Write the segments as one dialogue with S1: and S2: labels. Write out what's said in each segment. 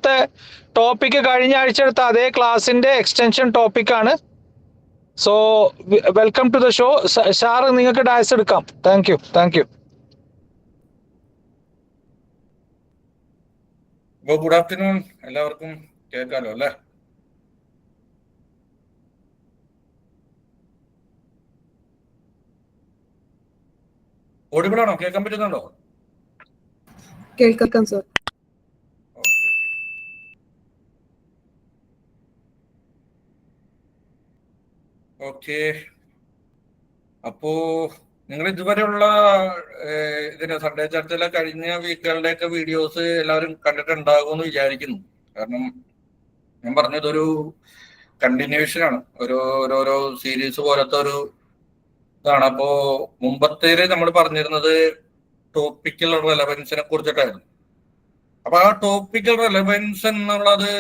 S1: ഇന്നത്തെ ടോപ്പിക് കഴിഞ്ഞ ആഴ്ച എടുത്ത അതേ ക്ലാസിന്റെ എക്സ്റ്റൻഷൻ ടോപ്പിക്കാണ്. So welcome to the show. ഷാർ, നിങ്ങൾക്ക് ഡാൻസ് എടുക്കാം. Thank you.
S2: ഗുഡ് ആഫ്റ്റർനൂൺ എല്ലാവർക്കും. കേൾക്കാലോ അല്ലേ? ഓഡിബിൾ ആണോ? കേൾക്കാൻ പറ്റുന്നുണ്ടോ?
S3: കേൾക്കാം സർ.
S2: ഓക്കെ. അപ്പോ നിങ്ങൾ ഇതുവരെയുള്ള ഇതിന്റെ സൺഡേ ചർച്ചയിലെ കഴിഞ്ഞ വീക്കുകളുടെയൊക്കെ വീഡിയോസ് എല്ലാവരും കണ്ടിട്ടുണ്ടാകുമെന്ന് വിചാരിക്കുന്നു. കാരണം ഞാൻ പറഞ്ഞതൊരു കണ്ടിന്യൂഷൻ ആണ്, ഓരോരോ സീരീസ് പോലത്തെ ഒരു ഇതാണ്. അപ്പോ മുമ്പത്തേല് നമ്മൾ പറഞ്ഞിരുന്നത് ടോപ്പിക്കൽ റെലവൻസിനെ കുറിച്ചിട്ടായിരുന്നു. അപ്പൊ ആ ടോപ്പിക്കൽ റെലവൻസ് എന്നുള്ളത്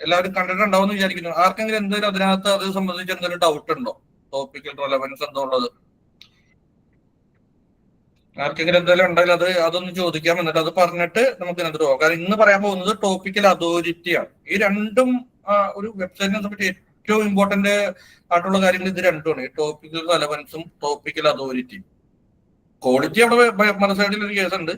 S2: എല്ലാവരും കണ്ടിട്ടുണ്ടാവും എന്ന് വിചാരിക്കുന്നു. ആർക്കെങ്കിലും എന്തെങ്കിലും അതിനകത്ത് അത് സംബന്ധിച്ച് എന്തെങ്കിലും ഡൗട്ട് ഉണ്ടോ? ടോപ്പിക്കൽ റെലവൻസ് എന്നുള്ളത് ആർക്കെങ്കിലും എന്തെങ്കിലും ഉണ്ടെങ്കിൽ അതൊന്ന് ചോദിക്കാം. എന്നിട്ട് അത് പറഞ്ഞിട്ട് നമുക്ക് ഇതിനകത്ത് പോകാം. കാരണം ഇന്ന് പറയാൻ പോകുന്നത് ടോപ്പിക്കൽ അതോറിറ്റിയാണ്. ഈ രണ്ടും ഒരു വെബ്സൈറ്റിനെ സംബന്ധിച്ച് ഏറ്റവും ഇമ്പോർട്ടന്റ് ആയിട്ടുള്ള കാര്യങ്ങൾ ഇത് രണ്ടുമാണ്, ഈ ടോപ്പിക്കൽ റെലവൻസും ടോപ്പിക്കൽ അതോറിറ്റിയും. ക്വാളിറ്റി അവിടെ മറുസൈഡിൽ ഒരു കേസുണ്ട്.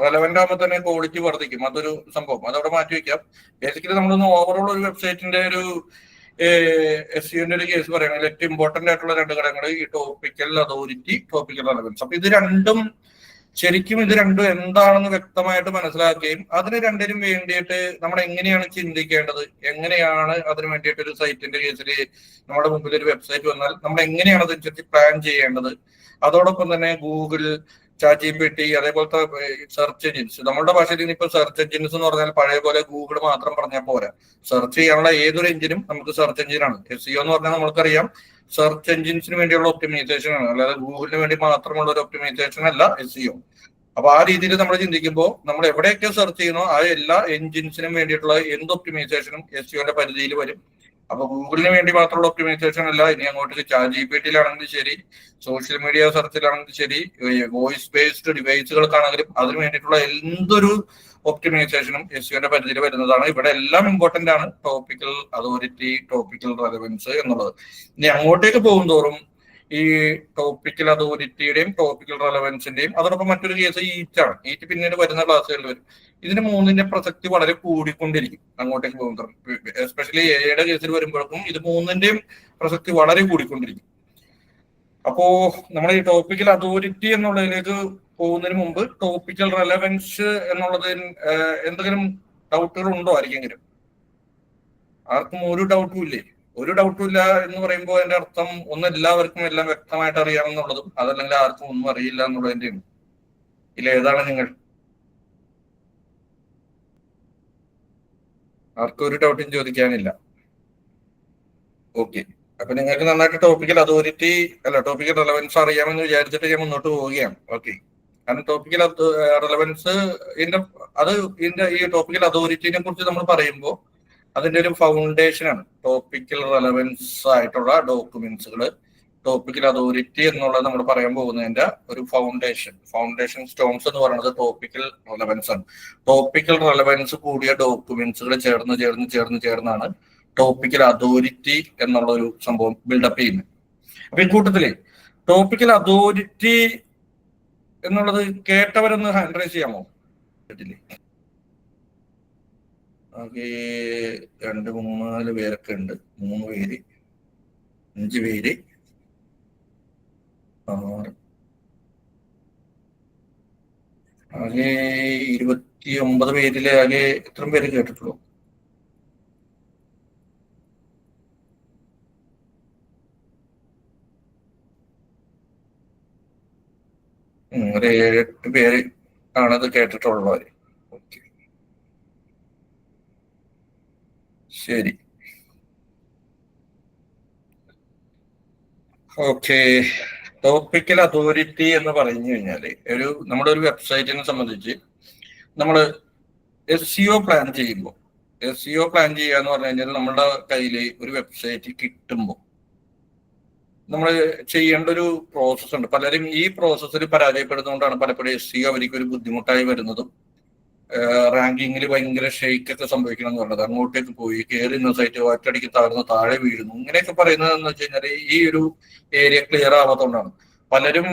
S2: റെലവെന്റ് ആകുമ്പോൾ തന്നെ ക്വാളിറ്റി വർദ്ധിക്കും, അതൊരു സംഭവം, അതവിടെ മാറ്റി വെക്കാം. ബേസിക്കലി നമ്മളൊന്ന് ഓവറോൾ ഒരു വെബ്സൈറ്റിന്റെ ഒരു SEOന്റെ ഒരു കേസ് പറയുകയാണെങ്കിൽ ഏറ്റവും ഇമ്പോർട്ടന്റ് ആയിട്ടുള്ള രണ്ട് ഘടകങ്ങൾ ഈ ടോപ്പിക്കൽ അതോറിറ്റി, ടോപ്പിക്കൽ റെലവൻസ്. അപ്പൊ ഇത് രണ്ടും എന്താണെന്ന് വ്യക്തമായിട്ട് മനസ്സിലാക്കുകയും അതിന് രണ്ടിനും വേണ്ടിയിട്ട് നമ്മൾ എങ്ങനെയാണ് ചിന്തിക്കേണ്ടത്, എങ്ങനെയാണ് അതിന് വേണ്ടിയിട്ട് ഒരു സൈറ്റിന്റെ കേസിൽ നമ്മുടെ മുമ്പിൽ ഒരു വെബ്സൈറ്റ് വന്നാൽ നമ്മൾ എങ്ങനെയാണ് അതനുസരിച്ച് പ്ലാൻ ചെയ്യേണ്ടത്, അതോടൊപ്പം തന്നെ ഗൂഗിൾ, ChatGPT അതേപോലത്തെ സെർച്ച് എഞ്ചിൻസ്, നമ്മുടെ ഭാഷയിൽ ഇപ്പൊ സെർച്ച് എഞ്ചിൻസ് എന്ന് പറഞ്ഞാൽ പഴയ പോലെ ഗൂഗിൾ മാത്രം പറഞ്ഞാൽ പോരാ. സെർച്ച് ചെയ്യാനുള്ള ഏതൊരു എഞ്ചിനും നമുക്ക് സെർച്ച് എഞ്ചിനാണ്. SEO എന്ന് പറഞ്ഞാൽ നമ്മൾക്കറിയാം സെർച്ച് എഞ്ചിൻസിന് വേണ്ടിയുള്ള ഒപ്റ്റിമൈസേഷൻ ആണ്, അല്ലാതെ ഗൂഗിളിന് വേണ്ടി മാത്രമുള്ള ഒരു ഒപ്റ്റിമൈസേഷൻ അല്ല SEO. അപ്പൊ ആ രീതിയിൽ നമ്മൾ ചിന്തിക്കുമ്പോൾ നമ്മൾ എവിടെയൊക്കെ സെർച്ച് ചെയ്യുന്നോ ആ എല്ലാ എഞ്ചിൻസിനും വേണ്ടിയിട്ടുള്ള എന്ത് ഒപ്റ്റിമൈസേഷനും SEOന്റെ പരിധിയിൽ വരും. അപ്പൊ ഗൂഗിളിന് വേണ്ടി മാത്രമുള്ള ഒപ്റ്റിമൈസേഷൻ അല്ല, ഇനി അങ്ങോട്ട് ChatGPTയിലാണെങ്കിലും ശരി, സോഷ്യൽ മീഡിയ സെർച്ചിലാണെങ്കിലും ശരി, വോയിസ് ബേസ്ഡ് ഡിവൈസുകൾക്കാണെങ്കിലും അതിന് വേണ്ടിയിട്ടുള്ള എന്തൊരു ഒപ്റ്റിമൈസേഷനും SEOന്റെ പരിധിയിൽ വരുന്നതാണ്. ഇവിടെ എല്ലാം ഇമ്പോർട്ടന്റ് ആണ് ടോപ്പിക്കൽ അതോറിറ്റി, ടോപ്പിക്കൽ റെലവൻസ് എന്നുള്ളത്. ഇനി അങ്ങോട്ടേക്ക് പോകും തോറും ഈ ടോപ്പിക്കൽ അതോറിറ്റിയുടെയും ടോപ്പിക്കൽ റെലവൻസിന്റെയും അതോടൊപ്പം മറ്റൊരു കേസ് ഈറ്റാണ്. ഈറ്റ് പിന്നീട് വരുന്ന ക്ലാസ്സുകളിൽ വരും. ഇതിന് മൂന്നിന്റെ പ്രസക്തി വളരെ കൂടിക്കൊണ്ടിരിക്കും അങ്ങോട്ടേക്ക് പോകുമ്പോൾ. എസ്പെഷ്യലി എയുടെ കേസിൽ വരുമ്പോഴേക്കും ഇത് മൂന്നിന്റെയും പ്രസക്തി വളരെ കൂടിക്കൊണ്ടിരിക്കും. അപ്പോ നമ്മൾ ഈ ടോപ്പിക്കൽ അതോറിറ്റി എന്നുള്ളതിലേക്ക് പോകുന്നതിന് മുമ്പ് ടോപ്പിക്കൽ റെലവൻസ് എന്നുള്ളതിൽ എന്തെങ്കിലും ഡൗട്ടുകൾ ഉണ്ടോ ആർക്കെങ്കിലും? ആർക്കും ഒരു ഡൗട്ടും ഇല്ലേ? ഒരു ഡൗട്ടും ഇല്ല എന്ന് പറയുമ്പോൾ അതിന്റെ അർത്ഥം ഒന്ന് എല്ലാവർക്കും എല്ലാം വ്യക്തമായിട്ട് അറിയാമെന്നുള്ളതും അതല്ലെങ്കിൽ ആർക്കും ഒന്നും അറിയില്ല എന്നുള്ളതിന്റെയും. ഇല്ല, ഏതാണ് നിങ്ങൾ? ആർക്കും ഒരു ഡൗട്ടും ചോദിക്കാനില്ല. ഓക്കെ, അപ്പൊ നിങ്ങൾക്ക് നന്നായിട്ട് ടോപ്പിക്കൽ അതോറിറ്റി ടോപ്പിക്കൽ റെലവൻസ് അറിയാമെന്ന് വിചാരിച്ചിട്ട് ഞാൻ മുന്നോട്ട് പോവുകയാണ്. ഓക്കെ, കാരണം ടോപ്പിക്കൽ റെലവൻസ് ഈ ടോപ്പിക്കൽ അതോറിറ്റിനെ കുറിച്ച് നമ്മൾ പറയുമ്പോൾ അതിന്റെ ഒരു ഫൗണ്ടേഷൻ ആണ് ടോപ്പിക്കൽ റെലവൻസ് ആയിട്ടുള്ള ഡോക്യുമെന്റ്സുകൾ. ടോപ്പിക്കൽ അതോറിറ്റി എന്നുള്ളത് നമ്മൾ പറയാൻ പോകുന്നതിന്റെ ഒരു ഫൗണ്ടേഷൻ സ്റ്റോൺസ് എന്ന് പറയുന്നത് ടോപ്പിക്കൽ റെലവൻസ് ആണ്. ടോപ്പിക്കൽ റെലവൻസ് കൂടിയ ഡോക്യുമെന്റ്സുകൾ ചേർന്നാണ് ടോപ്പിക്കൽ അതോറിറ്റി എന്നുള്ള ഒരു സംഭവം ബിൽഡപ്പ് ചെയ്യുന്നത്. അപ്പൊ ഈ കൂട്ടത്തില് ടോപ്പിക്കൽ അതോറിറ്റി എന്നുള്ളത് കേട്ടവരൊന്ന് ഹാൻഡ് റൈസ് ചെയ്യാമോ? കേട്ടില്ലേ? ആകെ 2, 3, 4 പേരൊക്കെ ഉണ്ട്. 3 പേര്, 5 പേര്, 6, ആകെ 29 പേരില് ആകെ എത്ര പേര് കേട്ടിട്ടുള്ളൂ? ഒരു 7-8 പേര് ആണത് കേട്ടിട്ടുള്ളവര്. ഓക്കെ, ശരി. ഓക്കെ, ടോപ്പിക്കൽ അതോറിറ്റി എന്ന് പറഞ്ഞു കഴിഞ്ഞാല് നമ്മുടെ ഒരു വെബ്സൈറ്റിനെ സംബന്ധിച്ച് നമ്മൾ SEO പ്ലാൻ ചെയ്യുമ്പോൾ ചെയ്യുക എന്ന് പറഞ്ഞു കഴിഞ്ഞാൽ നമ്മുടെ കയ്യിൽ ഒരു വെബ്സൈറ്റ് കിട്ടുമ്പോൾ നമ്മൾ ചെയ്യേണ്ട ഒരു പ്രോസസ് ഉണ്ട്. പലരും ഈ പ്രോസസ്സിൽ പരാജയപ്പെടുന്നതുകൊണ്ടാണ് പലപ്പോഴും SEO അവർക്ക് ഒരു ബുദ്ധിമുട്ടായി വരുന്നതും റാങ്കിങ്ങിൽ ഭയങ്കര ഷെയ്ക്ക് ഒക്കെ സംഭവിക്കണം എന്ന് പറഞ്ഞത്, അങ്ങോട്ടേക്ക് പോയി കയറുന്ന സൈറ്റ് ഒറ്റയടിക്ക് താഴ്ന്ന് താഴെ വീഴുന്നു, ഇങ്ങനെയൊക്കെ പറയുന്നത് എന്ന് വെച്ച് കഴിഞ്ഞാൽ ഈ ഒരു ഏരിയ ക്ലിയർ ആവാത്തതുകൊണ്ടാണ്. പലരും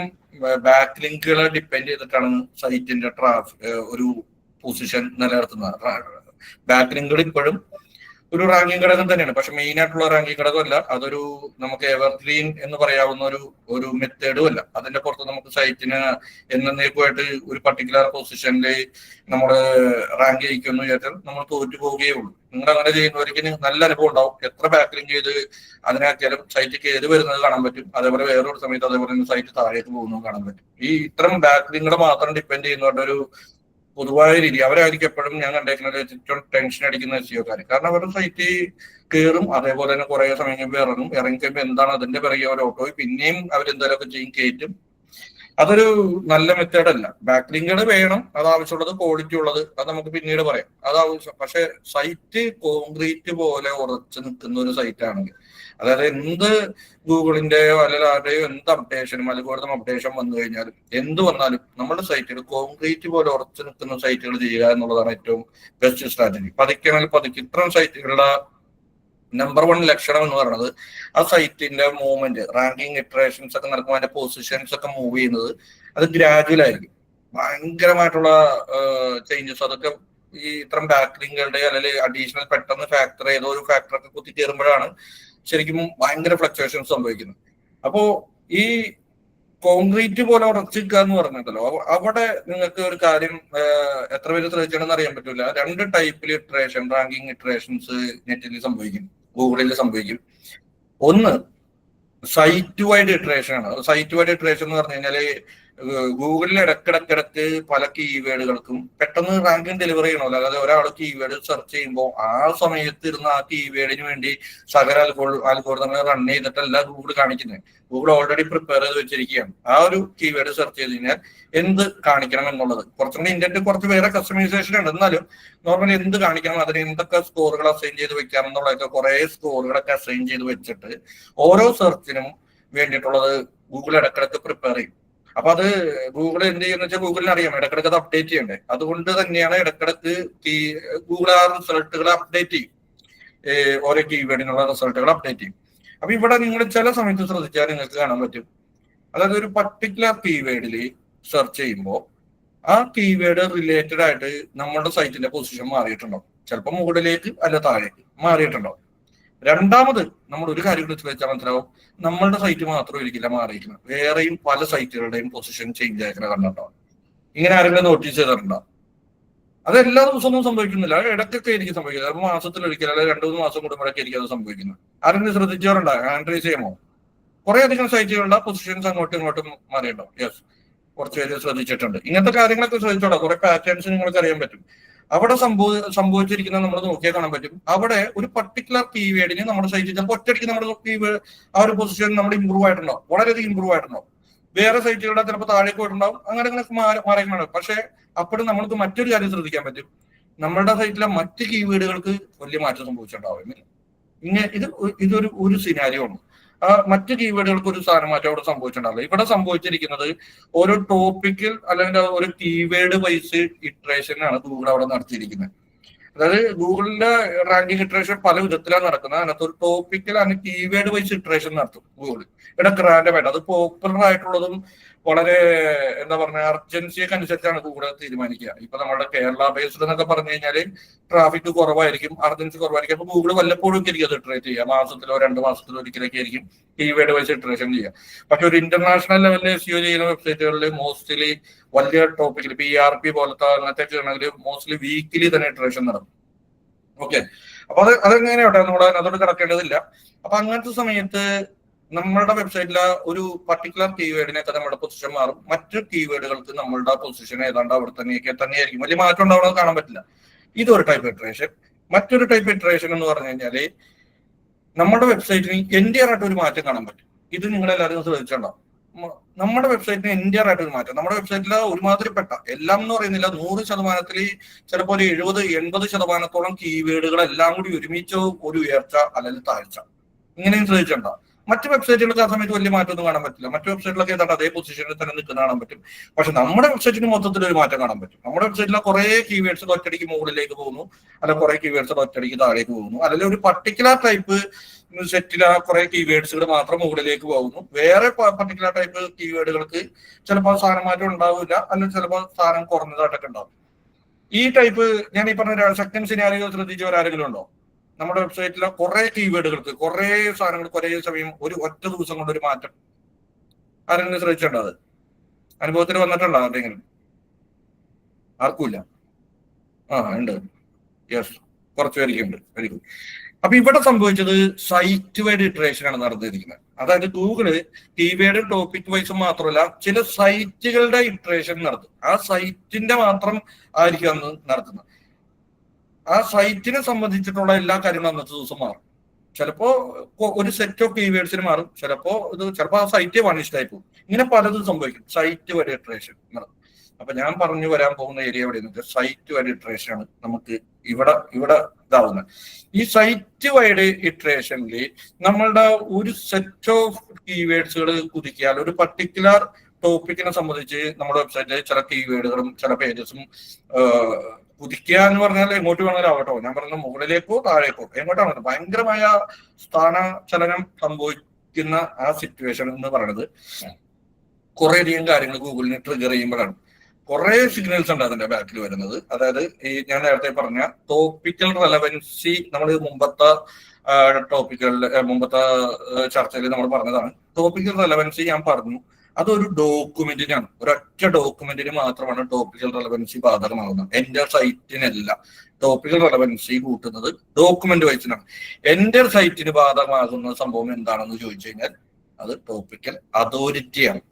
S2: ബാക്ക് ലിങ്കുകളെ ഡിപ്പെൻഡ് ചെയ്തിട്ടാണ് സൈറ്റിന്റെ ഒരു പൊസിഷൻ നിലനിർത്തുന്നത്. ബാക്ക് ലിങ്കുകൾ ഇപ്പോഴും ഒരു റാങ്കിങ് ഘടകം തന്നെയാണ്, പക്ഷെ മെയിൻ ആയിട്ടുള്ള റാങ്കിങ് ഘടകമല്ല. അതൊരു നമുക്ക് എവർഗ്രീൻ എന്ന് പറയാവുന്ന ഒരു മെത്തേഡും അല്ല. അതിന്റെ പുറത്ത് നമുക്ക് സൈറ്റിന് എന്നേക്കുമായിട്ട് ഒരു പർട്ടിക്കുലർ പൊസിഷനിൽ നമ്മൾ റാങ്ക് ചെയ്യിക്കുമെന്ന് വിചാരിച്ചാൽ നമ്മൾ തോറ്റു പോവുകയേ ഉള്ളൂ. നിങ്ങൾ അങ്ങനെ ചെയ്യുന്നവർക്ക് നല്ല അനുഭവം ഉണ്ടാവും. എത്ര ബാക്ക് ലിങ്ക് ചെയ്ത് അതിനാക്കിയാലും സൈറ്റ് കയറി വരുന്നത് കാണാൻ പറ്റും. അതേപോലെ വേറൊരു സമയത്ത് അതേപോലെ സൈറ്റ് താഴേക്ക് പോകുന്നത് കാണാൻ പറ്റും. ഈ ഇത്തരം ബാക്ക് ലിങ്കുകളെ മാത്രം ഡിപ്പെൻഡ് ചെയ്യുന്നവരുടെ ഒരു പൊതുവായ രീതി അവരായിരിക്കും എപ്പോഴും ഞാൻ കണ്ടേക്കുന്നത് ഏറ്റവും ടെൻഷൻ അടിക്കുന്ന എസ്ഇഒക്കാർ. കാരണം അവരുടെ സൈറ്റ് കയറും, അതേപോലെ തന്നെ കുറെ സമയം കഴിയുമ്പോൾ ഇറങ്ങും. ഇറങ്ങിക്കഴിയുമ്പോൾ എന്താണ് അതിന്റെ പിറകെ അവർ ഓട്ടോയിൽ പിന്നെയും അവരെന്തെങ്കിലുമൊക്കെ ചെയ്യും, കയറ്റും. അതൊരു നല്ല മെത്തേഡ് അല്ല. ബാക്ക് ലിങ്കുകൾ വേണം, അത് ആവശ്യമുള്ളത്, ക്വാളിറ്റി ഉള്ളത്, അത് നമുക്ക് പിന്നീട് പറയാം, അത് ആവശ്യം. പക്ഷെ സൈറ്റ് കോൺക്രീറ്റ് പോലെ ഉറച്ചു നിൽക്കുന്ന ഒരു സൈറ്റ് ആണെങ്കിൽ, അതായത് എന്ത് ഗൂഗിളിന്റെയോ അല്ലെങ്കിൽ ആരുടെയോ എന്ത് അപ്ഡേഷനും അൽഗോരിതം അപ്ഡേഷൻ വന്നു കഴിഞ്ഞാലും എന്ത് വന്നാലും നമ്മുടെ സൈറ്റുകൾ കോൺക്രീറ്റ് പോലെ ഉറച്ചു നിൽക്കുന്ന സൈറ്റുകൾ ചെയ്യുക എന്നുള്ളതാണ് ഏറ്റവും ബെസ്റ്റ് സ്ട്രാറ്റജി. പതുക്കെയാണെങ്കിൽ പതുക്കെ ഇത്തരം സൈറ്റുകളുടെ നമ്പർ 1 ലക്ഷണം എന്ന് പറയുന്നത് ആ സൈറ്റിന്റെ മൂവ്മെന്റ്, റാങ്കിങ് ഇറ്ററേഷൻസ് ഒക്കെ നടക്കുമ്പോൾ അതിന്റെ പൊസിഷൻസ് ഒക്കെ മൂവ് ചെയ്യുന്നത് അത് ഗ്രാജുവൽ ആയിരിക്കും. ഭയങ്കരമായിട്ടുള്ള ചേഞ്ചസ് അതൊക്കെ ഈ ഇത്തരം ബാക്ക് ലിങ്കുകളുടെ അല്ലെങ്കിൽ അഡീഷണൽ പെട്ടെന്ന് ഫാക്ടർ ഏതോ ഒരു ഫാക്ടറൊക്കെ കുത്തി കയറുമ്പോഴാണ് ശരിക്കും ഭയങ്കര ഫ്ലക്ച്വേഷൻസ് സംഭവിക്കുന്നത്. അപ്പോ ഈ കോൺക്രീറ്റ് പോലെ ഉറച്ചിക്കുക എന്ന് പറഞ്ഞിട്ടല്ലോ, അവിടെ നിങ്ങൾക്ക് ഒരു കാര്യം എത്ര പേര് ശ്രദ്ധിച്ചണമെന്ന് അറിയാൻ പറ്റില്ല. 2 ടൈപ്പിൽ ഇറ്ററേഷൻ, റാങ്കിങ് ഇറ്ററേഷൻസ് നെറ്റിൽ സംഭവിക്കും, ഗൂഗിളിൽ സംഭവിക്കും. ഒന്ന് സൈറ്റ് വൈഡ് ഇറ്ററേഷൻ ആണ്. സൈറ്റ് വൈഡ് ഇറ്ററേഷൻ എന്ന് പറഞ്ഞു കഴിഞ്ഞാല് ഗൂഗിളിൽ ഇടക്കിടക്കിടക്ക് പല കീവേഡുകൾക്കും പെട്ടെന്ന് റാങ്കിങ് ഡെലിവറി ചെയ്യണമല്ലോ. അതായത് ഒരാൾ കീവേഡ് സെർച്ച് ചെയ്യുമ്പോൾ ആ സമയത്ത് ഇരുന്ന് ആ കീവേഡിന് വേണ്ടി സകല അൽഗോരിതങ്ങൾ റൺ ചെയ്തിട്ടല്ല ഗൂഗിൾ കാണിക്കുന്നത്. ഗൂഗിൾ ഓൾറെഡി പ്രിപ്പയർ ചെയ്ത് വെച്ചിരിക്കുകയാണ്. ആ ഒരു കീവേഡ് സെർച്ച് ചെയ്ത് കഴിഞ്ഞാൽ എന്ത് കാണിക്കണം എന്നുള്ളത് കുറച്ചും കൂടി ഇന്ത്യയിൽ കുറച്ച് വേറെ കസ്റ്റമൈസേഷൻ ഉണ്ട്. എന്നാലും നോർമലി എന്ത് കാണിക്കണം, അതിന് എന്തൊക്കെ സ്കോറുകൾ അസൈൻ ചെയ്ത് വെക്കാം എന്നുള്ളതൊക്കെ കുറെ സ്കോറുകളൊക്കെ അസൈൻ ചെയ്ത് വെച്ചിട്ട് ഓരോ സെർച്ചിനും വേണ്ടിയിട്ടുള്ളത് ഗൂഗിൾ ഇടക്കിടക്ക് പ്രിപ്പയർ ചെയ്യും. അപ്പൊ അത് ഗൂഗിൾ എന്ത് ചെയ്യുന്ന വെച്ചാൽ ഗൂഗിളിന് അറിയാം ഇടക്കിടക്ക് അത് അപ്ഡേറ്റ് ചെയ്യണ്ടേ. അതുകൊണ്ട് തന്നെയാണ് ഇടക്കിടക്ക് ഗൂഗിൾ ആ റിസൾട്ടുകൾ അപ്ഡേറ്റ് ചെയ്യും, ഓരോ കീവേഡിനുള്ള റിസൾട്ടുകൾ അപ്ഡേറ്റ് ചെയ്യും. അപ്പൊ ഇവിടെ നിങ്ങൾ ചില സമയത്ത് ശ്രദ്ധിച്ചാൽ നിങ്ങൾക്ക് കാണാൻ പറ്റും, അതായത് ഒരു പർട്ടിക്കുലർ കീവേഡിൽ സെർച്ച് ചെയ്യുമ്പോൾ ആ കീവേഡ് റിലേറ്റഡ് ആയിട്ട് നമ്മുടെ സൈറ്റിന്റെ പൊസിഷൻ മാറിയിട്ടുണ്ടാവും. ചിലപ്പോൾ മുകളിലേക്ക് അല്ല താഴേക്ക് മാറിയിട്ടുണ്ടാവും. രണ്ടാമത് നമ്മൾ ഒരു കാര്യം കൂടി വെച്ചാൽ മനസ്സിലാവും, നമ്മളുടെ സൈറ്റ് മാത്രം ഒരിക്കലും മാറിയിരിക്കുന്നത്, വേറെയും പല സൈറ്റുകളുടെയും പൊസിഷൻ ചേഞ്ച് ആയിരിക്കണം കണ്ടിട്ടുണ്ടാവും. ഇങ്ങനെ ആരെങ്കിലും നോട്ടീസ് ചെയ്തിട്ടുണ്ടാവും. അത് എല്ലാ ദിവസവും സംഭവിക്കുന്നില്ല, ഇടയ്ക്കൊക്കെ എനിക്ക് സംഭവിക്കുന്നത്. ചിലപ്പോൾ മാസത്തിലൊരിക്കൽ അല്ലെങ്കിൽ 2-3 മാസം കൂടുമ്പോഴൊക്കെ എനിക്ക് അത് സംഭവിക്കുന്നത്. ആരെങ്കിലും ശ്രദ്ധിച്ചവരുണ്ടോ? ഹാൻഡ് റൈസ് ചെയ്യുമോ? കുറെ അധികം സൈറ്റുകളുടെ പൊസിഷൻസ് അങ്ങോട്ടും ഇങ്ങോട്ടും മാറിയിട്ടുണ്ടാവും. യെസ്, കുറച്ച് പേര് ശ്രദ്ധിച്ചിട്ടുണ്ട്. ഇങ്ങനത്തെ കാര്യങ്ങളൊക്കെ ശ്രദ്ധിച്ചോളാം. കുറെ പാറ്റേൺസ് നിങ്ങൾക്ക് അറിയാൻ പറ്റും. അവിടെ സംഭവിച്ചിരിക്കുന്നത് നമ്മൾ നോക്കിയാൽ കാണാൻ പറ്റും. അവിടെ ഒരു പർട്ടിക്കുലർ കീവേഡിന് നമ്മുടെ സൈറ്റിൽ ചിലപ്പോൾ ഒറ്റയടിക്ക് നമ്മുടെ കീവേഡ് ആ ഒരു പൊസിഷൻ നമ്മൾ ഇമ്പ്രൂവ് ആയിട്ടുണ്ടാവും, വളരെയധികം ഇമ്പ്രൂവ് ആയിട്ടുണ്ടാവും. വേറെ സൈറ്റുകളുടെ ചിലപ്പോൾ താഴേക്ക് പോയിട്ടുണ്ടാവും, അങ്ങനെ മാറിയിട്ടുണ്ടാവും. പക്ഷെ അപ്പോഴും നമ്മൾക്ക് മറ്റൊരു കാര്യം ശ്രദ്ധിക്കാൻ പറ്റും, നമ്മളുടെ സൈറ്റിലെ മറ്റ് കീവേഡുകൾക്ക് വലിയ മാറ്റം സംഭവിച്ചിട്ടുണ്ടാവും. ഇതൊരു സിനാരിയോ ആണ്. മറ്റ് കീവേഡുകൾക്ക് ഒരു സ്ഥാനമാറ്റം അവിടെ സംഭവിച്ചിട്ടുണ്ടാവില്ല. ഇവിടെ സംഭവിച്ചിരിക്കുന്നത് ഓരോ ടോപ്പിക്കിൽ അല്ലെങ്കിൽ ഒരു കീവേഡ് വൈസ് ഇറ്ററേഷൻ ആണ് ഗൂഗിൾ അവിടെ നടത്തിയിരിക്കുന്നത്. അതായത് ഗൂഗിളിന്റെ റാങ്കിങ് ഇറ്ററേഷൻ പല വിധത്തിലാണ് നടക്കുന്നത്. അതിനകത്ത് ഒരു ടോപ്പിക്കൽ അല്ലെങ്കിൽ കീവേഡ് വൈസ് ഇറ്ററേഷൻ നടത്തും ഗൂഗിൾ. ഇവിടെ റാൻഡമായിട്ട് അത് പോപ്പുലർ ആയിട്ടുള്ളതും വളരെ എന്താ പറയുക അർജൻസിയൊക്കെ അനുസരിച്ചാണ് ഗൂഗിൾ തീരുമാനിക്കുക. ഇപ്പൊ നമ്മുടെ കേരള ബേസ്ഡ് എന്നൊക്കെ പറഞ്ഞു കഴിഞ്ഞാല് ട്രാഫിക് കുറവായിരിക്കും, അർജൻസി കുറവായിരിക്കും. അപ്പൊ ഗൂഗിൾ വല്ലപ്പോഴും ആയിരിക്കും അത് ഇറ്ററേറ്റ് ചെയ്യുക, മാസത്തിലോ 2 മാസത്തിലോ ഒരിക്കലൊക്കെ ആയിരിക്കും കീവേഡ് വൈസ് ഇറ്ററേഷൻ ചെയ്യുക. പക്ഷെ ഒരു ഇന്റർനാഷണൽ ലെവലിൽ SEO ചെയ്യുന്ന വെബ്സൈറ്റുകളിൽ മോസ്റ്റ്ലി വലിയ ടോപ്പിക്കിൽ PRP പോലത്തെ അങ്ങനത്തെ ആണെങ്കിൽ മോസ്റ്റ്ലി വീക്കിലി തന്നെ ഇറ്ററേഷൻ നടക്കും. ഓക്കെ, അപ്പൊ അതെങ്ങനെയാട്ടെ നമ്മൾ അതോട് കിടക്കേണ്ടതില്ല. അപ്പൊ അങ്ങനത്തെ സമയത്ത് നമ്മളുടെ വെബ്സൈറ്റിലെ ഒരു പർട്ടിക്കുലർ കീവേഡിനൊക്കെ നമ്മുടെ പൊസിഷൻ മാറും. മറ്റു കീവേഡുകൾക്ക് നമ്മളുടെ പൊസിഷൻ ഏതാണ്ട് അവിടെ തന്നെയായിരിക്കും, വലിയ മാറ്റം ഉണ്ടാവുന്നത് കാണാൻ പറ്റില്ല. ഇതൊരു ടൈപ്പ് ഇറ്ററേഷൻ. മറ്റൊരു ടൈപ്പ് ഇറ്ററേഷൻ എന്ന് പറഞ്ഞു കഴിഞ്ഞാല് നമ്മുടെ വെബ്സൈറ്റിന് എൻഡിയർ ആയിട്ട് ഒരു മാറ്റം കാണാൻ പറ്റും. ഇത് നിങ്ങൾ എല്ലാവരും ശ്രദ്ധിച്ചിട്ടുണ്ടാവും. നമ്മുടെ വെബ്സൈറ്റിന് എൻഡിയർ ആയിട്ട് ഒരു മാറ്റം. നമ്മുടെ വെബ്സൈറ്റിൽ ഒരുമാതിരിപ്പെട്ട എല്ലാം എന്ന് പറയുന്നില്ല, 100% ചിലപ്പോൾ ഒരു 70-80% കീവേഡുകൾ എല്ലാം കൂടി ഒരുമിച്ച് ഒരു ഉയർച്ച അല്ലെങ്കിൽ താഴ്ച, ഇങ്ങനെയും ശ്രദ്ധിച്ചിട്ടുണ്ടാവും. മറ്റ് വെബ്സൈറ്റുകൾക്ക് ആ സമയത്ത് വലിയ മാറ്റമൊന്നും കാണാൻ പറ്റില്ല. മറ്റു വെബ്സൈറ്റിലൊക്കെ ഏതാണ്ട് അതേ പൊസിഷനിൽ തന്നെ നിൽക്കുന്ന കാണാൻ പറ്റും. പക്ഷെ നമ്മുടെ വെബ്സൈറ്റിന് മൊത്തത്തിൽ ഒരു മാറ്റം കാണാൻ പറ്റും. നമ്മുടെ വെബ്സൈറ്റിലെ കുറെ കീവേഡ്സ് ഒറ്റയടിക്ക് മുകളിലേക്ക് പോകുന്നു, അല്ല കുറെ കീവേഡ്സ് ഒറ്റയടിക്ക് താഴേക്ക് പോകുന്നു, അല്ലെങ്കിൽ ഒരു പർട്ടിക്കുലർ ടൈപ്പ് സെറ്റിലെ കുറെ കീവേഡ്സുകൾ മാത്രം മുകളിലേക്ക് പോകുന്നു. വേറെ പർട്ടിക്കുലർ ടൈപ്പ് കീവേഡുകൾക്ക് ചിലപ്പോൾ സ്ഥാനം മാറ്റം ഉണ്ടാവില്ല, അല്ലെങ്കിൽ ചിലപ്പോൾ സ്ഥാനം കുറഞ്ഞതായിട്ടൊക്കെ ഉണ്ടാവും. ഈ ടൈപ്പ് ഞാൻ ഈ പറഞ്ഞ സെക്കൻഡ് സിനാരിയോ ശ്രദ്ധിച്ചവരാരെങ്കിലും ഉണ്ടോ? നമ്മുടെ വെബ്സൈറ്റിലെ കുറെ കീവേഡുകൾക്ക് കുറെ സാധനങ്ങൾ ഒരേ സമയം ഒരു ഒറ്റ ദിവസം കൊണ്ട് ഒരു മാറ്റം ആരെങ്കിലും ശ്രദ്ധിച്ചിട്ടുണ്ടോ? അത് അനുഭവത്തിൽ വന്നിട്ടുണ്ടോ ആരുടെങ്കിലും? ആർക്കുമില്ല. ഉണ്ട്. യെസ്, കുറച്ച് പേർക്കുണ്ട്. Very good. അപ്പൊ ഇവിടെ സംഭവിച്ചത് സൈറ്റ് വൈഡ് ഇറ്ററേഷൻ ആണ് നടന്നിരിക്കുന്നത്. അതായത് ഗൂഗിള് കീവേഡ് ടോപ്പിക് വൈസും മാത്രമല്ല ചില സൈറ്റുകളുടെ ഇറ്ററേഷൻ നടത്തും. ആ സൈറ്റിന്റെ മാത്രം ആയിരിക്കും അന്ന് നടത്തുന്നത്. ആ സൈറ്റിനെ സംബന്ധിച്ചിട്ടുള്ള എല്ലാ കാര്യങ്ങളും അന്നത്തെ ദിവസം മാറും. ചിലപ്പോ ഒരു സെറ്റ് ഓഫ് കീവേഡ്സിന് മാറും, ചിലപ്പോ ആ സൈറ്റ് വണിഷ്ടായി പോകും. ഇങ്ങനെ പലതും സംഭവിക്കും. സൈറ്റ് വരെ ഇറ്ററേഷൻ നടത്തും. അപ്പൊ ഞാൻ പറഞ്ഞു വരാൻ പോകുന്ന ഏരിയ എവിടെ സൈറ്റ് വൈഡ് ഇറ്ററേഷൻ ആണ് നമുക്ക് ഇവിടെ ഇതാവുന്നത്. ഈ സൈറ്റ് വൈഡ് ഇറ്ററേഷനിൽ നമ്മളുടെ ഒരു സെറ്റ് ഓഫ് കീവേഡ്സുകൾ കുതിക്കിയാൽ ഒരു പർട്ടിക്കുലർ ടോപ്പിക്കിനെ സംബന്ധിച്ച് നമ്മുടെ വെബ്സൈറ്റിൽ ചില കീവേഡുകളും ചില പേജസും കുതിക്കുക എന്ന് പറഞ്ഞാൽ എങ്ങോട്ട് വേണമെങ്കിലും ആവട്ടോ, ഞാൻ പറഞ്ഞ മുകളിലേക്കോ താഴേക്കോ എങ്ങോട്ടാണ് ഭയങ്കരമായ സ്ഥാനചലനം സംഭവിക്കുന്ന ആ സിറ്റുവേഷൻ എന്ന് പറയുന്നത് കുറേയധികം കാര്യങ്ങൾ ഗൂഗിളിന് ട്രിഗർ ചെയ്യുമ്പോഴാണ്. കുറെ സിഗ്നൽസ് ഉണ്ട് അതിന്റെ ബാക്കിൽ വരുന്നത്. അതായത് ഈ ഞാൻ നേരത്തെ പറഞ്ഞ ടോപ്പിക്കൽ റെലവൻസി നമ്മൾ മുമ്പത്തെ ചർച്ചയിൽ നമ്മൾ പറഞ്ഞതാണ്. ടോപ്പിക്കൽ റെലവൻസി ഞാൻ പറഞ്ഞു, അതൊരു ഡോക്യുമെന്റിനാണ്, ഒരൊറ്റ ഡോക്യുമെന്റിന് മാത്രമാണ് ടോപ്പിക്കൽ റെലവൻസി ബാധകമാകുന്നത്. എന്റെ സൈറ്റിനല്ല ടോപ്പിക്കൽ റെലവൻസി കൂട്ടുന്നത് ഡോക്യുമെന്റ് വൈസിനാണ്. എന്റെ സൈറ്റിന് ബാധകമാകുന്ന സംഭവം എന്താണെന്ന് ചോദിച്ചു കഴിഞ്ഞാൽ അത് ടോപ്പിക്കൽ അതോറിറ്റിയാണ്.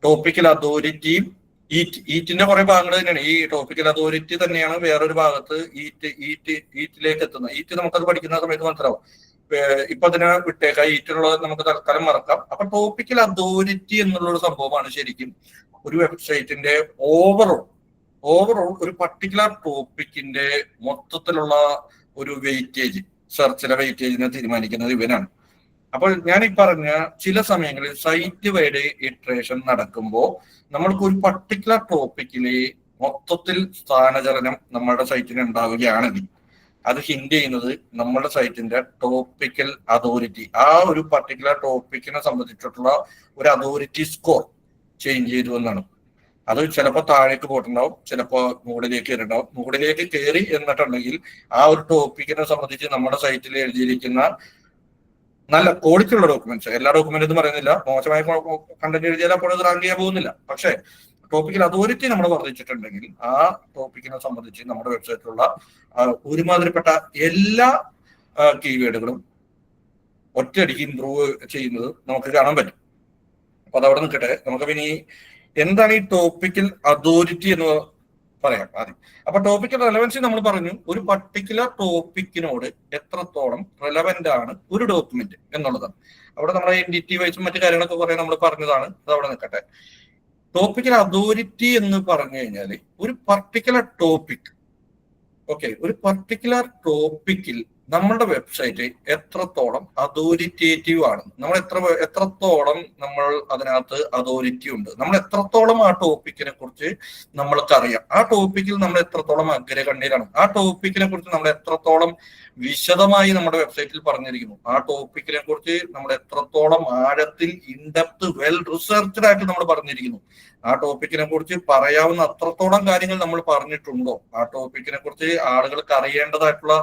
S2: ടോപ്പിക്കൽ അതോറിറ്റിയും ഈറ്റിന്റെ കുറെ ഭാഗങ്ങൾ തന്നെയാണ്. ഈ ടോപ്പിക്കൽ അതോറിറ്റി തന്നെയാണ് വേറൊരു ഭാഗത്ത് ഈറ്റിലേക്ക് എത്തുന്നത്. ഈറ്റ് നമുക്കത് പഠിക്കുന്ന സമയത്ത് മനസ്സിലാവും. ഇപ്പൊ അതിനെ വിട്ടേക്കാം, ഈറ്റിനുള്ളത് നമുക്ക് തൽക്കാലം മറക്കാം. അപ്പൊ ടോപ്പിക്കൽ അതോറിറ്റി എന്നുള്ളൊരു സംഭവമാണ് ശരിക്കും ഒരു വെബ്സൈറ്റിന്റെ ഓവറോൾ ഒരു പർട്ടിക്കുലർ ടോപ്പിക്കിന്റെ മൊത്തത്തിലുള്ള ഒരു വെയിറ്റേജ്, സെർച്ചിലെ വെയിറ്റേജിനെ തീരുമാനിക്കുന്നത് ഇവനാണ്. അപ്പോൾ ഞാൻ ഈ പറഞ്ഞ ചില സമയങ്ങളിൽ സൈറ്റ് വൈഡ് ഇറ്ററേഷൻ നടക്കുമ്പോൾ നമ്മൾക്ക് ഒരു പർട്ടിക്കുലർ ടോപ്പിക്കില് മൊത്തത്തിൽ സ്ഥാനചലനം നമ്മുടെ സൈറ്റിന് ഉണ്ടാവുകയാണെങ്കിൽ അത് ഹിന്റ് ചെയ്യുന്നത് നമ്മുടെ സൈറ്റിന്റെ ടോപ്പിക്കൽ അതോറിറ്റി, ആ ഒരു പർട്ടിക്കുലർ ടോപ്പിക്കിനെ സംബന്ധിച്ചിട്ടുള്ള ഒരു അതോറിറ്റി സ്കോർ ചേഞ്ച് ചെയ്തു എന്നാണ്. അത് ചിലപ്പോൾ താഴേക്ക് പോയിട്ടുണ്ടാവും, ചിലപ്പോൾ മുകളിലേക്ക് കയറിണ്ടാവും. മുകളിലേക്ക് കയറി എന്നിട്ടുണ്ടെങ്കിൽ ആ ഒരു ടോപ്പിക്കിനെ സംബന്ധിച്ച് നമ്മുടെ സൈറ്റിൽ എഴുതിയിരിക്കുന്ന നല്ല ക്വാളിറ്റി ഉള്ള ഡോക്യുമെന്റ്സ്, എല്ലാ ഡോക്യുമെന്റ് എന്ന് പറയുന്നില്ല, മോശമായ കണ്ടന്റ് എഴുതിയാൽ അപ്പോൾ അത് റാങ്ക് ചെയ്യാൻ പോകുന്നില്ല. പക്ഷെ ടോപ്പിക്കൽ അതോറിറ്റി നമ്മൾ വർദ്ധിച്ചിട്ടുണ്ടെങ്കിൽ ആ ടോപ്പിക്കിനെ സംബന്ധിച്ച് നമ്മുടെ വെബ്സൈറ്റിലുള്ള ഒരുമാതിരിപ്പെട്ട എല്ലാ കീവേഡുകളും ഒറ്റയടിക്ക് ഇംപ്രൂവ് ചെയ്യുന്നത് നമുക്ക് കാണാൻ പറ്റും. അപ്പൊ അതവിടെ നിൽക്കട്ടെ. നമുക്ക് പിന്നെ എന്താണ് ഈ ടോപ്പിക്കൽ അതോറിറ്റി എന്ന് പറയാം ആദ്യം. അപ്പൊ ടോപ്പിക്കൽ റെലവൻസി നമ്മൾ പറഞ്ഞു, ഒരു പർട്ടിക്കുലർ ടോപ്പിക്കിനോട് എത്രത്തോളം റെലവെന്റ് ആണ് ഒരു ഡോക്യുമെന്റ് എന്നുള്ളതാണ്. അവിടെ നമ്മുടെ എൻഡിറ്റി വൈസും മറ്റു കാര്യങ്ങളൊക്കെ കുറെ നമ്മൾ പറഞ്ഞതാണ്. അത് അവിടെ നിൽക്കട്ടെ. ടോപ്പിക്കൽ അതോറിറ്റി എന്ന് പറഞ്ഞു കഴിഞ്ഞാൽ ഒരു പർട്ടിക്കുലർ ടോപ്പിക്, ഒരു പർട്ടിക്കുലർ ടോപ്പിക്കിൽ നമ്മളുടെ വെബ്സൈറ്റ് എത്രത്തോളം അതോറിറ്റേറ്റീവ് ആണ്, നമ്മൾ എത്രത്തോളം നമ്മൾ അതിനകത്ത് അതോറിറ്റി ഉണ്ട്, നമ്മൾ എത്രത്തോളം ആ ടോപ്പിക്കിനെ കുറിച്ച് നമ്മൾക്കറിയാം, ആ ടോപ്പിക്കിൽ നമ്മൾ എത്രത്തോളം അഗ്രഗണ്യരാണ്, ആ ടോപ്പിക്കിനെ കുറിച്ച് നമ്മൾ എത്രത്തോളം വിശദമായി നമ്മുടെ വെബ്സൈറ്റിൽ പറഞ്ഞിരിക്കുന്നു, ആ ടോപ്പിക്കിനെ കുറിച്ച് നമ്മൾ എത്രത്തോളം ആഴത്തിൽ ഇൻഡെപ്ത് വെൽ റിസർച്ച്ഡ് ആയിട്ട് നമ്മൾ പറഞ്ഞിരിക്കുന്നു, ആ ടോപ്പിക്കിനെ കുറിച്ച് പറയാവുന്ന അത്രത്തോളം കാര്യങ്ങൾ നമ്മൾ പറഞ്ഞിട്ടുണ്ടോ, ആ ടോപ്പിക്കിനെ കുറിച്ച് ആളുകൾക്ക് അറിയേണ്ടതായിട്ടുള്ള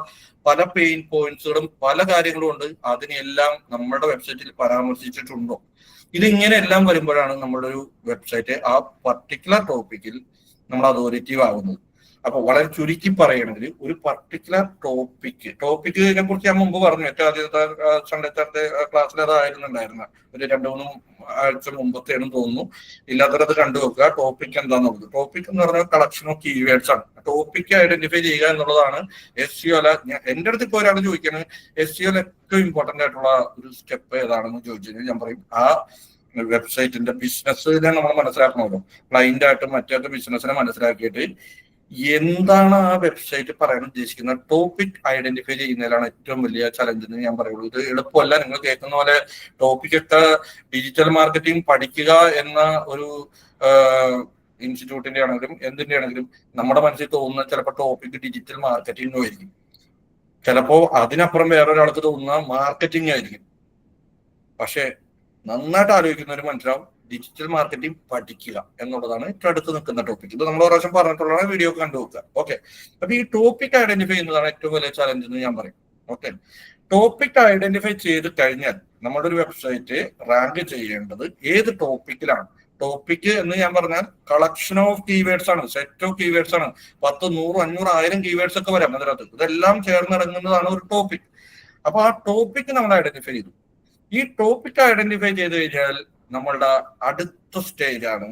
S2: പല പെയിൻ പോയിന്റ്സുകളും പല കാര്യങ്ങളും ഉണ്ട്, അതിനെല്ലാം നമ്മുടെ വെബ്സൈറ്റിൽ പരാമർശിച്ചിട്ടുണ്ടോ. ഇതിങ്ങനെ എല്ലാം വരുമ്പോഴാണ് നമ്മുടെ ഒരു വെബ്സൈറ്റ് ആ പർട്ടിക്കുലർ ടോപ്പിക്കിൽ നമ്മൾ അതോറിറ്റീവ് ആകുന്നത്. അപ്പൊ വളരെ ചുരുക്കി പറയണമെങ്കിൽ ഒരു പർട്ടിക്കുലർ ടോപ്പിക്കിനെ കുറിച്ച് ഞാൻ മുമ്പ് പറഞ്ഞു, ഏറ്റവും ആദ്യത്തെ സൺഡേ ക്ലാസ്സിൽ അതായിരുന്നുണ്ടായിരുന്ന ഒരു 2-3 ആഴ്ച മുമ്പത്തേനും തോന്നുന്നു. ഇല്ലാത്തവരത് കണ്ടു നോക്കുക. ടോപ്പിക് എന്താണെന്നുള്ളത്, ടോപ്പിക് എന്ന് പറഞ്ഞാൽ കളക്ഷൻ ഓഫ് കീവേഡ്സ് ആണ്. ടോപ്പിക് ഐഡന്റിഫൈ ചെയ്യുക എന്നുള്ളതാണ് SEO. എന്റെ അടുത്ത് ഇപ്പോൾ ഒരാൾ ചോദിക്കുന്നത് SEO ഏറ്റവും ഇമ്പോർട്ടന്റ് ആയിട്ടുള്ള ഒരു സ്റ്റെപ്പ് ഏതാണെന്ന് ചോദിച്ചു കഴിഞ്ഞാൽ ഞാൻ പറയും ആ വെബ്സൈറ്റിന്റെ ബിസിനസ്സിനെ നമ്മൾ മനസ്സിലാക്കണമല്ലോ. ക്ലൈന്റ് ആയിട്ടും മറ്റേ ബിസിനസ്സിനെ മനസ്സിലാക്കിയിട്ട് എന്താണ് ആ വെബ്സൈറ്റ് പറയാൻ ഉദ്ദേശിക്കുന്നത് ടോപ്പിക് ഐഡന്റിഫൈ ചെയ്യുന്നതിലാണ് ഏറ്റവും വലിയ ചലഞ്ച് എന്ന് ഞാൻ പറയുള്ളൂ. ഇത് എളുപ്പമല്ല. നിങ്ങൾ കേൾക്കുന്ന പോലെ ടോപ്പിക് ഒക്കെ ഡിജിറ്റൽ മാർക്കറ്റിംഗ് പഠിക്കുക എന്ന ഒരു ഇൻസ്റ്റിറ്റ്യൂട്ടിന്റെ ആണെങ്കിലും എന്തിന്റെ ആണെങ്കിലും നമ്മുടെ മനസ്സിൽ തോന്നുന്ന ചിലപ്പോൾ ടോപ്പിക് ഡിജിറ്റൽ മാർക്കറ്റിംഗ് ആയിരിക്കും, ചിലപ്പോ അതിനപ്പുറം വേറൊരാൾക്ക് തോന്നുന്ന മാർക്കറ്റിംഗ് ആയിരിക്കും. പക്ഷെ നന്നായിട്ട് ആലോചിക്കുന്നവർ മനസ്സിലാവും ഡിജിറ്റൽ മാർക്കറ്റിംഗ് പഠിക്കുക എന്നുള്ളതാണ് ഏറ്റവും അടുത്ത് നിൽക്കുന്ന ടോപ്പിക്. ഇത് നമ്മൾ ഒരു പ്രാവശ്യം പറഞ്ഞിട്ടുള്ള വീഡിയോ കണ്ടു നോക്കുക. ഓക്കെ, അപ്പൊ ഈ ടോപ്പിക് ഐഡന്റിഫൈ ചെയ്യുന്നതാണ് ഏറ്റവും വലിയ ചലഞ്ച് എന്ന് ഞാൻ പറയും. ഓക്കെ, ടോപ്പിക് ഐഡന്റിഫൈ ചെയ്ത് കഴിഞ്ഞാൽ നമ്മുടെ ഒരു വെബ്സൈറ്റ് റാങ്ക് ചെയ്യേണ്ടത് ഏത് ടോപ്പിക്കിലാണ്. ടോപ്പിക് എന്ന് ഞാൻ പറഞ്ഞാൽ കളക്ഷൻ ഓഫ് കീവേഡ്സ് ആണ്, സെറ്റ് ഓഫ് കീവേഡ്സ് ആണ്. 10, 100, 500, 1000 കീവേഡ്സ് ഒക്കെ വരാം അതിനകത്ത്. ഇതെല്ലാം ചേർന്നിറങ്ങുന്നതാണ് ഒരു ടോപ്പിക്. അപ്പൊ ആ ടോപ്പിക് നമ്മൾ ഐഡന്റിഫൈ ചെയ്തു. ഈ ടോപ്പിക് ഐഡന്റിഫൈ ചെയ്ത് കഴിഞ്ഞാൽ നമ്മളുടെ അടുത്ത സ്റ്റേജ് ആണ്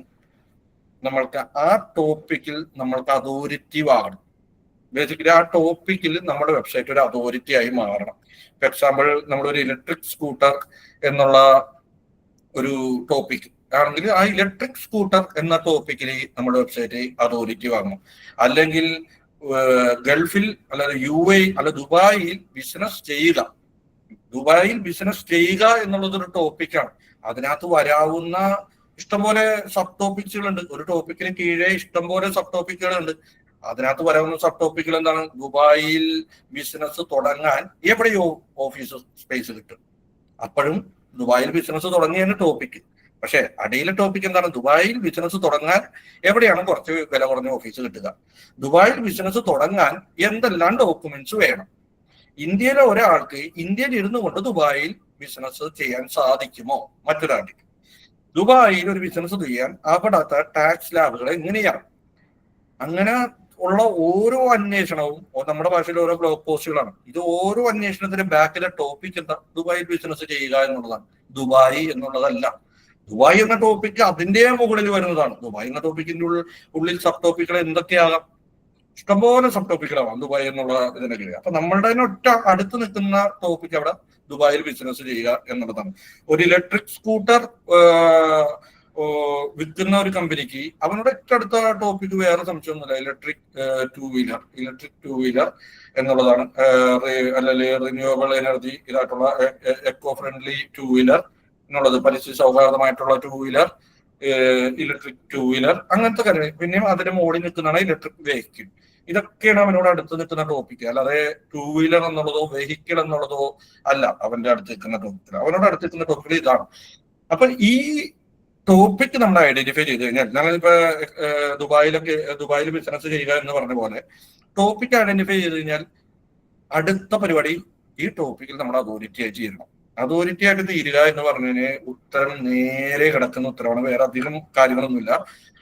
S2: നമ്മൾക്ക് ആ ടോപ്പിക്കിൽ നമ്മൾക്ക് അതോറിറ്റീവ് ആകണം. ബേസിക്കലി ആ ടോപ്പിക്കിൽ നമ്മുടെ വെബ്സൈറ്റ് ഒരു അതോറിറ്റി ആയി മാറണം. ഫോർ എക്സാമ്പിൾ, നമ്മളൊരു ഇലക്ട്രിക് സ്കൂട്ടർ എന്നുള്ള ഒരു ടോപ്പിക് ആണെങ്കിൽ ആ ഇലക്ട്രിക് സ്കൂട്ടർ എന്ന ടോപ്പിക്കിൽ നമ്മുടെ വെബ്സൈറ്റ് അതോറിറ്റി ആകണം. അല്ലെങ്കിൽ ഗൾഫിൽ അല്ലാതെ UAE അല്ല ദുബായിൽ ബിസിനസ് ചെയ്യുക, ദുബായിൽ ബിസിനസ് ചെയ്യുക എന്നുള്ളത് ഒരു ടോപ്പിക്കാണ്. അതിനകത്ത് വരാവുന്ന ഇഷ്ടംപോലെ സബ് ടോപ്പിക്സുകളുണ്ട്. ഒരു ടോപ്പിക്കിന് കീഴെ ഇഷ്ടംപോലെ സബ് ടോപ്പിക്കുകളുണ്ട്. അതിനകത്ത് വരാവുന്ന സബ് ടോപ്പിക്കുകൾ എന്താണ്? ദുബായിൽ ബിസിനസ് തുടങ്ങാൻ എവിടെയോ ഓഫീസ് സ്പേസ് കിട്ടും. അപ്പോഴും ദുബായിൽ ബിസിനസ് തുടങ്ങിയാണ് ടോപ്പിക്ക്. പക്ഷെ അടിയിലെ ടോപ്പിക് എന്താണ്? ദുബായിൽ ബിസിനസ് തുടങ്ങാൻ എവിടെയാണ് കുറച്ച് വില കുറഞ്ഞ ഓഫീസ് കിട്ടുക. ദുബായിൽ ബിസിനസ് തുടങ്ങാൻ എന്തെല്ലാം ഡോക്യുമെന്റ്സ് വേണം. ഇന്ത്യയിലെ ഒരാൾക്ക് ഇന്ത്യയിൽ ഇരുന്നു കൊണ്ട് ദുബായിൽ ബിസിനസ് ചെയ്യാൻ സാധിക്കുമോ? മറ്റൊരാൾക്ക് ദുബായിൽ ഒരു ബിസിനസ് ചെയ്യാൻ അവിടത്തെ ടാക്സ് ലാബുകൾ എങ്ങനെയാണ്? അങ്ങനെ ഉള്ള ഓരോ അന്വേഷണവും നമ്മുടെ ഭാഷയിൽ ഓരോ ബ്ലോഗ് പോസ്റ്റുകളാണ്. ഇത് ഓരോ അന്വേഷണത്തിനും ബാക്കിലെ ടോപ്പിക് എന്താ? ദുബായിൽ ബിസിനസ് ചെയ്യുക എന്നുള്ളതാണ്. ദുബായ് എന്നുള്ളതല്ല. ദുബായ് എന്ന ടോപ്പിക്ക് അതിന്റെ മുകളിൽ വരുന്നതാണ്. ദുബായ് എന്ന ടോപ്പിക്കിന്റെ ഉള്ളിൽ സബ് ടോപ്പിക്കുകൾ എന്തൊക്കെയാകാം? ഇഷ്ടംപോലെ സബ് ടോപ്പിക്കുകളാവാം ദുബായ് എന്നുള്ള ഇതിന്റെ കീഴിൽ. അപ്പൊ നമ്മളുടെ ഒറ്റ അടുത്ത് നിൽക്കുന്ന ടോപ്പിക് അവിടെ ദുബായിൽ ബിസിനസ് ചെയ്യുക എന്നുള്ളതാണ്. ഒരു ഇലക്ട്രിക് സ്കൂട്ടർ വിൽക്കുന്ന ഒരു കമ്പനിക്ക് അവനോട് ഏറ്റവും അടുത്ത ടോപ്പിക് വേറെ സംശയമൊന്നുമില്ല, ഇലക്ട്രിക് ടൂ വീലർ എന്നുള്ളതാണ്. അല്ലെങ്കിൽ റിന്യൂവബിൾ എനർജി ഇതായിട്ടുള്ള എക്കോ ഫ്രണ്ട്ലി ടൂ വീലർ എന്നുള്ളത്, പരിസ്ഥിതി സൗഹാർദ്ദമായിട്ടുള്ള two wheeler, electric two wheeler, അങ്ങനത്തെ കാര്യങ്ങൾ. പിന്നെയും അതിന്റെ മുകളിൽ നിൽക്കുന്നതാണ് ഇലക്ട്രിക് വെഹിക്കിൾ. ഇതൊക്കെയാണ് അവനോട് അടുത്ത് നിൽക്കുന്ന ടോപ്പിക്. അല്ലാതെ ടൂ വീലർ എന്നുള്ളതോ വെഹിക്കിൾ എന്നുള്ളതോ അല്ല അവന്റെ അടുത്ത് നിൽക്കുന്ന ടോപ്പിക്. അവനോട് അടുത്ത് നിൽക്കുന്ന ടോപ്പിക് ഇതാണ്. അപ്പൊ ഈ ടോപ്പിക് നമ്മൾ ഐഡന്റിഫൈ ചെയ്ത് കഴിഞ്ഞാൽ, ഞങ്ങളിപ്പോ ദുബായിൽ ബിസിനസ് ചെയ്യുക എന്ന് പറഞ്ഞ പോലെ ടോപ്പിക് ഐഡന്റിഫൈ ചെയ്ത് കഴിഞ്ഞാൽ അടുത്ത പരിപാടി ഈ ടോപ്പിക്കിൽ നമ്മൾ അതോറിറ്റി ആയിട്ട് ചെയ്യണം. അതോറിറ്റി ആയിട്ട് തീരുക എന്ന് പറഞ്ഞതിന് ഉത്തരം നേരെ കിടക്കുന്ന ഉത്തരവാണ്. വേറെ അധികം കാര്യങ്ങളൊന്നുമില്ല.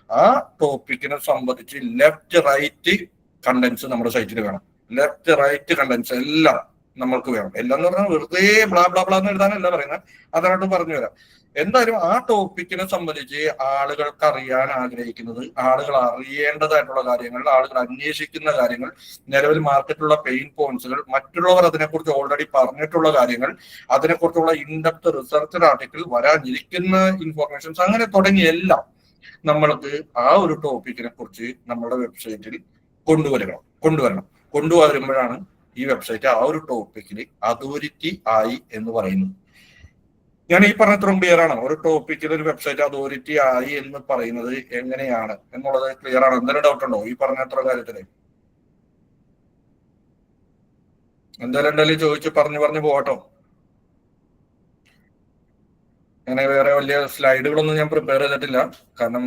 S2: ആ ടോപ്പിക്കിനെ സംബന്ധിച്ച് ലെഫ്റ്റ് റൈറ്റ് കണ്ടന്റ്സ് നമ്മുടെ സൈറ്റിൽ വേണം. ലെഫ്റ്റ് റൈറ്റ് കണ്ടന്റ്സ് എല്ലാം നമ്മൾക്ക് വേണം. എല്ലാം എന്ന് പറഞ്ഞാൽ വെറുതെ ബ്ലാ ബ്ലാ ബ്ലാ എന്ന് എഴുതാനല്ല പറയുന്നത്, അതായിട്ട് പറഞ്ഞു വരാം. എന്തായാലും ആ ടോപ്പിക്കിനെ സംബന്ധിച്ച് ആളുകൾക്ക് അറിയാൻ ആഗ്രഹിക്കുന്നത്, ആളുകൾ അറിയേണ്ടതായിട്ടുള്ള കാര്യങ്ങൾ, ആളുകൾ അന്വേഷിക്കുന്ന കാര്യങ്ങൾ, നിലവിൽ മാർക്കറ്റിലുള്ള പെയിൻ പോയിന്റ്സുകൾ, മറ്റുള്ളവർ അതിനെക്കുറിച്ച് ഓൾറെഡി പറഞ്ഞിട്ടുള്ള കാര്യങ്ങൾ, അതിനെക്കുറിച്ചുള്ള ഇൻഡെപ്ത് റിസർച്ച് ആർട്ടിക്കിൾ, വരാനിരിക്കുന്ന ഇൻഫോർമേഷൻസ്, അങ്ങനെ തുടങ്ങിയ എല്ലാം നമ്മൾക്ക് ആ ഒരു ടോപ്പിക്കിനെ കുറിച്ച് നമ്മുടെ വെബ്സൈറ്റിൽ കൊണ്ടുവരുമ്പോഴാണ് ഈ വെബ്സൈറ്റ് ആ ഒരു ടോപ്പിക്കിൽ അതോറിറ്റി ആയി എന്ന് പറയുന്നത്. ഞാൻ ഈ പറഞ്ഞ ഇത്രയും ക്ലിയർ ആണ്? ഒരു ടോപ്പിക്കിൽ ഒരു വെബ്സൈറ്റ് അതോറിറ്റി ആയി എന്ന് പറയുന്നത് എങ്ങനെയാണ് എന്നുള്ളത് ക്ലിയർ ആണ്? എന്തെങ്കിലും ഡൗട്ട് ഉണ്ടോ ഈ പറഞ്ഞ അത്ര കാര്യത്തില്? എന്തായാലും ചോദിച്ച് പറഞ്ഞു പോകട്ടോ. അങ്ങനെ വേറെ വലിയ സ്ലൈഡുകളൊന്നും ഞാൻ പ്രിപ്പയർ ചെയ്തിട്ടില്ല. കാരണം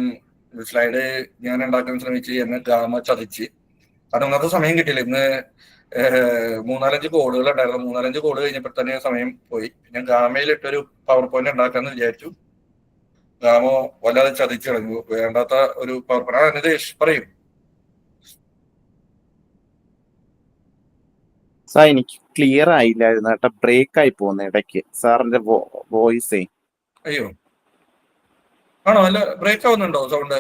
S2: സ്ലൈഡ് ഞാൻ ഉണ്ടാക്കാൻ ശ്രമിച്ച് എന്നെ ഗാമ ചതിച്ച്. അത് ഒന്നാമത്തെ സമയം കിട്ടിയില്ല. ഇന്ന് 3-4 കോളുകൾ ഉണ്ടായിരുന്നു. 3-5 കോള് കഴിഞ്ഞപ്പോൾ തന്നെ സമയം പോയി. ഞാൻ ഗാമയിലിട്ടൊരു പവർ പോയിന്റ് ഉണ്ടാക്കാന്ന് വിചാരിച്ചു. ഗാമോ വല്ലാതെ ചതിച്ചു കളഞ്ഞു. വേണ്ടാത്ത ഒരു പവർ പോയിന്റ്. നിതേഷ് പറയും.
S3: സാർ എനിക്ക് ക്ലിയർ ആയില്ലായിരുന്നു കേട്ടോ, ബ്രേക്ക് ആയി പോകുന്ന ഇടയ്ക്ക് സാറിന്റെ വോയിസേ.
S2: അയ്യോ, ആണോ? അല്ല, ബ്രേക്ക് ആവുന്നുണ്ടോ സൗണ്ട്?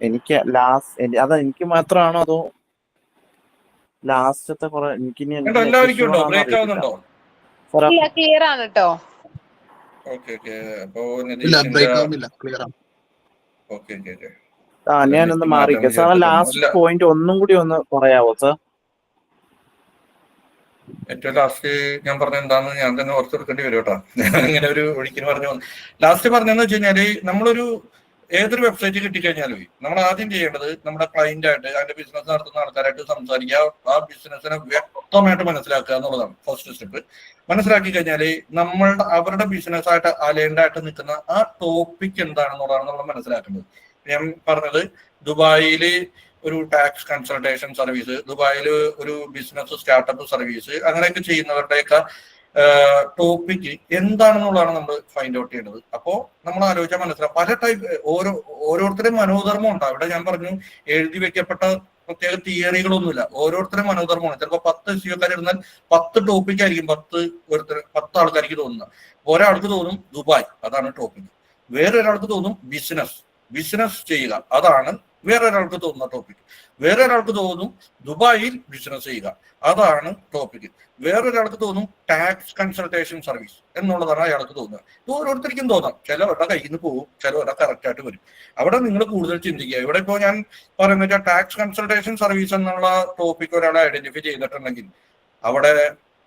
S3: എനിക്ക് ലാസ്റ്റ് അത് എനിക്ക് മാത്രമാണോ അതോ ലാസ്റ്റത്തെ കുറെ എനിക്ക്
S2: എല്ലാവർക്കും ഉണ്ടോ? ബ്രേക്ക് ആവുന്നുണ്ടോ?
S4: ക്ലിയർ ആണ് കേട്ടോ.
S2: ഓക്കെ. അപ്പോ
S3: ഞാനൊന്ന് മാറിക്കാം സാർ. ലാസ്റ്റ് പോയിന്റ് ഒന്നും കൂടി ഒന്ന് പറയാവോ സാർ?
S2: ഏറ്റവും ലാസ്റ്റ് ഞാൻ പറഞ്ഞ എന്താന്ന് ഞാൻ തന്നെ ഓർത്തെടുക്കേണ്ടി വരും കേട്ടോ. ഞാൻ ഇങ്ങനെ ഒരു ഒഴുക്കിന് പറഞ്ഞു. ലാസ്റ്റ് പറഞ്ഞതെന്ന് വെച്ച് കഴിഞ്ഞാല് നമ്മളൊരു ഏതൊരു വെബ്സൈറ്റ് കിട്ടിക്കഴിഞ്ഞാലും നമ്മൾ ആദ്യം ചെയ്യേണ്ടത് നമ്മുടെ ക്ലയന്റ് ആയിട്ട് അതിന്റെ ബിസിനസ് നടത്തുന്ന ആൾക്കാരായിട്ട് സംസാരിക്കുക, ആ ബിസിനസ്സിനെ വ്യക്തമായിട്ട് മനസ്സിലാക്കുക എന്നുള്ളതാണ് ഫസ്റ്റ് സ്റ്റെപ്പ്. മനസ്സിലാക്കി കഴിഞ്ഞാല് അവരുടെ ബിസിനസ്സായിട്ട് അലൈൻഡ് ആയിട്ട് നിൽക്കുന്ന ആ ടോപ്പിക് എന്താണെന്നുള്ളതാണ് നമ്മൾ മനസ്സിലാക്കേണ്ടത്. ഞാൻ പറഞ്ഞത് ദുബായില് ഒരു ടാക്സ് കൺസൾട്ടേഷൻ സർവീസ്, ദുബായിൽ ഒരു ബിസിനസ് സ്റ്റാർട്ടപ്പ് സർവീസ്, അങ്ങനെയൊക്കെ ചെയ്യുന്നവരുടെയൊക്കെ ടോപ്പിക്ക് എന്താണെന്നുള്ളതാണ് നമ്മൾ ഫൈൻഡ് ഔട്ട് ചെയ്യേണ്ടത്. അപ്പോൾ നമ്മൾ ആലോചിച്ചാൽ മനസ്സിലാവും പല ടൈപ്പ് ഓരോരുത്തരും മനോധർമ്മം ഉണ്ട്. അവിടെ ഞാൻ പറഞ്ഞു എഴുതി വെക്കപ്പെട്ട പ്രത്യേക തിയറികളൊന്നുമില്ല. ഓരോരുത്തരും മനോധർമ്മമാണ്. ചിലപ്പോൾ 10 SEOക്കാർ ഇരുന്നാൽ 10 ടോപ്പിക് ആയിരിക്കും 10 ആൾക്കാർക്ക് തോന്നുന്നത്. ഒരാൾക്ക് തോന്നും ദുബായ്, അതാണ് ടോപ്പിക്. വേറൊരാൾക്ക് തോന്നും ബിസിനസ് ചെയ്യുക, അതാണ് വേറൊരാൾക്ക് തോന്നുന്ന ടോപ്പിക്. വേറൊരാൾക്ക് തോന്നും ദുബായിൽ ബിസിനസ് ചെയ്യുക, അതാണ് ടോപ്പിക്. വേറൊരാൾക്ക് തോന്നും ടാക്സ് കൺസൾട്ടേഷൻ സർവീസ് എന്നുള്ളതാണ് അയാൾക്ക് തോന്നുക. ഇത് ഓരോരുത്തർക്കും തോന്നാം. ചിലവരുടെ കയ്യിൽ നിന്ന് പോകും, ചിലവരുടെ കറക്റ്റ് ആയിട്ട് വരും. അവിടെ നിങ്ങൾ കൂടുതൽ ചിന്തിക്കുക. ഇവിടെ ഇപ്പോൾ ഞാൻ പറയുന്നത് ടാക്സ് കൺസൾട്ടേഷൻ സർവീസ് എന്നുള്ള ടോപ്പിക് ഒരാൾ ഐഡന്റിഫൈ ചെയ്തിട്ടുണ്ടെങ്കിൽ അവിടെ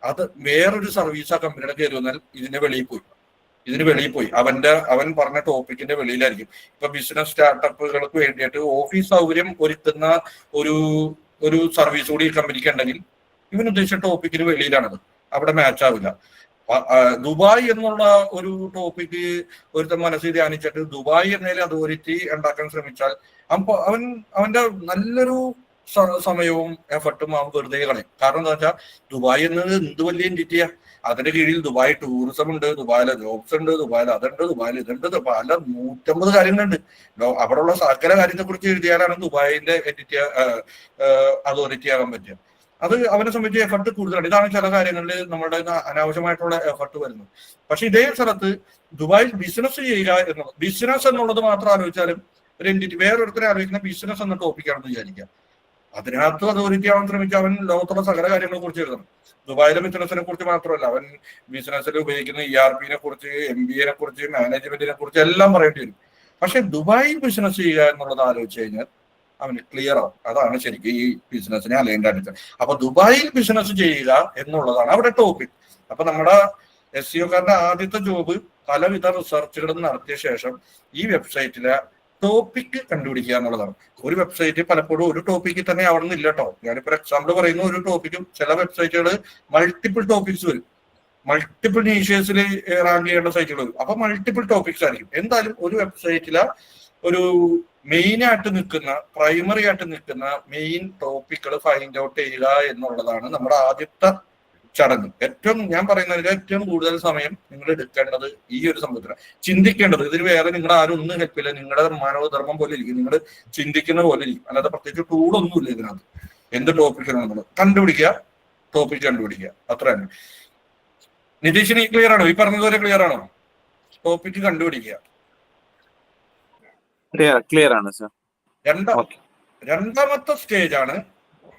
S2: അത് വേറൊരു സർവീസ് ആ കമ്പനിയുടെ കയറി വന്നാൽ ഇതിന് വെളിയിൽ പോയി അവൻ പറഞ്ഞ ടോപ്പിക്കിന്റെ വെളിയിലായിരിക്കും. ഇപ്പൊ ബിസിനസ് സ്റ്റാർട്ടപ്പുകൾക്ക് വേണ്ടിയിട്ട് ഓഫീസ് സൗകര്യം ഒരുക്കുന്ന ഒരു സർവീസ് കൂടി ഈ കമ്പനിക്ക് ഉണ്ടെങ്കിൽ ഇവൻ ഉദ്ദേശിച്ച ടോപ്പിക്കിന് വെളിയിലാണത്, അവിടെ മാച്ച് ആവില്ല. ദുബായ് എന്നുള്ള ഒരു ടോപ്പിക്ക് ഒരുത്തൻ മനസ്സിൽ ധ്യാനിച്ചിട്ട് ദുബായ് എന്നതിൽ അതോറിറ്റി ഉണ്ടാക്കാൻ ശ്രമിച്ചാൽ അവന്റെ നല്ലൊരു സമയവും എഫർട്ടും അവൻ വെറുതെ കളയും. കാരണം എന്താ വെച്ചാൽ ദുബായ് എന്നത് എന്ത് വലിയ എൻറ്റിറ്റിയാ. അതിന്റെ കീഴിൽ ദുബായ് ടൂറിസം ഉണ്ട്, ദുബായിലെ ജോബ്സ് ഉണ്ട്, ദുബായിൽ അതുണ്ട്, ദുബായിൽ ഇതുണ്ട്, പല 150 കാര്യങ്ങളുണ്ട്. അവിടെയുള്ള സകല കാര്യത്തെ കുറിച്ച് എഴുതിയാലാണ് ദുബായിന്റെ എൻറ്റിറ്റി അതോറിറ്റി ആകാൻ പറ്റുക. അത് അവനെ സംബന്ധിച്ച് എഫർട്ട് കൂടുതലാണ്. ഇതാണ് ചില കാര്യങ്ങളിൽ നമ്മളുടെ അനാവശ്യമായിട്ടുള്ള എഫർട്ട് വരുന്നത്. പക്ഷെ ഇതേ സ്ഥലത്ത് ദുബായിൽ ബിസിനസ് ചെയ്യുക എന്നുള്ളത്, ബിസിനസ് എന്നുള്ളത് മാത്രം ആലോചിച്ചാലും ഒരു എൻറ്റിറ്റി വേറൊരുത്തരെ ആലോചിക്കുന്ന ബിസിനസ് എന്ന ടോപ്പിക്കാണെന്ന് വിചാരിക്കുക. അതിനകത്ത് അതോറിറ്റി ആവാൻ ശ്രമിച്ച അവൻ ലോകത്തുള്ള സകല കാര്യങ്ങളെ കുറിച്ച് എഴുതണം. ദുബായിലെ ബിസിനസിനെ കുറിച്ച് മാത്രമല്ല, അവൻ ബിസിനസ്സിൽ ഉപയോഗിക്കുന്ന ERP കുറിച്ച്, MBA കുറിച്ച്, മാനേജ്മെന്റിനെ കുറിച്ച് എല്ലാം പറയേണ്ടി വരും. പക്ഷെ ദുബായിൽ ബിസിനസ് ചെയ്യുക എന്നുള്ളത് ആലോചിച്ച് കഴിഞ്ഞാൽ അവന് ക്ലിയർ ആവും. അതാണ് ശരിക്കും ഈ ബിസിനസ്സിനെ അലൈൻഡ് ആയിട്ട്. അപ്പൊ ദുബായിൽ ബിസിനസ് ചെയ്യുക എന്നുള്ളതാണ് അവിടെ ടോപ്പിക്. അപ്പൊ നമ്മുടെ SEOക്കാരുടെ ആദ്യത്തെ ജോബ് പലവിധ റിസർച്ചുകളും നടത്തിയ ശേഷം ഈ വെബ്സൈറ്റിലെ ടോപ്പിക് കണ്ടുപിടിക്കുക എന്നുള്ളതാണ്. ഒരു വെബ്സൈറ്റ് പലപ്പോഴും ഒരു ടോപ്പിക്കിൽ തന്നെ അവിടെ നിന്ന് ഇല്ല കേട്ടോ. ഞാനിപ്പോ എക്സാമ്പിൾ പറയുന്ന ഒരു ടോപ്പിക്കും ചില വെബ്സൈറ്റുകൾ മൾട്ടിപ്പിൾ ടോപ്പിക്സ് വരും, മൾട്ടിപ്പിൾ നീഷേഴ്സിൽ റാങ്ക് ചെയ്യേണ്ട സൈറ്റുകൾ വരും. അപ്പൊ മൾട്ടിപ്പിൾ ടോപ്പിക്സ് ആയിരിക്കും. എന്തായാലും ഒരു വെബ്സൈറ്റിലെ ഒരു മെയിൻ ആയിട്ട് നിൽക്കുന്ന, പ്രൈമറി ആയിട്ട് നിൽക്കുന്ന മെയിൻ ടോപ്പിക്കുകൾ ഫൈൻഡ് ഔട്ട് ചെയ്യുക എന്നുള്ളതാണ് നമ്മുടെ ആദ്യത്തെ ചടങ്ങ്. ഞാൻ പറയുന്നതിൽ ഏറ്റവും കൂടുതൽ സമയം നിങ്ങൾ എടുക്കേണ്ടത് ഈ ഒരു സംഭവത്തിലാണ്. ചിന്തിക്കേണ്ടത് ഇതിന് വേറെ നിങ്ങളുടെ ആരും ഒന്നും ഹെൽപ്പില്ല. നിങ്ങളുടെ മനോധർമ്മം പോലെ ഇരിക്കും, നിങ്ങൾ ചിന്തിക്കുന്ന പോലെ ഇരിക്കും. അല്ലാതെ പ്രത്യേകിച്ച് ടൂളൊന്നുമില്ല ഇതിനകത്ത്. എന്ത് ടോപ്പിക്കാണ് നമ്മൾ കണ്ടുപിടിക്കുക, ടോപ്പിക് കണ്ടുപിടിക്കുക, അത്ര തന്നെ. നിതീഷിന് ക്ലിയർ ആണോ? ഈ പറഞ്ഞതുപോലെ ക്ലിയർ ആണോ? ടോപ്പിക് കണ്ടുപിടിക്കുക
S3: ക്ലിയർ ആണ് സർ.
S2: രണ്ടാമത്തെ സ്റ്റേജ് ആണ്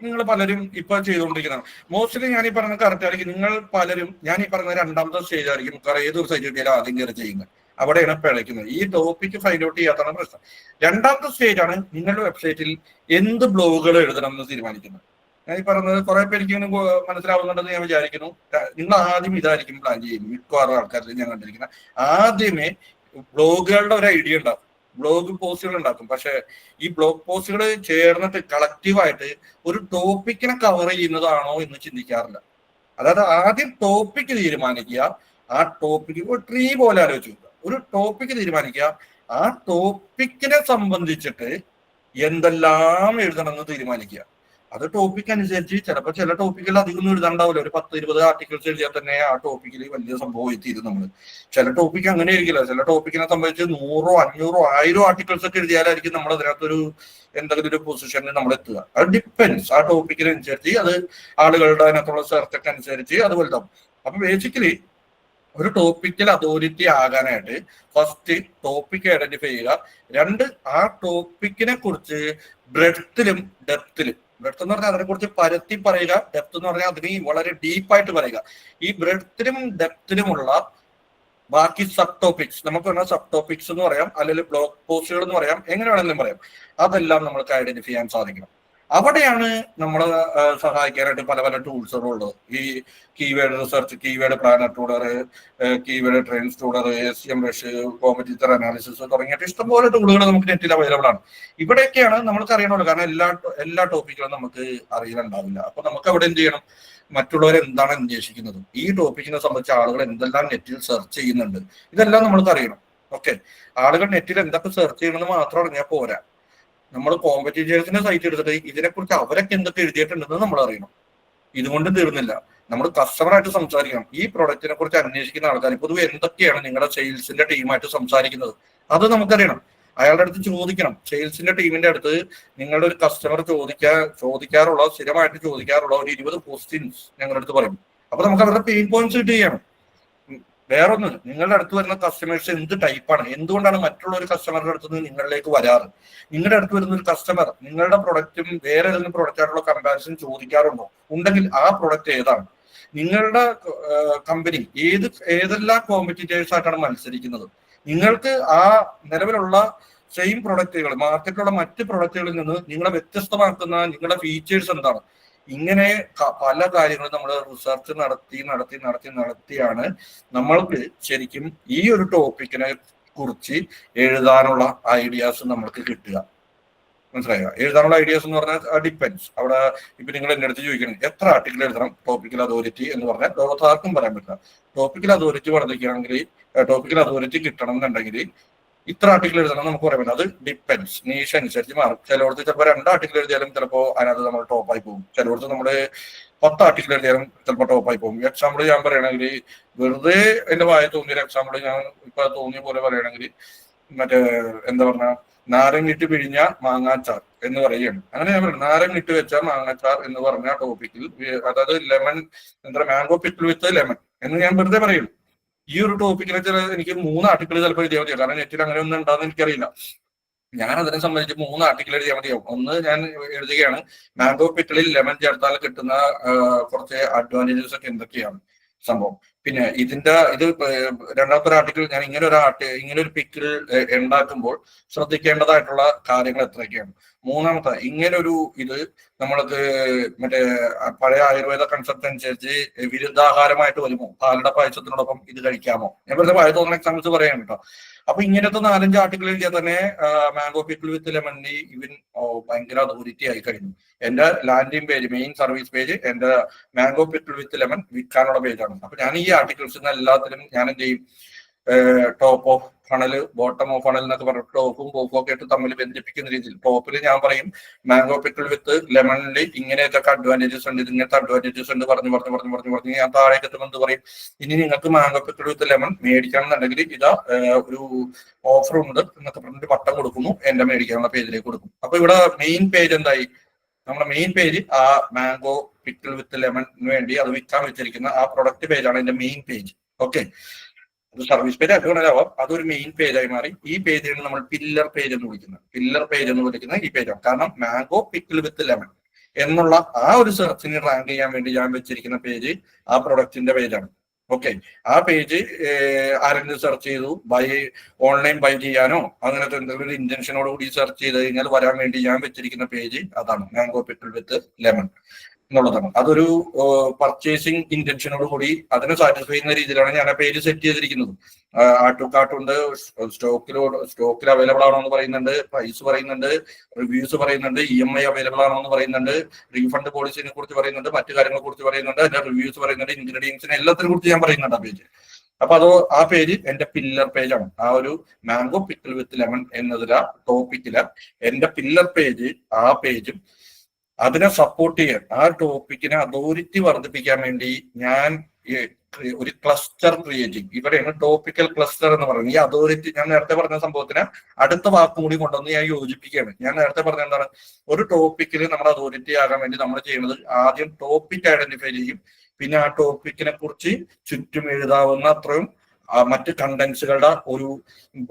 S2: നിങ്ങൾ പലരും ഇപ്പൊ ചെയ്തുകൊണ്ടിരിക്കുന്നത്. മോസ്റ്റ്ലി ഞാൻ ഈ പറഞ്ഞ കറക്റ്റ് ആയിരിക്കും. നിങ്ങൾ പലരും ഞാൻ ഈ പറഞ്ഞ രണ്ടാമത്തെ സ്റ്റേജ് ആയിരിക്കും ഏതൊരു സൈറ്റ് കിട്ടിയാലും ആദ്യം കയറി ചെയ്യുന്നത്. അവിടെയാണ് പിഴയ്ക്കുന്നത്. ഈ ടോപ്പിക്ക് ഫൈൻഡ് ഔട്ട് ചെയ്യാത്തതാണ് പ്രശ്നം. രണ്ടാമത്തെ സ്റ്റേജ് ആണ് നിങ്ങളുടെ വെബ്സൈറ്റിൽ എന്ത് ബ്ലോഗുകൾ എഴുതണം എന്ന് തീരുമാനിക്കുന്നത്. ഞാൻ ഈ പറഞ്ഞത് കുറെ പേർക്ക് മനസ്സിലാവുന്നുണ്ടെന്ന് ഞാൻ വിചാരിക്കുന്നു. നിങ്ങൾ ആദ്യം ഇതായിരിക്കും പ്ലാൻ ചെയ്യുന്നത്. മിക്കവാറും ആൾക്കാരിൽ ഞാൻ കണ്ടിരിക്കുന്നത് ആദ്യമേ ബ്ലോഗുകളുടെ ഒരു ഐഡിയ ഉണ്ടാവും, ബ്ലോഗ് പോസ്റ്റുകൾ ഉണ്ടാക്കും. പക്ഷെ ഈ ബ്ലോഗ് പോസ്റ്റുകൾ ചേർന്നിട്ട് കളക്റ്റീവായിട്ട് ഒരു ടോപ്പിക്കിനെ കവർ ചെയ്യുന്നതാണോ എന്ന് ചിന്തിക്കാറില്ല. അതായത് ആദ്യം ടോപ്പിക്ക് തീരുമാനിക്കുക, ആ ടോപ്പിക്ക് ഒരു ട്രീ പോലെ ആലോചിച്ച് നോക്കുക. ഒരു ടോപ്പിക്ക് തീരുമാനിക്കുക, ആ ടോപ്പിക്കിനെ സംബന്ധിച്ചിട്ട് എന്തെല്ലാം എഴുതണമെന്ന് തീരുമാനിക്കുക. അത് ടോപ്പിക് അനുസരിച്ച് ചിലപ്പോൾ ചില ടോപ്പിക്കിൽ അധികം എഴുതാണ്ടാവില്ല. ഒരു 10-20 ആർട്ടിക്കിൾസ് എഴുതിയാൽ തന്നെ ആ ടോപ്പിക്കിൽ വലിയ സംഭവം എത്തിയിരുന്നു നമ്മൾ. ചില ടോപ്പിക്ക് അങ്ങനെ ആയിരിക്കില്ല. ചില ടോപ്പിക്കിനെ സംബന്ധിച്ച് 100, 500, 1000 ആർട്ടിക്കിൾസ് ഒക്കെ എഴുതിയാലായിരിക്കും നമ്മൾ അതിനകത്തൊരു എന്തെങ്കിലും ഒരു പൊസിഷനിൽ നമ്മൾ എത്തുക. അത് ഡിപ്പെൻസ് ആ ടോപ്പിക്കിനനുസരിച്ച്, അത് ആളുകളുടെ അതിനകത്തുള്ള സെർച്ചൊക്കെ അനുസരിച്ച് അത് വലുതാവും. അപ്പൊ ബേസിക്കലി ഒരു ടോപ്പിക്കൽ അതോറിറ്റി ആകാനായിട്ട് ഫസ്റ്റ് ടോപ്പിക് ഐഡന്റിഫൈ ചെയ്യുക. 2, ആ ടോപ്പിക്കിനെ കുറിച്ച് ബ്രെഡ്ത്തിലും ഡെപ്തിലും, ബ്രെഡ്ത്ത് എന്ന് പറഞ്ഞാൽ അതിനെ കുറിച്ച് പരത്തി പറയുക, ഡെപ്ത് എന്ന് പറഞ്ഞാൽ അതിന് വളരെ ഡീപ്പായിട്ട് പറയുക. ഈ ബ്രെഡ്ത്തിലും ഡെപ്തിലുമുള്ള ബാക്കി സബ് ടോപ്പിക്സ് നമുക്ക് വേണ്ട സബ് ടോപ്പിക്സ് എന്ന് പറയാം, അല്ലെങ്കിൽ ബ്ലോഗ് പോസ്റ്റുകൾ എന്ന് പറയാം, എങ്ങനെ വേണമെങ്കിലും പറയാം. അതെല്ലാം നമ്മൾക്ക് ഐഡന്റിഫൈ ചെയ്യാൻ സാധിക്കണം. അവിടെയാണ് നമ്മളെ സഹായിക്കാനായിട്ട് പല പല ടൂൾസുകളും ഉള്ളത്. ഈ കീവേഡ് റിസർച്ച്, കീവേഡ് പ്ലാനർ ടൂളർ, കീവേഡ് ട്രെയിൻസ് ടൂളർ, SEM ബ്രഷ്, കോമ്പറ്റീറ്റർ അനാലിസിസ് തുടങ്ങിയിട്ട് ഇഷ്ടംപോലെ ടൂളുകൾ നമുക്ക് നെറ്റിൽ അവൈലബിൾ ആണ്. ഇവിടെയൊക്കെയാണ് നമ്മൾക്ക് അറിയണമല്ലോ, കാരണം എല്ലാ ടോപ്പിക്കുകളും നമുക്ക് അറിയാനുണ്ടാവില്ല. അപ്പൊ നമുക്ക് അവിടെ എന്ത് ചെയ്യണം, മറ്റുള്ളവർ എന്താണ് അന്വേഷിക്കുന്നത്, ഈ ടോപ്പിക്കിനെ സംബന്ധിച്ച് ആളുകൾ എന്തെല്ലാം നെറ്റിൽ സെർച്ച് ചെയ്യുന്നുണ്ട്, ഇതെല്ലാം നമ്മൾക്ക് അറിയണം. ഓക്കെ, ആളുകൾ നെറ്റിൽ എന്തൊക്കെ സെർച്ച് ചെയ്യണമെന്ന് മാത്രം അറിഞ്ഞാൽ പോരാ. നമ്മൾ കോമ്പറ്റീറ്റേഴ്സിന്റെ സൈറ്റ് എടുത്തിട്ട് ഇതിനെക്കുറിച്ച് അവരൊക്കെ എന്തൊക്കെ എഴുതിയിട്ടുണ്ടെന്ന് നമ്മൾ അറിയണം. ഇതുകൊണ്ട് തീർന്നില്ല, നമ്മൾ കസ്റ്റമറായിട്ട് സംസാരിക്കണം. ഈ പ്രൊഡക്റ്റിനെ കുറിച്ച് അന്വേഷിക്കുന്ന ആൾക്കാർ പൊതുവെ എന്തൊക്കെയാണ് നിങ്ങളുടെ സെയിൽസിന്റെ ടീമായിട്ട് സംസാരിക്കുന്നത്, അത് നമുക്കറിയണം. അയാളുടെ അടുത്ത് ചോദിക്കണം. സെയിൽസിന്റെ ടീമിന്റെ അടുത്ത് നിങ്ങളുടെ ഒരു കസ്റ്റമർ ചോദിക്കാറുള്ള സ്ഥിരമായിട്ട് ചോദിക്കാറുള്ള ഒരു 20 ക്വസ്റ്റ്യൻസ് ഞങ്ങളുടെ അടുത്ത് പറയും. അപ്പൊ നമുക്ക് അവരുടെ പെയിൻ പോയിന്റ്സ് കിട്ട് ചെയ്യണം. വേറൊന്ന്, നിങ്ങളുടെ അടുത്ത് വരുന്ന കസ്റ്റമേഴ്സ് എന്ത് ടൈപ്പാണ്, എന്തുകൊണ്ടാണ് മറ്റുള്ള ഒരു കസ്റ്റമറുടെ അടുത്ത് നിന്ന് നിങ്ങളിലേക്ക് വരാറ്, നിങ്ങളുടെ അടുത്ത് വരുന്ന ഒരു കസ്റ്റമർ നിങ്ങളുടെ പ്രൊഡക്റ്റും വേറെ ഏതെങ്കിലും പ്രൊഡക്റ്റായിട്ടുള്ള കമ്പാരിസൺ ചോദിക്കാറുണ്ടോ, ഉണ്ടെങ്കിൽ ആ പ്രൊഡക്റ്റ് ഏതാണ്, നിങ്ങളുടെ കമ്പനി ഏതെല്ലാം കോമ്പറ്റീറ്റേഴ്സ് ആയിട്ടാണ് മത്സരിക്കുന്നത്, നിങ്ങൾക്ക് ആ നിലവിലുള്ള സെയിം പ്രൊഡക്റ്റുകൾ മാർക്കറ്റിലുള്ള മറ്റ് പ്രൊഡക്റ്റുകളിൽ നിന്ന് നിങ്ങളെ വ്യത്യസ്തമാക്കുന്ന നിങ്ങളുടെ ഫീച്ചേഴ്സ് എന്താണ്. ഇങ്ങനെ പല കാര്യങ്ങളും നമ്മൾ റിസർച്ച് നടത്തിയാണ് നമ്മൾക്ക് ശരിക്കും ഈ ഒരു ടോപ്പിക്കിനെ കുറിച്ച് എഴുതാനുള്ള ഐഡിയാസ് നമ്മൾക്ക് കിട്ടുക. മനസ്സിലായോ? എഴുതാനുള്ള ഐഡിയാസ് എന്ന് പറഞ്ഞാൽ ഡിപ്പെൻസ്. അവിടെ ഇപ്പൊ നിങ്ങൾ എന്റെ അടുത്ത് ചോദിക്കണം എത്ര ആർട്ടിക്കിൾ എഴുതണം ടോപ്പിക്കൽ അതോറിറ്റി എന്ന് പറഞ്ഞാൽ ലോകത്ത് ആർക്കും പറയാൻ പറ്റില്ല. ടോപ്പിക്കൽ അതോറിറ്റി വർദ്ധിക്കുകയാണെങ്കിൽ, ടോപ്പിക്കൽ അതോറിറ്റി കിട്ടണം എന്നുണ്ടെങ്കിൽ ഇത്ര ആർട്ടിക്കിൾ എഴുതണം നമുക്ക് പറയാൻ പറ്റില്ല. അത് ഡിപ്പെൻസ്, നീഷ് അനുസരിച്ച് മാറും. ചിലയിടത്ത് ചിലപ്പോൾ 2 ആർട്ടിക്കിൾ എഴുതിയാലും ചിലപ്പോൾ അതിനകത്ത് നമ്മൾ ടോപ്പായി പോകും. ചിലയിടത്ത് നമ്മള് 10 ആർട്ടിക്കിൾ എഴുതിയാലും ചിലപ്പോൾ ടോപ്പായി പോകും. എക്സാമ്പിൾ ഞാൻ പറയുകയാണെങ്കിൽ, വെറുതെ എന്റെ വായ തോന്നിയൊരു എക്സാമ്പിൾ ഞാൻ ഇപ്പൊ തോന്നിയ പോലെ പറയുകയാണെങ്കിൽ, മറ്റേ എന്താ പറഞ്ഞ നാരങ്ങിട്ട് പിഴിഞ്ഞ മാങ്ങാച്ചാർ എന്ന് പറയുകയാണ്. അങ്ങനെ ഞാൻ പറയും, നാരങ്ങിട്ട് വെച്ച മാങ്ങാച്ചാർ എന്ന് പറഞ്ഞ ടോപ്പിക്കിൽ, അതായത് ലെമൺ എന്താ മാംഗോ പിക്കിൾ വിത്ത് ലെമൺ എന്ന് ഞാൻ വെറുതെ പറയും. ഈ ഒരു ടോപ്പിക്കിനെ എനിക്ക് 3 ആർട്ടിക്കിൾ ചിലപ്പോൾ എഴുതിയാൽ മതിയാവും. കാരണം നെറ്റിൽ അങ്ങനെ ഒന്നും ഉണ്ടാകുന്ന എനിക്കറിയില്ല. ഞാൻ അതിനെ സംബന്ധിച്ച് 3 ആർട്ടിക്കിൾ എഴുതിയാൽ മതിയാവും. ഒന്ന് ഞാൻ എഴുതുകയാണ് മാംഗോ പിക്കിളിൽ ലെമൺ ചേർത്താൽ കിട്ടുന്ന കുറച്ച് അഡ്വാൻറ്റേജസ് ഒക്കെ എന്തൊക്കെയാണ് സംഭവം. പിന്നെ ഇത് രണ്ടാമത്തെ ഒരു ആർട്ടിക്കിൾ ഞാൻ ഇങ്ങനെ ഒരു പിക്കിൾ ഉണ്ടാക്കുമ്പോൾ ശ്രദ്ധിക്കേണ്ടതായിട്ടുള്ള കാര്യങ്ങൾ എത്രയൊക്കെയാണ്. മൂന്നാമത്തെ ഇങ്ങനെ ഒരു ഇത് നമ്മൾക്ക് മറ്റേ പഴയ ആയുർവേദ കൺസെപ്റ്റ് അനുസരിച്ച് വിരുദ്ധാഹാരമായിട്ട് വരുമോ, പാലട പായസത്തിനോടൊപ്പം ഇത് കഴിക്കാമോ, ഞാൻ വെറുതെ വായ തോന്നുന്ന എക്സാമ്പിൾസ് പറയാൻ കേട്ടോ. അപ്പൊ ഇങ്ങനത്തെ 4-5 ആർട്ടിക്കിൾ എഴുതിയാൽ തന്നെ മാംഗോ പിക്കിൾ വിത്ത് ലെമണിന് ഭയങ്കര അതോറിറ്റി ആയി കഴിഞ്ഞു. എന്റെ landing page, main service page എന്റെ മാംഗോ പിക്കിൾ വിത്ത് ലെമൺ വിൽക്കാനുള്ള പേജാണ്. അപ്പൊ ഞാൻ ഈ ആർട്ടിക്കിൾസ് എല്ലാത്തിലും ഞാൻ എന്ത് ചെയ്യും, top of funnel, bottom of funnel എന്നൊക്കെ പറഞ്ഞ ടോപ്പും ബോപ്പും ഒക്കെ ഇട്ട് തമ്മിൽ ബന്ധിപ്പിക്കുന്ന രീതിയിൽ ടോപ്പിൽ ഞാൻ പറയും മാംഗോ പിക്കിൾ വിത്ത് ലെമണിൽ ഇങ്ങനെയൊക്കെ അഡ്വാൻറ്റേജസ് ഉണ്ട്, ഇങ്ങനത്തെ അഡ്വാൻറ്റേജസ് ഉണ്ട് പറഞ്ഞു ഞാൻ താഴേക്ക് എത്തുമ്പോൾ എന്ത് പറയും, ഇനി നിങ്ങൾക്ക് മാംഗോ പിക്കിൾ വിത്ത് ലെമൺ മേടിക്കണം എന്നുണ്ടെങ്കിൽ ഇതാ ഒരു ഓഫർ ഉണ്ട് എന്നൊക്കെ പറഞ്ഞിട്ട് പട്ടം കൊടുക്കുന്നു, എന്റെ മേടിക്കാനുള്ള പേജിലേക്ക് കൊടുക്കും. അപ്പൊ ഇവിടെ മെയിൻ പേജ് എന്തായി, നമ്മുടെ മെയിൻ പേജ് ആ മാംഗോ പിക്കിൾ വിത്ത് ലെമണിന് വേണ്ടി അത് വിൽക്കാൻ വെച്ചിരിക്കുന്ന ആ പ്രൊഡക്റ്റ് പേജാണ് എന്റെ മെയിൻ പേജ്. ഓക്കെ, അത് സർവീസ് പേജ് അതുകൊണ്ടാവാം, അതൊരു മെയിൻ പേജായി മാറി. ഈ പേജിനാണ് നമ്മൾ പില്ലർ പേജ് എന്ന് വിളിക്കുന്നത്. പില്ലർ പേജ് എന്ന് വിളിക്കുന്നത് ഈ പേജാണ്. കാരണം മാംഗോ പിക്കിൾ വിത്ത് ലെമൺ എന്നുള്ള ആ ഒരു സെർച്ചിന് റാങ്ക് ചെയ്യാൻ വേണ്ടി ഞാൻ വെച്ചിരിക്കുന്ന പേജ് ആ പ്രൊഡക്റ്റിന്റെ പേജാണ്. ഓക്കെ, ആ പേജ് ആരെങ്കിലും സെർച്ച് ചെയ്തു ഓൺലൈൻ ബൈ ചെയ്യാനോ അങ്ങനത്തെ എന്തെങ്കിലും ഒരു ഇന്റൻഷനോട് കൂടി സെർച്ച് ചെയ്ത് കഴിഞ്ഞാൽ വരാൻ വേണ്ടി ഞാൻ വെച്ചിരിക്കുന്ന പേജ് അതാണ് മാംഗോ പിക്കിൾ വിത്ത് ലെമൺ എന്നുള്ളതാണ്. അതൊരു പർച്ചേസിങ് ഇന്റൻഷനോട് കൂടി അതിനെ സാറ്റിസ്ഫൈ ചെയ്യുന്ന രീതിയിലാണ് ഞാൻ ആ പേജ് സെറ്റ് ചെയ്തിരിക്കുന്നത്. ആഡ് ടു കാർട്ട് ഉണ്ട്, സ്റ്റോക്കിൽ അവൈലബിൾ ആണോ എന്ന് പറയുന്നുണ്ട്, പ്രൈസ് പറയുന്നുണ്ട്, റിവ്യൂസ് പറയുന്നുണ്ട്, EMI അവൈലബിൾ ആണോ എന്ന് പറയുന്നുണ്ട്, റീഫണ്ട് പോളിസിനെ കുറിച്ച് പറയുന്നുണ്ട്, മറ്റു കാര്യങ്ങളെ കുറിച്ച് പറയുന്നുണ്ട്, അതിന്റെ റിവ്യൂസ് പറയുന്നുണ്ട്, ഇൻഗ്രീഡിയൻസിനെ എല്ലാത്തിനെ കുറിച്ച് ഞാൻ പറയുന്നുണ്ട് ആ പേജ്. അപ്പൊ ആ പേജ് എന്റെ പില്ലർ പേജാണ്. ആ ഒരു മാംഗോ പിക്കിൾ വിത്ത് ലെമൺ എന്നതില ടോപ്പിക്കില് എന്റെ പില്ലർ പേജ്, ആ പേജും അതിനെ സപ്പോർട്ട് ചെയ്യാൻ ആ ടോപ്പിക്കിനെ അതോറിറ്റി വർദ്ധിപ്പിക്കാൻ വേണ്ടി ഞാൻ ഒരു ക്ലസ്റ്റർ ക്രിയേറ്റ് ചെയ്യും. ഇവിടെയാണ് ടോപ്പിക്കൽ ക്ലസ്റ്റർ എന്ന് പറയുന്നത്. ഈ അതോറിറ്റി ഞാൻ നേരത്തെ പറഞ്ഞ സംഭവത്തിന് അടുത്ത വാക്കും കൂടി കൊണ്ടുവന്ന് ഞാൻ യോജിപ്പിക്കുകയാണ്. ഞാൻ നേരത്തെ പറഞ്ഞ എന്താണ്, ഒരു ടോപ്പിക്കിൽ നമ്മൾ അതോറിറ്റി ആകാൻ വേണ്ടി നമ്മൾ ചെയ്യുന്നത് ആദ്യം ടോപ്പിക് ഐഡന്റിഫൈ ചെയ്യും, പിന്നെ ആ ടോപ്പിക്കിനെ കുറിച്ച് ചുറ്റും എഴുതാവുന്ന അത്രയും മറ്റ് കണ്ടന്റ്സുകളുടെ ഒരു,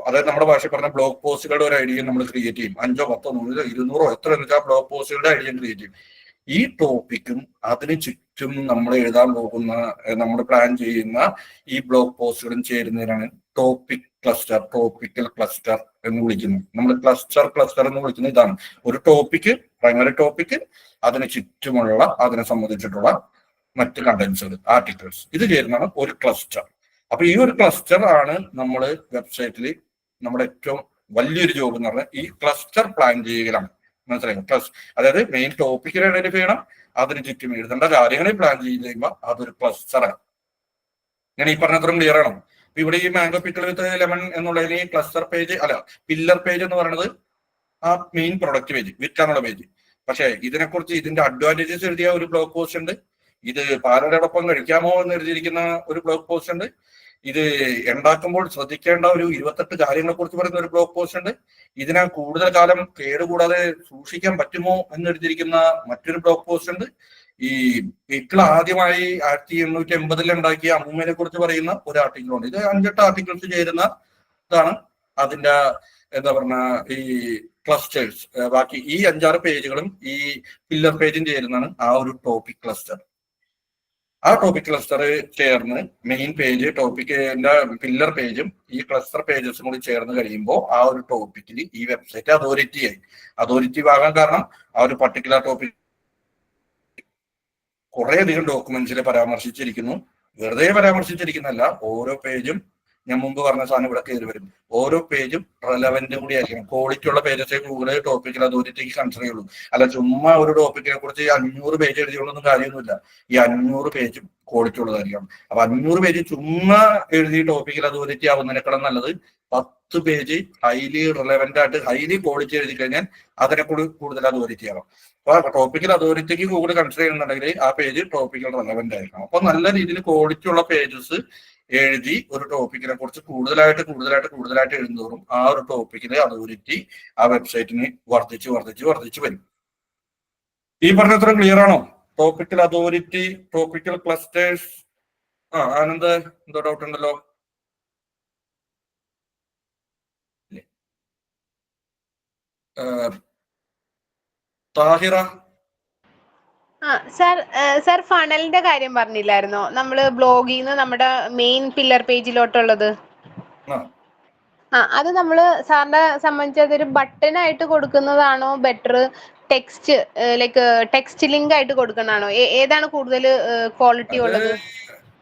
S2: അതായത് നമ്മുടെ ഭാഷയിൽ പറഞ്ഞ ബ്ലോഗ് പോസ്റ്റുകളുടെ ഒരു ഐഡിയ നമ്മൾ ക്രിയേറ്റ് ചെയ്യും. 5, 10, 100, 200 എത്ര എന്ന് വെച്ചാൽ ബ്ലോഗ് പോസ്റ്റുകളുടെ ഐഡിയ ക്രിയേറ്റ് ചെയ്യും. ഈ ടോപ്പിക്കും അതിന് ചുറ്റും നമ്മൾ എഴുതാൻ പോകുന്ന, നമ്മൾ പ്ലാൻ ചെയ്യുന്ന ഈ ബ്ലോഗ് പോസ്റ്റുകളും ചേരുന്നതിനാണ് ടോപ്പിക് ക്ലസ്റ്റർ, ടോപ്പിക്കൽ ക്ലസ്റ്റർ എന്ന് വിളിക്കുന്നത്. നമ്മൾ ക്ലസ്റ്റർ എന്ന് വിളിക്കുന്നത് ഇതാണ്. ഒരു ടോപ്പിക്ക്, പ്രൈമറി ടോപ്പിക്ക്, അതിന് ചുറ്റുമുള്ള അതിനെ സംബന്ധിച്ചിട്ടുള്ള മറ്റ് കണ്ടന്റ്സുകൾ, ആർട്ടിക്കിൾസ്, ഇത് ചേരുന്നതാണ് ഒരു ക്ലസ്റ്റർ. അപ്പൊ ഈ ഒരു ക്ലസ്റ്റർ ആണ് നമ്മൾ വെബ്സൈറ്റിൽ നമ്മുടെ ഏറ്റവും വലിയൊരു ജോബ് എന്ന് പറഞ്ഞാൽ ഈ ക്ലസ്റ്റർ പ്ലാൻ ചെയ്യുകയാണ്. മനസ്സിലായി? അതായത് മെയിൻ ടോപ്പിക്കിനെ ഐഡന്റിഫൈ ചെയ്യണം, അതിന് ചുറ്റും എഴുതേണ്ട കാര്യങ്ങളെ പ്ലാൻ ചെയ്ത് കഴിയുമ്പോൾ അതൊരു ക്ലസ്റ്ററാണ്. ഞാൻ ഈ പറഞ്ഞത്രയും ക്ലിയർ ആണോ? ഇവിടെ ഈ മാംഗോ പിക്കിൾ വിത്ത് ലെമൺ എന്നുള്ളതിന് ഈ ക്ലസ്റ്റർ പേജ് അല്ല, പില്ലർ പേജ് എന്ന് പറയുന്നത് ആ മെയിൻ പ്രൊഡക്റ്റ് പേജ്, വിൽക്കാനുള്ള പേജ്. പക്ഷെ ഇതിനെക്കുറിച്ച് ഇതിന്റെ അഡ്വാൻറ്റേജസ് എഴുതിയ ഒരു ബ്ലോഗ് പോസ്റ്റ് ഉണ്ട്, ഇത് പാലടയോടൊപ്പം കഴിക്കാമോ എന്ന് എഴുതിയിരിക്കുന്ന ഒരു ബ്ലോഗ് പോസ്റ്റ് ഉണ്ട്, ഇത് ഉണ്ടാക്കുമ്പോൾ ശ്രദ്ധിക്കേണ്ട ഒരു 28 കാര്യങ്ങളെ കുറിച്ച് പറയുന്ന ഒരു ബ്ലോഗ് പോസ്റ്റ് ഉണ്ട്, ഇതിനെ കൂടുതൽ കാലം കേടുകൂടാതെ സൂക്ഷിക്കാൻ പറ്റുമോ എന്ന് എഴുതിയിരിക്കുന്ന മറ്റൊരു ബ്ലോഗ് പോസ്റ്റ് ഉണ്ട്, ഈ പിക്കിൾ ആദ്യമായി 1880 ഉണ്ടാക്കിയ അമ്മൂമ്മനെ കുറിച്ച് പറയുന്ന ഒരു ആർട്ടിക്കിളുണ്ട്. ഇത് 5-8 ആർട്ടിക്കിൾസ് ചേരുന്ന ഇതാണ് അതിന്റെ എന്താ പറഞ്ഞ ഈ ക്ലസ്റ്റേഴ്സ്. ബാക്കി ഈ 5-6 പേജുകളും ഈ പില്ലർ പേജും ചേരുന്നതാണ് ആ ഒരു ടോപ്പിക് ക്ലസ്റ്റർ. ആ ടോപ്പിക് ക്ലസ്റ്റർ ചേർന്ന് മെയിൻ പേജ്, ടോപ്പിക്കിന്റെ പില്ലർ പേജും ഈ ക്ലസ്റ്റർ പേജസും കൂടി ചേർന്ന് കഴിയുമ്പോൾ ആ ഒരു ടോപ്പിക്കിൽ ഈ വെബ്സൈറ്റ് അതോറിറ്റി ആകാൻ കാരണം ആ ഒരു പർട്ടിക്കുലർ ടോപ്പിക് കുറേയധികം ഡോക്യുമെന്റ്സിൽ പരാമർശിച്ചിരിക്കുന്നു. വെറുതെ പരാമർശിച്ചിരിക്കുന്നല്ല, ഓരോ പേജും ഞാൻ മുമ്പ് പറഞ്ഞ സാധനം ഇവിടെ കയറി വരും. ഓരോ പേജും റെലവെന്റ് കൂടി ആയിരിക്കണം. ക്വാളിറ്റി ഉള്ള പേജസേ കൂടുതൽ ടോപ്പിക്കിൽ അതോറിറ്റിക്ക് കൺസിഡർ ചെയ്യുള്ളൂ. അല്ല ചുമ്മാ ഒരു ടോപ്പിക്കിനെ കുറിച്ച് 500 പേജ് എഴുതിയോണ്ടൊന്നും കാര്യമൊന്നുമില്ല. ഈ 500 പേജും ക്വാളിറ്റി ഉള്ളതായിരിക്കണം. അപ്പൊ 500 പേജ് ചുമ്മാ എഴുതി ടോപ്പിക്കിൽ അതോറിറ്റി ആവുന്നതിനേക്കാളും നല്ലത് 10 പേജ് ഹൈലി റിലവന്റ് ആയിട്ട് ഹൈലി ക്വാളിറ്റി എഴുതി കഴിഞ്ഞാൽ അതിനെ കൂടുതൽ അതോറിറ്റി ആവാം. അപ്പൊ ടോപ്പിക്കൽ അതോറിറ്റിക്ക് കൂടുതൽ കൺസിഡർ ചെയ്യുന്നുണ്ടെങ്കിൽ ആ പേജ് ടോപ്പിക്കൽ റെലവന്റ് ആയിരിക്കണം. അപ്പൊ നല്ല രീതിയിൽ ക്വാളിറ്റി ഉള്ള പേജസ് എഴുതി ഒരു ടോപ്പിക്കിനെ കുറിച്ച് കൂടുതലായിട്ട് എഴുതുന്നതോറും ആ ഒരു ടോപ്പിക്കിലെ അതോറിറ്റി ആ വെബ്സൈറ്റിന് വർദ്ധിച്ചു വരും. ഈ പറഞ്ഞത്ര ക്ലിയർ ആണോ? Topical authority, topical clusters. Anand എന്തോ ഡൗട്ട് ഉണ്ടല്ലോ? താഹിറ?
S4: സർ ഫണലിന്റെ കാര്യം പറഞ്ഞില്ലായിരുന്നോ? നമ്മള് ബ്ലോഗിൽ നിന്ന് നമ്മുടെ മെയിൻ പില്ലർ പേജിലോട്ടുള്ളത്. അത് നമ്മള് സാറിനെ സംബന്ധിച്ച് അതൊരു ബട്ടൺ ആയിട്ട് കൊടുക്കുന്നതാണോ better, text like text link ആയിട്ട് കൊടുക്കുന്നതാണോ? ഏതാണ് കൂടുതൽ ക്വാളിറ്റി ഉള്ളത്?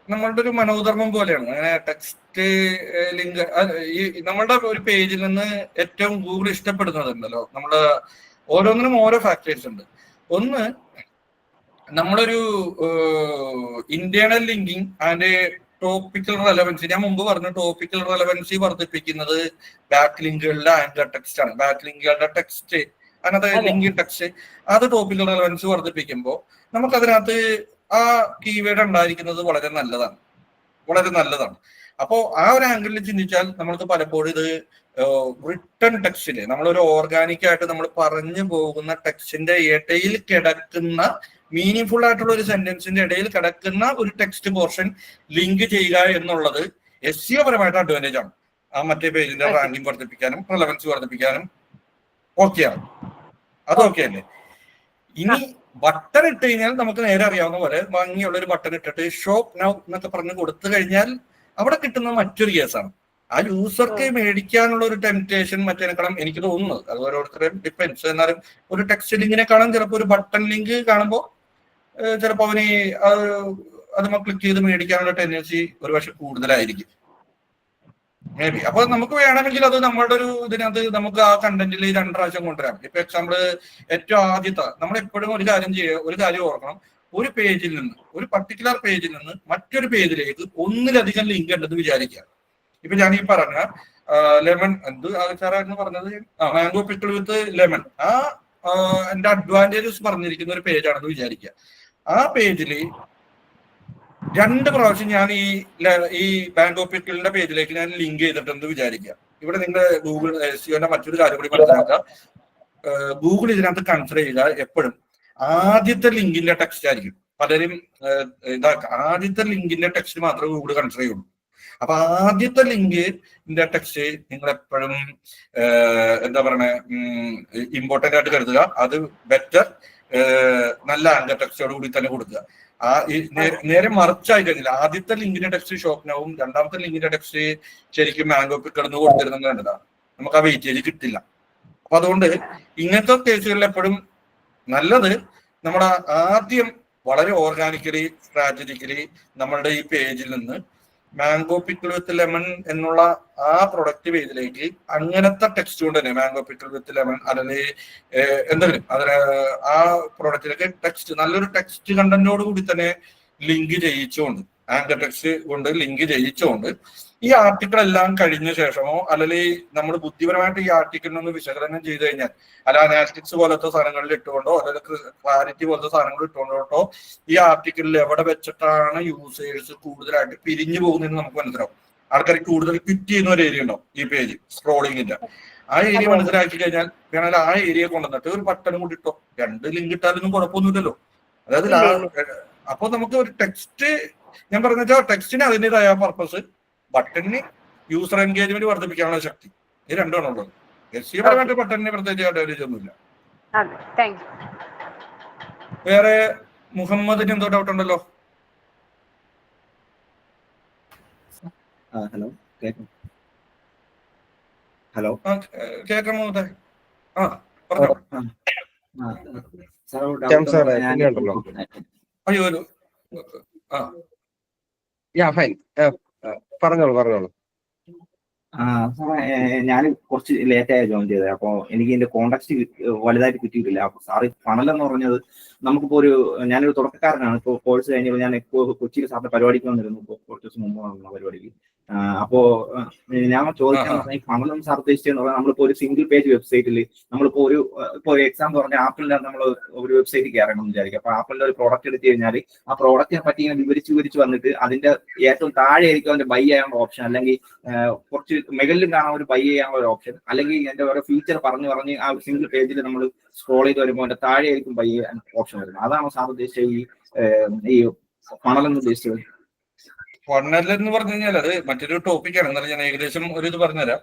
S2: നമ്മളുടെ ഒരു മനോധർമ്മം പോലെയാണ്. അങ്ങനെ ടെക്സ്റ്റ് ലിങ്ക് ഈ നമ്മളുടെ ഒരു പേജിൽ നിന്ന് ഏറ്റവും ഗൂഗിൾ ഇഷ്ടപ്പെടുന്നതുണ്ടല്ലോ, നമ്മള് ഓരോന്നിനും ഓരോ ഫാക്ടേഴ്സ് ഉണ്ട്. ഒന്ന്, നമ്മളൊരു internal linking and topical relevancy. ഞാൻ മുമ്പ് പറഞ്ഞു ടോപ്പിക്കൽ റെലവൻസി വർദ്ധിപ്പിക്കുന്നത് ബാക്ക് ലിങ്കുകളുടെ ആൻഡ് ടെക്സ്റ്റ് ആണ്. ബാക്ക് ലിങ്കുകളുടെ ടെക്സ്റ്റ്, അതിനകത്ത് ലിങ്കിങ് ടെക്സ്റ്റ്, അത് ടോപ്പിക്കൽ റെലവൻസി വർദ്ധിപ്പിക്കുമ്പോൾ നമുക്കതിനകത്ത് ആ കീവേഡ് ഉണ്ടായിരിക്കുന്നത് വളരെ നല്ലതാണ്. അപ്പോ ആ ഒരു ആംഗിളിൽ ചിന്തിച്ചാൽ നമ്മൾക്ക് പലപ്പോഴും ഇത് റിട്ടൺ ടെക്സ്റ്റില് നമ്മളൊരു ഓർഗാനിക് ആയിട്ട് നമ്മൾ പറഞ്ഞു പോകുന്ന ടെക്സ്റ്റിന്റെ ഇടയിൽ കിടക്കുന്ന മീനിങ് ഫുൾ ആയിട്ടുള്ള ഒരു സെന്റൻസിന്റെ ഇടയിൽ കിടക്കുന്ന ഒരു ടെക്സ്റ്റ് പോർഷൻ ലിങ്ക് ചെയ്യുക എന്നുള്ളത് SEO പരമായിട്ട് അഡ്വാൻറ്റേജ് ആണ്. ആ മറ്റേ പേജിന്റെ റാങ്കിങ് വർദ്ധിപ്പിക്കാനും റെലവൻസി വർദ്ധിപ്പിക്കാനും ഓക്കെയാണ്. അത് ഓക്കെ അല്ലേ? ഇനി ബട്ടൺ ഇട്ട് കഴിഞ്ഞാൽ നമുക്ക് നേരെ അറിയാവുന്ന പോലെ ഭംഗിയുള്ള ഒരു ബട്ടൺ ഇട്ടിട്ട് ഷോപ്പ് നൗ എന്നൊക്കെ പറഞ്ഞ് കൊടുത്തു കഴിഞ്ഞാൽ അവിടെ കിട്ടുന്ന മറ്റൊരു കേസാണ്. ആ യൂസർക്ക് മേടിക്കാനുള്ള ഒരു ടെംപ്റ്റേഷൻ മറ്റേനേക്കാളും എനിക്ക് തോന്നുന്നത്, അത് ഓരോരുത്തരെയും ഡിപ്പെൻസ്. എന്നാലും ഒരു ടെക്സ്റ്റ് ലിങ്കിനെ കാണാൻ ചിലപ്പോൾ ഒരു ബട്ടൺ ലിങ്ക് കാണുമ്പോൾ ചിലപ്പോൾ അവന് അത് ക്ലിക്ക് ചെയ്ത് മേടിക്കാനുള്ള ടെൻഡൻസി ഒരു പക്ഷെ കൂടുതലായിരിക്കും മേ ബി. അപ്പൊ നമുക്ക് വേണമെങ്കിൽ അത് നമ്മളുടെ ഒരു ഇതിനകത്ത് നമുക്ക് ആ കണ്ടന്റിൽ 2 പ്രാവശ്യം കൊണ്ടുവരാം. ഇപ്പൊ എക്സാമ്പിൾ ഏറ്റവും ആദ്യത്തെ നമ്മൾ എപ്പോഴും ഒരു കാര്യം ഓർക്കണം, ഒരു പേജിൽ നിന്ന്, ഒരു പർട്ടിക്കുലർ പേജിൽ നിന്ന് മറ്റൊരു പേജിലേക്ക് ഒന്നിലധികം ലിങ്ക് ഉണ്ടെന്ന് വിചാരിക്കുക. ഇപ്പൊ ഞാൻ ഈ പറഞ്ഞ ലെമൺ സാറായിരുന്നു പറഞ്ഞത്, മാംഗോ പിക്കിൾ വിത്ത് ലെമൺ, എന്റെ അഡ്വാൻറ്റേജസ് പറഞ്ഞിരിക്കുന്ന ഒരു പേജാണെന്ന് വിചാരിക്കുക. ആ പേജിൽ 2 പ്രാവശ്യം ഞാൻ ഈ മാംഗോ പിക്കിളിന്റെ പേജിലേക്ക് ഞാൻ ലിങ്ക് ചെയ്തിട്ടെന്ന് വിചാരിക്കുക. ഇവിടെ നിങ്ങളുടെ ഗൂഗിൾ SEOന്റെ മറ്റൊരു കാര്യം കൂടി മനസ്സിലാക്കുക. ഗൂഗിൾ ഇതിനകത്ത് കൺസിഡർ ചെയ്യുക എപ്പോഴും ആദ്യത്തെ ലിങ്കിന്റെ ടെക്സ്റ്റ് ആയിരിക്കും. പലരും ആദ്യത്തെ ലിങ്കിന്റെ ടെക്സ്റ്റ് മാത്രമേ ഗൂഗിൾ കൺസിഡർ ചെയ്യുള്ളൂ. അപ്പൊ ആദ്യത്തെ ലിങ്കിന്റെ ടെക്സ്റ്റ് നിങ്ങൾ എപ്പോഴും എന്താ പറയണേ ഇമ്പോർട്ടന്റ് ആയിട്ട് കരുതുക. അത് ബെറ്റർ നല്ല ആങ്കർ ടെക്സ്റ്റോട് കൂടി തന്നെ കൊടുക്കുക. നേരെ മറിച്ചായി കഴിഞ്ഞില്ല, ആദ്യത്തെ ലിങ്കിന്റെ ടെക്സ്റ്റ് ഷോപ്പിനാവും, രണ്ടാമത്തെ ലിങ്കിന്റെ ടെക്സ്റ്റ് ശരിക്കും മാംഗോ പിക്കർന്ന് കൊടുത്തിരുന്നത് കണ്ടതാണ്, നമുക്ക് ആ വെയിറ്റേജ് കിട്ടില്ല. അപ്പൊ അതുകൊണ്ട് ഇങ്ങനത്തെ കേസുകളിൽ എപ്പോഴും നല്ലത് നമ്മുടെ ആദ്യം വളരെ ഓർഗാനിക്കലി സ്ട്രാറ്റജിക്കലി നമ്മളുടെ ഈ പേജിൽ നിന്ന് മാംഗോ പിക്കിൾ വിത്ത് ലെമൺ എന്നുള്ള ആ പ്രൊഡക്റ്റ് പേജിലേക്ക് അങ്ങനത്തെ ടെക്സ്റ്റ് കൊണ്ട് തന്നെ മാംഗോ പിക്കിൾ വിത്ത് ലെമൺ അല്ലെങ്കിൽ എന്തെങ്കിലും അതിന് ആ പ്രൊഡക്റ്റിലേക്ക് ടെക്സ്റ്റ് നല്ലൊരു ടെക്സ്റ്റ് കണ്ടന്റോട് കൂടി തന്നെ ലിങ്ക് ചെയ്യിച്ചുകൊണ്ട് ആങ്കർ ടെക്സ്റ്റ് കൊണ്ട് ലിങ്ക് ചെയ്യിച്ചുകൊണ്ട് ഈ ആർട്ടിക്കിൾ എല്ലാം കഴിഞ്ഞ ശേഷമോ അല്ലെങ്കിൽ നമ്മൾ ബുദ്ധിപരമായിട്ട് ഈ ആർട്ടിക്കിളിനൊന്ന് വിശകലനം ചെയ്ത് കഴിഞ്ഞാൽ അല്ല അനാലിറ്റിക്സ് പോലത്തെ സാധനങ്ങളിൽ ഇട്ടുകൊണ്ടോ അല്ലെങ്കിൽ ക്ലാരിറ്റി പോലത്തെ സാധനങ്ങൾ ഇട്ടുകൊണ്ടോ ഈ ആർട്ടിക്കിളിൽ എവിടെ വെച്ചിട്ടാണ് യൂസേഴ്സ് കൂടുതലായിട്ട് പിരിഞ്ഞു പോകുന്നതെന്ന് നമുക്ക് മനസ്സിലാവും. ആൾക്കാർ കൂടുതൽ ക്വിറ്റ് ചെയ്യുന്ന ഒരു ഏരിയ ഉണ്ടാവും ഈ പേജ് സ്ക്രോളിങ്ങിന്റെ. ആ ഏരിയ മനസ്സിലാക്കി കഴിഞ്ഞാൽ വേണമെങ്കിൽ ആ ഏരിയ കൊണ്ടുവന്നിട്ട് ഒരു ബട്ടൺ കൂടി ഇട്ടോ, 2 ലിങ്ക് ഇട്ടാലൊന്നും കുഴപ്പമൊന്നുമില്ലല്ലോ. അതായത് അപ്പൊ നമുക്ക് ഒരു ടെക്സ്റ്റ്, ഞാൻ പറഞ്ഞ ടെക്സ്റ്റിന് അതിൻ്റെതായ പർപ്പസ്, ബട്ടണിന് യൂസർ എൻഗേജ്മെന്റ് വർദ്ധിപ്പിക്കാനുള്ള ശക്തി, ഇത് രണ്ടുമാണുള്ളത്. പരമായിട്ട് ബട്ടണിന് പ്രത്യേകിച്ച് അഡ്വാൻറ്റേജ് ഒന്നുമില്ല. വേറെ മുഹമ്മദിന് എന്തോ ഡൗട്ട് ഉണ്ടല്ലോ?
S5: ഹലോ ഹലോ
S2: കേൾക്കാം മുഹമ്മദേ. ആ പറഞ്ഞോ. അയ്യോ
S6: ഫൈൻ, പറഞ്ഞോളൂ.
S5: സാറേ, ഞാൻ കുറച്ച് ലേറ്റായി ജോയിൻ ചെയ്തത്. അപ്പോൾ എനിക്ക് ഇതിന്റെ കോണ്ടാക്ട് വലുതായിട്ട് കിട്ടിയിട്ടില്ല. അപ്പൊ സാറ് ഫണലെന്ന് പറഞ്ഞത് നമുക്കിപ്പോ ഞാനൊരു തുടക്കക്കാരനാണ്. ഇപ്പോൾ കോഴ്സ് കഴിഞ്ഞപ്പോൾ ഞാൻ കൊച്ചിയിൽ സാറിന്റെ പരിപാടിക്ക് വന്നിരുന്നു, കുറച്ച് ദിവസം മുമ്പ് വന്ന പരിപാടിക്ക്. അപ്പോ ഞാൻ ചോദിക്കാൻ പറഞ്ഞ ഈ ഫണലും സാർ ഉദ്ദേശിച്ചെന്ന് പറഞ്ഞാൽ നമ്മളിപ്പോ ഒരു സിംഗിൾ പേജ് വെബ്സൈറ്റിൽ നമ്മളിപ്പോ ഒരു എക്സാം പറഞ്ഞ ആപ്പിളിന്റെ നമ്മൾ ഒരു വെബ്സൈറ്റ് കയറണം എന്ന് വിചാരിക്കും. അപ്പൊ ആപ്പിളിന്റെ ഒരു പ്രോഡക്റ്റ് എടുത്തു കഴിഞ്ഞാൽ ആ പ്രോഡക്റ്റിനെ പറ്റി ഇങ്ങനെ വിവരിച്ച് വന്നിട്ട് അതിന്റെ ഏറ്റവും താഴെ ആയിരിക്കും അതിന്റെ ബൈ ചെയ്യാനുള്ള ഓപ്ഷൻ, അല്ലെങ്കിൽ കുറച്ച് മുകളിലും കാണാൻ ഒരു ബൈ ചെയ്യാനുള്ള ഒരു ഓപ്ഷൻ, അല്ലെങ്കിൽ അതിന്റെ ഓരോ ഫീച്ചർ പറഞ്ഞ് ആ സിംഗിൾ പേജിൽ നമ്മൾ സ്ക്രോൾ ചെയ്ത് വരുമ്പോൾ അതിന്റെ താഴെ ആയിരിക്കും ബൈ ചെയ്യാൻ ഓപ്ഷൻ വരുന്നത്. അതാണോ സാർ ഉദ്ദേശിച്ചത് ഈ ഫണലെന്ന് ഉദ്ദേശിച്ചത്?
S2: ഫണൽ എന്ന് പറഞ്ഞു കഴിഞ്ഞാൽ അത് മറ്റൊരു ടോപ്പിക്കാണ്. എന്നാലും ഞാൻ ഏകദേശം ഒരു ഇത് പറഞ്ഞുതരാം.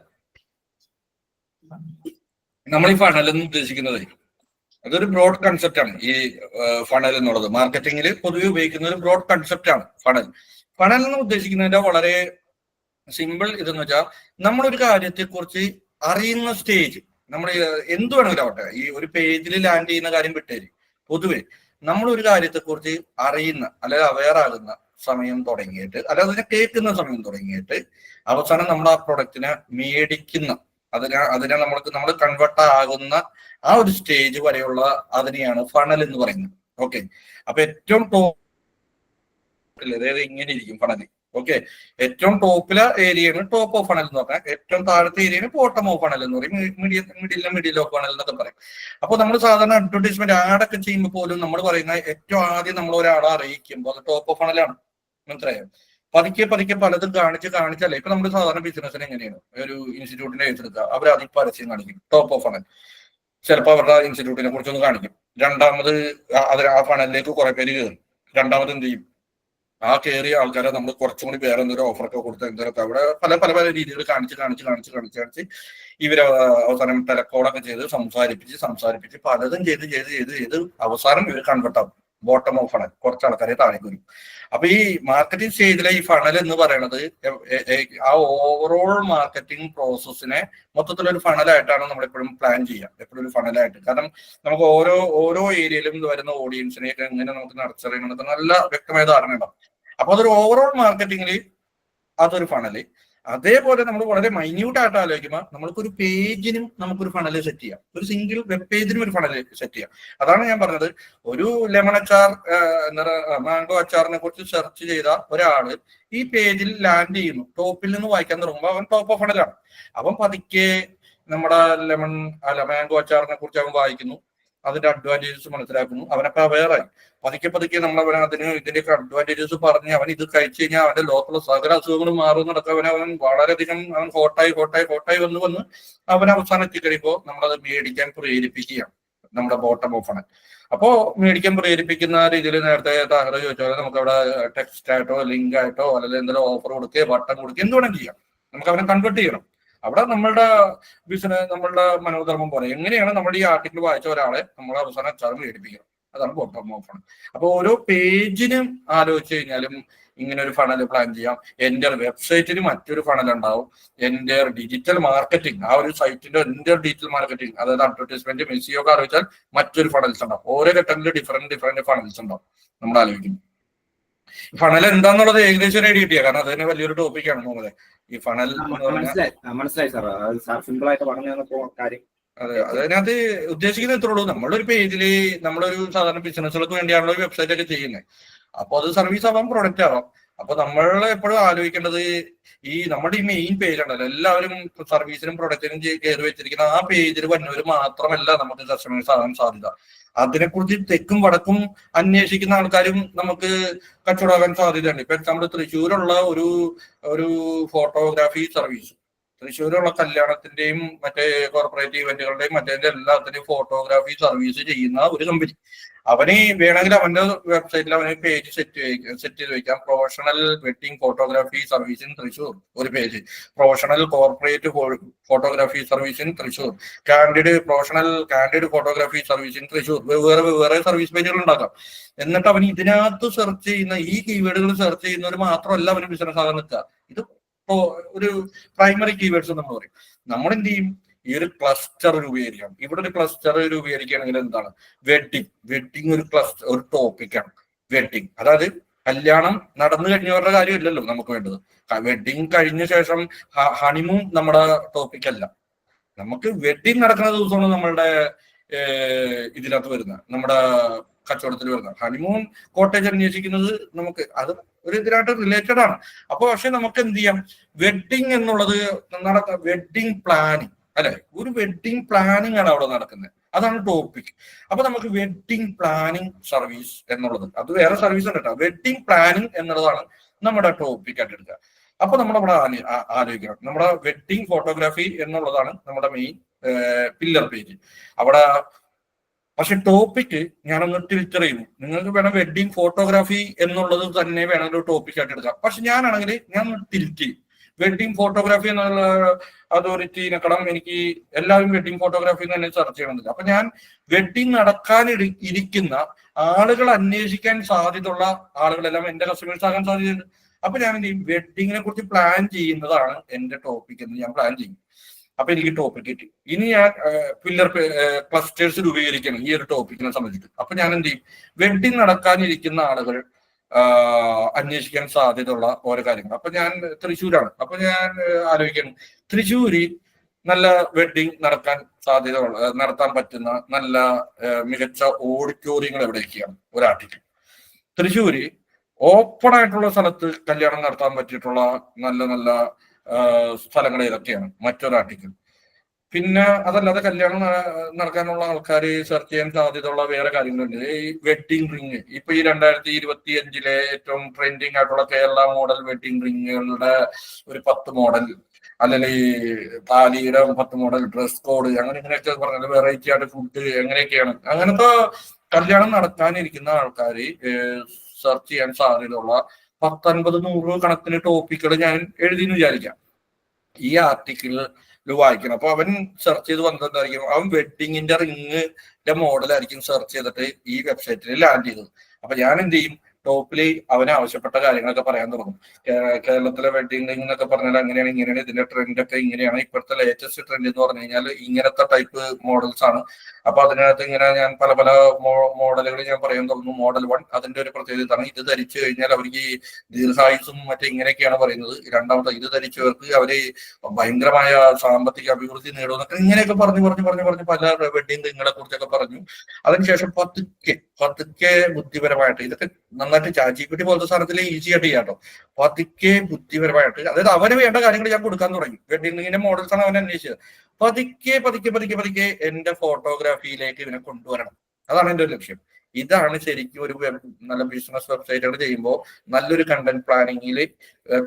S2: നമ്മൾ ഈ ഫണൽ എന്ന് ഉദ്ദേശിക്കുന്നത് അതൊരു ബ്രോഡ് കൺസെപ്റ്റ് ആണ്. ഈ ഫണൽ എന്നുള്ളത് മാർക്കറ്റിംഗിൽ പൊതുവെ ഉപയോഗിക്കുന്ന ഒരു ബ്രോഡ് കൺസെപ്റ്റ് ആണ് ഫണൽ. ഫണൽ എന്ന് ഉദ്ദേശിക്കുന്നതിന്റെ വളരെ സിമ്പിൾ ഇതെന്ന് വെച്ചാൽ നമ്മളൊരു കാര്യത്തെ കുറിച്ച് അറിയുന്ന സ്റ്റേജ്, നമ്മൾ എന്ത് വേണമെങ്കിലും ആവട്ടെ, ഈ ഒരു പേജിൽ ലാൻഡ് ചെയ്യുന്ന കാര്യം വിട്ടേര്, പൊതുവെ നമ്മളൊരു കാര്യത്തെ കുറിച്ച് അറിയുന്ന അല്ലെങ്കിൽ അവെയർ ആകുന്ന സമയം തുടങ്ങിയിട്ട്, അല്ലാതെ അതിനെ കേൾക്കുന്ന സമയം തുടങ്ങിയിട്ട് അവസാനം നമ്മൾ ആ പ്രൊഡക്റ്റിനെ മേടിക്കുന്ന അതിനെ നമ്മൾ കൺവേർട്ട് ആകുന്ന ആ ഒരു സ്റ്റേജ് വരെയുള്ള അതിനെയാണ് ഫണൽ എന്ന് പറയുന്നത്. ഓക്കെ, അപ്പൊ ഏറ്റവും ടോപ്പ്, അതായത് ഇങ്ങനെ ഇരിക്കും ഫണൽ. ഓക്കെ, ഏറ്റവും ടോപ്പിലെ ഏരിയയാണ് ടോപ്പ് ഓഫ് ഫണൽ എന്ന് പറഞ്ഞാൽ, ഏറ്റവും താഴത്തെ ഏരിയയാണ് ബോട്ടം ഓഫ് ഫണൽ എന്ന് പറയും, മിഡിൽ ഓഫ് ഫണൽ എന്നൊക്കെ പറയും. അപ്പൊ നമ്മൾ സാധാരണ അഡ്വർടൈസ്മെന്റ് ആഡൊക്കെ ചെയ്യുമ്പോൾ പോലും നമ്മൾ പറയുന്ന ഏറ്റവും ആദ്യം നമ്മൾ ഒരാളെ അറിയിക്കുമ്പോൾ അത് ടോപ്പ് ഓഫ് ഫണലാണ്. മനസ്സിലായോ? പതുക്കെ പലതും കാണിച്ചല്ലേ. ഇപ്പൊ നമ്മൾ സാധാരണ ബിസിനസ്സിന് എങ്ങനെയാണ്, ഒരു ഇൻസ്റ്റിറ്റ്യൂട്ടിന്റെ എടുക്കുക, അവർ അതിൽ പരസ്യം കാണിക്കും, ടോപ്പ് ഓഫ് ഫണൽ. ചിലപ്പോൾ അവരുടെ ഇൻസ്റ്റിറ്റ്യൂട്ടിനെ കുറിച്ചൊന്ന് കാണിക്കും. രണ്ടാമത് ആ ഫണലിലേക്ക് കുറെ പേര് കയറും. രണ്ടാമത് എന്ത് ചെയ്യും, ആ കയറിയ ആൾക്കാരെ നമ്മൾ കുറച്ചും കൂടി വേറെ എന്തൊരു ഓഫറൊക്കെ കൊടുത്ത് എന്തൊക്കെ അവിടെ പല രീതികൾ കാണിച്ച് ഇവരെ അവസാനം ടെലക്കോളൊക്കെ ചെയ്ത് സംസാരിപ്പിച്ച് പലതും ചെയ്ത് അവസാനം ഇവർ കൺവേർട്ട് ആവും. ബോട്ടം ഓഫ് ഫണൽ, കുറച്ച് ആൾക്കാരെ താഴേക്ക് വരും. അപ്പൊ ഈ മാർക്കറ്റിംഗ് സ്റ്റേജിലെ ഈ ഫണൽ എന്ന് പറയുന്നത് ആ ഓവറോൾ മാർക്കറ്റിംഗ് പ്രോസസ്സിനെ മൊത്തത്തിലൊരു ഫണലായിട്ടാണ് നമ്മൾ എപ്പോഴും പ്ലാൻ ചെയ്യുക, എപ്പോഴും ഒരു ഫണലായിട്ട്. കാരണം നമുക്ക് ഓരോ ഏരിയയിലും വരുന്ന ഓഡിയൻസിനെയൊക്കെ എങ്ങനെ നമുക്ക് നർച്ചറിയണമെന്നൊക്കെ നല്ല വ്യക്തമായ ധാരണ ഉണ്ടാവും. അപ്പൊ അതൊരു ഓവറോൾ മാർക്കറ്റിംഗിൽ അതൊരു ഫണല്. അതേപോലെ നമ്മൾ വളരെ മൈന്യൂട്ട് ആയിട്ട് ആലോചിക്കുമ്പോൾ നമ്മൾക്കൊരു പേജിനും നമുക്കൊരു ഫണല് സെറ്റ് ചെയ്യാം, ഒരു സിംഗിൾ വെബ് പേജിനും ഒരു ഫണല് സെറ്റ് ചെയ്യാം. അതാണ് ഞാൻ പറഞ്ഞത്, ഒരു ലെമൺ അച്ചാർ മാംഗോ അച്ചാറിനെ കുറിച്ച് സെർച്ച് ചെയ്ത ഒരാള് ഈ പേജിൽ ലാൻഡ് ചെയ്യുന്നു, ടോപ്പിൽ നിന്ന് വായിക്കാൻ തുടങ്ങുമ്പോൾ അവൻ ടോപ്പ് ഓഫ് ഫണലാണ്. അവൻ പതുക്കെ നമ്മുടെ മാംഗോ അച്ചാറിനെ കുറിച്ച് അവൻ വായിക്കുന്നു, അതിന്റെ അഡ്വാൻറ്റേജസ് മനസ്സിലാക്കുന്നു, അവനൊക്കെ അവെയറായി. പതുക്കെ നമ്മൾ ഇതിന്റെയൊക്കെ അഡ്വാൻറ്റേജസ് പറഞ്ഞ് അവൻ ഇത് കഴിച്ചു കഴിഞ്ഞാൽ അവന്റെ ലോകത്തുള്ള സകല അസുഖങ്ങളും മാറും നടക്കുക. അവൻ വളരെയധികം ഹോട്ടായി വന്ന് അവൻ അവസാനം എത്തിക്കഴിയുമ്പോൾ നമ്മളത് മേടിക്കാൻ പ്രേരിപ്പിക്കുകയാണ് നമ്മുടെ ബോട്ടം ഓഫ് ഫണൽ. അപ്പോ മേടിക്കാൻ പ്രേരിപ്പിക്കുന്ന രീതിയിൽ നേരത്തെ താങ്കൾ ചോദിച്ച പോലെ നമുക്ക് അവിടെ ടെക്സ്റ്റ് ആയിട്ടോ ലിങ്ക് ആയിട്ടോ അല്ലെങ്കിൽ എന്തെങ്കിലും ഓഫർ കൊടുക്കുകയോ ബട്ടൺ കൊടുക്കുക എന്ത് വേണം ചെയ്യാം. നമുക്ക് അവനെ കൺവേർട്ട് ചെയ്യണം. അവിടെ നമ്മളുടെ ബിസിനസ്, നമ്മളുടെ മനോധർമ്മം പോലെ എങ്ങനെയാണ് നമ്മുടെ ഈ ആർട്ടിക്കിൾ വായിച്ച ഒരാളെ നമ്മൾ അവസാനം അച്ചാറ് മേടിപ്പിക്കണം. അതാണ് ബോട്ടം ഓഫ് ഫണൽ. അപ്പൊ ഓരോ പേജിനും ആലോചിച്ച് കഴിഞ്ഞാലും ഇങ്ങനെ ഒരു ഫണൽ പ്ലാൻ ചെയ്യാം. എൻ്റെ വെബ്സൈറ്റിന് മറ്റൊരു ഫണൽ ഉണ്ടാവും. എൻ്റെ ഡിജിറ്റൽ മാർക്കറ്റിംഗ്, ആ ഒരു സൈറ്റിന്റെ എൻ്റെ ഡിജിറ്റൽ മാർക്കറ്റിംഗ്, അതായത് അഡ്വർടൈസ്മെന്റ് മെസ്സിയോ ഒക്കെ ആലോചിച്ചാൽ മറ്റൊരു ഫണൽസ് ഉണ്ടാവും. ഓരോ ഘട്ടത്തിലും ഡിഫറെന്റ് ഫണൽസ് ഉണ്ടാവും. നമ്മൾ ആലോചിക്കും ഫണൽ എന്താന്നുള്ളത് ഏകദേശം ഒരു ഐഡിയ കിട്ടിയ, കാരണം അത് തന്നെ വലിയൊരു ടോപ്പിക്കാണ് നമ്മളെ ഈ ഫണൽ എന്ന് പറഞ്ഞാൽ.
S5: മനസ്സിലായി സാർ. സാർ സിമ്പിൾ ആയിട്ട് പറഞ്ഞു തന്നപ്പോ കാര്യം.
S2: അതെ, അതിനകത്ത് ഉദ്ദേശിക്കുന്നത് ഇത്രേ ഉള്ളൂ. നമ്മളൊരു പേജില് നമ്മളൊരു സാധാരണ ബിസിനസ്സുകൾക്ക് വേണ്ടിയാണല്ലോ ഒരു വെബ്സൈറ്റ് ഒക്കെ ചെയ്യുന്നത്. അപ്പൊ അത് സർവീസ് ആവാം, പ്രൊഡക്റ്റ് ആവാം. അപ്പൊ നമ്മൾ എപ്പോഴും ആലോചിക്കേണ്ടത് ഈ നമ്മുടെ ഈ മെയിൻ പേജ് ഉണ്ടല്ലോ, എല്ലാവരും സർവീസിനും പ്രൊഡക്റ്റിനും കയറി വെച്ചിരിക്കുന്ന ആ പേജിൽ വന്നവർ മാത്രമല്ല നമുക്ക് കസ്റ്റമേഴ്സ് ആകാൻ സാധ്യത. അതിനെക്കുറിച്ച് തെക്കും വടക്കും അന്വേഷിക്കുന്ന ആൾക്കാരും നമുക്ക് കച്ചവടമാകാൻ സാധ്യതയുണ്ട്. ഇപ്പൊ നമ്മുടെ തൃശ്ശൂരുള്ള ഒരു ഫോട്ടോഗ്രാഫി സർവീസ്, തൃശ്ശൂരുള്ള കല്യാണത്തിന്റെയും മറ്റേ കോർപ്പറേറ്റ് ഇവന്റുകളുടെയും മറ്റേ എല്ലാത്തിന്റെയും ഫോട്ടോഗ്രാഫി സർവീസ് ചെയ്യുന്ന ഒരു കമ്പനി. അവന് വേണമെങ്കിൽ അവന്റെ വെബ്സൈറ്റിൽ അവന് പേജ് സെറ്റ് ചെയ്ത് വെക്കാം. Professional wedding photography service in Thrissur ഒരു page, professional corporate photography service in Thrissur, professional candid photography service in Thrissur, വേറെ സർവീസ് പേജുകൾ ഉണ്ടാക്കാം. എന്നിട്ട് അവൻ ഇതിനകത്ത് സെർച്ച് ചെയ്യുന്ന ഈ കീവേഡുകൾ സെർച്ച് ചെയ്യുന്നവർ മാത്രമല്ല അവന് ബിസിനസ് ആകാൻ നിൽക്കുക. ഇത് ഒരു പ്രൈമറി കീവേഡ്സ് നമ്മൾ പറയും. നമ്മൾ എന്ത് ചെയ്യും, ഈ ഒരു ക്ലസ്റ്റർ രൂപീകരിക്കണം. ഇവിടെ ഒരു ക്ലസ്റ്റർ രൂപീകരിക്കുകയാണെങ്കിൽ എന്താണ്, വെഡിങ് ഒരു ക്ലസ്റ്റർ, ഒരു ടോപ്പിക്കാണ് വെഡിങ്. അതായത് കല്യാണം നടന്നു കഴിഞ്ഞവരുടെ കാര്യമില്ലല്ലോ നമുക്ക് വേണ്ടത്. വെഡിങ് കഴിഞ്ഞ ശേഷം ഹണിമൂൺ നമ്മുടെ ടോപ്പിക് അല്ല. നമുക്ക് വെഡിങ് നടക്കുന്ന ദിവസമാണ് നമ്മളുടെ ഇതിനകത്ത് വരുന്നത്, നമ്മുടെ കച്ചവടത്തിൽ വരുന്നത്. ഹണിമൂൺ കോട്ടേജ് അന്വേഷിക്കുന്നത് നമുക്ക് അത് ഒരു ഇതിനായിട്ട് റിലേറ്റഡ് ആണ്. അപ്പൊ പക്ഷെ നമുക്ക് എന്ത് ചെയ്യാം, വെഡിങ് എന്നുള്ളത് വെഡിങ് പ്ലാനിങ് അല്ലെ, ഒരു വെഡിങ് പ്ലാനിങ് ആണ് അവിടെ നടക്കുന്നത്. അതാണ് ടോപ്പിക്. അപ്പൊ നമുക്ക് വെഡിങ് പ്ലാനിങ് സർവീസ് എന്നുള്ളത്, അത് വേറെ സർവീസ് ഉണ്ട് കേട്ടോ. വെഡിങ് പ്ലാനിങ് എന്നുള്ളതാണ് നമ്മുടെ ടോപ്പിക് ആയിട്ട് എടുക്കുക. അപ്പൊ നമ്മളവിടെ ആലോചിക്കണം, നമ്മുടെ വെഡിങ് ഫോട്ടോഗ്രാഫി എന്നുള്ളതാണ് നമ്മുടെ മെയിൻ പില്ലർ പേജ്. അവിടെ പക്ഷെ ടോപ്പിക്ക് ഞാനൊന്ന് ഫിൽറ്റർ ചെയ്യുന്നു. നിങ്ങൾക്ക് വേണം വെഡിങ് ഫോട്ടോഗ്രാഫി എന്നുള്ളത് തന്നെ വേണം ഒരു ടോപ്പിക് ആയിട്ട് എടുക്കാം. പക്ഷെ ഞാനാണെങ്കിൽ ഞാൻ ടിൽറ്റ് ചെയ്യും. വെഡിങ് ഫോട്ടോഗ്രാഫി എന്നുള്ള അതോറിറ്റിനെക്കടം എനിക്ക് എല്ലാവരും വെഡിങ് ഫോട്ടോഗ്രാഫി തന്നെ സെർച്ച് ചെയ്യണമെന്നില്ല. അപ്പൊ ഞാൻ വെഡിങ് നടക്കാൻ ഇരിക്കുന്ന ആളുകൾ അന്വേഷിക്കാൻ സാധ്യതയുള്ള ആളുകളെല്ലാം എന്റെ കസ്റ്റമേഴ്സ് ആകാൻ സാധ്യതയുണ്ട്. അപ്പൊ ഞാൻ എന്ത് ചെയ്യും, വെഡിങ്ങിനെ കുറിച്ച് പ്ലാൻ ചെയ്യുന്നതാണ് എന്റെ ടോപ്പിക് എന്ന് ഞാൻ പ്ലാൻ ചെയ്യും. അപ്പൊ എനിക്ക് ടോപ്പിക് കിട്ടി. ഇനി ഞാൻ പില്ലർ ക്ലസ്റ്റേഴ്സ് രൂപീകരിക്കണം ഈ ഒരു ടോപ്പിക്കിനെ സംബന്ധിച്ചിട്ട്. അപ്പൊ ഞാൻ എന്ത് ചെയ്യും, വെഡിങ് നടക്കാനിരിക്കുന്ന ആളുകൾ അന്വേഷിക്കാൻ സാധ്യതയുള്ള ഓരോ കാര്യങ്ങൾ. അപ്പൊ ഞാൻ തൃശ്ശൂരാണ്. അപ്പൊ ഞാൻ ആലോചിക്കണം, തൃശ്ശൂരിൽ നല്ല വെഡിങ് നടത്താൻ പറ്റുന്ന നല്ല മികച്ച ഓഡിറ്റോറിയങ്ങൾ എവിടെയൊക്കെയാണ് ഒരു ആർട്ടിക്കിൾ. തൃശ്ശൂര് ഓപ്പൺ ആയിട്ടുള്ള സ്ഥലത്ത് കല്യാണം നടത്താൻ പറ്റിയിട്ടുള്ള നല്ല നല്ല സ്ഥലങ്ങൾ ഏതൊക്കെയാണ് മറ്റൊരു ആർട്ടിക്കിൾ. പിന്നെ അതല്ലാതെ കല്യാണം നടക്കാനുള്ള ആൾക്കാർ സെർച്ച് ചെയ്യാൻ സാധ്യതയുള്ള വേറെ കാര്യങ്ങളുണ്ട്. ഈ വെഡിങ് റിങ്, ഇപ്പൊ ഈ 2025 ഏറ്റവും ട്രെൻഡിങ് ആയിട്ടുള്ള കേരള മോഡൽ വെഡിങ് റിങ്ങുകളുടെ ഒരു 10 മോഡൽ, അല്ലെങ്കിൽ താലിയുടെ 10 മോഡൽ, ഡ്രസ് കോഡ്, അങ്ങനെ ഇങ്ങനെയൊക്കെ പറഞ്ഞാൽ വെറൈറ്റി ആയിട്ട് ഫുഡ് എങ്ങനെയൊക്കെയാണ്. അങ്ങനത്തെ കല്യാണം നടക്കാനിരിക്കുന്ന ആൾക്കാർ സെർച്ച് ചെയ്യാൻ സാധ്യതയുള്ള 10-50-100 കണക്കിന് ടോപ്പിക്കുകൾ ഞാൻ എഴുതിയെന്ന് വിചാരിക്കാം. ഈ ആർട്ടിക്കിളിൽ വായിക്കണം. അപ്പൊ അവൻ സെർച്ച് ചെയ്ത് വന്നതായിരിക്കും, അവൻ വെഡിങ്ങിന്റെ റിങ്ങിന്റെ മോഡലായിരിക്കും സെർച്ച് ചെയ്തിട്ട് ഈ വെബ്സൈറ്റിൽ ലാൻഡ് ചെയ്തത്. അപ്പൊ ഞാൻ എന്ത് ചെയ്യും, ടോപ്പിൽ അവന് ആവശ്യപ്പെട്ട കാര്യങ്ങളൊക്കെ പറയാൻ തുടങ്ങും. കേരളത്തിലെ വെഡിങ് റിംഗ് എന്നൊക്കെ പറഞ്ഞാൽ അങ്ങനെയാണ്, ഇങ്ങനെയാണ്, ഇതിന്റെ ട്രെൻഡ് ഒക്കെ ഇങ്ങനെയാണ്, ഇപ്പോഴത്തെ ലേറ്റസ്റ്റ് ട്രെൻഡ് എന്ന് പറഞ്ഞു കഴിഞ്ഞാൽ ഇങ്ങനത്തെ ടൈപ്പ് മോഡൽസ് ആണ്. അപ്പൊ അതിനകത്ത് ഇങ്ങനെ ഞാൻ പല മോഡലുകൾ ഞാൻ പറയാൻ തുടങ്ങും. മോഡൽ 1 അതിന്റെ ഒരു പ്രത്യേകതയാണ്, ഇത് ധരിച്ചു കഴിഞ്ഞാൽ അവർക്ക് ദീർഘായുസും മറ്റേ ഇങ്ങനെയൊക്കെയാണ് പറയുന്നത്. രണ്ടാമത്തെ, ഇത് ധരിച്ചവർക്ക് അവര് ഭയങ്കരമായ സാമ്പത്തിക അഭിവൃദ്ധി നേടുമെന്നൊക്കെ ഇങ്ങനെയൊക്കെ പറഞ്ഞു പല വെഡിങ് റിങ്ങളെ കുറിച്ചൊക്കെ പറഞ്ഞു. അതിനുശേഷം പതുക്കെ ബുദ്ധിപരമായിട്ട് ഇതൊക്കെ നന്നായിട്ട് ChatGPT പോലത്തെ സാധനത്തിൽ ഈസി ആയിട്ട് ചെയ്യാട്ടോ. പതുക്കെ ബുദ്ധിപരമായിട്ട്, അതായത് അവന് വേണ്ട കാര്യങ്ങൾ ഞാൻ കൊടുക്കാൻ തുടങ്ങി. വെഡിങ് റിങ്ങിന്റെ മോഡൽസ് ആണ് അവൻ അന്വേഷിച്ചത്. പതുക്കെ എന്റെ ഫോട്ടോഗ്രാഫിയിലേക്ക് ഇവനെ കൊണ്ടുവരണം. അതാണ് എന്റെ ഒരു ലക്ഷ്യം. ഇതാണ് ശരിക്കും ഒരു നല്ല ബിസിനസ് വെബ്സൈറ്റുകൾ ചെയ്യുമ്പോൾ നല്ലൊരു കണ്ടന്റ് പ്ലാനിങ്ങിൽ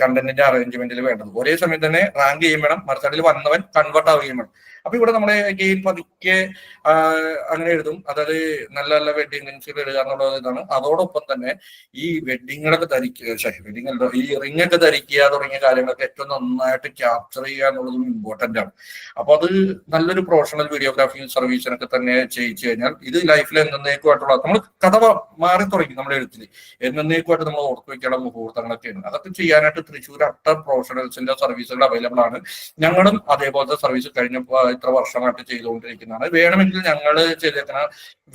S2: കണ്ടന്റിന്റെ അറേഞ്ച്മെന്റിൽ വേണ്ടത്. ഒരേ സമയം തന്നെ റാങ്ക് ചെയ്യും വേണം, മറുസൈഡിൽ വന്നവൻ കൺവേർട്ട് ആവുകയും വേണം. അപ്പൊ ഇവിടെ നമ്മളെ ഗെയിം പതുക്കെ അങ്ങനെ എഴുതും, അതായത് നല്ല നല്ല വെഡിങ് റിങ്സുകൾ എഴുതുക എന്നുള്ളത് ഇതാണ്. അതോടൊപ്പം തന്നെ ഈ വെഡിങ്ങുകളൊക്കെ ധരിക്കുക, ഈ റിംഗ് ഒക്കെ ധരിക്കുക തുടങ്ങിയ കാര്യങ്ങളൊക്കെ ഏറ്റവും നന്നായിട്ട് ക്യാപ്ചർ ചെയ്യുക എന്നുള്ളതും ഇമ്പോർട്ടന്റ് ആണ്. അപ്പൊ അത് നല്ലൊരു പ്രൊഫഷണൽ വീഡിയോഗ്രാഫി സർവീസിനൊക്കെ തന്നെ ചെയ്യിച്ചു കഴിഞ്ഞാൽ ഇത് ലൈഫിൽ എന്നേക്കുമായിട്ടുള്ള നമ്മൾ കഥ മാറി തുടങ്ങി. നമ്മുടെ എഴുത്തിൽ എന്നേക്കുമായിട്ട് നമ്മൾ ഓർത്തു വെക്കാനുള്ള മുഹൂർത്തങ്ങളൊക്കെയാണ്. അതൊക്കെ ചെയ്യാനായിട്ട് തൃശ്ശൂർ അട്ടർ പ്രൊഫഷണൽസിന്റെ സർവീസുകൾ അവൈലബിൾ ആണ്. ഞങ്ങളും അതേപോലത്തെ സർവീസ് കഴിഞ്ഞ ഇത്ര വർഷമായിട്ട് ചെയ്തുകൊണ്ടിരിക്കുന്നതാണ്. വേണമെങ്കിൽ ഞങ്ങൾ ചെയ്തേക്കുന്ന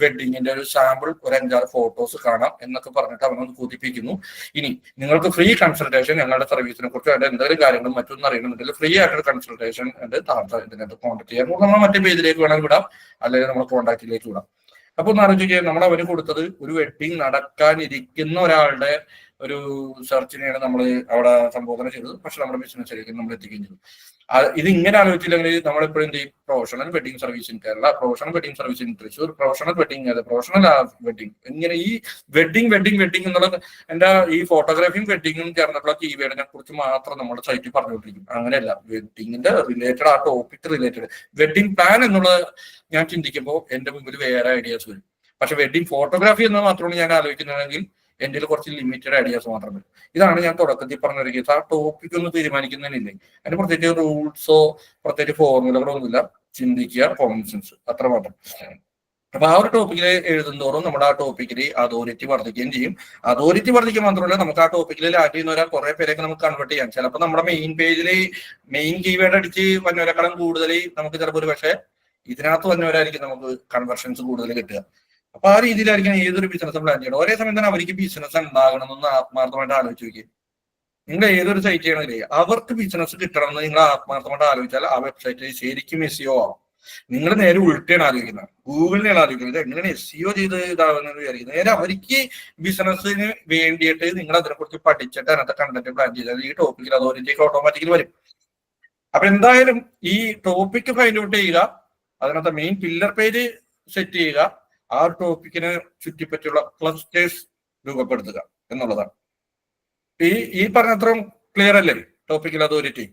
S2: വെഡിങ്ങിന്റെ ഒരു സാമ്പിൾ ഒരു 5-6 ഫോട്ടോസ് കാണാം എന്നൊക്കെ പറഞ്ഞിട്ട് അവനൊന്ന് കൂട്ടിപ്പിക്കുന്നു. ഇനി നിങ്ങൾക്ക് ഫ്രീ കൺസൾട്ടേഷൻ ഞങ്ങളുടെ സർവീസിനെ കുറിച്ച് അതിന്റെ എന്തെങ്കിലും കാര്യങ്ങളും മറ്റൊന്നും അറിയണമെന്നുണ്ടെങ്കിൽ ഫ്രീ ആയിട്ടൊരു കൺസൾട്ടേഷൻ ഉണ്ട്. താഴെ ഇതിനകത്ത് കോൺടാക്ട് ചെയ്യാൻ നമ്മൾ മറ്റേ പേജിലേക്ക് വേണമെങ്കിൽ വിടാം, അല്ലെങ്കിൽ നമ്മുടെ കോൺടാക്റ്റിലേക്ക് വിടാം. അപ്പൊ ഒന്ന് ആലോചിക്കുക, നമ്മൾ അവന് കൊടുത്തത് ഒരു വെഡിങ് നടക്കാനിരിക്കുന്ന ഒരാളുടെ ഒരു സെർച്ചിനെയാണ് നമ്മൾ അവിടെ സംബോധന ചെയ്തത്. പക്ഷെ നമ്മുടെ ബിസിനസ്സിലേക്ക് നമ്മൾ എത്തിക്കുകയും ചെയ്തു. ഇത് ഇങ്ങനെ ആലോചിച്ചില്ലെങ്കിൽ നമ്മളെപ്പോഴും എന്ത് ചെയ്യും? Professional wedding service in Kerala, professional wedding service in Thrissur, professional wedding, professional wedding, ഇങ്ങനെ ഈ വെഡിങ് എന്നുള്ള എന്റെ ഈ ഫോട്ടോഗ്രാഫിയും വെഡിങ്ങും ചേർന്നിട്ടുള്ള കീവേഡിനെ കുറിച്ച് മാത്രം നമ്മുടെ സൈറ്റിൽ പറഞ്ഞുകൊണ്ടിരിക്കും. അങ്ങനെയല്ല, വെഡിങ്ങിന്റെ റിലേറ്റഡ് ആ ടോപ്പിക് റിലേറ്റഡ് വെഡിങ് പ്ലാൻ എന്നുള്ളത് ഞാൻ ചിന്തിക്കുമ്പോൾ എന്റെ മുമ്പിൽ വേറെ ഐഡിയാസ് വരും. പക്ഷെ വെഡിങ് ഫോട്ടോഗ്രാഫി എന്ന് മാത്രമാണ് ഞാൻ ആലോചിക്കുന്നതെങ്കിൽ എൻ്റെ കുറച്ച് ലിമിറ്റഡ് ഐഡിയാസ് മാത്രമേ. ഇതാണ് ഞാൻ തുടക്കത്തിൽ പറഞ്ഞൊരു കേസ്. ആ ടോപ്പിക് ഒന്ന് തീരുമാനിക്കുന്നതിനില്ലേ, അതിന് പ്രത്യേകിച്ച് റൂൾസോ പ്രത്യേകിച്ച് ഫോർമുലകളോ ഒന്നുമില്ല. ചിന്തിക്കുക, കോമൺ സെൻസ്, അത്ര മാത്രം. അപ്പൊ ആ ഒരു ടോപ്പിക്കിൽ എഴുതുന്നതോറും നമ്മുടെ ആ ടോപ്പിക്കിൽ അതോറിറ്റി വർദ്ധിക്കുകയും ചെയ്യും. അതോറിറ്റി വർദ്ധിക്കുക മാത്രമല്ല, നമുക്ക് ആ ടോപ്പിക്കിൽ ലാൻഡ് ചെയ്യുന്നവരെ കുറെ പേരൊക്കെ നമുക്ക് കൺവേർട്ട് ചെയ്യാം. ചിലപ്പോൾ നമ്മുടെ മെയിൻ പേജിൽ മെയിൻ കീവേഡ് അടിച്ച് വന്നവരെക്കാളും കൂടുതൽ നമുക്ക് ചിലപ്പോൾ ഒരു പക്ഷേ ഇതിനകത്ത് വന്നവരായിരിക്കും നമുക്ക് കൺവെർഷൻസ് കൂടുതൽ കിട്ടുക. അപ്പൊ ആ രീതിയിലായിരിക്കും ഏതൊരു ബിസിനസ് പ്ലാൻ ചെയ്യണം. ഒരേ സമയം തന്നെ അവർക്ക് ബിസിനസ് ഉണ്ടാകണമെന്ന് ആത്മാർത്ഥമായിട്ട് ആലോചിച്ച് നോക്കി. നിങ്ങൾ ഏതൊരു സൈറ്റ് ചെയ്യണമെങ്കിലേ അവർക്ക് ബിസിനസ് കിട്ടണമെന്ന് നിങ്ങൾ ആത്മാർത്ഥമായിട്ട് ആലോചിച്ചാൽ ആ വെബ്സൈറ്റ് ശരിക്കും SEO ആവും. നിങ്ങൾ നേരെ ഉൾട്ടയാണ് ആലോചിക്കുന്നത്, ഗൂഗിളിനെയാണ് ആലോചിക്കുന്നത്. ഇത് എങ്ങനെയാണ് SEO ചെയ്ത് ഇതാവുന്നത് വിചാരിക്കുന്നത്. നേരെ അവർക്ക് ബിസിനസ്സിന് വേണ്ടിയിട്ട് നിങ്ങൾ അതിനെക്കുറിച്ച് പഠിച്ചിട്ട് അതിനകത്ത് കണ്ടന്റ് പ്ലാൻ ചെയ്താൽ ഈ ടോപ്പിക്കിൽ അതോറിറ്റിക്ക് ഓട്ടോമാറ്റിക്കലി വരും. അപ്പൊ എന്തായാലും ഈ ടോപ്പിക്ക് ഫൈൻഡ് ഔട്ട് ചെയ്യുക, അതിനകത്ത് മെയിൻ പില്ലർ പേജ് സെറ്റ് ചെയ്യുക, ആ ടോപ്പിക്കിനെ ചുറ്റിപ്പറ്റിയുള്ള ക്ലസ്റ്റേഴ്സ് രൂപപ്പെടുത്തുക എന്നുള്ളതാണ്. ഈ പറഞ്ഞത്രയും ക്ലിയർ അല്ലേ? ടോപ്പിക്കിൽ അതോറിറ്റി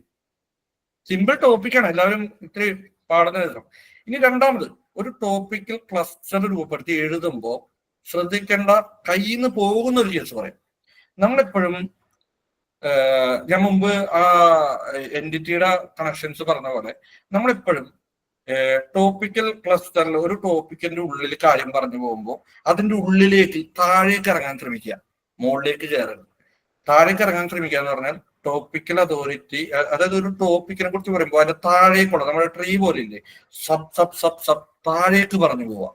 S2: സിമ്പിൾ ടോപ്പിക്കാണ്, എല്ലാവരും ഇത്തിരി പാടുന്ന എഴുതണം. ഇനി രണ്ടാമത്, ഒരു ടോപ്പിക്കൽ ക്ലസ്റ്റർ രൂപപ്പെടുത്തി എഴുതുമ്പോൾ ശ്രദ്ധിക്കേണ്ട, കയ്യിൽ നിന്ന് പോകുന്ന ഒരു കേസ് പറയാം. നമ്മളെപ്പോഴും ഞാൻ മുമ്പ് ആ എൻറ്റിറ്റിയുടെ കണക്ഷൻസ് പറഞ്ഞ പോലെ നമ്മളെപ്പോഴും ടോപ്പിക്കൽ ക്ലസ്റ്ററിൽ ഒരു ടോപ്പിക്കിന്റെ ഉള്ളിൽ കാര്യം പറഞ്ഞു പോകുമ്പോൾ അതിന്റെ ഉള്ളിലേക്ക് താഴേക്ക് ഇറങ്ങാൻ ശ്രമിക്കുക, മുകളിലേക്ക് കയറരുത്. താഴേക്ക് ഇറങ്ങാൻ ശ്രമിക്കുക എന്ന് പറഞ്ഞാൽ ടോപ്പിക്കൽ അതോറിറ്റി, അതായത് ഒരു ടോപ്പിക്കിനെ കുറിച്ച് പറയുമ്പോൾ അതിന്റെ താഴേക്കുള്ള നമ്മുടെ ട്രീ പോലെ ഇല്ലേ, സബ് താഴേക്ക് പറഞ്ഞു പോവാ.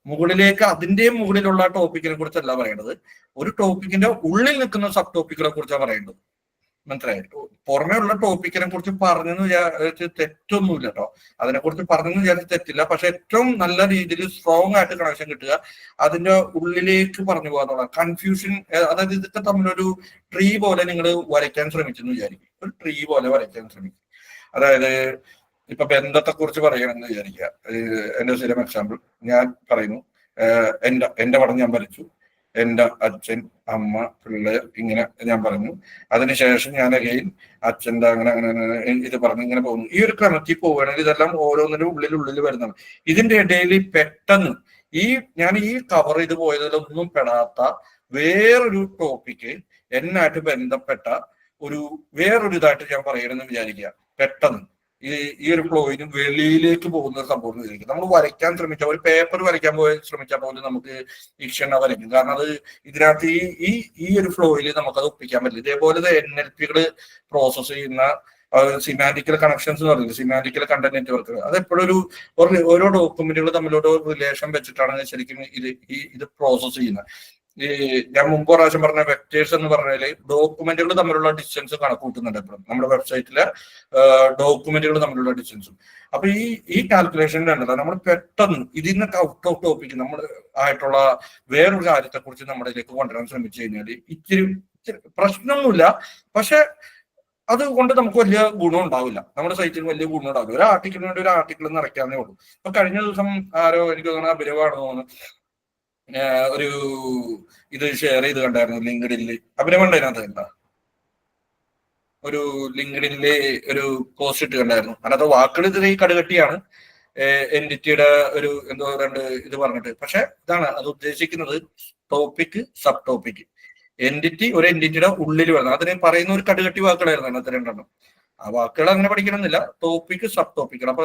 S2: മുകളിലേക്ക് അതിന്റെ മുകളിലുള്ള ടോപ്പിക്കിനെ കുറിച്ചല്ല പറയേണ്ടത്, ഒരു ടോപ്പിക്കിന്റെ ഉള്ളിൽ നിൽക്കുന്ന സബ് ടോപ്പിക്കുകളെ കുറിച്ചാണ് പറയേണ്ടത്. മനസ്സിലായി? പുറമേ ഉള്ള ടോപ്പിക്കിനെ കുറിച്ച് പറഞ്ഞെന്ന് വിചാരിച്ച് തെറ്റൊന്നുമില്ല കേട്ടോ, അതിനെക്കുറിച്ച് പറഞ്ഞെന്ന് വിചാരിച്ച് തെറ്റില്ല. പക്ഷെ ഏറ്റവും നല്ല രീതിയിൽ സ്ട്രോങ് ആയിട്ട് കണക്ഷൻ കിട്ടുക അതിന്റെ ഉള്ളിലേക്ക് പറഞ്ഞു പോകാന്നുള്ള കൺഫ്യൂഷൻ. അതായത് ഇതൊക്കെ തമ്മിലൊരു ട്രീ പോലെ നിങ്ങൾ വരയ്ക്കാൻ ശ്രമിച്ചെന്ന് വിചാരിക്കും, ഒരു ട്രീ പോലെ വരയ്ക്കാൻ ശ്രമിക്കും. അതായത് ഇപ്പൊ ബന്ധത്തെ കുറിച്ച് പറയണമെന്ന് വിചാരിക്കുക. എന്റെ സ്ഥിരം എക്സാമ്പിൾ ഞാൻ പറയുന്നു. എന്റെ പടം ഞാൻ വരച്ചു, എന്റെ അച്ഛൻ, അമ്മ, പിള്ളേർ, ഇങ്ങനെ ഞാൻ പറഞ്ഞു. അതിനുശേഷം ഞാൻ അഗെയിൻ അച്ഛൻ്റെ അങ്ങനെ ഇത് പറഞ്ഞു ഇങ്ങനെ പോകുന്നു. ഈ ഒരു ക്രമത്തിൽ പോവുകയാണെങ്കിൽ ഇതെല്ലാം ഓരോന്നിനും ഉള്ളിൽ വരുന്നതാണ്. ഇതിന്റെ ഇടയിൽ പെട്ടെന്ന് ഞാൻ ഈ കവർ ചെയ്ത് പോയതിലൊന്നും പെടാത്ത വേറൊരു ടോപ്പിക്ക് എന്നായിട്ട് ബന്ധപ്പെട്ട വേറൊരു ഇതായിട്ട് ഞാൻ പറയണമെന്ന് വിചാരിക്കുക. പെട്ടെന്ന് ഈ ഒരു ഫ്ലോയിന് വെളിയിലേക്ക് പോകുന്ന ഒരു സംഭവം വിചാരിക്കും. നമ്മൾ വരയ്ക്കാൻ ശ്രമിച്ചാൽ, ഒരു പേപ്പർ വരയ്ക്കാൻ ശ്രമിച്ചാൽ പോലും നമുക്ക് ഇക്ഷണ വരയ്ക്കും. കാരണം അത് ഇതിനകത്ത് ഈ ഒരു ഫ്ലോയിൽ നമുക്കത് ഒപ്പിക്കാൻ പറ്റില്ല. ഇതേപോലെ NLPകൾ പ്രോസസ് ചെയ്യുന്ന സിമാൻറ്റിക്കൽ കണക്ഷൻസ് എന്ന് പറയുന്നത്, സിമാൻറ്റിക്കൽ കണ്ടന്റ് നെറ്റ്വർക്കുകൾ, അത് എപ്പോഴും ഓരോ ഡോക്യുമെന്റുകൾ തമ്മിലൊരു റിലേഷൻ വെച്ചിട്ടാണ് ശരിക്കും ഇത് പ്രോസസ് ചെയ്യുന്നത്. ഞാൻ മുമ്പ് പ്രാവശ്യം പറഞ്ഞ വെക്ടേഴ്സ് എന്ന് പറഞ്ഞാല് ഡോക്യുമെന്റുകൾ തമ്മിലുള്ള ഡിസ്റ്റൻസ് കണക്കൂട്ടുന്നുണ്ട് എപ്പോഴും നമ്മുടെ വെബ്സൈറ്റിലെ ഡോക്യുമെന്റുകൾ തമ്മിലുള്ള ഡിസ്റ്റൻസും. അപ്പൊ ഈ കാൽക്കുലേഷൻ ഉണ്ടല്ലോ, നമ്മൾ പെട്ടെന്ന് ഇതിന്നൊക്കെ ഔട്ട് ഓഫ് ടോപ്പിക്ക് നമ്മൾ ആയിട്ടുള്ള വേറൊരു കാര്യത്തെ കുറിച്ച് നമ്മളിലേക്ക് കൊണ്ടുവരാൻ ശ്രമിച്ചു കഴിഞ്ഞാൽ ഇച്ചിരി പ്രശ്നമൊന്നുമില്ല. പക്ഷെ അതുകൊണ്ട് നമുക്ക് വലിയ ഗുണം ഉണ്ടാവില്ല, നമ്മുടെ സൈറ്റിൽ വലിയ ഗുണം ഉണ്ടാവില്ല. ഒരു ആർട്ടിക്കിളിന് വേണ്ടി ഒരു ആർട്ടിക്കിൾ നിറയ്ക്കാന്നേ ഉള്ളൂ. അപ്പൊ കഴിഞ്ഞ ദിവസം ആരോ എനിക്ക് തോന്നുന്ന അഭിരവാണെന്ന് തോന്നുന്നു ഒരു ഇത് ഷെയർ ചെയ്ത് കണ്ടായിരുന്നു ലിങ്ക്ഡിനില്. അഭിനവ് അതിനകത്ത് കണ്ട ഒരു ലിങ്ക്ഡിനില് ഒരു പോസ്റ്റ് ഇട്ട് കണ്ടായിരുന്നു. അതിനകത്ത് വാക്കുകൾ ഇതിന് കടുകട്ടിയാണ്, എൻറ്റിറ്റിയുടെ ഒരു എന്തോ രണ്ട് ഇത് പറഞ്ഞിട്ട്. പക്ഷെ ഇതാണ് അത് ഉദ്ദേശിക്കുന്നത്, ടോപ്പിക് സബ് ടോപ്പിക്. എൻറ്റിറ്റി ഒരു എൻറ്റിറ്റിയുടെ ഉള്ളിൽ വരുന്നത്, അതിന് പറയുന്ന ഒരു കടുകട്ടി വാക്കുകളായിരുന്നു അതിനകത്ത് രണ്ടെണ്ണം. ആ വാക്കുകൾ അങ്ങനെ പഠിക്കണമെന്നില്ല, ടോപ്പിക് സബ് ടോപ്പിക്കുകൾ. അപ്പൊ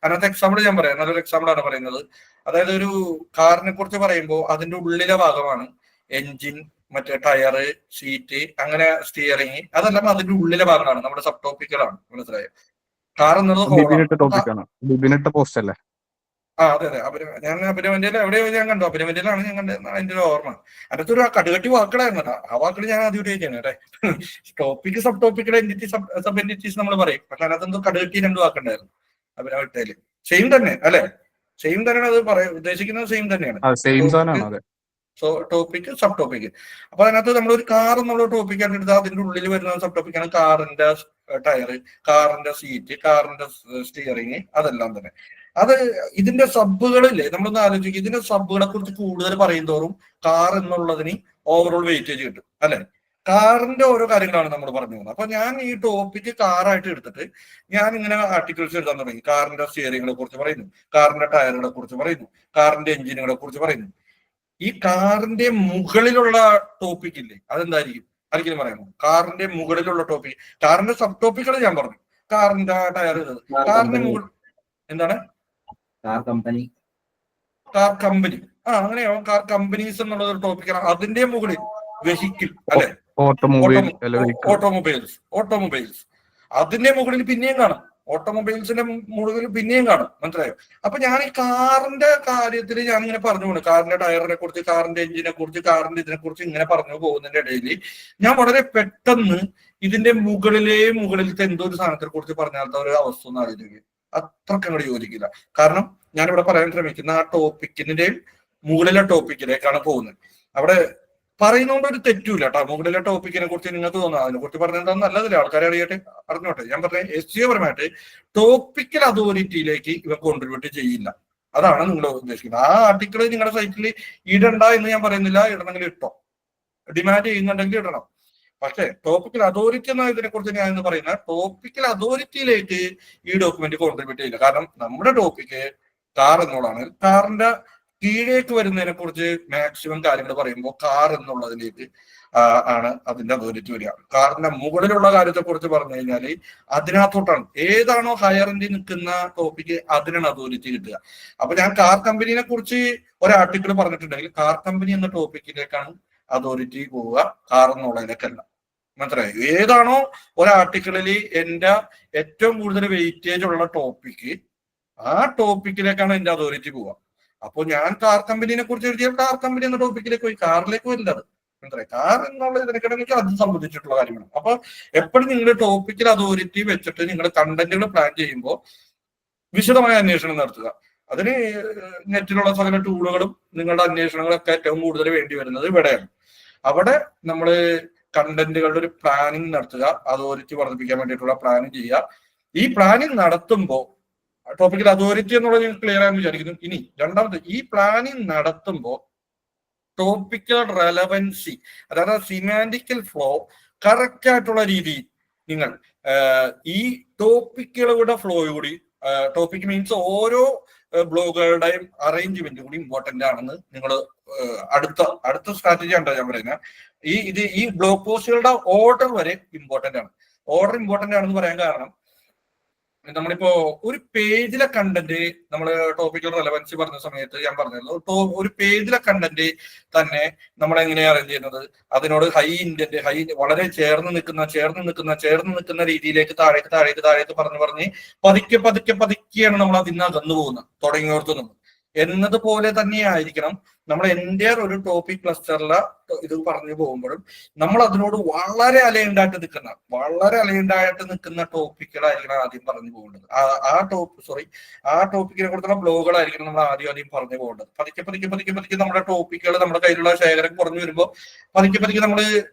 S2: അതിനകത്ത് എക്സാമ്പിൾ ഞാൻ പറയാം, നല്ലൊരു എക്സാമ്പിൾ ആണ് പറയുന്നത്. അതായത് ഒരു കാറിനെ കുറിച്ച് പറയുമ്പോൾ അതിന്റെ ഉള്ളിലെ ഭാഗമാണ് എൻജിൻ, മറ്റേ ടയറ്, സീറ്റ്, അങ്ങനെ സ്റ്റിയറിങ്, അതെല്ലാം അതിന്റെ ഉള്ളിലെ ഭാഗമാണ്, നമ്മുടെ സബ് ടോപ്പിക്കുകളാണ്. മനസ്സിലായോ? കാർ എന്നത്
S7: ബിബിനിട്ട പോസ്റ്റ് അല്ലേ?
S2: അതെ ഞാൻ അഭിനവന്റെ എവിടെയോ ഞാൻ കണ്ടു, അഭിനവന്റെയിലാണ് ഞാൻ കണ്ടത്, അതിന്റെ ഒരു ഓർമ്മ. അതിനകത്ത് ഒരു കടുകട്ടി വാക്കുകളായിരുന്നു കേട്ടോ. ആ വാക്കുകൾ ഞാൻ ആദ്യം ഉപയോഗിക്കാണ് കേട്ടെ. ടോപ്പിക് സബ് ടോപ്പിക്കുടെ എൻറ്റിറ്റി സബ് എൻറ്റിറ്റീസ് നമ്മൾ പറയും, പക്ഷെ അതിനകത്ത് എന്തോ കടുകട്ടി രണ്ട് വാക്കുണ്ടായിരുന്നു അഭിനവട്ടയില്. സെയിം തന്നെ അല്ലെ? സെയിം തന്നെയാണ് അത് പറയാൻ ഉദ്ദേശിക്കുന്നത്, സെയിം തന്നെയാണ്. So topic sub topic. അപ്പൊ അതിനകത്ത് നമ്മളൊരു കാർ എന്നുള്ള ടോപ്പിക് എടുത്താൽ അതിന്റെ ഉള്ളിൽ വരുന്ന സബ് ടോപ്പിക്കാണ് കാറിന്റെ ടയർ, കാറിന്റെ സീറ്റ്, കാറിന്റെ സ്റ്റിയറിങ്, അതെല്ലാം തന്നെ. അത് ഇതിന്റെ സബുകളില്ലേ, നമ്മളൊന്ന് ആലോചിക്കും. ഇതിന്റെ സബുകളെ കുറിച്ച് കൂടുതൽ പറയുന്തോറും കാർ എന്നുള്ളതിന് ഓവറോൾ വെയിറ്റേജ് കിട്ടും അല്ലെ? കാറിന്റെ ഓരോ കാര്യങ്ങളാണ് നമ്മൾ പറഞ്ഞു പോകുന്നത്. അപ്പൊ ഞാൻ ഈ ടോപ്പിക്ക് കാറായിട്ട് എടുത്തിട്ട് ഞാൻ ഇങ്ങനെ ആർട്ടിക്കിൾസ് എഴുതാൻ തുടങ്ങി. കാറിന്റെ സ്റ്റിയറിങ്ങിനെ കുറിച്ച് പറയുന്നു, കാറിന്റെ ടയറുകളെ കുറിച്ച് പറയുന്നു, കാറിന്റെ എഞ്ചിനുകളെ കുറിച്ച് പറയുന്നു. ഈ കാറിന്റെ മുകളിലുള്ള ടോപ്പിക് ഇല്ലേ, അതെന്തായിരിക്കും? ആർക്കെങ്കിലും പറയാമോ? കാറിന്റെ മുകളിലുള്ള ടോപ്പിക്, കാറിന്റെ സബ് ടോപ്പിക്കുകൾ ഞാൻ പറഞ്ഞു. കാറിന്റെ ടയർ, കാറിന്റെ മുകളിൽ എന്താണ്? Car company. അങ്ങനെയോ കാർ കമ്പനീസ് എന്നുള്ള ഒരു ടോപ്പിക്കാണ്. അതിന്റെ മുകളിൽ വെഹിക്കിൾ അല്ലെ, ഓട്ടോമൊബൈൽസ്. അതിന്റെ മുകളിൽ പിന്നെയും കാണും, ഓട്ടോമൊബൈൽസിന്റെ മുകളിൽ പിന്നെയും കാണും. മനസ്സിലായോ? അപ്പൊ ഞാൻ ഈ കാറിന്റെ കാര്യത്തിൽ ഞാൻ ഇങ്ങനെ പറഞ്ഞു പോകുന്നു, കാറിന്റെ ടയറിനെ കുറിച്ച്, കാറിന്റെ എഞ്ചിനെ കുറിച്ച്, കാറിന്റെ ഇതിനെ കുറിച്ച് ഇങ്ങനെ പറഞ്ഞു പോകുന്നതിന്റെ ഇടയിൽ ഞാൻ വളരെ പെട്ടെന്ന് ഇതിന്റെ മുകളിലത്തെ എന്തോ ഒരു സാധനത്തെ കുറിച്ച് പറഞ്ഞാലത്തെ ഒരു അവസ്ഥ ഒന്ന് ആലോചിക്കുക. അത്രക്ക് അങ്ങോട്ട് യോജിക്കില്ല. കാരണം ഞാനിവിടെ പറയാൻ ശ്രമിക്കുന്ന ആ ടോപ്പിക്കിന്റെയും മുകളിലെ ടോപ്പിക്കിലേക്കാണ് പോകുന്നത്. അവിടെ പറയുന്നതുകൊണ്ട് ഒരു തെറ്റൂല കേട്ടോ. മുകളിലെ ടോപ്പിക്കിനെ കുറിച്ച് നിങ്ങൾക്ക് തോന്നുന്നു അതിനെ കുറിച്ച് പറഞ്ഞാൽ നല്ലതില്ല, ആൾക്കാരെ അറിഞ്ഞോട്ടെ. ഞാൻ പറഞ്ഞ SEO പരമായിട്ട് ടോപ്പിക്കൽ അതോറിറ്റിയിലേക്ക് ഇവ കോൺട്രിബ്യൂട്ട് ചെയ്യില്ല. അതാണ് നിങ്ങൾ ഉദ്ദേശിക്കുന്നത്. ആ ആർട്ടിക്കിൾ നിങ്ങളുടെ സൈറ്റിൽ ഇടണ്ട എന്ന് ഞാൻ പറയുന്നില്ല, ഇടണമെങ്കിൽ ഇട്ടോ, ഡിമാൻഡ് ചെയ്യുന്നുണ്ടെങ്കിൽ ഇടണം. പക്ഷെ ടോപ്പിക്കൽ അതോറിറ്റി എന്ന ഇതിനെ കുറിച്ച് ഞാൻ എന്ന് പറയുന്ന ടോപ്പിക്കൽ അതോറിറ്റിയിലേക്ക് ഈ ഡോക്യുമെന്റ് കോൺട്രിബ്യൂട്ട് ചെയ്യില്ല. കാരണം നമ്മുടെ ടോപ്പിക്ക് കാർ എന്നുള്ളതാണ്. കാറിന്റെ കീഴേക്ക് വരുന്നതിനെ കുറിച്ച് മാക്സിമം കാര്യങ്ങൾ പറയുമ്പോൾ കാർ എന്നുള്ളതിലേക്ക് ആണ് അതിന്റെ അതോറിറ്റി വരിക. കാറിന്റെ മുകളിലുള്ള കാര്യത്തെ കുറിച്ച് പറഞ്ഞു കഴിഞ്ഞാൽ അതിനകത്തോട്ടാണ്, ഏതാണോ ഹയറിന്റെ നിൽക്കുന്ന ടോപ്പിക്ക് അതിനാണ് അതോറിറ്റി കിട്ടുക. അപ്പൊ ഞാൻ കാർ കമ്പനിയെ കുറിച്ച് ഒരു ആർട്ടിക്കിൾ പറഞ്ഞിട്ടുണ്ടെങ്കിൽ കാർ കമ്പനി എന്ന ടോപ്പിക്കിലേക്കാണ് അതോറിറ്റി പോവുക, കാർ എന്നുള്ളതിലേക്കല്ല. മനസ്സിലായി? ഏതാണോ ഒരു ആർട്ടിക്കിളിൽ എന്റെ ഏറ്റവും കൂടുതൽ വെയിറ്റേജ് ഉള്ള ടോപ്പിക്ക്, ആ ടോപ്പിക്കിലേക്കാണ് എന്റെ അതോറിറ്റി പോവുക. അപ്പോൾ ഞാൻ കാർ കമ്പനിയെ കുറിച്ച് എഴുതിയാൽ കാർ കമ്പനി എന്ന ടോപ്പിക്കിലേക്ക് പോയി, കാറിലേക്ക് വരില്ല. അത് മനസ്സിലായി? കാർ എന്നുള്ള ഇതിനെക്കിടയ്ക്ക് അത് സംബന്ധിച്ചിട്ടുള്ള കാര്യമാണ്. അപ്പൊ എപ്പോഴും നിങ്ങൾ ടോപ്പിക്കൽ അതോറിറ്റി വെച്ചിട്ട് നിങ്ങളുടെ കണ്ടന്റുകൾ പ്ലാൻ ചെയ്യുമ്പോൾ വിശദമായ അന്വേഷണം നടത്തുക. അതിന് നെറ്റിലുള്ള സകല ടൂളുകളും നിങ്ങളുടെ അന്വേഷണങ്ങളൊക്കെ ഏറ്റവും കൂടുതൽ വേണ്ടി വരുന്നത് ഇവിടെയാണ്. അവിടെ നമ്മൾ കണ്ടന്റുകളുടെ ഒരു പ്ലാനിങ് നടത്തുക, അതോറിറ്റി വർദ്ധിപ്പിക്കാൻ വേണ്ടിയിട്ടുള്ള പ്ലാനിങ് ചെയ്യുക. ഈ പ്ലാനിങ് നടത്തുമ്പോൾ ടോപ്പിക്കൽ അതോറിറ്റി എന്നുള്ളത് നിങ്ങൾ ക്ലിയർ ആണെന്ന് വിചാരിക്കുന്നു. ഇനി രണ്ടാമത്, ഈ പ്ലാനിങ് നടത്തുമ്പോൾ ടോപ്പിക്കൽ റെലവൻസി, അതായത് സിമാൻറ്റിക്കൽ ഫ്ലോ കറക്റ്റ് ആയിട്ടുള്ള രീതിയിൽ നിങ്ങൾ ഈ ടോപ്പിക്കുകളുടെ ഫ്ലോ കൂടി, ടോപ്പിക് മീൻസ് ഓരോ ബ്ലോഗുകളുടെയും അറേഞ്ച്മെന്റ് കൂടി ഇമ്പോർട്ടന്റ് ആണെന്ന് നിങ്ങൾ അടുത്ത സ്ട്രാറ്റജി ഉണ്ടോ ഞാൻ പറയുന്നത്. ഈ ബ്ലോഗ് പോസ്റ്റുകളുടെ ഓർഡർ വരെ ഇമ്പോർട്ടന്റ് ആണ്. ഓർഡർ ഇമ്പോർട്ടന്റ് ആണെന്ന് പറയാൻ കാരണം, നമ്മളിപ്പോ ഒരു പേജിലെ കണ്ടന്റ്, നമ്മൾ ടോപ്പിക്കൽ റെലവൻസി പറഞ്ഞ സമയത്ത് ഞാൻ പറഞ്ഞല്ലോ, ഒരു പേജിലെ കണ്ടന്റ് തന്നെ നമ്മൾ എങ്ങനെയാണ് അറേഞ്ച് ചെയ്യുന്നത്, അതിനോട് ഹൈ ഇൻറ്റന്റ്, വളരെ ചേർന്ന് നിൽക്കുന്ന രീതിയിലേക്ക് താഴേക്ക് പറഞ്ഞ് പതുക്കെയാണ് നമ്മൾ അതിന് അകന്നു പോകുന്നത്, തുടങ്ങിയോർത്ത് നിന്ന് എന്നതുപോലെ തന്നെ ആയിരിക്കണം നമ്മൾ എൻ്റെ ഒരു ടോപ്പിക് ക്ലസ്റ്ററിലെ ഇത് പറഞ്ഞു പോകുമ്പോഴും നമ്മൾ അതിനോട് വളരെ അലൈൻഡായിട്ട് നിൽക്കുന്ന ടോപ്പിക്കുകളായിരിക്കണം ആദ്യം പറഞ്ഞു പോകേണ്ടത്. ആ ടോപ്പിക്കിനെ കുറിച്ചുള്ള ബ്ലോഗുകളായിരിക്കണം നമ്മൾ ആദ്യം പറഞ്ഞു പോകേണ്ടത്. പതുക്കെ നമ്മുടെ ടോപ്പിക്കുകൾ നമ്മുടെ കയ്യിലുള്ള ശേഖരം കുറഞ്ഞു വരുമ്പോൾ പതുക്കെ നമ്മൾ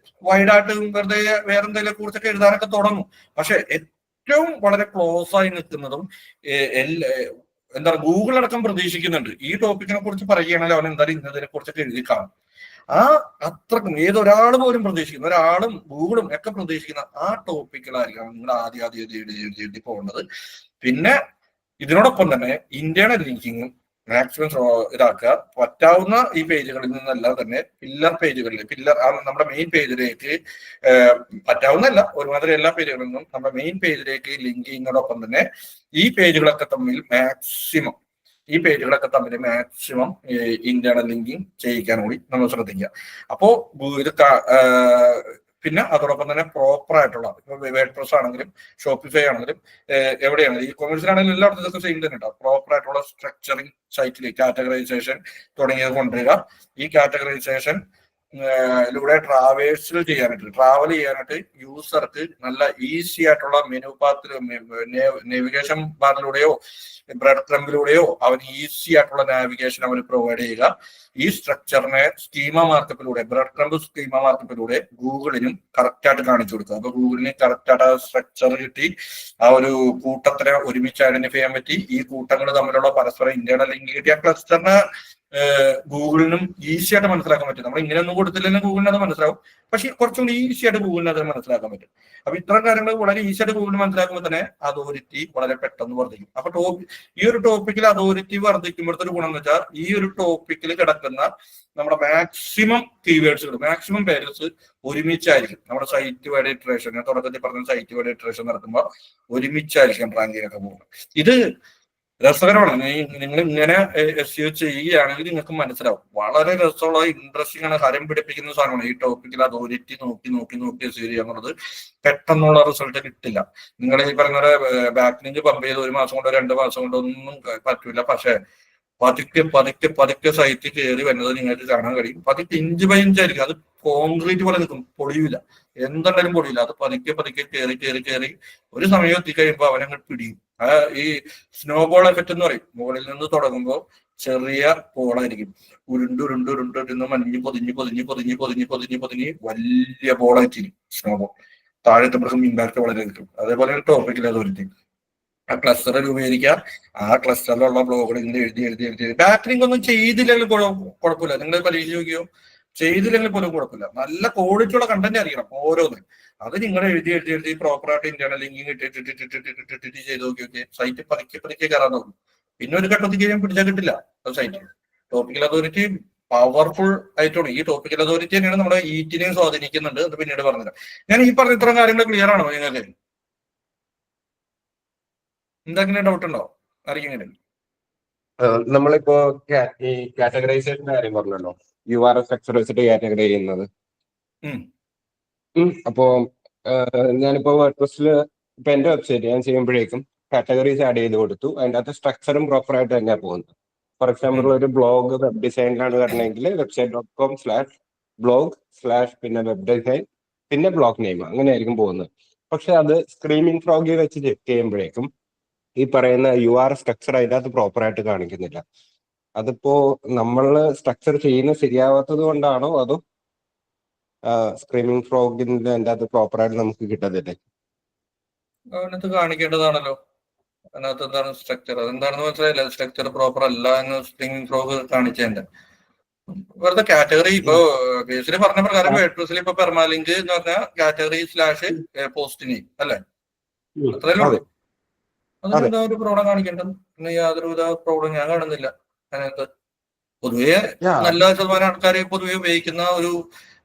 S2: വൈഡായിട്ട് വെറുതെ വേറെന്തെങ്കിലും കുറിച്ചൊക്കെ എഴുതാനൊക്കെ തുടങ്ങും. പക്ഷെ ഏറ്റവും വളരെ ക്ലോസ് ആയി നിൽക്കുന്നതും എന്താണ് ഗൂഗിൾ അടക്കം പ്രതീക്ഷിക്കുന്നുണ്ട്. ഈ ടോപ്പിക്കിനെ കുറിച്ച് പറയുകയാണെങ്കിൽ അവൻ എന്തായാലും ഇന്നതിനെ കുറിച്ചൊക്കെ എഴുതി കാണും. ആ അത്രക്കും ഏതൊരാൾ പോലും പ്രതീക്ഷിക്കുന്ന, ഒരാളും ഗൂഗിളും ഒക്കെ പ്രതീക്ഷിക്കുന്ന ആ ടോപ്പിക്കുകളായിരിക്കണം നിങ്ങൾ ആദ്യം എഴുതി പോകുന്നത്. പിന്നെ ഇതിനോടൊപ്പം തന്നെ ഇന്റേണൽ ലിങ്കിങ്ങും മാക്സിമം ഇതാക്കുക. പറ്റാവുന്ന ഈ പേജുകളിൽ നിന്നെല്ലാം തന്നെ പില്ലർ നമ്മുടെ മെയിൻ പേജിലേക്ക് പറ്റാവുന്നല്ല, ഒരുമാതിരി എല്ലാ പേജുകളിൽ നിന്നും നമ്മുടെ മെയിൻ പേജിലേക്ക് ലിങ്ക് ചെയ്യുന്നതോടൊപ്പം തന്നെ ഈ പേജുകളൊക്കെ തമ്മിൽ മാക്സിമം ഇന്റേണൽ ലിങ്കിങ് ചെയ്യിക്കാൻ കൂടി നമ്മൾ ശ്രദ്ധിക്കുക. അപ്പോ ഇത് പിന്നെ അതോടൊപ്പം തന്നെ പ്രോപ്പർ ആയിട്ടുള്ള വേഡ് പ്രസ് ആണെങ്കിലും ഷോപ്പിഫൈ ആണെങ്കിലും എവിടെയാണെങ്കിലും ഈ കൊമേഴ്സിലാണെങ്കിലും എല്ലായിടത്തും ഇതൊക്കെ സെയിം തന്നെ ഉണ്ടാവും. പ്രോപ്പർ ആയിട്ടുള്ള സ്ട്രക്ചറിങ് സൈറ്റിൽ കാറ്റഗറൈസേഷൻ തുടങ്ങിയത് കൊണ്ടുവരിക. ഈ കാറ്റഗറൈസേഷൻ ലൂടെ ട്രാവൽ ചെയ്യാനായിട്ട് യൂസർക്ക് നല്ല ഈസി ആയിട്ടുള്ള മെനു പാത്തിൽ നേവിഗേഷൻ ബാറിലൂടെയോ ബ്രെഡ് ക്രംബിലൂടെയോ അവന് ഈസി ആയിട്ടുള്ള നാവിഗേഷൻ അവന് പ്രൊവൈഡ് ചെയ്യുക. ഈ സ്ട്രക്ചറിനെ ബ്രെഡ് ക്രംബ് സ്കീമ മാർക്കപ്പിലൂടെ ഗൂഗിളിനും കറക്റ്റ് ആയിട്ട് കാണിച്ചു കൊടുക്കുക. അപ്പൊ ഗൂഗിളിന് കറക്റ്റ് ആയിട്ട് ആ സ്ട്രക്ചർ കിട്ടി, ആ ഒരു കൂട്ടത്തിനെ ഒരുമിച്ച് ഐഡന്റിഫൈ ചെയ്യാൻ പറ്റി. ഈ കൂട്ടങ്ങൾ തമ്മിലുള്ള പരസ്പരം ഇന്റേണൽ ലിങ്ക് കിട്ടിയ ക്ലസ്റ്ററിനെ ഗൂഗിളിനും ഈസി ആയിട്ട് മനസ്സിലാക്കാൻ പറ്റും. നമ്മൾ ഇങ്ങനെയൊന്നും കൊടുത്തില്ലെങ്കിൽ ഗൂഗിളിന് അത് മനസ്സിലാവും, പക്ഷെ കുറച്ചുകൂടി ഈസി ആയിട്ട് ഗൂഗിളിന് അത് മനസ്സിലാക്കാൻ പറ്റും. അപ്പൊ ഇത്തരം കാര്യങ്ങൾ വളരെ ഈസി ആയിട്ട് ഗൂഗിളിൽ മനസ്സിലാക്കുമ്പോൾ തന്നെ അതോറിറ്റി വളരെ പെട്ടെന്ന് വർദ്ധിക്കും. അപ്പൊ ഈ ഒരു ടോപ്പിക്കിൽ അതോറിറ്റി വർദ്ധിക്കുമ്പോഴത്തെ ഒരു ഗുണം എന്ന് വെച്ചാൽ ഈ ഒരു ടോപ്പിക്കിൽ കിടക്കുന്ന നമ്മുടെ മാക്സിമം കീവേഡ്സുകൾ, മാക്സിമം പേരൻസ് ഒരുമിച്ചായിരിക്കും. നമ്മുടെ സൈറ്റ് വൈഡ് ഇറ്ററേഷൻ, ഞാൻ തുടക്കത്തിൽ പറഞ്ഞ സൈറ്റ് വൈഡ് ഇറ്ററേഷൻ നടത്തുമ്പോൾ ഒരുമിച്ചായിരിക്കും റാങ്കിങ്ങിനൊക്കെ പോകുന്നത്. ഇത് രസകരമാണ്. നിങ്ങൾ ഇങ്ങനെ SEO ചെയ്യുകയാണെങ്കിൽ നിങ്ങൾക്ക് മനസ്സിലാവും. വളരെ രസമുള്ള ഇൻട്രസ്റ്റിംഗ് ആണ്, ഹരം പിടിപ്പിക്കുന്ന സാധനമാണ്. ഈ ടോപ്പിക്കിൽ അതോറിറ്റി നോക്കി SEO ചെയ്യുക എന്നുള്ളത് പെട്ടെന്നുള്ള റിസൾട്ട് കിട്ടില്ല. നിങ്ങൾ ഈ പറഞ്ഞ ബാക്ക് ലിങ്ക് പമ്പ് ചെയ്ത് 1 മാസം കൊണ്ടോ 2 മാസം കൊണ്ടോ ഒന്നും പറ്റൂല. പക്ഷെ പതുക്കെ സൈറ്റ് കയറി വരുന്നത് നിങ്ങൾക്ക് കാണാൻ കഴിയും. പതുക്കെ ഇഞ്ച് ബൈ ഇഞ്ച് ആയിരിക്കും. അത് കോൺക്രീറ്റ് പോലെ നിൽക്കും, പൊളിയില്ല, എന്തുണ്ടായാലും പൊളിയില്ല. അത് പതുക്കെ കയറി ഒരു സമയം എത്തിക്കഴിയുമ്പോൾ അവനങ്ങ് പിടിയും. ഈ സ്നോബോൾ എഫക്റ്റ് എന്ന് പറയും. മുകളിൽ നിന്ന് തുടങ്ങുമ്പോൾ ചെറിയ ബോളായിരിക്കും, ഉരുണ്ടിരുന്ന് മഞ്ഞ് പൊതിഞ്ഞ് വലിയ ബോളായിട്ടിരിക്കും സ്നോബോൾ. താഴെത്തുമ്പോഴേക്കും ഇമ്പാക്ട് വളരെ കിട്ടും. അതേപോലെ ടോപ്പിക്കിൽ അതോറിറ്റി ആ ക്ലസ്റ്റർ രൂപീകരിക്കുക. ആ ക്ലസ്റ്ററിലുള്ള ബ്ലോഗുകൾ ഇങ്ങനെ എഴുതി ബാക്ക്ലിങ്ക് ഒന്നും ചെയ്തില്ലെങ്കിൽ കുഴപ്പമില്ല. നിങ്ങൾ പരീക്ഷ നോക്കിയോ, ചെയ്തില്ലെങ്കിൽ പോലും കുഴപ്പമില്ല. നല്ല ക്വാളിറ്റിയുള്ള കണ്ടന്റ് അറിയണം ഓരോന്നും. അത് നിങ്ങൾ എഴുതി പ്രോപ്പറായിട്ട് ഇന്റേണൽ ലിങ്കിങ് ഇട്ടിട്ട് ചെയ്ത് നോക്കി സൈറ്റ് പതുക്കെ കയറാൻ നോക്കും. പിന്നെ ഒരു ഘട്ടത്തിൽ കഴിയാൻ പിടിച്ചാൽ കിട്ടില്ല സൈറ്റ്. ടോപ്പിക്കൽ അതോറിറ്റി പവർഫുൾ ആയിട്ടാണ്. ഈ ടോപ്പിക്കൽ അതോറിറ്റി തന്നെയാണ് നമ്മുടെ ഈറ്റിനെയും സ്വാധീനിക്കുന്നുണ്ട്. അത് പിന്നീട് പറഞ്ഞുതരാം. ഞാൻ ഈ പറഞ്ഞ ഇത്തരം കാര്യങ്ങൾ ക്ലിയർ ആണോ നിങ്ങൾക്ക്? എന്തെങ്കിലും ഡൗട്ട് ഉണ്ടോ ആരെങ്കിലും?
S6: നമ്മളിപ്പോ ഈ കാറ്റഗറൈസേഷന്റെ കാര്യം പറഞ്ഞല്ലോ, URL സ്ട്രക്ചർ വെച്ചിട്ട് കാറ്റഗറൈസ് ചെയ്യുന്നത്. അപ്പോ ഞാനിപ്പോ വേർഡ്പ്രസ്സിൽ ഇപ്പൊ എന്റെ വെബ്സൈറ്റ് ഞാൻ ചെയ്യുമ്പോഴേക്കും കാറ്റഗറീസ് ആഡ് ചെയ്ത് കൊടുത്തു. അതിൻ്റെ അകത്ത് സ്ട്രക്ചറും പ്രോപ്പർ ആയിട്ട് തന്നെയാണ് പോകുന്നത്. ഫോർ എക്സാമ്പിൾ ഒരു ബ്ലോഗ് വെബ് ഡിസൈനിലാണ് വരണമെങ്കിൽ website.com/blog/ പിന്നെ വെബ് ഡിസൈൻ പിന്നെ ബ്ലോഗ് നെയിം അങ്ങനെയായിരിക്കും പോകുന്നത്. പക്ഷെ അത് സ്ക്രീമിംഗ് ഫ്രോഗി വെച്ച് ചെക്ക് ചെയ്യുമ്പോഴേക്കും ഈ പറയുന്ന URL സ്ട്രക്ചർ അതിൻ്റെ അകത്ത് പ്രോപ്പർ ആയിട്ട് കാണിക്കുന്നില്ല. അതിപ്പോ നമ്മൾ സ്ട്രക്ചർ ചെയ്യുന്നത് ശരിയാവാത്തത് കൊണ്ടാണോ അതോ സ്ക്രീമിംഗ് ഫ്രോഗിന്റെ അതിൻ്റെ അകത്ത് പ്രോപ്പർ ആയിട്ട് നമുക്ക് കിട്ടത്തില്ലേ?
S2: അതിനകത്ത് കാണിക്കേണ്ടതാണല്ലോ. അതിനകത്ത് എന്താണ് സ്ട്രക്ചർ, അതെന്താണെന്ന് മനസ്സിലായില്ല. സ്ട്രക്ചർ പ്രോപ്പർ അല്ല എന്ന് സ്ക്രീമിംഗ് ഫ്രോഗ് കാണിച്ചതിന്റെ വെറുതെ കാറ്റഗറി ഇപ്പൊ ബേസിൽ പറഞ്ഞ പ്രകാരം വേഡ്പ്രസ്സിൽ ഇപ്പൊ പെർമാലിങ്ക് എന്ന് പറഞ്ഞാൽ കാറ്റഗറി/പോസ്റ്റ് നെയിം അല്ലേ? അത്രയല്ലേ ഉള്ളൂ. അതിനെന്താ ഒരു പ്രോബ്ലം കാണിക്കേണ്ടത്? പിന്നെ യാതൊരുവിധ പ്രോബ്ലം ഞാൻ കാണുന്നില്ല അതിനകത്ത്. പൊതുവെ നല്ല ശതമാനം ആൾക്കാർ പൊതുവെ ഉപയോഗിക്കുന്ന ഒരു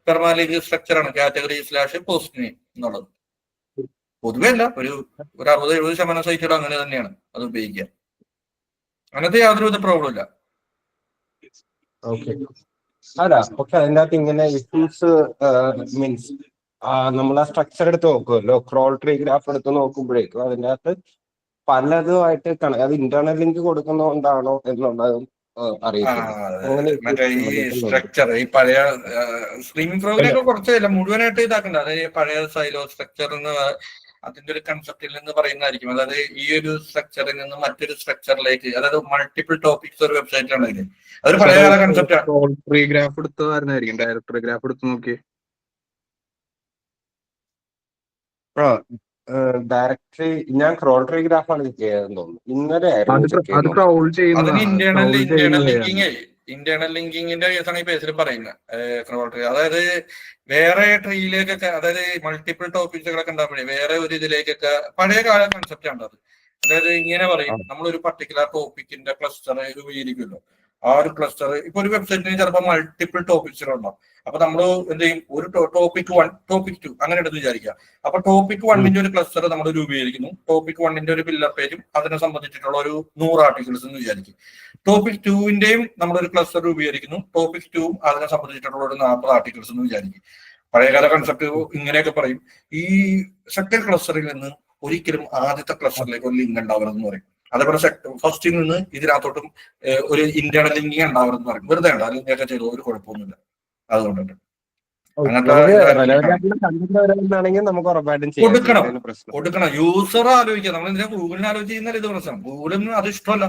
S2: പെർമാലിങ്ക് സ്ട്രക്ചറാണ് കാറ്റഗറി/പോസ്റ്റ് നെയിം എന്നുള്ളത്. പൊതുവെ അല്ല, ഒരു 60-70% സൈറ്റുകൾ അങ്ങനെ തന്നെയാണ് അത് ഉപയോഗിക്കുക. അങ്ങനത്തെ യാതൊരുവിധ പ്രോബ്ലം ഇല്ല.
S6: ഓക്കെ, അല്ല പക്ഷെ അതിൻ്റെ അകത്ത് ഇങ്ങനെ ഇഷ്യൂസ് മീൻസ് നമ്മൾ ആ സ്ട്രക്ചർ എടുത്ത് നോക്കുമല്ലോ, ക്രോൾ ട്രീ ഗ്രാഫ് എടുത്ത് നോക്കുമ്പോഴേക്കും അതിൻ്റെ അകത്ത് പലതുമായിട്ട് അത് ഇന്റേണൽ ലിങ്ക് കൊടുക്കുന്നതുകൊണ്ടാണോ എന്നുള്ളതും
S2: മറ്റേ ഈ സ്ട്രക്ചർ ഈ പഴയ സ്ക്രീമിംഗ് ഫ്രോഗിനൊക്കെ കുറച്ചല്ല മുഴുവനായിട്ട് ഇതാക്കണ്ട. അതായത് പഴയ സൈലോ സ്ട്രക്ചർ എന്ന് അതിന്റെ ഒരു കൺസെപ്റ്റിൽ നിന്ന് പറയുന്നതായിരിക്കും. അതായത് ഈ ഒരു സ്ട്രക്ചറിൽ നിന്ന് മറ്റൊരു സ്ട്രക്ചറിലേക്ക്, അതായത് മൾട്ടിപ്പിൾ ടോപ്പിക്സ് ഒരു വെബ്സൈറ്റിലാണ് ഇത്. അതൊരു പഴയകാല കൺസെപ്റ്റാണ്.
S7: ട്രീ ഗ്രാഫ് എടുത്ത് വരുന്നതായിരിക്കും, ഡയറക്ടറി ഗ്രാഫ് എടുത്ത് നോക്കി.
S6: ഡയറക്ടറി ഞാൻ ക്രോൾ ട്രീ ഗ്രാഫാണ് ചെയ്തതെന്ന് തോന്നുന്നു. ഇന്നലെ ആയിരുന്നു
S7: അത്
S6: ചെക്ക്
S7: അത്
S6: ചെയ്യുന്നത്.
S7: ക്രൗൾ ചെയ്യുന്ന
S2: അതിന് ഇന്റേണൽ
S7: ചെയ്യുന്ന
S2: ഇന്റേണൽ ലിങ്കിങ്ങിന്റെ കേസാണ് ഈ പേജിൽ പറയുന്നത്. ക്രോൾ ട്രീ അതായത് വേറെ ട്രീയിലേക്കൊക്കെ, അതായത് മൾട്ടിപ്പിൾ ടോപ്പിക്സുകളൊക്കെ ഉണ്ടാകുമ്പോഴേ വേറെ ഒരു ഇതിലേക്കൊക്കെ പഴയ കാല കൺസെപ്റ്റ് ആണ് അത്. അതായത് ഇങ്ങനെ പറയും, നമ്മളൊരു പർട്ടിക്കുലർ ടോപ്പിക്കിന്റെ ക്ലസ്റ്റർ രൂപീകരിക്കുമല്ലോ. ആ ഒരു ക്ലസ്റ്റർ ഇപ്പൊ ഒരു വെബ്സൈറ്റിന് ചിലപ്പോൾ മൾട്ടിപ്പിൾ ടോപ്പിക്സുകളുണ്ടാവും. അപ്പൊ നമ്മൾ എന്ത് ചെയ്യും, ഒരു ടോപ്പിക് 1 ടോപ്പിക് 2 അങ്ങനെ എടുത്ത് വിചാരിക്കുക. അപ്പൊ ടോപ്പിക് 1ന്റെ ഒരു ക്ലസ്റ്റർ നമ്മൾ രൂപീകരിക്കുന്നു. ടോപ്പിക് 1ന്റെ ഒരു പില്ലർ പേജും അതിനെ സംബന്ധിച്ചിട്ടുള്ള ഒരു 100 ആർട്ടിക്കിൾസ് എന്ന് വിചാരിക്കും. ടോപ്പിക് 2ന്റെയും നമ്മളൊരു ക്ലസ്റ്റർ രൂപീകരിക്കുന്നു. ടോപ്പിക് 2 അതിനെ സംബന്ധിച്ചിട്ടുള്ള ഒരു 40 ആർട്ടിക്കിൾസ് എന്ന് വിചാരിക്കും. പഴയകാല കൺസെപ്റ്റ് ഇങ്ങനെയൊക്കെ പറയും, ഈ സെക്കൻഡ് ക്ലസ്റ്ററിൽ നിന്ന് ഒരിക്കലും ആദ്യത്തെ ക്ലസ്റ്ററിലേക്ക് ഒരു ലിങ്ക് ഉണ്ടാവരുതെന്ന് പറയും. അതേപോലെ ഫസ്റ്റിൽ നിന്ന് ഇതിനകത്തോട്ടും ഒരു ഇന്റേണൽ ലിങ്കിങ് ഉണ്ടാവരുതെന്ന് പറയും. വെറുതെ ഉണ്ട്, ലിങ്ക് ഒക്കെ ചെയ്തോ, ഒരു കുഴപ്പമൊന്നുമില്ല. അതുകൊണ്ടുണ്ട്
S6: ആണെങ്കിൽ നമുക്ക് ഉറപ്പായിട്ടും
S2: കൊടുക്കണം. യൂസർ ആലോചിക്കുക. നമ്മൾ എന്തിനാ ഗൂഗിളിനെ ആലോചിക്കുന്നില്ല ഇത് പ്രശ്നം. ഗൂഗിളിന് അത് ഇഷ്ടമല്ല.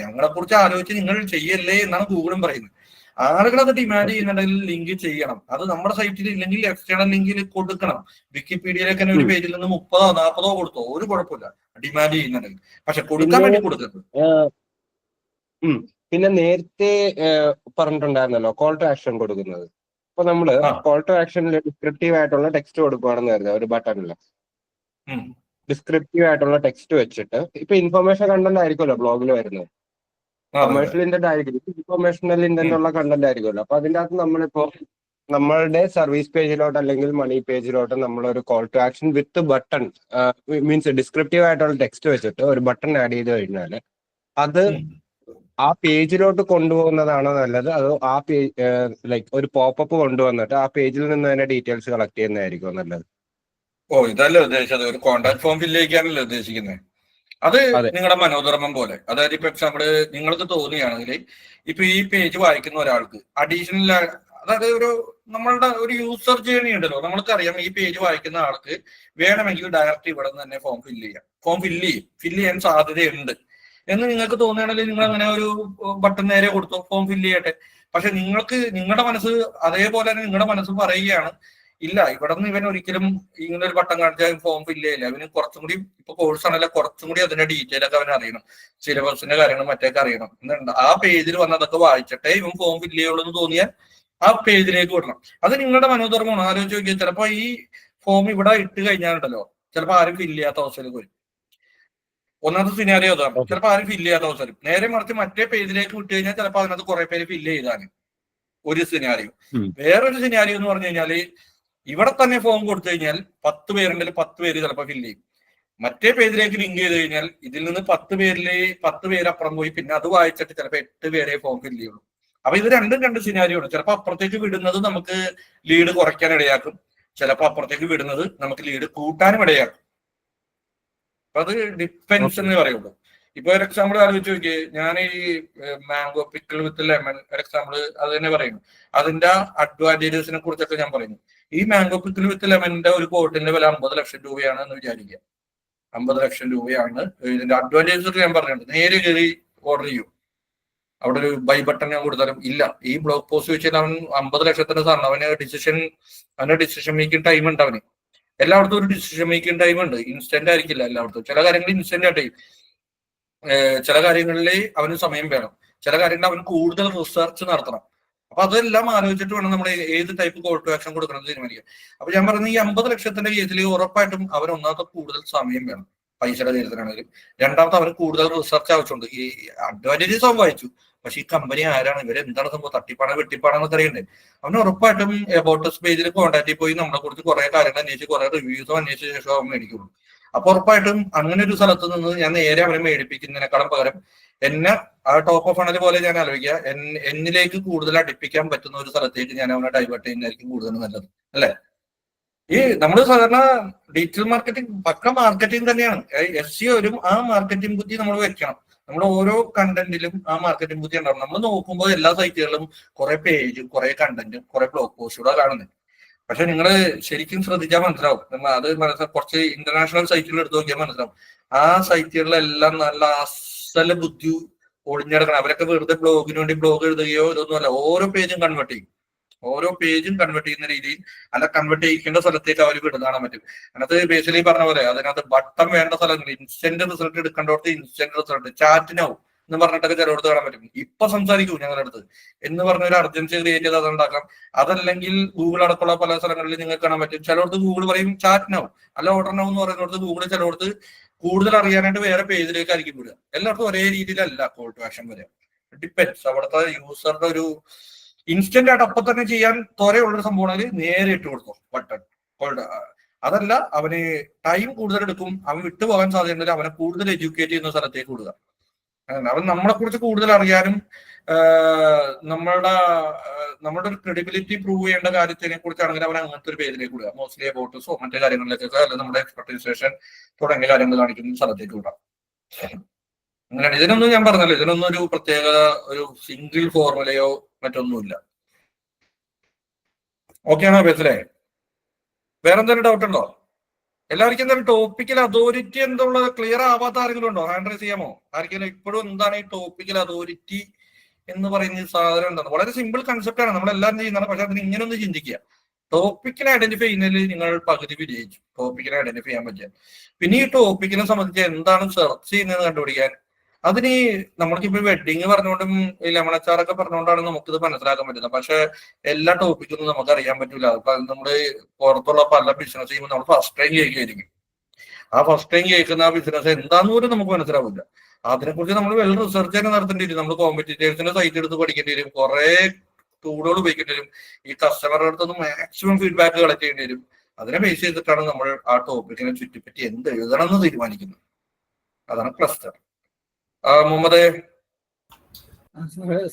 S2: ഞങ്ങളെ കുറിച്ച് ആലോചിച്ച് നിങ്ങൾ ചെയ്യല്ലേ എന്നാണ് ഗൂഗിളും പറയുന്നത്. ആളുകൾ അത് ഡിമാൻഡ് ചെയ്യുന്നുണ്ടെങ്കിൽ ലിങ്ക് ചെയ്യണം. അത് നമ്മുടെ സൈറ്റിൽ ഇല്ലെങ്കിൽ എക്സ്റ്റേണൽ ലിങ്കിൽ കൊടുക്കണം. വിക്കിപീഡിയയിലേക്ക് തന്നെ ഒരു പേജിൽ നിന്ന് 30 40 കൊടുത്തോ, ഒരു കുഴപ്പമില്ല, ഡിമാൻഡ് ചെയ്യുന്നുണ്ടെങ്കിൽ. പക്ഷെ കൊടുക്കാൻ വേണ്ടി കൊടുക്കരുത്.
S6: പിന്നെ നേരത്തെ പറഞ്ഞിട്ടുണ്ടായിരുന്നല്ലോ കോൾ ടു ആക്ഷൻ കൊടുക്കുന്നത്. അപ്പൊ നമ്മള് കോൾ ടു ആക്ഷനിൽ ഡിസ്ക്രിപ്റ്റീവ് ആയിട്ടുള്ള ടെക്സ്റ്റ് കൊടുക്കുകയാണെന്ന് കരുതുക, ഒരു ബട്ടണില് ഡിസ്ക്രിപ്റ്റീവ് ആയിട്ടുള്ള ടെക്സ്റ്റ് വെച്ചിട്ട്, ഇപ്പൊ ഇൻഫർമേഷൻ കണ്ടന്റ് ആയിരിക്കുമല്ലോ ബ്ലോഗിൽ വരുന്നത്, കൊമേഴ്ഷ്യൽ ഇന്റന്റ് ആയിരിക്കും, ഇൻഫർമേഷണൽ ഇന്റന്റ് ഉള്ള കണ്ടന്റ് ആയിരിക്കുമല്ലോ. അപ്പൊ അതിന്റെ അകത്ത് നമ്മളിപ്പോ നമ്മളുടെ സർവീസ് പേജിലോട്ട് അല്ലെങ്കിൽ മണി പേജിലോട്ട് നമ്മളൊരു call to action with button means descriptive ആയിട്ടുള്ള ടെക്സ്റ്റ് വെച്ചിട്ട് ഒരു ബട്ടൺ ആഡ് ചെയ്ത് കഴിഞ്ഞാൽ അത് ആ പേജിലോട്ട് കൊണ്ടുപോകുന്നതാണോ നല്ലത്, അതോ ആ പേജ് ലൈക്ക് ഒരു പോപ്പപ്പ് കൊണ്ടുവന്നിട്ട് ആ പേജിൽ നിന്ന് തന്നെ ഡീറ്റെയിൽസ് കളക്ട് ചെയ്യുന്നതായിരിക്കും നല്ലത്?
S2: ഇതല്ലേ ഉദ്ദേശിച്ചത്, ഒരു കോൺടാക്ട് ഫോം ഫില്ല് ചെയ്യാനല്ലേ ഉദ്ദേശിക്കുന്നത്? അത് നിങ്ങളുടെ മനോധർമ്മം പോലെ. അതായത് ഇപ്പൊ എക്സാമ്പിള് നിങ്ങൾക്ക് തോന്നുകയാണെങ്കിൽ ഇപ്പൊ ഈ പേജ് വായിക്കുന്ന ഒരാൾക്ക് അഡീഷണൽ, അതായത് നമ്മളുടെ ഒരു യൂസർ ജേണി ഉണ്ടല്ലോ, നമ്മൾക്കറിയാം ഈ പേജ് വായിക്കുന്ന ആൾക്ക് വേണമെങ്കിൽ ഡയറക്റ്റ് ഇവിടെ നിന്ന് തന്നെ ഫോം ഫില്ല് ചെയ്യാൻ സാധ്യതയുണ്ട് എന്ന് നിങ്ങൾക്ക് തോന്നുകയാണെങ്കിൽ നിങ്ങൾ അങ്ങനെ ഒരു ബട്ടൺ നേരെ കൊടുത്തു, ഫോം ഫില്ല് ചെയ്യട്ടെ. പക്ഷെ നിങ്ങളുടെ മനസ്സ് അതേപോലെ തന്നെ നിങ്ങളുടെ മനസ്സ് പറയുകയാണ്, ഇല്ല, ഇവിടെ നിന്ന് ഇവൻ ഒരിക്കലും ഇങ്ങനെ ഒരു ബട്ടൺ കാണിച്ചാൽ ഫോം ഫില്ല് ചെയ്യില്ല. ഇവന് കുറച്ചും കൂടി, ഇപ്പൊ കോഴ്സ് ആണല്ലോ, കുറച്ചും കൂടി അതിന്റെ ഡീറ്റെയിൽ ഒക്കെ അവൻ അറിയണം, സിലബസിന്റെ കാര്യങ്ങൾ മറ്റൊക്കെ അറിയണം എന്നുണ്ട്. ആ പേജിൽ വന്നതൊക്കെ വായിച്ചിട്ടേ ഇവൻ ഫോം ഫില്ല് ചെയ്യുള്ളൂ എന്ന് തോന്നിയാൽ ആ പേജിലേക്ക് വിടണം. അത് നിങ്ങളുടെ മനോധർമ്മമാണ്. ആലോചിച്ച് നോക്കിയാൽ ചിലപ്പോ ഈ ഫോം ഇവിടെ ഇട്ട് കഴിഞ്ഞാലുണ്ടല്ലോ, ചിലപ്പോൾ ആരും ഫില്ല് ചെയ്യാത്ത അവസ്ഥയിലേക്ക് വരും. ഒന്നാമത്തെ സിനാരിയോ അതാണ്. ചിലപ്പോൾ ആരും ഫില്ല് ചെയ്യാത്ത അവസരം. നേരെ മറിച്ച് മറ്റേ പേജിലേക്ക് വിട്ട് കഴിഞ്ഞാൽ ചിലപ്പോൾ അതിനകത്ത് കുറെ പേര് ഫില്ല് ചെയ്താണ് ഒരു സിനാരിയോ. വേറൊരു സിനാരിയോ എന്ന് പറഞ്ഞു കഴിഞ്ഞാല് ഇവിടെ തന്നെ ഫോം കൊടുത്തു കഴിഞ്ഞാൽ 10 പേരുണ്ടെങ്കിൽ 10 പേര് ചിലപ്പോൾ ഫില്ല് ചെയ്യും. മറ്റേ പേജിലേക്ക് ലിങ്ക് ചെയ്ത് കഴിഞ്ഞാൽ ഇതിൽ നിന്ന് 10 പേര് അപ്പുറം പോയി പിന്നെ അത് വായിച്ചിട്ട് ചിലപ്പോൾ 8 പേരെ ഫോം ഫില്ല് ചെയ്യുള്ളൂ. അപ്പൊ ഇത് രണ്ട് സിനാരിയോ ആണ്. ചിലപ്പോൾ അപ്പുറത്തേക്ക് വിടുന്നത് നമുക്ക് ലീഡ് കുറയ്ക്കാൻ ഇടയാക്കും, ചിലപ്പോൾ അപ്പുറത്തേക്ക് വിടുന്നത് നമുക്ക് ലീഡ് കൂട്ടാനും ഇടയാക്കും. അപ്പൊ അത് ഡിപ്പെൻസ് എന്ന് പറയുള്ളൂ. ഇപ്പൊ ഒരു എക്സാമ്പിൾ ആലോചിച്ച് നോക്കിയേ, ഞാൻ ഈ മാംഗോ പിക്കിൾ വിത്ത് ലെമൺ ഒരു എക്സാമ്പിൾ അത് തന്നെ പറയുന്നു. അതിന്റെ അഡ്വാൻറ്റേജസിനെ കുറിച്ചൊക്കെ ഞാൻ പറയുന്നു. ഈ മാംഗോ പിക്കിൾ വിത്ത് ലെമണിന്റെ ഒരു കോട്ടിന്റെ വില 50 ലക്ഷം രൂപയാണ് എന്ന് വിചാരിക്കുക. 50 ലക്ഷം രൂപയാണ്. ഇതിന്റെ അഡ്വാൻറ്റേജസ് ഒക്കെ ഞാൻ പറഞ്ഞിട്ടുണ്ട്. നേരെ കയറി ഓർഡർ ചെയ്യും. അവിടെ ഒരു ബൈ ബട്ടൺ ഞാൻ കൊടുത്താലും ഇല്ല. ഈ ബ്ലോഗ് പോസ്റ്റ് വെച്ചാൽ അവൻ 50 ലക്ഷത്തിന്റെ സാധനം, അവന് ഡിസിഷൻ മേക്കിംഗ് ടൈം ഉണ്ട്. അവന് എല്ലായിടത്തും ഒരു ഡിസിഷൻ മേക്കിംഗ് ടൈം ഉണ്ട്. ഇൻസ്റ്റന്റ് ആയിരിക്കില്ല എല്ലായിടത്തും. ചില കാര്യങ്ങൾ ഇൻസ്റ്റന്റ് ആയിട്ട്, ചില കാര്യങ്ങളിൽ അവന് സമയം വേണം, ചില കാര്യങ്ങളിൽ അവന് കൂടുതൽ റിസർച്ച് നടത്തണം. അപ്പൊ അതെല്ലാം ആലോചിച്ചിട്ട് വേണം നമ്മൾ ഏത് ടൈപ്പ് കോൾ ടു ആക്ഷൻ കൊടുക്കണം തീരുമാനിക്കുക. അപ്പൊ ഞാൻ പറയുന്നത് ഈ 50 ലക്ഷത്തിന്റെ കേസിൽ ഉറപ്പായിട്ടും അവൻ ഒന്നാമത്തെ കൂടുതൽ സമയം വേണം പൈസയുടെ കാര്യത്തിലാണെങ്കിലും, രണ്ടാമത്തെ അവന് കൂടുതൽ റിസർച്ച് ആവശ്യമുണ്ട്. ഈ അഡ്വാൻറ്റേജസ് അവൻ വായിച്ചു, പക്ഷെ ഈ കമ്പനി ആരാണ്, ഇവരെന്താണ് സംഭവം, തട്ടിപ്പാണോ വെട്ടിപ്പാണെന്നൊക്കെ അറിയണ്ടേ. അവന് ഉറപ്പായിട്ടും എബൌട്ട് പേജിൽ കോൺടാക്റ്റിൽ പോയി നമ്മളെ കുറിച്ച് കുറെ കാര്യങ്ങൾ അന്വേഷിച്ച് കുറെ റിവ്യൂസും അന്വേഷിച്ച ശേഷം അവൻ മേടിക്കുള്ളൂ. അപ്പൊ ഉറപ്പായിട്ടും അങ്ങനെ ഒരു സ്ഥലത്ത് നിന്ന് ഞാൻ നേരെ അവനെ മേടിപ്പിക്കുന്നതിനേക്കാളും പകരം എന്നെ ആ ടോപ്പ് ഓഫ് ഫണൽ പോലെ ഞാൻ ആലോചിക്കുക, എന്നിലേക്ക് കൂടുതൽ അടുപ്പിക്കാൻ പറ്റുന്ന ഒരു സ്ഥലത്തേക്ക് ഞാൻ അവനെ ഡൈവേർട്ട് ചെയ്യുന്നതായിരിക്കും കൂടുതൽ നല്ലത്, അല്ലെ? ഈ നമ്മൾ സാധാരണ ഡിജിറ്റൽ മാർക്കറ്റിംഗ് പക്ക മാർക്കറ്റിംഗ് തന്നെയാണ്. SEOയിലും ആ മാർക്കറ്റിംഗ് ബുദ്ധി നമ്മൾ വെക്കണം. നമ്മൾ ഓരോ കണ്ടന്റിലും ആ മാർക്കറ്റിംഗ് ബുദ്ധി ഉണ്ടാവും. നമ്മൾ നോക്കുമ്പോൾ എല്ലാ സൈറ്റുകളിലും കുറെ പേജും കുറെ കണ്ടന്റും കുറെ ബ്ലോഗ് പോസ്റ്റുകളും കാണുന്നത്. പക്ഷെ നിങ്ങൾ ശരിക്കും ശ്രദ്ധിച്ചാൽ മനസ്സിലാവും. അത് കുറച്ച് ഇന്റർനാഷണൽ സൈറ്റുകൾ എടുത്ത് നോക്കിയാൽ മനസ്സിലാവും. ആ സൈറ്റുകളിലെല്ലാം നല്ല അസല ബുദ്ധി ഒളിഞ്ഞെടുക്കണം. അവരൊക്കെ വെറുതെ ബ്ലോഗിന് വേണ്ടി ബ്ലോഗ് എഴുതുകയോ ഇതൊന്നുമല്ല, ഓരോ പേജും കൺവേർട്ട് ചെയ്യും. ഓരോ പേജും കൺവേർട്ട് ചെയ്യുന്ന രീതിയിൽ അല്ല കൺവേർട്ട് ചെയ്യിക്കേണ്ട സ്ഥലത്തേക്ക് അവർ വിടുന്ന കാണാൻ പറ്റും. അതിനകത്ത് ബേസിക്കലി പറഞ്ഞ പോലെ അതിനകത്ത് ബട്ടൺ വേണ്ട സ്ഥലങ്ങൾ, ഇൻസ്റ്റന്റ് റിസൾട്ട് എടുക്കേണ്ടവർക്ക് ഇൻസ്റ്റന്റ് റിസൾട്ട്, ചാറ്റിനാവും എന്ന് പറഞ്ഞിട്ടൊക്കെ ചിലവർക്ക് കാണാൻ പറ്റും. ഇപ്പൊ സംസാരിക്കൂ ഞങ്ങളുടെ അടുത്ത് എന്ന് പറഞ്ഞ ഒരു അർജൻസി ക്രിയേറ്റ് ചെയ്ത് അതുണ്ടാക്കാം. അതല്ലെങ്കിൽ ഗൂഗിൾ അടക്കമുള്ള പല സ്ഥലങ്ങളിൽ നിങ്ങൾക്ക് കാണാൻ പറ്റും. ചിലവർക്ക് ഗൂഗിൾ പറയും ചാറ്റിനാവും, അല്ല ഓർഡറിനാവും എന്ന് പറയുന്നിടത്ത് ഗൂഗിൾ ചിലവർക്ക് കൂടുതൽ അറിയാനായിട്ട് വേറെ പേജിലേക്ക് ആയിരിക്കും വിടുക. എല്ലാവർക്കും ഒരേ രീതിയിലല്ല കോൾ ടു ആക്ഷൻ വരിക. ഡിപ്പെൻസ് അവിടുത്തെ യൂസറുടെ ഒരു ഇൻസ്റ്റന്റ് ആയിട്ട് അപ്പൊ തന്നെ ചെയ്യാൻ ത്വരയുള്ളൊരു സംഭവമാണെങ്കിൽ നേരെ ഇട്ട് കൊടുക്കും ബട്ടൺ. അതല്ല അവന് ടൈം കൂടുതൽ എടുക്കും, അവൻ വിട്ടുപോകാൻ സാധ്യതയുണ്ടെങ്കിൽ അവനെ കൂടുതൽ എഡ്യൂക്കേറ്റ് ചെയ്യുന്ന സ്ഥലത്തേക്ക് വിടുക. അവൻ നമ്മളെ കുറിച്ച് കൂടുതൽ അറിയാനും നമ്മളുടെ ഒരു ക്രെഡിബിലിറ്റി പ്രൂവ് ചെയ്യേണ്ട കാര്യത്തിനെ കുറിച്ചാണെങ്കിൽ അവൻ അങ്ങനത്തെ ഒരു പേജിലേക്ക് വിടുക. മോസ്റ്റ്ലി അബൌട്ട്സോ മറ്റു കാര്യങ്ങളിലേക്കൊക്കെ അല്ലെങ്കിൽ നമ്മുടെ എക്സ്പെർട്ടൈസേഷൻ തുടങ്ങിയ കാര്യങ്ങൾ കാണിക്കുന്ന സ്ഥലത്തേക്ക് വിടാം. അങ്ങനെയാണ്. ഇതിനൊന്നും ഞാൻ പറഞ്ഞല്ലോ, ഇതിനൊന്നും ഒരു പ്രത്യേക ഒരു സിംഗിൾ ഫോർമുലയോ മറ്റൊന്നുമില്ല. ഓക്കെയാണോ ബേസിലെ? വേറെ എന്തെങ്കിലും ഡൗട്ട് ഉണ്ടോ? എല്ലാവർക്കും എന്തെങ്കിലും ടോപ്പിക്കൽ അതോറിറ്റി എന്തുള്ളത് ക്ലിയർ ആവാത്ത ആരെങ്കിലും ഉണ്ടോ? ഹാൻഡ് റൈസ് ചെയ്യാമോ? ആർക്കെങ്കിലും ഇപ്പോഴും എന്താണ് ഈ ടോപ്പിക്കൽ അതോറിറ്റി എന്ന് പറയുന്ന സാധനം എന്താണ്? വളരെ സിമ്പിൾ കൺസെപ്റ്റ് ആണ്, നമ്മളെല്ലാവരും ചെയ്യുന്നതാണ്. പക്ഷെ അതിന് ഇങ്ങനെ ഒന്ന് ചിന്തിക്കുക. ടോപ്പിക്കിനെ ഐഡന്റിഫൈ ചെയ്യുന്നതിൽ നിങ്ങൾ പകുതി വിജയിച്ചു. ടോപ്പിക്കിനെ ഐഡന്റിഫൈ ചെയ്യാൻ പറ്റിയ പിന്നെ ഈ ടോപ്പിക്കിനെ സംബന്ധിച്ച് എന്താണ് സെർച്ച് ചെയ്യുന്നതെന്ന് കണ്ടുപിടിക്കാൻ അതിന് നമ്മൾക്കിപ്പോ വെഡിങ് പറഞ്ഞുകൊണ്ടും ഈ ലെമണച്ചാറൊക്കെ പറഞ്ഞുകൊണ്ടാണ് നമുക്കിത് മനസ്സിലാക്കാൻ പറ്റുന്നത്. പക്ഷെ എല്ലാ ടോപ്പിക്കൊന്നും നമുക്ക് അറിയാൻ പറ്റൂല. അപ്പൊ നമ്മള് പുറത്തുള്ള പല ബിസിനസ് ചെയ്യുമ്പോൾ നമ്മൾ ഫസ്റ്റ് ടൈം കേൾക്കുകയായിരിക്കും. ആ ഫസ്റ്റ് ടൈം കേൾക്കുന്ന ആ ബിസിനസ് എന്താന്ന് പോലും നമുക്ക് മനസ്സിലാവില്ല. അതിനെക്കുറിച്ച് നമ്മൾ വെൽ റിസർച്ച് തന്നെ നടത്തേണ്ടി വരും. നമ്മൾ കോമ്പറ്റീറ്റേഴ്സിന്റെ സൈറ്റ് എടുത്ത് പഠിക്കേണ്ടി വരും, കുറെ ടൂളുകൾ ഉപയോഗിക്കേണ്ടി വരും, ഈ കസ്റ്റമറുടെ അടുത്തൊന്ന് മാക്സിമം ഫീഡ്ബാക്ക് കളക്ട് ചെയ്യേണ്ടി വരും. അതിനെ ബേസ് ചെയ്തിട്ടാണ് നമ്മൾ ആ ടോപ്പിക്കിനെ ചുറ്റിപ്പറ്റി എന്ത് എഴുതണം എന്ന് തീരുമാനിക്കുന്നത്. അതാണ് ക്ലസ്റ്റർ. മുഹമ്മദ്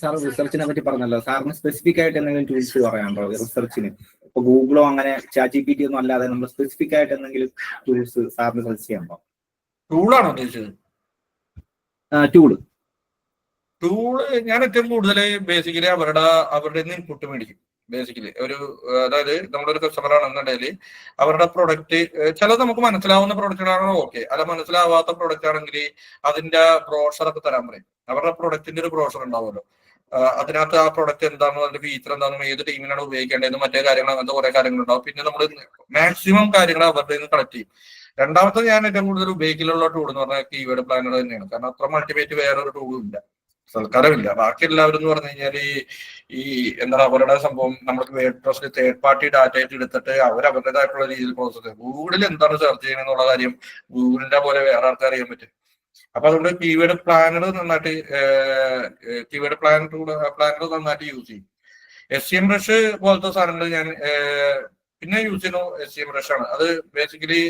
S5: സാർ റിസർച്ചിനെ പറ്റി പറഞ്ഞല്ലോ, സാറിന് സ്പെസിഫിക് ആയിട്ട് എന്തെങ്കിലും ടൂൾസ് പറയാനുണ്ടോ റിസർച്ചിന്? ഇപ്പൊ ഗൂഗിളോ അങ്ങനെ ChatGPT ഒന്നും അല്ലാതെ നമ്മൾ സ്പെസിഫിക് ആയിട്ട് എന്തെങ്കിലും ടൂൾസ് സാറിന് സജസ്റ്റ് ചെയ്യാനുണ്ടോ?
S2: ടൂളാണോ ഉദ്ദേശിച്ചത്? ടൂള് ഞാൻ ഏറ്റവും കൂടുതൽ ബേസിക്കലി അവരുടെ ഇൻപുട്ട് മേടിക്കും. ബേസിക്കലി അതായത് നമ്മളൊരു കസ്റ്റമർ ആണെന്നുണ്ടെങ്കിൽ അവരുടെ പ്രൊഡക്റ്റ് ചിലത് നമുക്ക് മനസ്സിലാവുന്ന പ്രൊഡക്റ്റുകളാണോ ഓക്കെ, അല്ല മനസ്സിലാവാത്ത പ്രൊഡക്റ്റ് ആണെങ്കിൽ അതിന്റെ ബ്രോഷറൊക്കെ തരാൻ പറയും. അവരുടെ പ്രൊഡക്റ്റിന്റെ ഒരു ബ്രോഷർ ഉണ്ടാവുമല്ലോ, അതിനകത്ത് ആ പ്രൊഡക്റ്റ് എന്താണെന്നും അതിന്റെ ഫീച്ചർ എന്താണെന്നും ഏത് ടീമിനാണ് ഉപയോഗിക്കേണ്ടതെന്നും മറ്റേ കാര്യങ്ങൾ അങ്ങനത്തെ കുറെ കാര്യങ്ങളുണ്ടാവും. പിന്നെ നമ്മൾ മാക്സിമം കാര്യങ്ങൾ അവരുടെ നിന്ന് കളക്ട് ചെയ്യും. രണ്ടാമത്തെ ഞാൻ ഏറ്റവും കൂടുതൽ ഉപയോഗിക്കലുള്ള ടൂൾ എന്ന് പറഞ്ഞാൽ കീവേഡ് പ്ലാനർ തന്നെയാണ്. കാരണം അത്ര മൾട്ടിമേറ്റ് വേറൊരു ടൂളും ഇല്ല, സൽക്കാരമില്ല. ബാക്കി എല്ലാവരും എന്ന് പറഞ്ഞു കഴിഞ്ഞാൽ ഈ എന്താ അവരുടെ സംഭവം നമ്മൾക്ക് വേർഡ്പ്രസ്സിൽ തേർഡ് പാർട്ടി ഡാറ്റ ആയിട്ട് എടുത്തിട്ട് അവരുടേതായിട്ടുള്ള രീതിയിൽ പ്രോസസ് ചെയ്യും. ഗൂഗിളിൽ എന്താണ് സെർച്ച് ചെയ്യണമെന്നുള്ള കാര്യം ഗൂഗിളിന്റെ പോലെ വേറെ ആൾക്കാർ അറിയാൻ പറ്റും. അപ്പൊ അതുകൊണ്ട് കീവേഡ് പ്ലാനർ നന്നായിട്ട് നന്നായിട്ട് യൂസ് ചെയ്യും. SEMrush പോലത്തെ സാധനങ്ങൾ ഞാൻ പിന്നെ യൂസ് ചെയ്യുന്നു. SEMrush ആണ്. അത് ബേസിക്കലി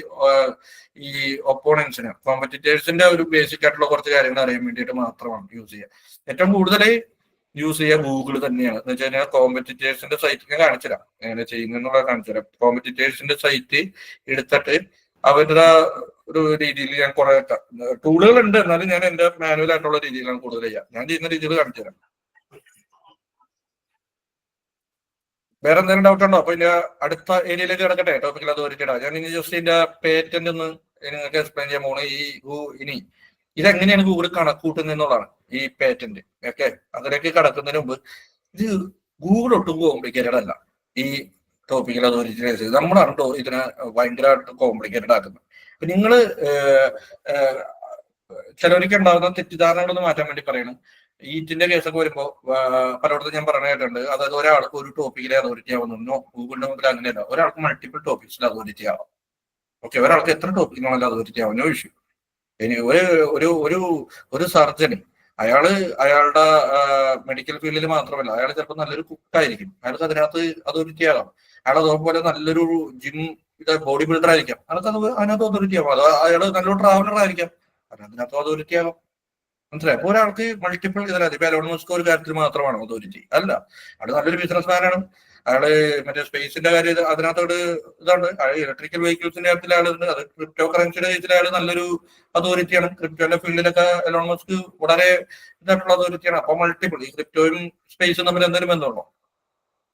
S2: ഈ ഒപ്പോണൻസിന് കോമ്പറ്റീറ്റേഴ്സിന്റെ ഒരു ബേസിക് ആയിട്ടുള്ള കുറച്ച് കാര്യങ്ങൾ അറിയാൻ വേണ്ടിയിട്ട് മാത്രമാണ് യൂസ് ചെയ്യുക. ഏറ്റവും കൂടുതൽ യൂസ് ചെയ്യുക ഗൂഗിൾ തന്നെയാണ്. എന്ന് വെച്ച് കഴിഞ്ഞാൽ കോമ്പറ്റീറ്റേഴ്സിന്റെ സൈറ്റ് ഞാൻ കാണിച്ചുതരാം എങ്ങനെ ചെയ്യുന്നുള്ള കാണിച്ചുതരാം. കോമ്പറ്റീറ്റേഴ്സിന്റെ സൈറ്റ് എടുത്തിട്ട് അവരുടെ ഒരു രീതിയിൽ ഞാൻ കുറെ ടൂളുകൾ ഉണ്ട്, എന്നാലും ഞാൻ എന്റെ മാനുവൽ ആയിട്ടുള്ള രീതിയിലാണ് കൂടുതൽ ചെയ്യുക. ഞാൻ ചെയ്യുന്ന രീതിയിൽ കാണിച്ചുതരാം. വേറെ എന്തെങ്കിലും ഡൗട്ട് ഉണ്ടോ? അപ്പൊ ഇതിന്റെ അടുത്ത ഏരിയയിലേക്ക് കിടക്കട്ടെ, ടോപ്പിക്കൽ അതോറിറ്റിയുടെ. ഞാൻ ഇനി ജസ്റ്റ് ഇതിന്റെ പേറ്റന്റ് ഒന്ന് നിങ്ങൾക്ക് എക്സ്പ്ലെയിൻ ചെയ്യാൻ പോണേ. ഇനി ഇതെങ്ങനെയാണ് ഗൂഗിൾ കണക്കൂട്ടുന്നതെന്നുള്ളതാണ് ഈ പേറ്റന്റ്. ഓക്കെ, അതിലേക്ക് കടക്കുന്നതിന് മുമ്പ് ഇത് ഗൂഗിൾ ഒട്ടും കോംപ്ലിക്കേറ്റഡ് അല്ല. ഈ ടോപ്പിക്കൽ അതോറിറ്റി നമ്മളാണ് ഇതിനെ ഭയങ്കരമായിട്ട് കോംപ്ലിക്കേറ്റഡ് ആക്കുന്നത്. അപ്പൊ നിങ്ങള് ചിലവർക്ക് ഉണ്ടാകുന്ന തെറ്റിദ്ധാരണകളൊന്ന് മാറ്റാൻ വേണ്ടി പറയണം. ഈറ്റിന്റെ കേസൊക്കെ വരുമ്പോൾ പലയിടത്തും ഞാൻ പറഞ്ഞു കേട്ടിട്ടുണ്ട്, അതായത് ഒരാൾക്ക് ഒരു ടോപ്പിക്കിലെ അതോറിറ്റി ആവുന്നു. ഗൂഗിളിന്റെ മുമ്പിൽ അങ്ങനെയല്ല, ഒരാൾക്ക് മൾട്ടിപ്പിൾ ടോപ്പിക്സിൽ അതോറിറ്റി ആവാം. ഓക്കെ, ഒരാൾക്ക് എത്ര ടോപ്പിക്കിനാണല്ലോ അതോറിറ്റി ആവുന്ന ഇഷ്യൂ. ഇനി ഒരു സർജന് അയാളുടെ മെഡിക്കൽ ഫീൽഡിൽ മാത്രമല്ല, അയാൾ ചിലപ്പോൾ നല്ലൊരു കുക്കായിരിക്കും, അയാൾക്ക് അതിനകത്ത് അതോറിറ്റി ആകാം. അയാൾ അതുപോലെ നല്ലൊരു ജിം ബോഡി ബിൽഡർ ആയിരിക്കാം, അതിനകത്ത് അതോറിറ്റി ആവാം. അത് അയാൾ നല്ലൊരു ട്രാവലർ ആയിരിക്കാം, അതിനകത്ത് അതോറിറ്റി ആകാം. മനസ്സിലായി? അപ്പൊ ഒരാൾക്ക് മൾട്ടിപ്പിൾ ഇതിനകത്ത് ഇപ്പൊ എലോൺ മസ്ക് ഒരു കാര്യത്തിൽ മാത്രമാണ് അതോറിറ്റി അല്ല, അയാൾ നല്ലൊരു ബിസിനസ്മാനാണ്. അയാള് മറ്റേ സ്പേസിന്റെ കാര്യം അതിനകത്തോട് ഇതാണ്. ഇലക്ട്രിക്കൽ വെഹിക്കിൾസിന്റെ കാര്യത്തിൽ അയാളുണ്ട്. അത് ക്രിപ്റ്റോ കറൻസിയുടെ കാര്യത്തിൽ അയാൾ നല്ലൊരു അതോറിറ്റിയാണ്. ക്രിപ്റ്റോന്റെ ഫീൽഡിലൊക്കെ എലോൺ മസ്ക് വളരെ ഇതായിട്ടുള്ള അതോറിറ്റിയാണ്. അപ്പൊ മൾട്ടിപ്പിൾ ഈ ക്രിപ്റ്റോയും സ്പേസും തമ്മിൽ എന്തെങ്കിലും ബന്ധമുണ്ടോ?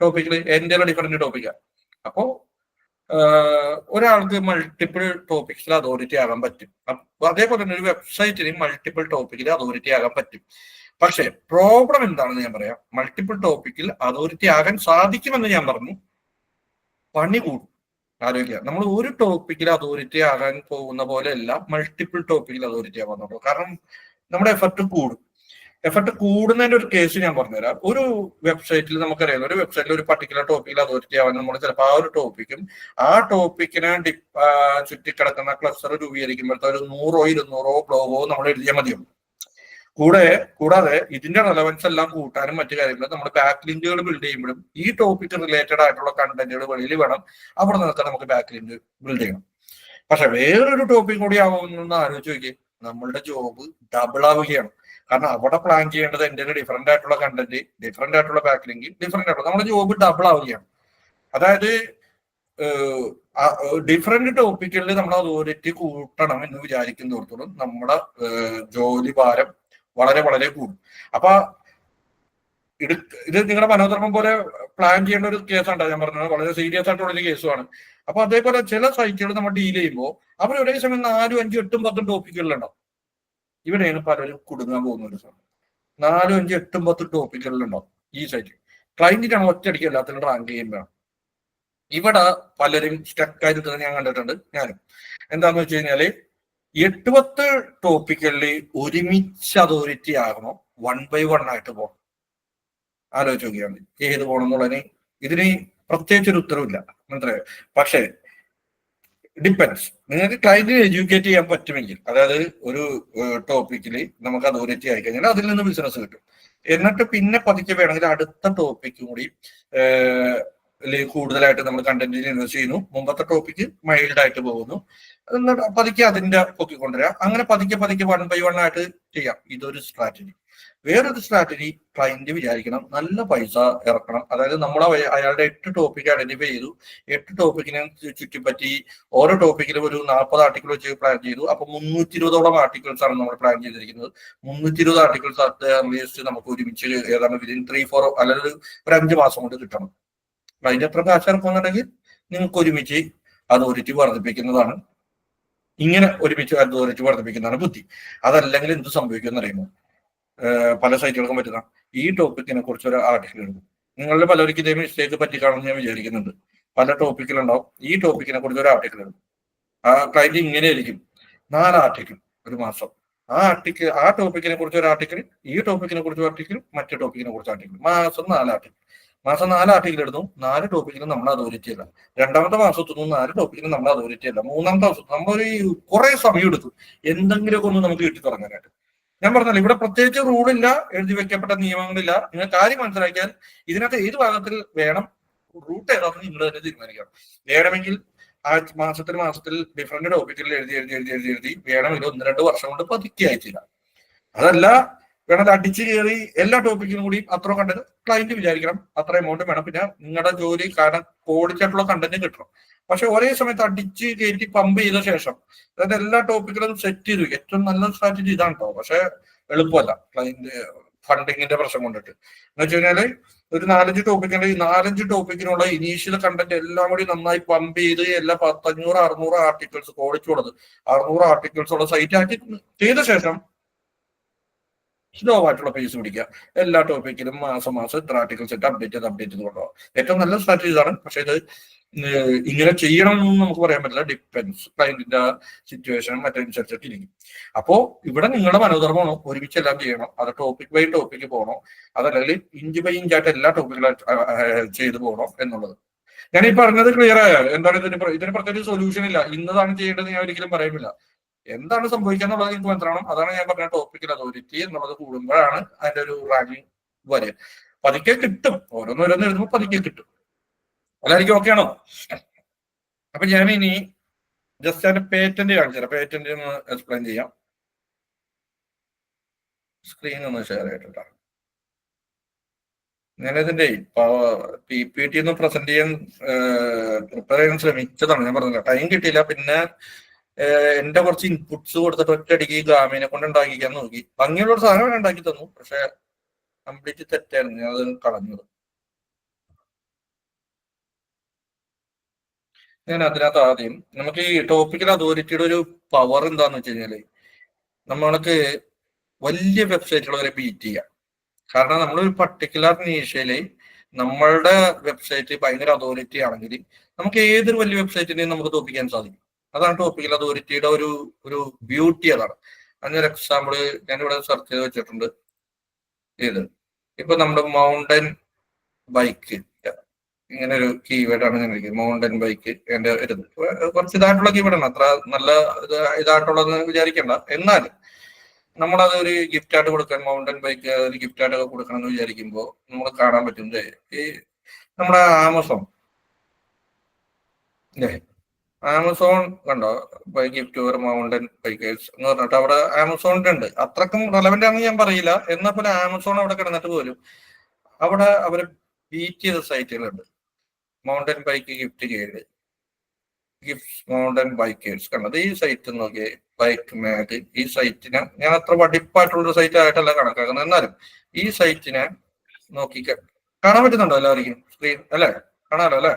S2: ടോപ്പിക്കിൽ എന്റെ ഡിഫറെന്റ് ടോപ്പിക്കാണ്. അപ്പോ ഒരാൾക്ക് മൾട്ടിപ്പിൾ ടോപ്പിക്സിൽ അതോറിറ്റി ആകാൻ പറ്റും. അതേപോലെ തന്നെ ഒരു വെബ്സൈറ്റിന് മൾട്ടിപ്പിൾ ടോപ്പിക്കിൽ അതോറിറ്റി ആകാൻ പറ്റും. പക്ഷെ പ്രോബ്ലം എന്താണെന്ന് ഞാൻ പറയാം. മൾട്ടിപ്പിൾ ടോപ്പിക്കിൽ അതോറിറ്റി ആകാൻ സാധിക്കുമെന്ന് ഞാൻ പറഞ്ഞു. പണി കൂടും. ആലോചിക്കുക, നമ്മൾ ഒരു ടോപ്പിക്കിൽ അതോറിറ്റി ആകാൻ പോകുന്ന പോലെയല്ല മൾട്ടിപ്പിൾ ടോപ്പിക്കിൽ അതോറിറ്റി ആവാൻ നോക്കും. കാരണം നമ്മുടെ എഫർട്ട് കൂടും. എഫർട്ട് കൂടുന്നതിന്റെ ഒരു കേസ് ഞാൻ പറഞ്ഞുതരാം. ഒരു വെബ്സൈറ്റിൽ നമുക്കറിയാം, ഒരു വെബ്സൈറ്റിൽ ഒരു പർട്ടിക്കുലർ ടോപ്പിക്കിൽ അതോറിറ്റി ആവാൻ നമ്മൾ ചിലപ്പോൾ ആ ഒരു ടോപ്പിക്കും ആ ടോപ്പിക്കിനെ ചുറ്റിക്കിടക്കുന്ന ക്ലസ്റ്റർ രൂപീകരിക്കുമ്പോഴത്തെ ഒരു 100 200 ബ്ലോഗോ നമ്മൾ എഴുതിയാൽ മതിയാവും. കൂടാതെ ഇതിന്റെ റെലവൻസ് എല്ലാം കൂട്ടാനും മറ്റു കാര്യങ്ങളും നമ്മൾ ബാക്ക് ലിങ്കുകൾ ബിൽഡ് ചെയ്യുമ്പോഴും ഈ ടോപ്പിക് റിലേറ്റഡ് ആയിട്ടുള്ള കണ്ടന്റുകൾ വെളിയിൽ വേണം. അവിടെ നിന്നൊക്കെ നമുക്ക് ബാക്ക് ലിങ്ക് ബിൽഡ് ചെയ്യണം. പക്ഷെ വേറൊരു ടോപ്പിക് കൂടി ആവുമെന്ന് ആലോചിച്ച് നോക്കി, നമ്മളുടെ ജോബ് ഡബിൾ ആവുകയാണ്. കാരണം അവിടെ പ്ലാൻ ചെയ്യേണ്ടത് എൻ്റെ ഡിഫറെന്റ് ആയിട്ടുള്ള കണ്ടന്റ്, ഡിഫറെന്റ് ആയിട്ടുള്ള ബാക്ക് ലിങ്ക്, ഡിഫറെന്റ് ആയിട്ടുള്ള നമ്മുടെ ജോബ് ഡബിൾ ആവുകയാണ്. അതായത് ഡിഫറെന്റ് ടോപ്പിക്കുകളിൽ നമ്മൾ അതോറിറ്റി കൂട്ടണം എന്ന് വിചാരിക്കുന്നിടത്തോളം നമ്മുടെ ജോലി ഭാരം വളരെ വളരെ കൂടും. അപ്പൊ ഇത് നിങ്ങളുടെ മനോധർമ്മം പോലെ പ്ലാൻ ചെയ്യേണ്ട ഒരു കേസാണ് ഞാൻ പറഞ്ഞത്. വളരെ സീരിയസ് ആയിട്ടുള്ള ഒരു കേസുമാണ്. അപ്പൊ അതേപോലെ ചില സൈറ്റുകൾ നമ്മൾ ഡീൽ ചെയ്യുമ്പോൾ അവർ ഒരേ സമയം 4, 5, 8, 10 ടോപ്പിക്കുകളിലുണ്ടാവും. ഇവിടെയാണ് പലരും കുടുങ്ങാൻ പോകുന്ന ഒരു സമയം. 4, 5, 8, 10 ടോപ്പിക്കുകളിലുണ്ടാവും ഈ സൈറ്റ്. ക്ലയന്റിനാണ് ഒറ്റയടിക്ക് എല്ലാത്തിനും റാങ്ക് ചെയ്യുമ്പോഴാണ് ഇവിടെ പലരും സ്റ്റക്കായിട്ട് ഞാൻ കണ്ടിട്ടുണ്ട്. ഞാനും എന്താന്ന് വെച്ച് കഴിഞ്ഞാല് 8-10 ടോപ്പിക്കുകളിൽ ഒരുമിച്ച് അതോറിറ്റി ആകണോ, 1 by 1 ആയിട്ട് പോകണം? ആലോചിച്ച് നോക്കിയാണ് ഏത് പോകണം എന്നുള്ളതിന് ഇതിന് പ്രത്യേകിച്ചൊരു ഉത്തരവില്ല, മനസ്സിലായോ? പക്ഷേ ഡിപ്പെൻസ്. നിങ്ങൾക്ക് ക്ലയന്റിനെ എഡ്യൂക്കേറ്റ് ചെയ്യാൻ പറ്റുമെങ്കിൽ, അതായത് ഒരു ടോപ്പിക്കിൽ നമുക്ക് അതോറിറ്റി ആയി കഴിഞ്ഞാൽ അതിൽ നിന്ന് ബിസിനസ് കിട്ടും. എന്നിട്ട് പിന്നെ പതുക്കെ വേണമെങ്കിൽ അടുത്ത ടോപ്പിക്കും കൂടി കൂടുതലായിട്ട് നമ്മൾ കണ്ടന്റിൽ ഇൻവെസ്റ്റ് ചെയ്യുന്നു. മുമ്പത്തെ ടോപ്പിക്ക് മൈൽഡ് ആയിട്ട് പോകുന്നു. എന്നിട്ട് പതുക്കെ അതിന്റെ പൊക്കിക്കൊണ്ടുവരാം. അങ്ങനെ പതുക്കെ 1 by 1 ആയിട്ട് ചെയ്യാം. ഇതൊരു സ്ട്രാറ്റജി. വേറൊരു സ്ട്രാറ്റജി, ക്ലയന്റ് വിചാരിക്കണം നല്ല പൈസ ഇറക്കണം. അതായത് നമ്മൾ അയാളുടെ 8 ടോപ്പിക്ക് ഐഡന്റിഫൈ ചെയ്തു. 8 ടോപ്പിക്കിനെ ചുറ്റിപ്പറ്റി ഓരോ ടോപ്പിക്കിലും ഒരു 40 ആർട്ടിക്കിൾ വെച്ച് പ്ലാൻ ചെയ്തു. അപ്പൊ 320ഓളം ആർട്ടിക്കിൾസ് ആണ് നമ്മൾ പ്ലാൻ ചെയ്തിരിക്കുന്നത്. 320 ആർട്ടിക്കിൾസ് അറ്റ്ലീസ്റ്റ് നമുക്ക് ഒരുമിച്ച് ഏതാണ് വിതിൻ 3-4 അല്ലെങ്കിൽ ഒരു 5 മാസം കൊണ്ട് കിട്ടണം. അതിന്റെ എത്ര കാശ് ഇറക്കുന്നുണ്ടെങ്കിൽ നിങ്ങൾക്ക് ഒരുമിച്ച് അതോറിറ്റി വർദ്ധിപ്പിക്കുന്നതാണ്. ഇങ്ങനെ ഒരുമിച്ച് അതോറിറ്റി വർദ്ധിപ്പിക്കുന്നതാണ് ബുദ്ധി. അതല്ലെങ്കിൽ എന്ത് സംഭവിക്കുമെന്ന് അറിയുമോ? പല സൈറ്റുകൾക്കും പറ്റുന്ന ഈ ടോപ്പിക്കിനെ കുറിച്ച് ഒരു ആർട്ടിക്കിൾ എടുക്കും. നിങ്ങളുടെ പലർക്കും ഇതേ മിസ്റ്റേക്ക് പറ്റിക്കാണെന്ന് ഞാൻ വിചാരിക്കുന്നുണ്ട്. പല ടോപ്പിക്കിലുണ്ടാവും. ഈ ടോപ്പിക്കിനെ കുറിച്ച് ഒരു ആർട്ടിക്കിൾ എടുക്കും. ആ ക്ലയന്റ് ഇങ്ങനെ ആയിരിക്കും, 4 ആർട്ടിക്കിൾ ഒരു മാസം. ആ ടോപ്പിക്കിനെ കുറിച്ച് ഒരു ആർട്ടിക്കിൾ, ഈ ടോപ്പിക്കിനെ കുറിച്ച് ഒരു ആർട്ടിക്കിൾ, മറ്റു ടോപ്പിക്കിനെ കുറിച്ച് ആർട്ടിക്കിൾ. മാസം 4 ആർട്ടിക്കിൾ. മാസം 4 ആർട്ടിക്കിൾ എടുത്തു. 4 ടോപ്പിക്കിനും നമ്മൾ അതോറിറ്റി അല്ല. രണ്ടാമത്തെ മാസത്തൊന്നും 4 ടോപ്പിക്കിനും നമ്മൾ അതോറിറ്റി അല്ല. മൂന്നാമത്തെ മാസത്തും നമ്മളൊരു കുറെ സമയം എടുക്കും എന്തെങ്കിലുമൊക്കെ ഒന്ന് നമുക്ക് കിട്ടി തുടങ്ങാനായിട്ട്. ഞാൻ പറഞ്ഞല്ലോ, ഇവിടെ പ്രത്യേകിച്ച് റൂളില്ല, എഴുതി വെക്കപ്പെട്ട നിയമങ്ങളില്ല. നിങ്ങൾ കാര്യം മനസ്സിലാക്കിയാൽ ഇതിനകത്ത് ഏത് ഭാഗത്തിൽ വേണം, റൂട്ട് ഏതാണെന്ന് നിങ്ങൾ തന്നെ തീരുമാനിക്കണം. വേണമെങ്കിൽ മാസത്തിൽ ഡിഫറെന്റ് ടോപ്പിക്കിൽ എഴുതി വേണമെങ്കിൽ 1-2 വർഷം കൊണ്ട് പതുക്കെ അയച്ചില്ല. അതല്ല വേണമെങ്കിൽ അടിച്ചു കയറി എല്ലാ ടോപ്പിക്കിനും കൂടി അത്ര കണ്ടത് ക്ലയന്റ് വിചാരിക്കണം അത്ര എമൗണ്ട് വേണം. പിന്നെ നിങ്ങളുടെ ജോലി കാരണം ക്വാളിറ്റി ആയിട്ടുള്ള കണ്ടന്റ് കിട്ടണം. പക്ഷെ ഒരേ സമയത്ത് അടിച്ച് കയറ്റി പമ്പ് ചെയ്ത ശേഷം അതായത് എല്ലാ ടോപ്പിക്കിലും സെറ്റ് ചെയ്തു. ഏറ്റവും നല്ല സ്ട്രാറ്റജി ഇതാണ് കേട്ടോ. പക്ഷെ എളുപ്പമല്ല ക്ലയന്റ് ഫണ്ടിങ്ങിന്റെ പ്രശ്നം കൊണ്ടിട്ട്. എന്ന് വെച്ച് കഴിഞ്ഞാല് ഒരു 4-5 ടോപ്പിക്കുണ്ട്. ഈ 4-5 ടോപ്പിക്കിനുള്ള ഇനീഷ്യൽ കണ്ടന്റ് എല്ലാം കൂടി നന്നായി പമ്പ് ചെയ്ത് എല്ലാ 500-600 ആർട്ടിക്കിൾസ് ക്വാളിറ്റി ഉള്ളത് 600 ആർട്ടിക്കിൾസ് ഉള്ള സൈറ്റ് ആക്കി ചെയ്ത ശേഷം സ്ലോ ആയിട്ടുള്ള പേസ് പിടിക്കുക. എല്ലാ ടോപ്പിക്കിലും മാസം ഇത്ര ആർട്ടിക്കിൾസ് ഇട്ട് അപ്ഡേറ്റ് ചെയ്ത് കൊണ്ടുപോകാം. ഏറ്റവും നല്ല സ്ട്രാറ്റജീസ് ആണ്. പക്ഷെ ഇത് ഇങ്ങനെ ചെയ്യണമെന്നൊന്നും നമുക്ക് പറയാൻ പറ്റില്ല. ഡിപ്പെൻസ് ക്ലയന്റിന്റെ സിറ്റുവേഷനും മറ്റനുസരിച്ചിട്ട് ഇരിക്കും. അപ്പോ ഇവിടെ നിങ്ങളുടെ മനോധർമ്മമാണോ ഒരുമിച്ച് എല്ലാം ചെയ്യണം, അത് ടോപ്പിക് ബൈ ടോപ്പിക്ക് പോകണോ, അതല്ലെങ്കിൽ ഇഞ്ച് ബൈ ഇഞ്ചായിട്ട് എല്ലാ ടോപ്പിക്കിലും ചെയ്തു പോകണോ എന്നുള്ളത്. ഞാൻ ഈ പറഞ്ഞത് ക്ലിയർ ആയോ? എന്താണ് ഇതിന് പ്രത്യേകിച്ച് സൊല്യൂഷൻ ഇല്ല. ഇന്നതാണ് ചെയ്യേണ്ടത് ഞാൻ ഒരിക്കലും പറയുന്നില്ല. എന്താണ് സംഭവിക്കുക എന്നുള്ളത് നിങ്ങൾക്ക് മനസ്സിലാവണം. അതാണ് ഞാൻ പറഞ്ഞ ടോപ്പിക്കൽ അതോറിറ്റി എന്നുള്ളത് കൂടുമ്പോഴാണ് അതിന്റെ ഒരു റാങ്കിങ് വരിക. പതുക്കെ കിട്ടും. ഓരോന്ന് എഴുതുമ്പോൾ പതുക്കെ കിട്ടും. അതായിരിക്കും ഓക്കെ ആണോ? അപ്പൊ ഞാൻ ഇനി ജസ്റ്റ് അതിന്റെ പേറ്റന്റ് കാണിച്ചു തരാം. പേറ്റന്റ് ഒന്ന് എക്സ്പ്ലെയിൻ ചെയ്യാം. സ്ക്രീൻ ഒന്ന് ഷെയർ ചെയ്തിട്ടാ. ഞാനിതിന്റെ PPT ഒന്ന് പ്രസന്റ് ചെയ്യാൻ പ്രിപ്പയർ ചെയ്യാൻ ശ്രമിച്ചതാണ്. ഞാൻ പറഞ്ഞില്ല, ടൈം കിട്ടിയില്ല. പിന്നെ എന്റെ കുറച്ച് ഇൻപുട്സ് കൊടുത്തിട്ട് ഒറ്റയടിക്ക് ഗ്രാമീണെ കൊണ്ട് ഉണ്ടാക്കിക്കാൻ നോക്കി. ഭംഗിയുള്ള ഒരു സാധനം ഉണ്ടാക്കി തന്നു. പക്ഷെ കംപ്ലീറ്റ് തെറ്റായിരുന്നു. ഞാൻ അത് കളഞ്ഞത്. ഞാൻ അതിനകത്ത് ആദ്യം നമുക്ക് ഈ ടോപ്പിക്കൽ അതോറിറ്റിയുടെ ഒരു പവർ എന്താന്ന് വെച്ച് കഴിഞ്ഞാല് നമ്മൾക്ക് വലിയ വെബ്സൈറ്റുകൾ വരെ ബീറ്റ് ചെയ്യാം. കാരണം നമ്മളൊരു പർട്ടിക്കുലർ നീഷയില് നമ്മളുടെ വെബ്സൈറ്റ് ഭയങ്കര അതോറിറ്റി ആണെങ്കിൽ നമുക്ക് ഏതൊരു വലിയ വെബ്സൈറ്റിനെയും നമുക്ക് തോപ്പിക്കാൻ സാധിക്കും. അതാണ് ടോപ്പിക്കൽ അതോറിറ്റിയുടെ ഒരു ബ്യൂട്ടി. അതാണ്. അതിനൊരു എക്സാമ്പിള് ഞാനിവിടെ സെർച്ച് ചെയ്ത് വെച്ചിട്ടുണ്ട്. ഇത് ഇപ്പൊ നമ്മുടെ മൗണ്ടൻ ബൈക്ക് ഇങ്ങനെ ഒരു കീവേഡ് ആണ് ഞാൻ വിളിക്കുന്നത്. മൗണ്ടൻ ബൈക്ക് എന്റെ കുറച്ച് ഇതായിട്ടുള്ള കീവേഡാണ്, അത്ര നല്ല ഇതായിട്ടുള്ളതെന്ന് വിചാരിക്കണ്ട. എന്നാലും നമ്മളത് ഒരു ഗിഫ്റ്റ് ആയിട്ട് കൊടുക്കാൻ, മൗണ്ടൻ ബൈക്ക് ഒരു ഗിഫ്റ്റ് ആയിട്ട് കൊടുക്കണം എന്ന് വിചാരിക്കുമ്പോൾ നമ്മൾ കാണാൻ പറ്റുന്നത് ഈ നമ്മുടെ ആമസോൺ അല്ലേ, ആമസോൺ കണ്ടോ, buy gift or mountain bikers എന്ന് പറഞ്ഞിട്ട് അവിടെ ആമസോണിന്റെ ഉണ്ട്. അത്രക്കും റെലവെന്റ് ആണെന്ന് ഞാൻ പറയില്ല. എന്നാൽ പോലെ ആമസോൺ അവിടെ കിടന്നിട്ട് പോലും അവിടെ അവര് ബീറ്റ് ചെയ്ത സൈറ്റുകളുണ്ട്. മൗണ്ടൻ ബൈക്ക് ഗിഫ്റ്റ് ചെയ്ത് ഗിഫ്റ്റ് മൗണ്ടൻ ബൈക്കേഴ്സ് കണ്ടത്. ഈ സൈറ്റ് നോക്കിയേ, ബൈക്ക് മാഗ്. ഈ സൈറ്റിനെ ഞാൻ അത്ര വടിപ്പായിട്ടുള്ള സൈറ്റ് ആയിട്ടല്ല കണക്കാക്കുന്നത്. എന്നാലും ഈ സൈറ്റിനെ നോക്കി കാണാൻ പറ്റുന്നുണ്ടോ എല്ലാവർക്കും സ്ക്രീൻ അല്ലെ? കാണാലോ അല്ലെ?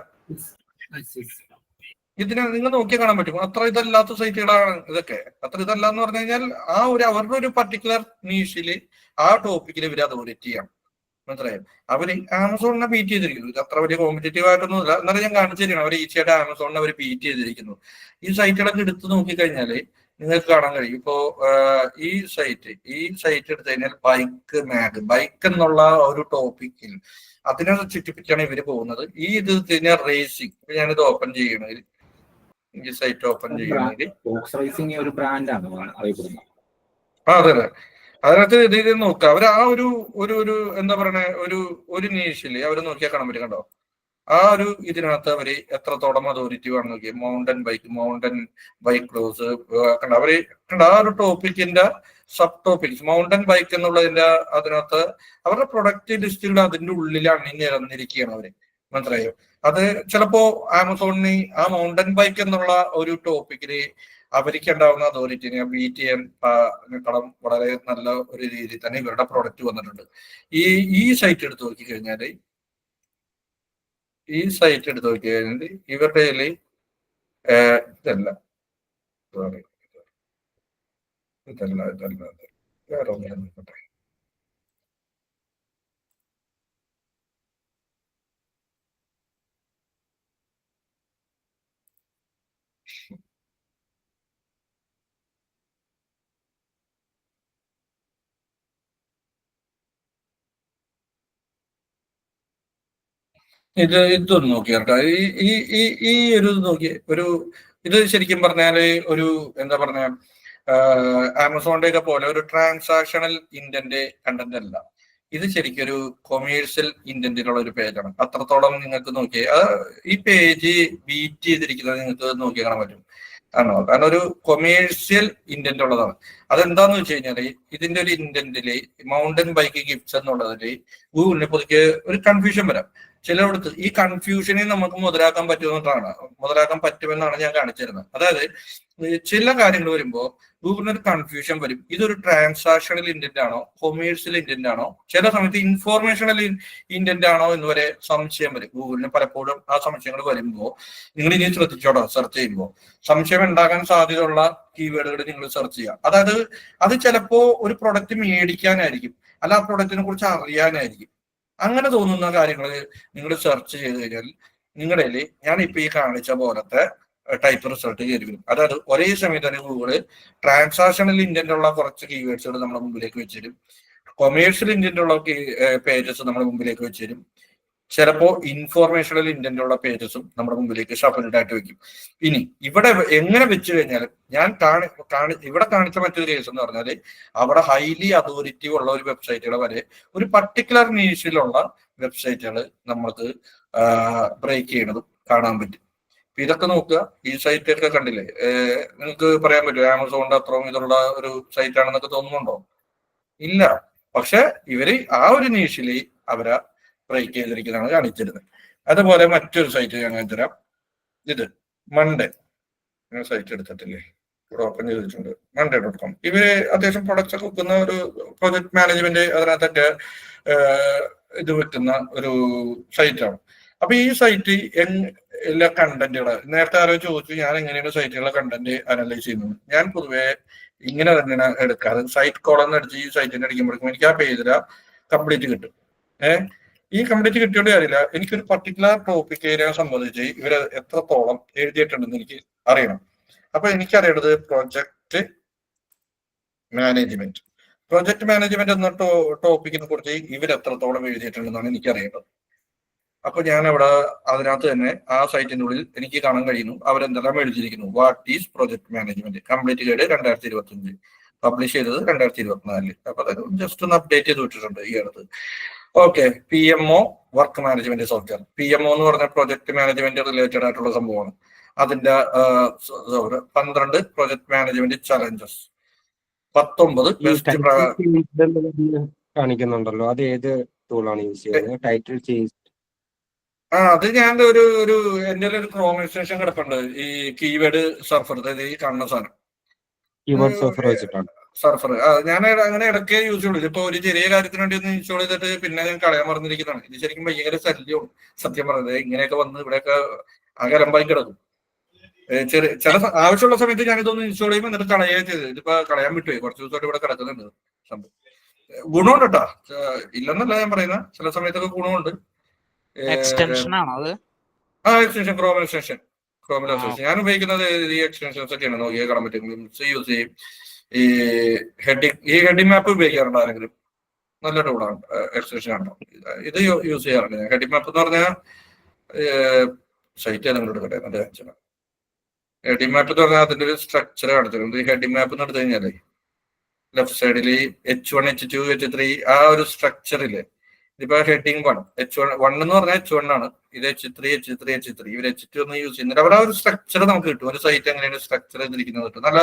S2: ഇതിനെ നിങ്ങൾ നോക്കിയാൽ കാണാൻ പറ്റും. അത്ര ഇതല്ലാത്ത സൈറ്റുകളാണ് ഇതൊക്കെ. അത്ര ഇതല്ല എന്ന് പറഞ്ഞു കഴിഞ്ഞാൽ ആ അവരുടെ ഒരു പർട്ടിക്കുലർ നീഷില് ആ ടോപ്പിക്കിൽ ഇവർ അതോറിറ്റി ചെയ്യണം. മനസ്സിലായോ? അവര് ആമസോണിനെ ബീറ്റ് ചെയ്തിരിക്കുന്നു. ഇത് അത്ര വലിയ കോമ്പറ്റേറ്റീവ് ആയിട്ടൊന്നുമില്ല. എന്നാലും ഞാൻ കാണിച്ചു തരികയാണ്. അവർ ഈസിയായിട്ട് ആമസോണിനെ അവർ ബീറ്റ് ചെയ്തിരിക്കുന്നു. ഈ സൈറ്റുകളൊക്കെ എടുത്ത് നോക്കിക്കഴിഞ്ഞാല് നിങ്ങൾക്ക് കാണാൻ കഴിയും. ഇപ്പോ ഈ സൈറ്റ് എടുത്തു കഴിഞ്ഞാൽ ബൈക്ക് മാഗ്, ബൈക്ക് എന്നുള്ള ഒരു ടോപ്പിക്കിൽ അതിനെ ചുറ്റിപ്പിച്ചാണ് ഇവര് പോകുന്നത്. ഇത് കഴിഞ്ഞാൽ റേസിംഗ്. ഇപ്പൊ ഞാനിത് ഓപ്പൺ ചെയ്യണമെങ്കിൽ, ഈ സൈറ്റ് ഓപ്പൺ ചെയ്യണമെങ്കിൽ
S5: ഒരു ബ്രാൻഡാണ് അറിയപ്പെടുന്നത്.
S2: അതെ അതെ. അതിനകത്ത് ഇത് നോക്കുക. അവർ ആ ഒരു എന്താ പറയണേ, ഒരു നീഷില് അവർ നോക്കിയാൽ കാണാൻ പറ്റും. കണ്ടോ? ആ ഇതിനകത്ത് അവര് എത്രത്തോളം അതോറിറ്റീവ് ആണെന്ന് നോക്കി. മൗണ്ടൻ ബൈക്ക് ക്ലോസ് കണ്ട. അവര് കണ്ട ആ ഒരു ടോപ്പിക്കിന്റെ സബ് ടോപ്പിക്സ് മൗണ്ടൻ ബൈക്ക് എന്നുള്ളതിന്റെ അതിനകത്ത് അവരുടെ പ്രൊഡക്റ്റ് ലിസ്റ്റുകൾ അതിന്റെ ഉള്ളിൽ അണിനിരന്നിരിക്കുകയാണ് അവര്. മനസ്സിലായോ? അത് ചിലപ്പോ ആമസോണിന് ആ മൗണ്ടൻ ബൈക്ക് എന്നുള്ള ഒരു ടോപ്പിക്കില് അവർക്ക് ഉണ്ടാവുന്ന അതോറിറ്റിനെ ബീറ്റ് ചെയ്യാൻ കടം വളരെ നല്ല ഒരു രീതിയിൽ തന്നെ ഇവരുടെ പ്രൊഡക്റ്റ് വന്നിട്ടുണ്ട്. ഈ സൈറ്റ് എടുത്ത് നോക്കിക്കഴിഞ്ഞാല് ഇവരുടെ ഇതല്ല വേറെ ഒന്നും നോക്കട്ടെ. ഇതൊന്ന് നോക്കിയാട്ടോ. ഈ നോക്കിയേ, ഇത് ശരിക്കും പറഞ്ഞാല് എന്താ പറഞ്ഞ ആമസോണിന്റെ ഒക്കെ പോലെ ഒരു ട്രാൻസാക്ഷണൽ ഇന്റന്റ് കണ്ടന്റ് അല്ല. ഇത് ശരിക്കും ഒരു കൊമേഴ്സ്യൽ ഇന്റന്റിലുള്ള ഒരു പേജാണ്. അത്രത്തോളം നിങ്ങൾക്ക് നോക്കിയേ ഈ പേജ് ബീറ്റ് ചെയ്തിരിക്കുന്നത് നിങ്ങൾക്ക് നോക്കി കാണാൻ പറ്റും. ആണോ? കാരണം ഒരു കൊമേഴ്സ്യൽ ഇന്റന്റ് ഉള്ളതാണ്. അതെന്താന്ന് വെച്ച് കഴിഞ്ഞാല് ഇതിന്റെ ഒരു ഇന്റന്റില് മൗണ്ടൻ ബൈക്ക് ഗിഫ്റ്റ്സ് എന്നുള്ളതില് ഗൂഗിളിനെ പുതുക്കിയ ഒരു കൺഫ്യൂഷൻ വരാം. ചിലയിടത്ത് ഈ കൺഫ്യൂഷനെ നമുക്ക് മുതലാക്കാൻ പറ്റുമെന്നാണ് ഞാൻ കാണിച്ചു തരുന്നത്. അതായത് ചില കാര്യങ്ങൾ വരുമ്പോൾ ഗൂഗിളിന് ഒരു കൺഫ്യൂഷൻ വരും. ഇതൊരു ട്രാൻസാക്ഷണൽ ഇന്റന്റ് ആണോ, കൊമേഴ്സ്യൽ ഇന്റന്റ് ആണോ, ചില സമയത്ത് ഇൻഫോർമേഷണൽ ഇന്റന്റ് ആണോ എന്ന് വരെ സംശയം വരും ഗൂഗിളിന്. പലപ്പോഴും ആ സംശയങ്ങൾ വരുമ്പോൾ നിങ്ങൾ ഇനി ശ്രദ്ധിച്ചോട്ടോ, സെർച്ച് ചെയ്യുമ്പോൾ സംശയം ഉണ്ടാകാൻ സാധ്യതയുള്ള കീവേഡുകൾ നിങ്ങൾ സെർച്ച് ചെയ്യുക. അതായത് അത് ചിലപ്പോ ഒരു പ്രൊഡക്റ്റ് മേടിക്കാനായിരിക്കും, അല്ല ആ പ്രൊഡക്റ്റിനെ കുറിച്ച് അറിയാനായിരിക്കും. അങ്ങനെ തോന്നുന്ന കാര്യങ്ങൾ നിങ്ങൾ സെർച്ച് ചെയ്ത് കഴിഞ്ഞാൽ നിങ്ങളുടെ ഞാനിപ്പോ ഈ കാണിച്ച പോലത്തെ ടൈപ്പ് റിസൾട്ട് കയറി വരും. അതായത് ഒരേ സമയത്ത് തന്നെ ഗൂഗിള് ട്രാൻസാക്ഷണൽ ഇന്റന്റ് ഉള്ള കുറച്ച് കീവേഡ്സുകൾ നമ്മുടെ മുമ്പിലേക്ക് വെച്ചുതരും, കൊമേഴ്സ്യൽ ഇന്റന്റ് ഉള്ള പേജസ് നമ്മുടെ മുമ്പിലേക്ക് വെച്ചുതരും, ചിലപ്പോ ഇൻഫോർമേഷണൽ ഇന്റന്റ് ഉള്ള പേജസും നമ്മുടെ മുമ്പിലേക്ക് ഷഫിൾഡ് ആയിട്ട് വെക്കും. ഇനി ഇവിടെ എങ്ങനെ വെച്ച് കഴിഞ്ഞാൽ ഞാൻ ഇവിടെ കാണിച്ച മറ്റൊരു കേസ് എന്ന് പറഞ്ഞാല് അവിടെ ഹൈലി അതോറിറ്റീവ് ഉള്ള ഒരു വെബ്സൈറ്റുകൾ വരെ ഒരു പർട്ടിക്കുലർ നീഷിലുള്ള വെബ്സൈറ്റുകൾ നമ്മൾക്ക് ബ്രേക്ക് ചെയ്യണതും കാണാൻ പറ്റും. ഇതൊക്കെ നോക്കുക. ഈ സൈറ്റൊക്കെ കണ്ടില്ലേ? നിങ്ങൾക്ക് പറയാൻ പറ്റുമോ ആമസോണിന്റെ അത്രയും ഇതുള്ള ഒരു സൈറ്റ് ആണെന്നൊക്കെ തോന്നുന്നുണ്ടോ? ഇല്ല. പക്ഷെ ഇവര് ആ ഒരു നീഷില് അവരെ ബ്രേക്ക് ചെയ്തിരിക്കുന്നതാണ് കാണിച്ചിരുന്നത്. അതുപോലെ മറ്റൊരു സൈറ്റ് ഞാൻ കാണിച്ചുതരാം. ഇത് മൺഡേ സൈറ്റ് എടുത്തിട്ടില്ലേ, ഇവിടെ ഓപ്പൺ ചെയ്തിട്ടുണ്ട്. monday.com. ഇവര് അത്യാവശ്യം പ്രൊഡക്ട്സ് ഒക്കെ വെക്കുന്ന ഒരു പ്രൊജക്ട് മാനേജ്മെന്റ് അതിനകത്തൊക്കെ ഇത് വെക്കുന്ന ഒരു സൈറ്റാണ്. അപ്പൊ ഈ സൈറ്റ് എല്ലാ കണ്ടന്റുകള് നേരത്തെ ആരോ ചോദിച്ചു ഞാൻ എങ്ങനെയാണ് സൈറ്റുകളുടെ കണ്ടന്റ് അനലൈസ് ചെയ്യുന്നത്. ഞാൻ പൊതുവെ ഇങ്ങനെ തന്നെയാണ് എടുക്കാറ്. സൈറ്റ് കോളം അടിച്ച് ഈ സൈറ്റിന്റെ അടിക്കുമ്പോഴേക്കും എനിക്ക് ആ പേജിലെ കംപ്ലീറ്റ് കിട്ടും. ഈ കംപ്ലീറ്റ് കിട്ടിയോണ്ട് കാര്യമില്ല, എനിക്കൊരു പർട്ടിക്കുലർ ടോപ്പിക് ഏരിയയെ സംബന്ധിച്ച് ഇവർ എത്രത്തോളം എഴുതിയിട്ടുണ്ടെന്ന് എനിക്ക് അറിയണം. അപ്പൊ എനിക്കറിയേണ്ടത് പ്രൊജക്ട് മാനേജ്മെന്റ്. പ്രൊജക്ട് മാനേജ്മെന്റ് എന്ന ടോപ്പിക്കിനെ കുറിച്ച് ഇവർ എത്രത്തോളം എഴുതിയിട്ടുണ്ടെന്നാണ് എനിക്കറിയേണ്ടത്. അപ്പൊ ഞാൻ അവിടെ അതിനകത്ത് തന്നെ ആ സൈറ്റിന്റെ ഉള്ളിൽ എനിക്ക് കാണാൻ കഴിയുന്നു അവരെന്തെല്ലാം എഴുതിയിരിക്കുന്നു. What is project management, complete guide 2025, publish ചെയ്തത് 2024. അപ്പൊ അത് ജസ്റ്റ് ഒന്ന് അപ്ഡേറ്റ് ചെയ്ത് വിട്ടിട്ടുണ്ട് ഈ അടുത്ത്. Okay, PMO work management software. PMO എന്ന് പറഞ്ഞ പ്രൊജക്ട് മാനേജ്മെന്റ് റിലേറ്റഡ് ആയിട്ടുള്ള സംഭവമാണ്. അതിന്റെ 12 പ്രൊജക്ട് മാനേജ്മെന്റ് ചലഞ്ചസ്, 19 ബെസ്റ്റ്
S6: കാണിക്കുന്നുണ്ടല്ലോ, അത് ഏത് ടൂളാണ് യൂസ് ചെയ്യുന്നത്? Title change.
S2: അത് ഞാൻ ഒരു എന്റെ ഒരു ക്രോം എക്സ്റ്റൻഷൻ കിടപ്പുണ്ട്, ഈ കീവേഡ് സർഫർ, അതായത് ഈ കാണുന്ന സാധനം
S6: കീവേഡ് സർഫർ വെച്ചിട്ടാണ്.
S2: സർഫർ ഞാൻ അങ്ങനെ ഇടയ്ക്ക് യൂസ് ചെയ്യുള്ളൂ. ഇപ്പൊ ഒരു ചെറിയ കാര്യത്തിന് വേണ്ടി ഒന്ന് ഇൻസ്റ്റാൾ ചെയ്തിട്ട് പിന്നെ ഞാൻ കളയാൻ മറന്നിരിക്കുന്നതാണ്. ഇത് ശരിക്കും ഭയങ്കര ശല്യവും സത്യം പറഞ്ഞത്. ഇങ്ങനെയൊക്കെ വന്ന് ഇവിടെയൊക്കെ ആകെ അലമ്പായി കിടക്കും. ചില ആവശ്യമുള്ള സമയത്ത് ഞാൻ ഇതൊന്ന് ഇൻസ്റ്റാൾ ചെയ്യുമ്പോൾ എന്നിട്ട് കളയുകയും ചെയ്തത്. ഇതിപ്പോ കളയാൻ വിട്ടുപോയി, കുറച്ച് ദിവസമായിട്ട് ഇവിടെ കിടക്കുന്നുണ്ട് സംഭവം. ഗുണമുണ്ട് കേട്ടോ, ഇല്ലെന്നല്ല ഞാൻ പറയുന്ന, ചില സമയത്തൊക്കെ ഗുണമുണ്ട്.
S8: എക്സ്റ്റൻഷൻ ആണോ അത്?
S2: Extension, Chrome extension. ഞാൻ ഉപയോഗിക്കുന്നത് ഈ എക്സ്റ്റൻഷൻസ് ഒക്കെയാണ്. നോക്കിയാൽ കാണാൻ പറ്റും. യൂസ് ചെയ്യും. ഈ ഹെഡിങ് മാപ്പ് ഉപയോഗിക്കാറുണ്ട് ആരെങ്കിലും? നല്ല ടൂളാണ്, എക്സ്റ്റൻഷൻ ആണ്. ഇത് യൂസ് ചെയ്യാറുണ്ട് ഞാൻ. ഹെഡിങ് മാപ്പ് എന്ന് പറഞ്ഞാൽ സൈറ്റ് ഏതെങ്കിലും എടുക്കട്ടെ, നല്ല കാണിച്ചാൽ. ഹെഡിങ് മാപ്പ് എന്ന് പറഞ്ഞാൽ അതിന്റെ ഒരു സ്ട്രക്ചർ കാണിച്ചിട്ടുണ്ട്. ഈ ഹെഡിങ് മാപ്പ് എന്ന് എടുത്തു കഴിഞ്ഞാലേ ലെഫ്റ്റ് സൈഡിൽ H1, H2, H3 ആ ഒരു സ്ട്രക്ചറില്ലേ. ഇതിപ്പോ ഹെഡിങ് 1, H1 എന്ന് പറഞ്ഞാൽ H1 ആണ്. ഇത് H3, ഇവർ H2 ഒന്നും യൂസ് ചെയ്യുന്നില്ല. അവിടെ ആ ഒരു സ്ട്രക്ചർ നമുക്ക് കിട്ടും. ഒരു സൈറ്റ് എങ്ങനെയാണ് സ്ട്രക്ചർ ചെയ്തിരിക്കുന്നത് കിട്ടും. നല്ല,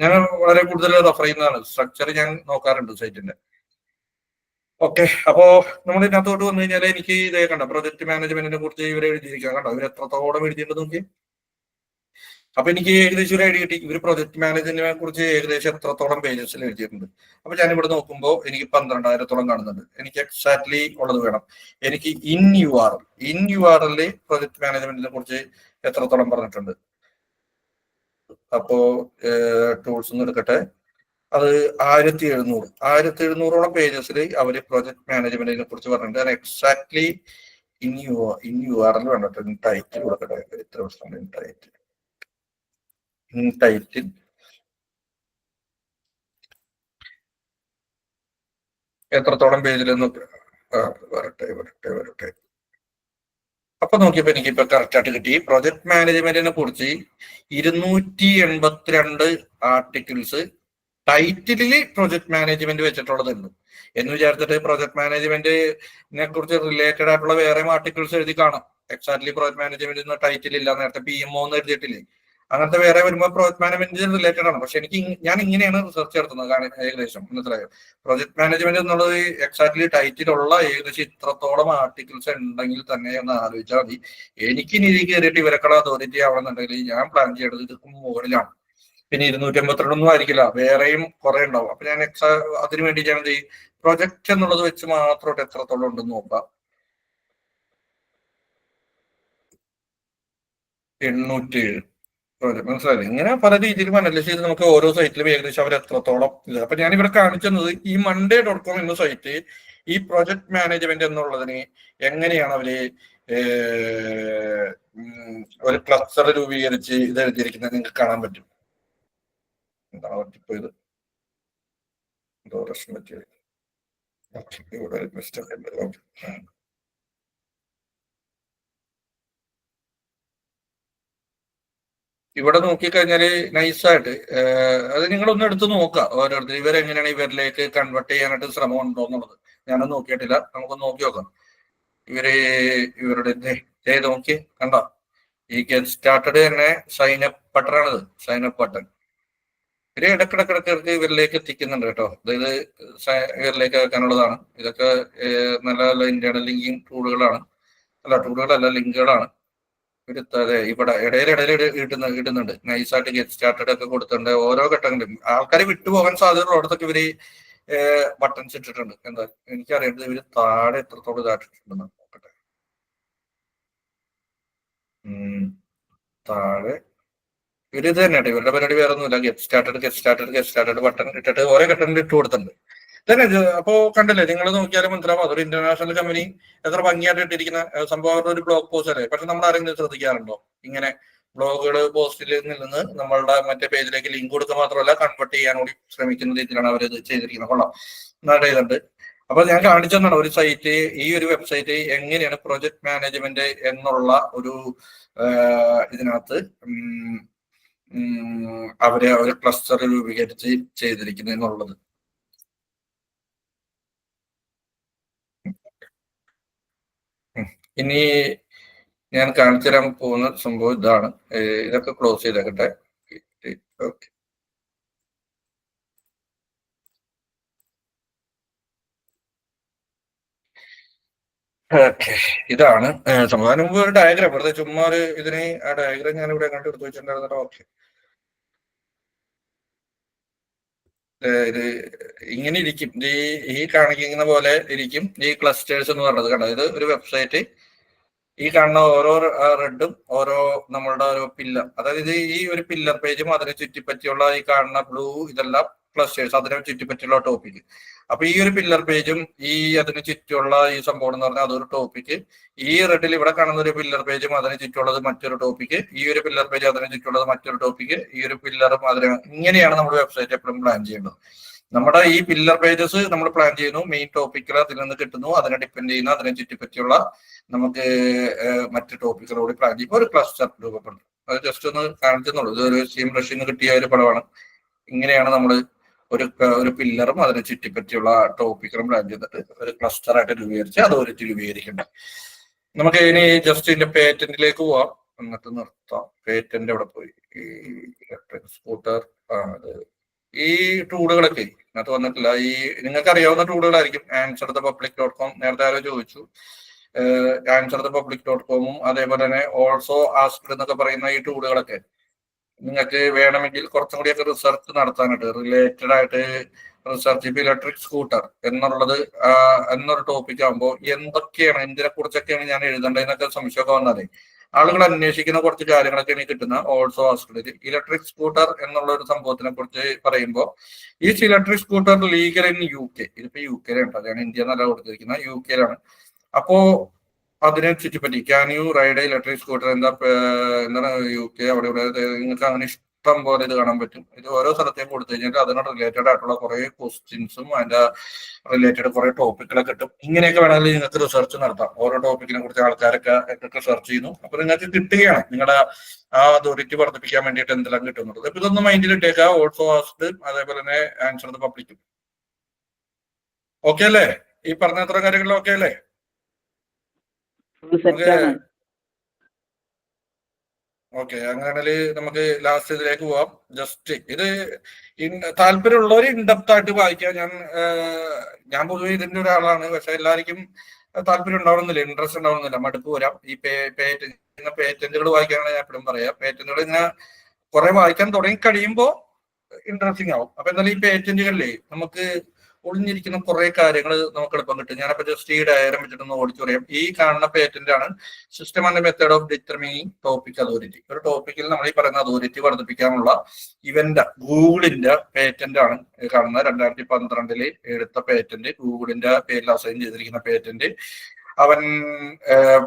S2: ഞാൻ വളരെ കൂടുതൽ റെഫർ ചെയ്യുന്നതാണ്. സ്ട്രക്ചർ ഞാൻ നോക്കാറുണ്ട് സൈറ്റിന്റെ. ഓക്കെ, അപ്പോ നമ്മൾ ഇതിനകത്തോട്ട് വന്നു കഴിഞ്ഞാൽ എനിക്ക് ഇതേ കണ്ട പ്രൊജക്ട് മാനേജ്മെന്റിനെ കുറിച്ച് ഇവർ എഴുതിയിരിക്കാൻ കണ്ടോ, ഇവർ എത്രത്തോളം എഴുതിയിട്ടുണ്ട് നോക്കി. അപ്പൊ എനിക്ക് ഏകദേശം ഒരു ഐഡിയ കിട്ടി ഇവർ പ്രൊജക്ട് മാനേജ്മെന്റിനെ കുറിച്ച് ഏകദേശം എത്രത്തോളം പേജസിൽ എഴുതിയിട്ടുണ്ട്. അപ്പൊ ഞാൻ ഇവിടെ നോക്കുമ്പോൾ എനിക്ക് 12,000-ഓളം കാണുന്നുണ്ട്. എനിക്ക് എക്സാക്ട്ലി ഉള്ളത് വേണം. എനിക്ക് ഇൻ URL പ്രൊജക്ട് മാനേജ്മെന്റിനെ കുറിച്ച് എത്രത്തോളം പറഞ്ഞിട്ടുണ്ട്. അപ്പോ ടൂൾസ് ഒന്ന് എടുക്കട്ടെ. അത് 1700-ഓളം പേജസിൽ അവര് പ്രൊജക്ട് മാനേജ്മെന്റിനെ കുറിച്ച് പറഞ്ഞിട്ടുണ്ട്. എക്സാക്ട്ലി ഇൻ URL വേണ്ടിട്ട് ടൈറ്റിൽ കൊടുക്കട്ടെ. ഇത്ര പ്രശ്നം ടൈറ്റിൽ എത്രത്തോളം പേജിലെന്ന് വരട്ടെ. അപ്പൊ നോക്കിയപ്പോ എനിക്കിപ്പോ കറക്റ്റ് ആയിട്ട് കിട്ടി. പ്രൊജക്ട് മാനേജ്മെന്റിനെ കുറിച്ച് 282 ആർട്ടിക്കിൾസ് ടൈറ്റിലില് പ്രൊജക്ട് മാനേജ്മെന്റ് വെച്ചിട്ടുള്ളതുണ്ട്. എന്ന് വിചാരിച്ചിട്ട് പ്രൊജക്ട് മാനേജ്മെന്റിനെ കുറിച്ച് റിലേറ്റഡ് ആയിട്ടുള്ള വേറെ ആർട്ടിക്കിൾസ് എഴുതി കാണാം. എക്സാക്ട്ലി പ്രൊജക്ട് മാനേജ്മെന്റ് ടൈറ്റിൽ ഇല്ല. നേരത്തെ PMO എന്ന് എഴുതിയിട്ടില്ലേ, അങ്ങനത്തെ വേറെ വരുമ്പോൾ പ്രൊജക്ട് മാനേജ്മെന്റ് റിലേറ്റഡ് ആണ്. പക്ഷെ ഞാൻ ഇങ്ങനെയാണ് റിസർച്ച് നടത്തുന്നത്. ഏകദേശം മനസ്സിലായോ? പ്രൊജക്ട് മാനേജ്മെന്റ് എന്നുള്ളത് എക്സാക്ട്ലി ടൈറ്റിലുള്ള ഏകദേശം ഇത്രത്തോളം ആർട്ടിക്കിൾസ് ഉണ്ടെങ്കിൽ തന്നെ ഒന്ന് ആലോചിച്ചാൽ മതി. എനിക്ക് ഇനി കയറിയിട്ട് ഇവരെക്കാൾ അതോറിറ്റി ആവണമെന്നുണ്ടെങ്കിൽ ഞാൻ പ്ലാൻ ചെയ്യേണ്ടത് ഇത് മുകളിലാണ്. പിന്നെ 252 ആയിരിക്കില്ല, വേറെയും കുറെ ഉണ്ടാവും. അപ്പൊ ഞാൻ അതിനു വേണ്ടി ഞാൻ എന്ത് ചെയ്യും, പ്രൊജക്ട് എന്നുള്ളത് വെച്ച് മാത്രമായിട്ട് എത്രത്തോളം ഉണ്ടെന്ന് നോക്കാം. 807 മനസ്സിലായില്ലേ? ഇങ്ങനെ പല രീതിയിലും അനലൈസ് ചെയ്ത് നമുക്ക് ഓരോ സൈറ്റിലും ഏകദേശം അവർ എത്രത്തോളം ഇത്. അപ്പൊ ഞാൻ ഇവിടെ കാണിച്ചത് ഈ monday.com എന്ന സൈറ്റ് ഈ പ്രൊജക്ട് മാനേജ്മെന്റ് എന്നുള്ളതിന് എങ്ങനെയാണ് അവര് ഒരു ക്ലസ്റ്റർ രൂപീകരിച്ച് ഇത് എഴുതിയിരിക്കുന്നത് നിങ്ങൾക്ക് കാണാൻ പറ്റും. എന്താണ് പറ്റിപ്പോയത്? എന്തോ പ്രശ്നം പറ്റിയത്. ഇവിടെ മിസ്റ്റേക്ക് ഉണ്ട്. ഇവിടെ നോക്കിക്കഴിഞ്ഞാല് നൈസായിട്ട് അത് നിങ്ങളൊന്ന് എടുത്ത് നോക്കാം. ഓരോരുത്തർ ഇവരെങ്ങനെയാണ് ഇവരിലേക്ക് കൺവേർട്ട് ചെയ്യാനായിട്ട് ശ്രമം ഉണ്ടോ എന്നുള്ളത് ഞാനൊന്നും നോക്കിയിട്ടില്ല. നമുക്കൊന്ന് നോക്കി നോക്കാം. ഇവരുടെ നോക്കി കണ്ടോ, ഈ ഗെറ്റ് സ്റ്റാർട്ടഡ് തന്നെ സൈനപ്പ് ബട്ടൺ ആണിത്. സൈനപ്പ് ബട്ടൺ ഇവര് ഇടക്കിടക്കിടക്ക് ഇവരിലേക്ക് എത്തിക്കുന്നുണ്ട് കേട്ടോ. അതായത് ഇവരിലേക്ക് വെക്കാനുള്ളതാണ്. ഇതൊക്കെ നല്ല നല്ല ഇന്റേണൽ ലിങ്കിങ് ടൂളുകളാണ്. ടൂളുകളല്ല, ലിങ്കുകളാണ്. അതെ, ഇവിടെ ഇടയിൽ ഇടുന്നുണ്ട്. നൈസായിട്ട് ഗെറ്റ് സ്റ്റാർട്ടഡ് ഒക്കെ കൊടുത്തിട്ടുണ്ട്. ഓരോ ഘട്ടങ്ങളിലും ആൾക്കാർ വിട്ടുപോകാൻ സാധ്യതയുള്ളിടത്തൊക്കെ ഇവര് ബട്ടൺസ് ഇട്ടിട്ടുണ്ട്. എന്താ എനിക്കറിയേണ്ടത് ഇവര് താഴെ എത്രത്തോളം ഇതായിട്ടിട്ടുണ്ടെന്ന് നോക്കട്ടെ. താഴെ ഇവരിത് തന്നെ ഇവരുടെ പരിപാടി വേറെ ഒന്നുമില്ല. ഗെറ്റ് സ്റ്റാർട്ടഡ് ബട്ടൺ ഇട്ടിട്ട് ഓരോ ഘട്ടങ്ങളിൽ ഇട്ട് കൊടുത്തിട്ടുണ്ട്. തന്നെ അപ്പോ കണ്ടല്ലേ, നിങ്ങൾ നോക്കിയാലും മനസ്സിലാവും അതൊരു ഇന്റർനാഷണൽ കമ്പനി എത്ര ഭംഗിയായിട്ട് ഇട്ടിരിക്കുന്ന സംഭവം. അവരുടെ ഒരു ബ്ലോഗ് പോസ്റ്റ് അല്ലേ. പക്ഷെ നമ്മൾ ആരെങ്കിലും ശ്രദ്ധിക്കാറുണ്ടോ ഇങ്ങനെ ബ്ലോഗുകൾ പോസ്റ്റിൽ നിന്ന് നമ്മളുടെ മറ്റേ പേജിലേക്ക് ലിങ്ക് കൊടുക്കുക മാത്രമല്ല കൺവേർട്ട് ചെയ്യാൻ കൂടി ശ്രമിക്കുന്ന രീതിയിലാണ് അവർ ഇത് ചെയ്തിരിക്കുന്നത്. കൊള്ളാം, നന്നായിട്ട് ചെയ്തിട്ടുണ്ട്. അപ്പൊ ഞാൻ കാണിച്ചെന്നാണ് ഒരു സൈറ്റ്, ഈ ഒരു വെബ്സൈറ്റ് എങ്ങനെയാണ് പ്രൊജക്ട് മാനേജ്മെന്റ് എന്നുള്ള ഒരു ഇതിനകത്ത് അവരെ ഒരു ക്ലസ്റ്റർ രൂപീകരിച്ച് ചെയ്തിരിക്കുന്നത് എന്നുള്ളത്. ഇനി ഞാൻ കാണിച്ചു തരാൻ പോകുന്ന സംഭവം ഇതാണ്. ഇതൊക്കെ ക്ലോസ് ചെയ്തേക്കട്ടെ. ഓക്കെ, ഓക്കെ, ഇതാണ് സംഭവം. അതിന് മുമ്പ് ഒരു ഡയഗ്രാം വെറുതെ ചുമ്മാ ഒരു ഇതിന് ആ ഡയഗ്രാം ഞാൻ ഇവിടെ കണ്ടു എടുത്ത് വെച്ചിട്ടുണ്ടായിരുന്നല്ലോ. ഓക്കെ, ഇത് ഇങ്ങനെ ഇരിക്കും. ഈ കാണിക്കുന്ന പോലെ ഇരിക്കും ഈ ക്ലസ്റ്റേഴ്സ് എന്ന് പറയുന്നത്. കണ്ടോ, ഇത് ഒരു വെബ്സൈറ്റ്. ഈ കാണുന്ന ഓരോ റെഡും ഓരോ നമ്മളുടെ ഓരോ പില്ലർ, അതായത് ഈ ഒരു പില്ലർ പേജും അതിനെ ചുറ്റിപ്പറ്റിയുള്ള ഈ കാണുന്ന ബ്ലൂ ഇതെല്ലാം ക്ലസ്റ്റേഴ്സ്, അതിനെ ചുറ്റിപ്പറ്റിയുള്ള ടോപ്പിക്. അപ്പൊ ഈ ഒരു പില്ലർ പേജും ഈ അതിന് ചുറ്റുള്ള ഈ സംഭവം എന്ന് പറഞ്ഞാൽ അതൊരു ടോപ്പിക്. ഈ റെഡിൽ ഇവിടെ കാണുന്ന ഒരു പില്ലർ പേജും അതിന് ചുറ്റുള്ളത് മറ്റൊരു ടോപ്പിക്. ഈ ഒരു പില്ലർ പേജ് അതിന് ചുറ്റുള്ളത് മറ്റൊരു ടോപ്പിക്. ഈ ഒരു പില്ലറും അതിന്, ഇങ്ങനെയാണ് നമ്മുടെ വെബ്സൈറ്റ് എപ്പോഴും പ്ലാൻ ചെയ്യേണ്ടത്. നമ്മുടെ ഈ പില്ലർ പേജസ് നമ്മൾ പ്ലാൻ ചെയ്യുന്നു, മെയിൻ ടോപ്പിക്കുകൾ അതിൽ നിന്ന് കിട്ടുന്നു, അതിനെ ഡിപ്പെൻഡ് ചെയ്യുന്ന അതിനെ ചുറ്റിപ്പറ്റിയുള്ള നമുക്ക് മറ്റ് ടോപ്പിക്കുകളോട് പ്ലാൻ ചെയ്യുമ്പോൾ ഒരു ക്ലസ്റ്റർ രൂപപ്പെടുന്നു. അത് ജസ്റ്റ് ഒന്ന് കാണിച്ചെന്നുള്ളൂ. ഇതൊരു സീം ബ്രഷിന്ന് കിട്ടിയ ഒരു പടമാണ്. ഇങ്ങനെയാണ് നമ്മൾ ഒരു പില്ലറും അതിനെ ചുറ്റിപ്പറ്റിയുള്ള ടോപ്പിക്കുകളും പ്ലാൻ ചെയ്തിട്ട് ഒരു ക്ലസ്റ്റർ ആയിട്ട് രൂപീകരിച്ച് അത് ഒരു രൂപീകരിക്കേണ്ടത്. നമുക്ക് ഇനി ജസ്റ്റ് ഇതിന്റെ പേറ്റന്റിലേക്ക് പോവാം, എന്നിട്ട് നിർത്താം. പേറ്റന്റ് അവിടെ പോയി. ഈ ഇലക്ട്രിക് സ്കൂട്ടർ ഈ ടൂളുകളൊക്കെ ഇതിനകത്ത് വന്നിട്ടില്ല. ഈ നിങ്ങൾക്ക് അറിയാവുന്ന ടൂളുകളായിരിക്കും. answerthepublic.com നേരത്തെ ആരോ ചോദിച്ചു. answerthepublic.com അതേപോലെ തന്നെ ഓൾസോ ആസ്ക്ഡ് എന്നൊക്കെ പറയുന്ന ഈ ടൂളുകളൊക്കെ നിങ്ങൾക്ക് വേണമെങ്കിൽ കുറച്ചും കൂടിയൊക്കെ റിസർച്ച് നടത്താനായിട്ട് റിലേറ്റഡ് ആയിട്ട് റിസർച്ച്. ഇപ്പൊ ഇലക്ട്രിക് സ്കൂട്ടർ എന്നുള്ളത് എന്നൊരു ടോപ്പിക് ആകുമ്പോൾ എന്തൊക്കെയാണ്, എന്തിനെ കുറിച്ചൊക്കെയാണ് ഞാൻ എഴുതേണ്ടതെന്നൊക്കെ സംശയമൊക്കെ വന്നാലേ ആളുകൾ അന്വേഷിക്കുന്ന കുറച്ച് കാര്യങ്ങളൊക്കെയാണ് കിട്ടുന്ന ഓൾസോ ആസ്ക്ഡ്. ഇലക്ട്രിക് സ്കൂട്ടർ എന്നുള്ള ഒരു സംഭവത്തിനെ കുറിച്ച് പറയുമ്പോൾ ഈ electric scooter legal in UK, ഇതിപ്പോ UK ഉണ്ട്, ഞാൻ ഇന്ത്യ എന്നല്ല കൊടുത്തിരിക്കുന്ന UK അപ്പോ അതിനെ ചുറ്റിപ്പറ്റി can you ride electric scooter എന്താണ് UK അവിടെ ഇവിടെ നിങ്ങൾക്ക് അങ്ങനെ ഇഷ്ടം പോലെ ഇത് കാണാൻ പറ്റും. ഇത് ഓരോ സ്ഥലത്തേക്കും കൊടുത്തു കഴിഞ്ഞാൽ അതിനോട് റിലേറ്റഡ് ആയിട്ടുള്ള കുറെ ക്വസ്റ്റ്യൻസും അതിന്റെ റിലേറ്റഡ് കുറെ ടോപ്പിക്കുകളൊക്കെ കിട്ടും. ഇങ്ങനെയൊക്കെ വേണമെങ്കിൽ നിങ്ങൾക്ക് റിസർച്ച് നടത്താം. ഓരോ ടോപ്പിക്കിനെ കുറിച്ച് ആൾക്കാരൊക്കെ സെർച്ച് ചെയ്യുന്നു. അപ്പൊ നിങ്ങൾക്ക് കിട്ടുകയാണ് നിങ്ങളുടെ ആ അതോറിറ്റി വർദ്ധിപ്പിക്കാൻ വേണ്ടിയിട്ട് എന്തെല്ലാം കിട്ടുന്നുള്ളത്. അപ്പൊ ഇതൊന്ന് മൈൻഡിൽ ഇട്ടേക്കുക. ഓൾസോ ആസ്ക്ഡ് അതേപോലെ തന്നെ ആൻസർ ദ പബ്ലിക്കും. ഓക്കെ അല്ലേ? ഈ പറഞ്ഞ അത്ര കാര്യങ്ങളും ഓക്കെ അല്ലേ? ഓക്കെ, അങ്ങനെയാണെങ്കിൽ നമുക്ക് ലാസ്റ്റ് ഇതിലേക്ക് പോവാം. ജസ്റ്റ് ഇത് താല്പര്യമുള്ളവർ ഇൻഡെപ്ത് ആയിട്ട് വായിക്കാം. ഞാൻ പൊതുവെ ഇതിന്റെ ഒരാളാണ്. പക്ഷെ എല്ലാവർക്കും താല്പര്യം ഉണ്ടാവണമെന്നില്ല, ഇൻട്രസ്റ്റ് ഉണ്ടാവണമെന്നില്ല, മടുപ്പ് വരാം. ഈ പേറ്റന്റുകൾ വായിക്കാനാണ് ഞാൻ എപ്പോഴും പറയാം. പേറ്റന്റുകൾ ഇങ്ങനെ കുറെ വായിക്കാൻ തുടങ്ങി കഴിയുമ്പോൾ ഇൻട്രസ്റ്റിംഗ് ആവും. അപ്പൊ എന്തായാലും ഈ പേറ്റന്റുകളിലേ നമുക്ക് ഒളിഞ്ഞിരിക്കുന്ന കുറെ കാര്യങ്ങൾ നമുക്ക് എളുപ്പം കിട്ടും. ഞാനപ്പോ ജസ്റ്റ് ഈ ഡയഗ്രം വെച്ചിട്ടൊന്ന് ഓടിച്ചു പറയാം. ഈ കാണുന്ന പേറ്റന്റ് ആണ് system and method of determining topic authority. ഒരു ടോപ്പിക്കിൽ നമ്മൾ ഈ പറയുന്ന അതോറിറ്റി വർദ്ധിപ്പിക്കാനുള്ള ഇവന്റ് ഗൂഗിളിന്റെ പേറ്റന്റ് ആണ് കാണുന്നത്. 2012 എടുത്ത പേറ്റന്റ്, ഗൂഗിളിന്റെ പേരിൽ അസൈൻ ചെയ്തിരിക്കുന്ന പേറ്റന്റ്. അവൻ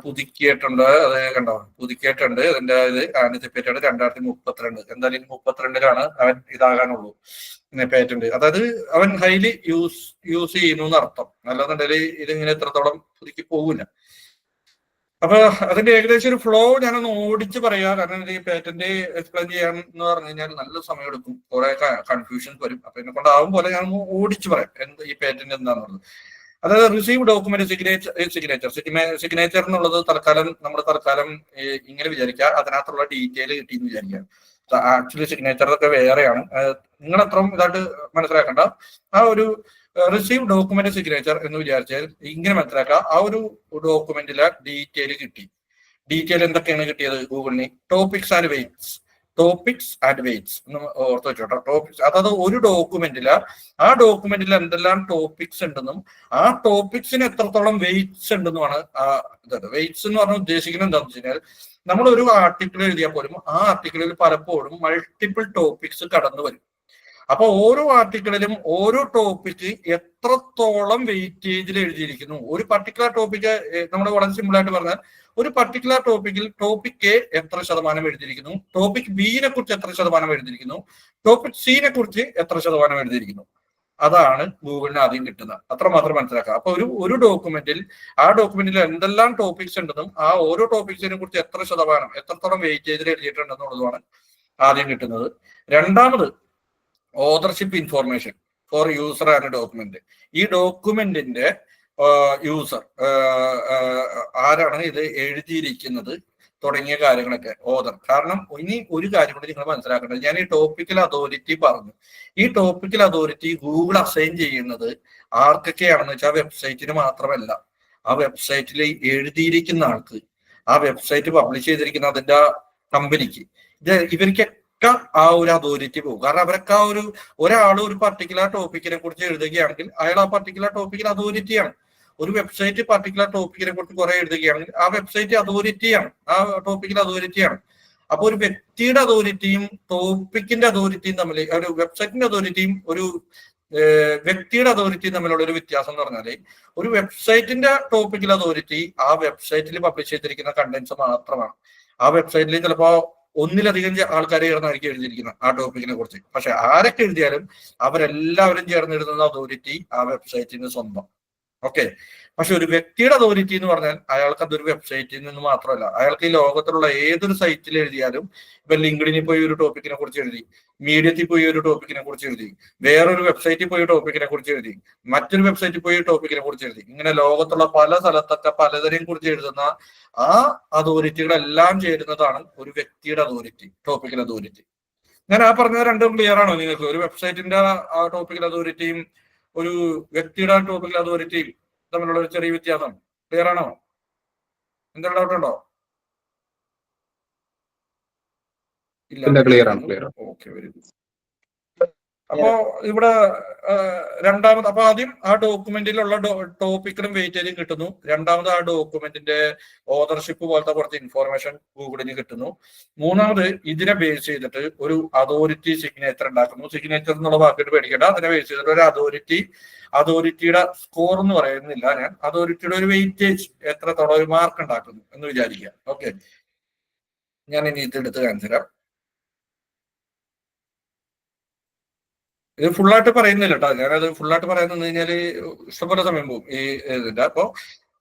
S2: പുതുക്കിയിട്ടുണ്ട്, അത് കണ്ടോ, പുതുക്കിയിട്ടുണ്ട്. അതിന്റെ ഇത് ആന്റിസിപ്പേറ്റഡ് 2032. എന്തായാലും 32 അവൻ ഇതാകാനുള്ളൂ പേറ്റന്റ്. അതായത് അവൻ ഹൈലി യൂസ് ചെയ്യുന്നു എന്നർത്ഥം. അല്ലാന്നുണ്ടെങ്കിൽ ഇതിങ്ങനെ എത്രത്തോളം പുതുക്കി പോകില്ല. അപ്പൊ അതിന്റെ ഏകദേശം ഒരു ഫ്ലോ ഞാനൊന്ന് ഓടിച്ച് പറയാം. കാരണം ഈ പേറ്റന്റ് എക്സ്പ്ലെയിൻ ചെയ്യാൻ എന്ന് പറഞ്ഞു കഴിഞ്ഞാൽ നല്ല സമയം എടുക്കും, കുറെ കൺഫ്യൂഷൻസ് വരും. അപ്പൊ എന്നെ കൊണ്ടാവും പോലെ ഞാൻ ഓടിച്ച് പറയാം ഈ പേറ്റന്റ് എന്താണെന്നുള്ളത്. അതായത് റിസീവ് ഡോക്യുമെന്റ് സിഗ്നേച്ചർ എന്നുള്ളത് തൽക്കാലം ഇങ്ങനെ വിചാരിക്കുക, അതിനകത്തുള്ള ഡീറ്റെയിൽ കിട്ടിയെന്ന് വിചാരിക്കുക. ആക്ച്വലി സിഗ്നേച്ചറൊക്കെ വേറെയാണ്. നിങ്ങൾ അത്രയും ഇതായിട്ട് മനസ്സിലാക്കേണ്ട. ആ ഒരു റിസീവ് ഡോക്യുമെന്റ് സിഗ്നേച്ചർ എന്ന് വിചാരിച്ചാൽ ഇങ്ങനെ മനസ്സിലാക്കുക, ആ ഒരു ഡോക്യുമെന്റിലെ ഡീറ്റെയിൽ കിട്ടി. ഡീറ്റെയിൽ എന്തൊക്കെയാണ് കിട്ടിയത് ഗൂഗിളിന്? ടോപ്പിക്സ് ആൻഡ് വെയ്റ്റ്സ് എന്ന് ഓർത്ത് വെച്ചോട്ടോ. ടോപ്പിക്സ് അതായത് ഒരു ഡോക്യുമെന്റില് ആ ഡോക്യുമെന്റിൽ എന്തെല്ലാം ടോപ്പിക്സ് ഉണ്ടെന്നും ആ ടോപ്പിക്സിന് എത്രത്തോളം വെയ്റ്റ്സ് ഉണ്ടെന്നുമാണ് വെയ്റ്റ്സ് എന്ന് പറഞ്ഞാൽ ഉദ്ദേശിക്കുന്നത് എന്താണെന്ന് വെച്ച് കഴിഞ്ഞാൽ നമ്മൾ ഒരു ആർട്ടിക്കിൾ എഴുതിയാൽ പോലും ആ ആർട്ടിക്കിളിൽ പലപ്പോഴും മൾട്ടിപ്പിൾ ടോപ്പിക്സ് കടന്നു വരും. അപ്പൊ ഓരോ ആർട്ടിക്കിളിലും ഓരോ ടോപ്പിക്ക് എത്രത്തോളം വെയിറ്റേജിൽ എഴുതിയിരിക്കുന്നു. ഒരു പർട്ടിക്കുലർ ടോപ്പിക്ക് നമ്മൾ വളരെ സിമ്പിൾ ആയിട്ട് പറഞ്ഞാൽ ഒരു പർട്ടിക്കുലർ ടോപ്പിക്കിൽ ടോപ്പിക് എ എത്ര ശതമാനം എഴുതിയിരിക്കുന്നു, ടോപ്പിക് ബിനെ കുറിച്ച് എത്ര ശതമാനം എഴുതിയിരിക്കുന്നു, ടോപ്പിക് സിനെ കുറിച്ച് എത്ര ശതമാനം എഴുതിയിരിക്കുന്നു. അതാണ് ഗൂഗിളിന് ആദ്യം കിട്ടുന്നത്. അത്രമാത്രം മനസ്സിലാക്കുക. അപ്പൊ ഒരു ഡോക്യുമെന്റിൽ ആ ഡോക്യുമെന്റിൽ എന്തെല്ലാം ടോപ്പിക്സ് ഉണ്ടെന്നും ആ ഓരോ ടോപ്പിക്സിനെ കുറിച്ച് എത്ര ശതമാനം എത്രത്തോളം വെയിറ്റേജിൽ എഴുതിയിട്ടുണ്ടെന്നുള്ളതാണ് ആദ്യം കിട്ടുന്നത്. രണ്ടാമത് authorship information four user and document. ഈ ഡോക്യുമെന്റിന്റെ യൂസർ ആരാണ് ഇത് എഴുതിയിരിക്കുന്നത് തുടങ്ങിയ കാര്യങ്ങളൊക്കെ ഓതർ. കാരണം ഇനി ഒരു കാര്യം കൂടി നിങ്ങൾ മനസ്സിലാക്കേണ്ടത്, ഞാൻ ഈ ടോപ്പിക്കൽ അതോറിറ്റി പറഞ്ഞു. ഈ ടോപ്പിക്കൽ അതോറിറ്റി ഗൂഗിൾ അസൈൻ ചെയ്യുന്നത് ആർക്കൊക്കെയാണെന്ന് വെച്ചാൽ വെബ്സൈറ്റിന് മാത്രമല്ല, ആ വെബ്സൈറ്റിൽ എഴുതിയിരിക്കുന്ന ആൾക്ക്, ആ വെബ്സൈറ്റ് പബ്ലിഷ് ചെയ്തിരിക്കുന്ന അതിന്റെ കമ്പനിക്ക്, ഇവർക്കൊക്കെ ആ ഒരു അതോറിറ്റി പോകും. കാരണം അവരൊക്കെ ആ ഒരാൾ ഒരു പർട്ടിക്കുലർ ടോപ്പിക്കിനെ കുറിച്ച് എഴുതുകയാണെങ്കിൽ അയാൾ ആ പർട്ടിക്കുലർ ടോപ്പിക്കിൽ അതോറിറ്റിയാണ്. ഒരു വെബ്സൈറ്റ് പർട്ടിക്കുലർ ടോപ്പിക്കിനെ കുറിച്ച് കുറെ എഴുതുകയാണെങ്കിൽ ആ വെബ്സൈറ്റ് അതോറിറ്റിയാണ്, ആ ടോപ്പിക്കിൽ അതോറിറ്റിയാണ്. അപ്പൊ ഒരു വ്യക്തിയുടെ അതോറിറ്റിയും ടോപ്പിക്കിന്റെ അതോറിറ്റിയും തമ്മിൽ, ഒരു വെബ്സൈറ്റിന്റെ അതോറിറ്റിയും ഒരു വ്യക്തിയുടെ അതോറിറ്റിയും തമ്മിലുള്ള ഒരു വ്യത്യാസം എന്ന് പറഞ്ഞാല്, ഒരു വെബ്സൈറ്റിന്റെ ടോപ്പിക്കൽ അതോറിറ്റി ആ വെബ്സൈറ്റിൽ പബ്ലിഷ് ചെയ്തിരിക്കുന്ന കണ്ടന്റ്സ് മാത്രമാണ്. ആ വെബ്സൈറ്റിൽ ചിലപ്പോ ഒന്നിലധികം ആൾക്കാർ ചേർന്നായിരിക്കും എഴുതിയിരിക്കുന്നത് ആ ടോപ്പിക്കിനെ കുറിച്ച്. പക്ഷെ ആരൊക്കെ എഴുതിയാലും അവരെല്ലാവരും ചേർന്നിടുന്ന അതോറിറ്റി ആ വെബ്സൈറ്റിന് സ്വന്തം. ഓക്കെ. പക്ഷെ ഒരു വ്യക്തിയുടെ അതോറിറ്റി എന്ന് പറഞ്ഞാൽ അയാൾക്ക് അതൊരു വെബ്സൈറ്റിൽ നിന്ന് മാത്രമല്ല, അയാൾക്ക് ഈ ലോകത്തിലുള്ള ഏതൊരു സൈറ്റിൽ എഴുതിയാലും, ഇപ്പൊ ലിങ്ക്ഡിനിൽ പോയി ഒരു ടോപ്പിക്കിനെ കുറിച്ച് എഴുതി, മീഡിയത്തിൽ പോയി ഒരു ടോപ്പിക്കിനെ കുറിച്ച് എഴുതി, വേറൊരു വെബ്സൈറ്റിൽ പോയി ടോപ്പിക്കിനെ കുറിച്ച് എഴുതി, മറ്റൊരു വെബ്സൈറ്റിൽ പോയി ടോപ്പിക്കിനെ കുറിച്ച് എഴുതി, ഇങ്ങനെ ലോകത്തുള്ള പല സ്ഥലത്തൊക്കെ പലതിനെയും കുറിച്ച് എഴുതുന്ന ആ അതോറിറ്റികളെല്ലാം ചേരുന്നതാണ് ഒരു വ്യക്തിയുടെ അതോറിറ്റി, ടോപ്പിക്കൽ അതോറിറ്റി. ഞാൻ ആ പറഞ്ഞത് രണ്ടും ക്ലിയർ ആണോ നിങ്ങൾക്ക്? ഒരു വെബ്സൈറ്റിന്റെ ആ ടോപ്പിക്കൽ അതോറിറ്റിയും ഒരു വ്യക്തിയുടെ ടോപ്പിക്കൽ അതോറിറ്റിയും തമ്മിലുള്ള ഒരു ചെറിയ വ്യത്യാസം ക്ലിയർ ആണോ? എന്തെങ്കിലും ഡൗട്ട് ഉണ്ടോ?
S7: ഇല്ല, ക്ലിയർ ആണ്, ക്ലിയർ ആണ്.
S2: Okay, very good. അപ്പോ ഇവിടെ രണ്ടാമത്, അപ്പൊ ആദ്യം ആ ഡോക്യുമെന്റിലുള്ള ടോപ്പിക്കിനും വെയിറ്റേജും കിട്ടുന്നു. രണ്ടാമത് ആ ഡോക്യുമെന്റിന്റെ ഓതർഷിപ്പ് പോലത്തെ കുറച്ച് ഇൻഫോർമേഷൻ ഗൂഗിളിന് കിട്ടുന്നു. മൂന്നാമത് ഇതിനെ ബേസ് ചെയ്തിട്ട് ഒരു അതോറിറ്റി സിഗ്നേച്ചർ ഉണ്ടാക്കുന്നു. സിഗ്നേച്ചർ എന്നുള്ള വാക്കിട്ട് പേടിക്കേണ്ട, അതിനെ ബേസ് ചെയ്തിട്ട് ഒരു അതോറിറ്റിയുടെ സ്കോർ എന്ന് പറയുന്നില്ല ഞാൻ, അതോറിറ്റിയുടെ ഒരു വെയിറ്റേജ് എത്രത്തോളം ഒരു മാർക്ക് ഉണ്ടാക്കുന്നു എന്ന് വിചാരിക്കുക. ഓക്കെ, ഞാൻ ഇനി ഇതെടുത്ത് കാണിച്ചു തരാം. ഇത് ഫുള്ളായിട്ട് പറയുന്നില്ല കേട്ടോ, ഞാനത് ഫുള്ളായിട്ട് പറയാന്ന് കഴിഞ്ഞാല് ഇഷ്ടംപോലെ സമയം പോകും ഈ ഇതിന്റെ. അപ്പൊ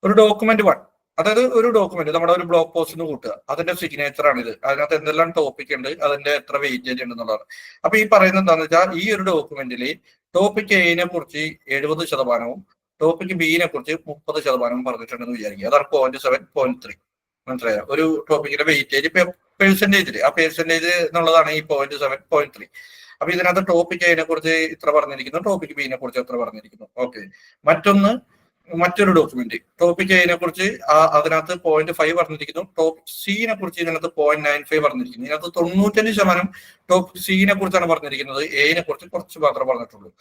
S2: ഒരു ഡോക്യുമെന്റ് 1, അതായത് ഒരു ഡോക്യുമെന്റ് നമ്മുടെ ഒരു ബ്ലോഗ് പോസ്റ്റിന് കൂട്ടുക, അതിന്റെ സിഗ്നേച്ചർ ആണ് ഇത്. അതിനകത്ത് എന്തെല്ലാം ടോപ്പിക് ഉണ്ട്, അതിന്റെ എത്ര വെയിറ്റേജ് ഉണ്ട് എന്നുള്ളതാണ്. അപ്പൊ ഈ പറയുന്നത് എന്താണെന്ന് വെച്ചാൽ, ഈ ഒരു ഡോക്യുമെന്റിൽ ടോപ്പിക് എനെ കുറിച്ച് 70%, ടോപ്പിക് ബിനെ കുറിച്ച് 30% പറഞ്ഞിട്ടുണ്ടെന്ന് വിചാരിക്കുക. അതാണ് 0.7, മനസ്സിലായോ? ഒരു ടോപ്പിക്കിന്റെ വെയിറ്റേജ് പെർസെന്റേജില്, ആ പെർസെന്റേജ് എന്നുള്ളതാണ് ഈ 0.7, 0.3. അപ്പൊ ഇതിനകത്ത് ടോപ്പിക് എനെ കുറിച്ച് ഇത്ര പറഞ്ഞിരിക്കുന്നു, ടോപ്പിക് ബിനെ കുറിച്ച് എത്ര പറഞ്ഞിരിക്കുന്നു. ഓക്കെ. മറ്റൊരു ഡോക്യുമെന്റ് ടോപ്പിക് എനെ കുറിച്ച് അതിനകത്ത് 0.5 പറഞ്ഞിരിക്കുന്നു, ടോപ്പിക് സിനെ കുറിച്ച് ഇതിനകത്ത് 0.95 പറഞ്ഞിരിക്കുന്നു. ഇതിനകത്ത് 95% ടോപ്പിക് സിനെ കുറിച്ചാണ് പറഞ്ഞിരിക്കുന്നത്, എനെ കുറിച്ച് കുറച്ച് മാത്രമേ പറഞ്ഞിട്ടുള്ളൂ.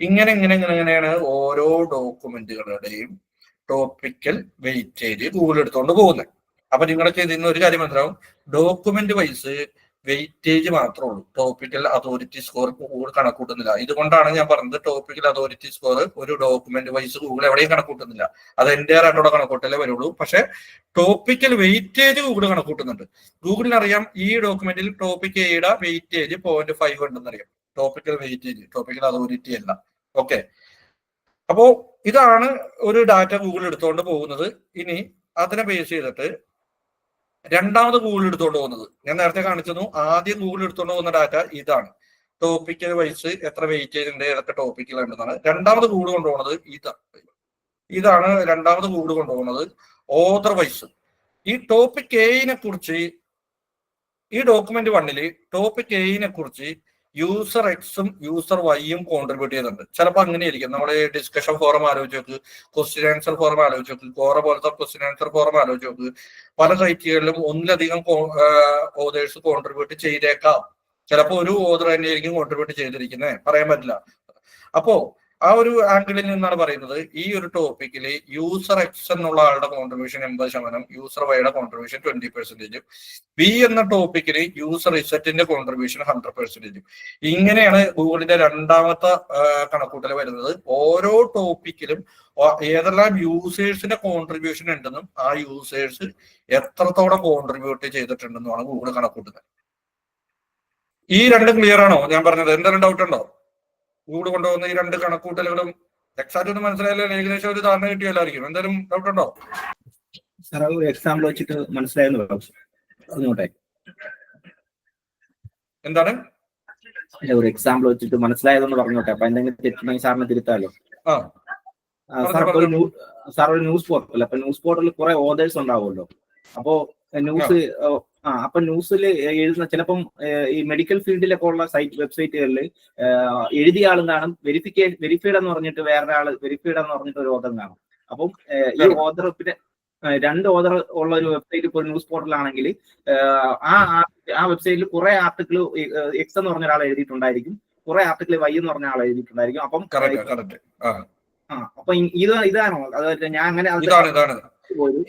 S2: ഇങ്ങനെയാണ് ഓരോ ഡോക്യുമെന്റുകളുടെയും ടോപ്പിക്കൽ വെയിറ്റേജ് ഗൂഗിൾ എടുത്തുകൊണ്ട് പോകുന്നത്. അപ്പൊ നിങ്ങൾക്ക് ഇതിൽ നിന്ന് ഒരു കാര്യം മനസ്സിലാവും, ഡോക്യുമെന്റ് വൈസ് വെയിറ്റേജ് മാത്രമേ ഉള്ളൂ, ടോപ്പിക്കൽ അതോറിറ്റി സ്കോർ ഗൂഗിൾ കണക്കൂട്ടുന്നില്ല. ഇതുകൊണ്ടാണ് ഞാൻ പറഞ്ഞത് ടോപ്പിക്കൽ അതോറിറ്റി സ്കോർ ഒരു ഡോക്യുമെന്റ് വൈസ് ഗൂഗിൾ എവിടെയും കണക്കൂട്ടുന്നില്ല. അത് എൻ്റെയർ ആയിട്ടുള്ള കണക്കൂട്ടലേ വരുള്ളൂ. പക്ഷെ ടോപ്പിക്കൽ വെയിറ്റേജ് ഗൂഗിൾ കണക്കൂട്ടുന്നുണ്ട്. ഗൂഗിളിന് അറിയാം ഈ ഡോക്യുമെന്റിൽ ടോപ്പിക് എയുടെ വെയിറ്റേജ് 0.5 ഉണ്ടെന്നറിയാം. ടോപ്പിക്കൽ വെയിറ്റേജ്, ടോപ്പിക്കൽ അതോറിറ്റി അല്ല. ഓക്കെ. അപ്പോ ഇതാണ് ഒരു ഡാറ്റ ഗൂഗിൾ എടുത്തുകൊണ്ട് പോകുന്നത്. ഇനി അതിനെ ബേസ് ചെയ്തിട്ട് രണ്ടാമത് ഗൂഗിൾ എടുത്തുകൊണ്ട് പോകുന്നത് ഞാൻ നേരത്തെ കാണിച്ചു. ആദ്യം ഗൂഗിൾ എടുത്തുകൊണ്ട് പോകുന്ന ഡാറ്റ ഇതാണ്, ടോപ്പിക്കൽ വൈസ് എത്ര വെയിറ്റേജ് ഉണ്ട്, ഏതൊക്കെ ടോപ്പിക്കുകളുണ്ടെന്നാണ്. രണ്ടാമത് ഗൂഗിൾ കൊണ്ടുപോകുന്നത് ഇതാണ് രണ്ടാമത് ഗൂഗിൾ കൊണ്ടുപോകുന്നത് ഓതർ വൈസ്. ഈ ടോപ്പിക് എനെ കുറിച്ച് ഈ ഡോക്യുമെന്റ് 1 ടോപ്പിക് എനെ കുറിച്ച് യൂസർ എക്സും യൂസർ വൈയും കോൺട്രിബ്യൂട്ട് ചെയ്തിട്ടുണ്ട്. ചിലപ്പോൾ അങ്ങനെയായിരിക്കും. നമ്മൾ ഡിസ്കഷൻ ഫോറം ആലോചിച്ച് നോക്ക്, ക്വസ്റ്റ്യൻ ആൻസർ ഫോറം ആലോചിച്ച് നോക്ക്, കോറ പോലത്തെ ക്വസ്റ്റ്യൻ ആൻസർ ഫോറം ആലോചിച്ച് നോക്ക്. പല സൈറ്റുകളിലും ഒന്നിലധികം ഓതേഴ്സ് കോൺട്രിബ്യൂട്ട് ചെയ്തേക്കാം. ചിലപ്പോൾ ഒരു ഓതർ തന്നെയായിരിക്കും കോൺട്രിബ്യൂട്ട് ചെയ്തിരിക്കുന്നത്, പറയാൻ പറ്റില്ല. അപ്പോ ആ ഒരു ആംഗിളിൽ നിന്നാണ് പറയുന്നത് ഈ ഒരു ടോപ്പിക്കിൽ യൂസർ എക്സ് എന്നുള്ള ആളുടെ കോൺട്രിബ്യൂഷൻ 80%, യൂസർ വൈയുടെ കോൺട്രിബ്യൂഷൻ 20%, ബി എന്ന ടോപ്പിക്കിൽ യൂസർ ഇസറ്റിന്റെ കോൺട്രിബ്യൂഷൻ 100%. ഇങ്ങനെയാണ് ഗൂഗിളിന്റെ രണ്ടാമത്തെ കണക്കൂട്ടൽ വരുന്നത്. ഓരോ ടോപ്പിക്കിലും ഏതെല്ലാം യൂസേഴ്സിന്റെ കോൺട്രിബ്യൂഷൻ ഉണ്ടെന്നും ആ യൂസേഴ്സ് എത്രത്തോളം കോൺട്രിബ്യൂട്ട് ചെയ്തിട്ടുണ്ടെന്നുമാണ് ഗൂഗിൾ കണക്കൂട്ടുന്നത്. ഈ രണ്ടും ക്ലിയർ ആണോ ഞാൻ പറഞ്ഞത്? എന്തെങ്കിലും ഡൗട്ട് ഉണ്ടോ? ഗൂഗിൾ കൊണ്ടുപോകുന്ന ഈ രണ്ട് കണക്കൂട്ടലുകളും എക്സാക്ട് ഒന്നും മനസ്സിലായാലും ഏകദേശം ഒരു ധാരണ കിട്ടിയല്ലായിരിക്കും. എന്തെങ്കിലും ഡൗട്ട് ഉണ്ടോ?
S5: സാർ ഒരു എക്സാമ്പിൾ വെച്ചിട്ട് മനസ്സിലായെന്ന് പറഞ്ഞോട്ടെ.
S2: എന്താണ്
S5: ഒരു എക്സാമ്പിൾ വെച്ചിട്ട് മനസ്സിലായതെന്ന് പറഞ്ഞോട്ടെ. അപ്പൊ എന്തെങ്കിലും തെറ്റുണ്ടെങ്കിൽ സാറിന് തിരുത്താലോ. സാർ ഒരു ന്യൂസ് പോർട്ടൽ, അപ്പൊ ന്യൂസ് പോർട്ടലിൽ കുറെ ഓതേഴ്സ് ഉണ്ടാവുമല്ലോ. അപ്പോ ന്യൂസിൽ എഴുതുന്ന ചിലപ്പം ഈ മെഡിക്കൽ ഫീൽഡിലൊക്കെ ഉള്ള വെബ്സൈറ്റുകളിൽ എഴുതിയ ആളും കാണും, വെരിഫൈഡ് എന്ന് പറഞ്ഞിട്ട് വേറൊരാള് വെരിഫൈഡ് എന്ന് പറഞ്ഞിട്ട് ഒരു ഓതർ കാണും. അപ്പം ഈ ഓതർ പിന്നെ രണ്ട് ഓതർ ഉള്ള ഒരു വെബ്സൈറ്റ് ഇപ്പോൾ ന്യൂസ് പോർട്ടൽ ആണെങ്കിൽ ആ വെബ്സൈറ്റിൽ കുറെ ആർട്ടിക്കിൾ എക്സ് എന്ന് പറഞ്ഞ ഒരാൾ എഴുതിയിട്ടുണ്ടായിരിക്കും, കുറെ ആർട്ടിക്കിൾ വൈ എന്ന് പറഞ്ഞ ആൾ എഴുതിയിട്ടുണ്ടായിരിക്കും. അപ്പം അപ്പൊ ഇതാണോ? അതായത് ഞാൻ അങ്ങനെ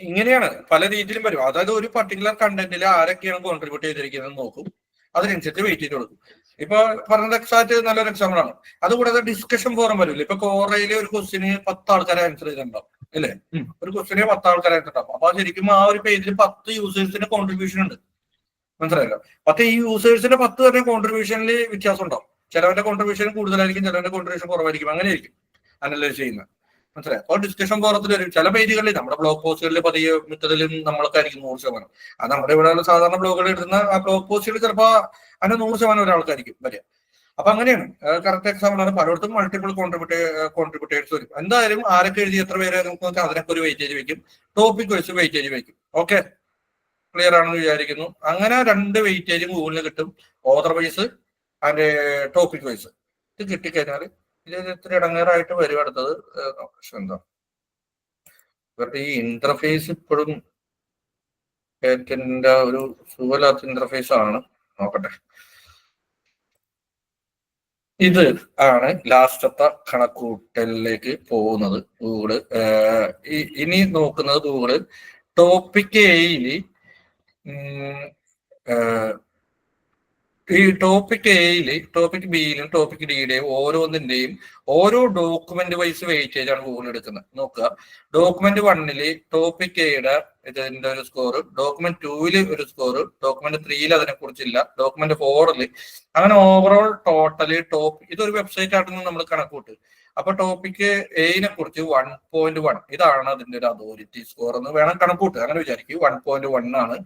S2: ഇങ്ങനെയാണ് പല രീതിയിലും വരും. അതായത് ഒരു പർട്ടിക്കുലർ കണ്ടന്റിൽ ആരൊക്കെയാണ് കോൺട്രിബ്യൂട്ട് ചെയ്തിരിക്കുന്നത് നോക്കും, അതിനനുസരിച്ച് വെയിറ്റ് ചെയ്ത് കൊടുക്കും. ഇപ്പൊ പറഞ്ഞത് എക്സാക്ട് നല്ലൊരു എക്സാമ്പിൾ ആണ്. അതുകൂടാതെ ഡിസ്കഷൻ ഫോറം വരില്ല. ഇപ്പൊ കോറയില് ഒരു ക്വസ്റ്റിന് 10 ആൾക്കാരെ ആൻസർ ചെയ്തിട്ടുണ്ടാവും അല്ലേ? ഒരു ക്വസ്റ്റിന് 10 ആൾക്കാരെ ആൻസർ ഉണ്ടാവും. അപ്പൊ ശരിക്കും ആ ഒരു പേജിൽ 10 യൂസേഴ്സിന്റെ കോൺട്രിബ്യൂഷൻ ഉണ്ട്, മനസ്സിലായല്ലോ. 10 ഈ യൂസേഴ്സിന്റെ 10 തന്നെ കോൺട്രിബ്യൂഷനിൽ വ്യത്യാസം ഉണ്ടാവും. ചിലവന്റെ കോൺട്രിബ്യൂഷൻ കൂടുതലായിരിക്കും, ചിലവന്റെ കോൺട്രിബ്യൂഷൻ കുറവായിരിക്കും. അങ്ങനെയായിരിക്കും അനലൈസ് ചെയ്യുന്നത്, മനസ്സിലായി. അപ്പോൾ ഡിസ്കഷൻ ഫോറത്തിൽ വരും. ചില പേജുകളിൽ നമ്മുടെ ബ്ലോഗ് പോസ്റ്റുകളിൽ പതിയെ മിക്കതിലും നമ്മൾക്കായിരിക്കും 100%. അത് നമ്മുടെ ഇവിടെ സാധാരണ ബ്ലോഗുകളിൽ ഇടുന്ന ആ ബ്ലോഗ് പോസ്റ്റുകൾ ചിലപ്പോൾ അതിന് 100% ഒരാൾക്കായിരിക്കും വരിക. അപ്പൊ അങ്ങനെയാണ് കറക്റ്റ് എക്സാമ്പിൾ ആണ്. പലയിടത്തും മൾട്ടിപ്പിൾ കോൺട്രിബ്യൂട്ടേഴ്സ് വരും. എന്തായാലും ആരൊക്കെ എഴുതി എത്ര പേരെ നമുക്ക് അതിനൊക്കെ ഒരു വെയിറ്റേജ് വെക്കും, ടോപ്പിക് വൈസ് വെയിറ്റേജ് വെക്കും. ഓക്കെ, ക്ലിയർ ആണെന്ന് വിചാരിക്കുന്നു. അങ്ങനെ 2 വെയിറ്റേജും ഗൂഗിളിന് കിട്ടും, author wise and topic wise. ഇത് കിട്ടിക്കഴിഞ്ഞാൽ ഇത് ഇത്ര ഇടങ്ങേറായിട്ട് വരും. അടുത്തത് എന്താ, ഇവരുടെ ഈ ഇന്റർഫേസ് ഇപ്പോഴും ഒരു സുഖമില്ലാത്ത ഇന്റർഫേസ് ആണ്. നോക്കട്ടെ, ഇത് ആണ് ലാസ്റ്റത്തെ കണക്കൂട്ടലിലേക്ക് പോകുന്നത് ഗൂഗിള്. ഇനി നോക്കുന്നത് ഗൂഗിള് ടോപ്പിക് എയില് ഈ ടോപ്പിക് എയില് ടോപ്പിക് ബിയിലും ടോപ്പിക് ഡിയുടെയും ഓരോന്നിന്റെയും ഓരോ ഡോക്യുമെന്റ് വൈസ് വെയിറ്റേജ് ആണ് ഗൂഗിൾ എടുക്കുന്നത്. നോക്കുക, ഡോക്യുമെന്റ് 1 ടോപ്പിക് എയുടെ ഇതിന്റെ ഒരു സ്കോർ, ഡോക്യുമെന്റ് 2 ഒരു സ്കോർ, ഡോക്യുമെന്റ് 3 അതിനെ കുറിച്ചില്ല, ഡോക്യുമെന്റ് 4 അങ്ങനെ ഓവറോൾ ടോട്ടല് ഇതൊരു വെബ്സൈറ്റ് ആയിട്ടൊന്നും നമ്മൾ കണക്കൂട്ട്. അപ്പൊ ടോപ്പിക് എയിനെ കുറിച്ച് 1.1 ഇതാണ് അതിന്റെ ഒരു അതോറിറ്റി സ്കോർ എന്ന് വേണം കണക്കൂട്ട്. അങ്ങനെ വിചാരിക്കും 1.1 ആണ്.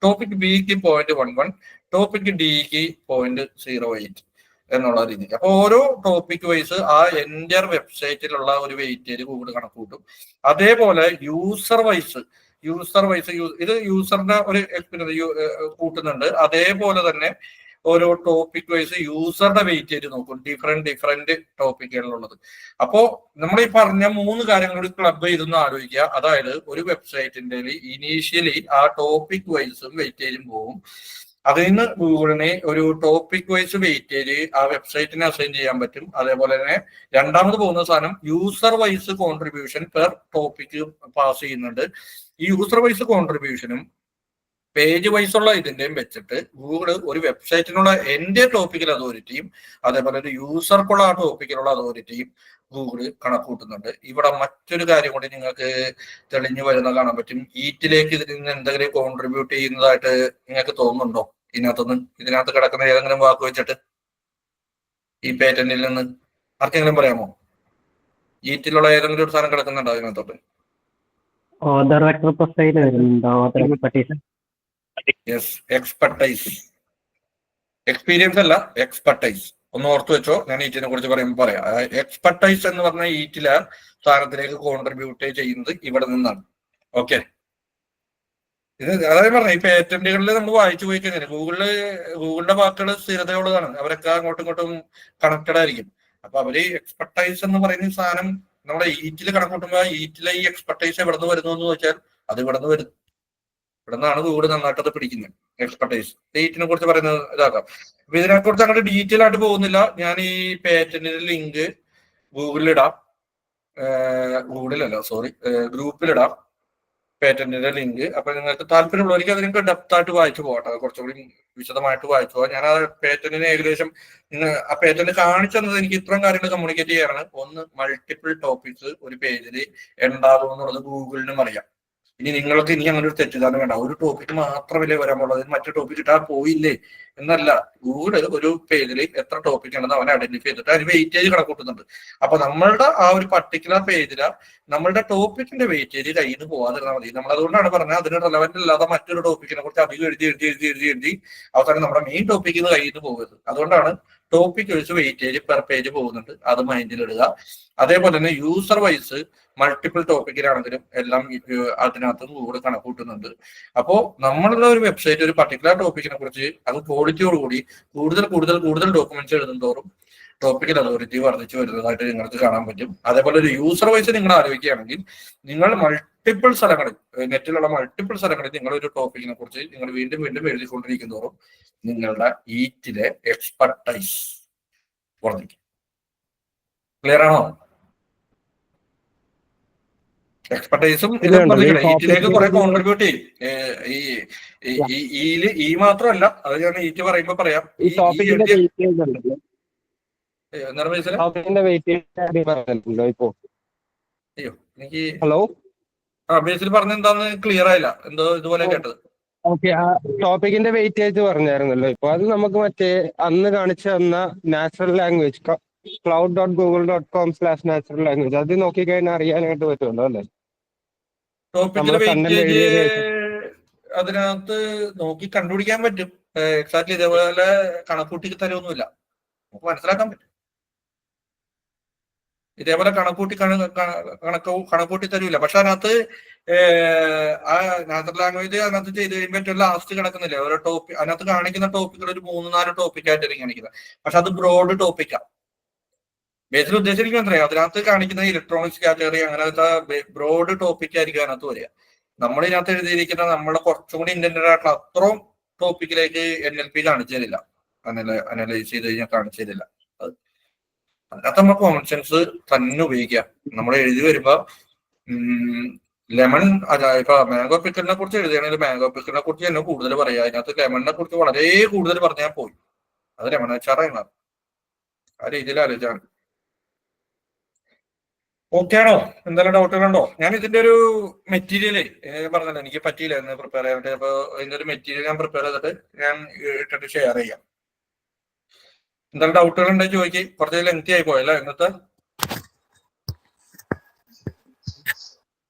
S2: ടോപ്പിക് ബിക്ക് 0.11, ടോപ്പിക് ഡിക്ക് 0.08 എന്നുള്ള രീതി. അപ്പൊ ഓരോ ടോപ്പിക് വൈസ് ആ എൻറ്റയർ വെബ്സൈറ്റിലുള്ള ഒരു വെയിറ്റേജ് ഗൂഗിൾ കണക്കൂട്ടും. അതേപോലെ യൂസർ വൈസ് ഇത് യൂസറിന്റെ ഒരു കൂട്ടുന്നുണ്ട്. അതേപോലെ തന്നെ ഓരോ ടോപ്പിക് വൈസ് യൂസറുടെ വെയിറ്റേജ് നോക്കും, ഡിഫറെന്റ് ടോപ്പിക്കുകളിലുള്ളത്. അപ്പോ നമ്മൾ ഈ പറഞ്ഞ 3 കാര്യങ്ങൾ ക്ലബ് ചെയ്തൊന്ന് ആലോചിക്കുക. അതായത് ഒരു വെബ്സൈറ്റിന്റെ ഇനീഷ്യലി ആ ടോപ്പിക് വൈസും വെയിറ്റേജും പോകും. അതിൽ നിന്ന് ഗൂഗിളിനെ ഒരു ടോപ്പിക് വൈസ് വെയിറ്റേജ് ആ വെബ്സൈറ്റിനെ അസൈൻ ചെയ്യാൻ പറ്റും. അതേപോലെ തന്നെ രണ്ടാമത് പോകുന്ന സാധനം user wise contribution per topic pass ചെയ്യുന്നുണ്ട്. ഈ യൂസർ വൈസ് കോൺട്രിബ്യൂഷനും പേജ് വൈസ് ഉള്ള ഇതിന്റെയും വെച്ചിട്ട് ഗൂഗിൾ ഒരു വെബ്സൈറ്റിനുള്ള എന്റെ ടോപ്പിക്കൽ അതോറിറ്റിയും അതേപോലെ ഒരു യൂസർക്കുള്ള ആ ടോപ്പിക്കിലുള്ള അതോറിറ്റിയും ഗൂഗിൾ കണക്കൂട്ടുന്നുണ്ട്. ഇവിടെ മറ്റൊരു കാര്യം കൂടി നിങ്ങൾക്ക് തെളിഞ്ഞു വരുന്ന കാണാൻ പറ്റും. ഈറ്റിലേക്ക് ഇതിൽ നിന്ന് എന്തെങ്കിലും കോൺട്രിബ്യൂട്ട് ചെയ്യുന്നതായിട്ട് നിങ്ങൾക്ക് തോന്നുന്നുണ്ടോ? ഇതിനകത്ത് കിടക്കുന്ന ഏതെങ്കിലും വാക്ക് വെച്ചിട്ട് ഈ പേറ്റന്റിൽ നിന്ന് ആർക്കെങ്കിലും പറയാമോ? ഈറ്റിലുള്ള ഏതെങ്കിലും ഒരു സാധനം കിടക്കുന്നുണ്ടോ അതിനകത്തോട്ട്? എക്സ്പെർട്ടൈസ്, എക്സ്പീരിയൻസ് അല്ല, എക്സ്പെർട്ടൈസ്. ഒന്ന് ഓർത്തു വെച്ചോ, ഞാൻ ഈറ്റിനെ കുറിച്ച് പറയുമ്പോൾ പറയാം. എക്സ്പെർട്ടൈസ് എന്ന് പറഞ്ഞ ഈറ്റിലെ സ്ഥാനത്തിലേക്ക് കോൺട്രിബ്യൂട്ട് ചെയ്യുന്നത് ഇവിടെ നിന്നാണ്. ഓക്കെ, ഇത് അതായത് പറഞ്ഞ ഈ പേറ്റന്റുകളിൽ നമ്മൾ വായിച്ചു പോയി കഴിഞ്ഞാൽ ഗൂഗിളിന്റെ വാക്കുകൾ സ്ഥിരതയുള്ളതാണ്. അവരൊക്കെ അങ്ങോട്ടും ഇങ്ങോട്ടും കണക്റ്റഡ് ആയിരിക്കും. അപ്പൊ അവര് എക്സ്പെർട്ടൈസ് എന്ന് പറയുന്ന സാധനം നമ്മുടെ ഈറ്റിൽ കണക്കൂട്ടുമ്പോൾ ഈറ്റിലെ ഈ എക്സ്പെർട്ടൈസ് എവിടെ നിന്ന് വരുന്നു എന്ന് വെച്ചാൽ അത് ഇവിടെ നിന്ന് വരുന്നു. ഇവിടെ നിന്നാണ് ഗൂഗിൾ നന്നായിട്ടത് പിടിക്കുന്നത്. എക്സ്പെർട്ടൈസ് ഈറ്റിനെ കുറിച്ച് പറയുന്നത് ഇതാക്കാം. അപ്പൊ ഇതിനെ കുറിച്ച് അങ്ങോട്ട് ഡീറ്റെയിൽ ആയിട്ട് പോകുന്നില്ല. ഞാൻ ഈ പേറ്റന്റിന്റെ ലിങ്ക് ഗൂഗിളിലിടാം, ഗൂഗിളിലല്ല സോറി, ഗ്രൂപ്പിലിടാം പേറ്റന്റിന്റെ ലിങ്ക്. അപ്പൊ നിങ്ങൾക്ക് താല്പര്യമുള്ളവർക്ക് അത് നിങ്ങൾക്ക് ഡെപ്തായിട്ട് വായിച്ചു പോകട്ടെ, കുറച്ചുകൂടി വിശദമായിട്ട് വായിച്ചു പോകാം. ഞാൻ ആ പേറ്റന്റിന് ഏകദേശം ആ പേറ്റന്റ് കാണിച്ചു തന്നത് എനിക്ക് ഇത്രയും കാര്യങ്ങൾ കമ്മ്യൂണിക്കേറ്റ് ചെയ്യാനാണ്. ഒന്ന്, മൾട്ടിപ്പിൾ ടോപ്പിക്സ് ഒരു പേജിൽ ഉണ്ടാകും എന്നുള്ളത് ഗൂഗിളിനും അറിയാം. ഇനി നിങ്ങൾക്ക് ഇനി അങ്ങനെ ഒരു തെറ്റിദ്ധാരണ വേണ്ട, ഒരു ടോപ്പിക് മാത്രമല്ലേ വരാൻ പോകുന്നത്, മറ്റു ടോപ്പിക് ഇട്ടാൽ പോയില്ലേ എന്നല്ല. ഗൂഗിൾ ഒരു പേജിൽ എത്ര ടോപ്പിക് ഉണ്ടെന്ന് അവൻ ഐഡന്റിഫൈ ചെയ്തിട്ട് അതിന് വെയിറ്റേജ് കണക്കൂട്ടുന്നുണ്ട്. അപ്പൊ നമ്മളുടെ ആ ഒരു പർട്ടിക്കുലർ പേജില് നമ്മളുടെ ടോപ്പിക്കിന്റെ വെയിറ്റേജ് കയ്യിൽ നിന്ന് പോകാതിരുന്നാൽ മതി. നമ്മൾ അതുകൊണ്ടാണ് പറഞ്ഞത് അതിന് റെലവെന്റ് അല്ലാതെ മറ്റൊരു ടോപ്പിക്കിനെ കുറിച്ച് അധികം എഴുതി അവസാനം നമ്മുടെ മെയിൻ ടോപ്പിക്കിൽ നിന്ന് കയ്യിൽ നിന്ന് പോകരുത്. അതുകൊണ്ടാണ് ടോപ്പിക് വെച്ച് വെയിറ്റേജ് പെർ പേജ് പോകുന്നുണ്ട്, അത് മൈൻഡിലിടുക. അതേപോലെ തന്നെ യൂസർ വൈസ് മൾട്ടിപ്പിൾ ടോപ്പിക്കിലാണെങ്കിലും എല്ലാം അതിനകത്തും കൂടെ കണക്കൂട്ടുന്നുണ്ട്. അപ്പോ നമ്മളുടെ ഒരു വെബ്സൈറ്റ് ഒരു പർട്ടിക്കുലർ ടോപ്പിക്കിനെ കുറിച്ച് അത് ക്വാളിറ്റിയോടുകൂടി കൂടുതൽ ഡോക്യുമെന്റ്സ് എഴുതുന്നതോറും ടോപ്പിക്കൽ അതോറിറ്റി വർദ്ധിച്ചു വരുന്നതായിട്ട് നിങ്ങൾക്ക് കാണാൻ പറ്റും. അതേപോലെ ഒരു യൂസർ വൈസ് നിങ്ങൾ ആലോചിക്കുകയാണെങ്കിൽ നിങ്ങൾ മൾട്ടിപ്പിൾ സ്ഥലങ്ങളിൽ, നെറ്റിലുള്ള മൾട്ടിപ്പിൾ സ്ഥലങ്ങളിൽ നിങ്ങളൊരു ടോപ്പിക്കിനെ കുറിച്ച് നിങ്ങൾ വീണ്ടും എഴുതിക്കൊണ്ടിരിക്കുന്നതോറും നിങ്ങളുടെ ഈറ്റിലെ എക്സ്പെർട്ടൈസ് വർദ്ധിക്കും. ക്ലിയർ ആണോ? എക്സ്പെർട്ടൈസും ഇത് ഈറ്റിലേക്ക് കുറെ കോൺട്രിബ്യൂട്ട് ചെയ്യും. ഈ മാത്രമല്ല, അത് ഞാൻ ഈറ്റ് പറയുമ്പോ പറയാം. അയ്യോ എനിക്ക്
S6: ഹലോ,
S2: ബേസിൽ പറഞ്ഞ എന്താന്ന് ക്ലിയർ ആയില്ല, എന്തോ ഇതുപോലെ കേട്ടത്.
S6: ഓക്കെ, ആ ടോപ്പിക്കിന്റെ വെയിറ്റേജ് പറഞ്ഞായിരുന്നല്ലോ. ഇപ്പൊ അത് നമുക്ക് മറ്റേ അന്ന് കാണിച്ചു തന്ന നാച്ചുറൽ ലാംഗ്വേജ് cloud.google.com/natural language അത് നോക്കിക്കഴിഞ്ഞാൽ അറിയാനായിട്ട് പറ്റുമല്ലോ അല്ലേ?
S2: ടോപ്പിക്കിന്റെ വെയിറ്റേജ് അതിനകത്ത് നോക്കി കണ്ടുപിടിക്കാൻ പറ്റും. എക്സാക്ട്ലി ഇതേപോലെ കണക്കൂട്ടി തരുമൊന്നുമില്ല, നമുക്ക് മനസ്സിലാക്കാൻ പറ്റും. ഇതേപോലെ കണക്കൂട്ടി തരൂല. പക്ഷെ അതിനകത്ത് ആ നാച്ചുറൽ ലാംഗ്വേജ് അതിനകത്ത് ചെയ്ത് കഴിയുമ്പോൾ ഏറ്റവും ലാസ്റ്റ് കിടക്കുന്നില്ല ഓരോ ടോപ്പിക്. അതിനകത്ത് കാണിക്കുന്ന ടോപ്പിക്കുകൾ ഒരു 3-4 ടോപ്പിക്കായിട്ടായിരിക്കും കാണിക്കുന്നത്. പക്ഷെ അത് ബ്രോഡ് ടോപ്പിക്കാണ്. ബേസിൽ ഉദ്ദേശിക്കുന്നത് അറിയാം, അതിനകത്ത് കാണിക്കുന്ന ഇലക്ട്രോണിക്സ് കാറ്റഗറി അങ്ങനത്തെ ബ്രോഡ് ടോപ്പിക് ആയിരിക്കും അതിനകത്ത് വരിക. നമ്മളിതിനകത്ത് എഴുതിയിരിക്കുന്ന നമ്മുടെ കുറച്ചും കൂടി ഇന്റൻഡഡ് ആയിട്ടുള്ള അത്രയും ടോപ്പിക്കിലേക്ക് NLP കാണിച്ചു തരില്ല, അനലൈസ് ചെയ്ത് കഴിഞ്ഞാൽ കാണിച്ചു തരില്ല. അതിനകത്ത് നമ്മൾ കോമൺ സെൻസ് തന്നെ ഉപയോഗിക്കുക. നമ്മൾ എഴുതി വരുമ്പോ ലെമൺ, ഇപ്പൊ മാംഗോ പിക്കിളിനെ കുറിച്ച് എഴുതുകയാണെങ്കിൽ മാംഗോ പിക്കിളിനെ കുറിച്ച് തന്നെ കൂടുതൽ പറയാം. അതിനകത്ത് ലെമണിനെ കുറിച്ച് വളരെ കൂടുതൽ പറഞ്ഞാൽ പോയി, അത് ലെമൺ അച്ചാറായി മാറും. ആ രീതിയിൽ ആലോചിച്ചാണ്. ഓക്കെ ആണോ? എന്തെങ്കിലും ഡൗട്ടുകളുണ്ടോ? ഞാൻ ഇതിന്റെ ഒരു മെറ്റീരിയല് പറഞ്ഞല്ലോ, എനിക്ക് പറ്റിയില്ല എന്ന് പ്രിപ്പയർ ചെയ്യാനായിട്ട്. അപ്പൊ ഇതിന്റെ ഒരു മെറ്റീരിയൽ ഞാൻ പ്രിപ്പയർ ചെയ്തിട്ട് ഞാൻ ഇട്ടിട്ട് ഷെയർ ചെയ്യാം. എന്തെങ്കിലും ഡൗട്ടുകൾ ഉണ്ടെങ്കിൽ ചോദിക്കും. കുറച്ച് ലെങ്തി ആയി പോയല്ലോ ഇന്നത്തെ.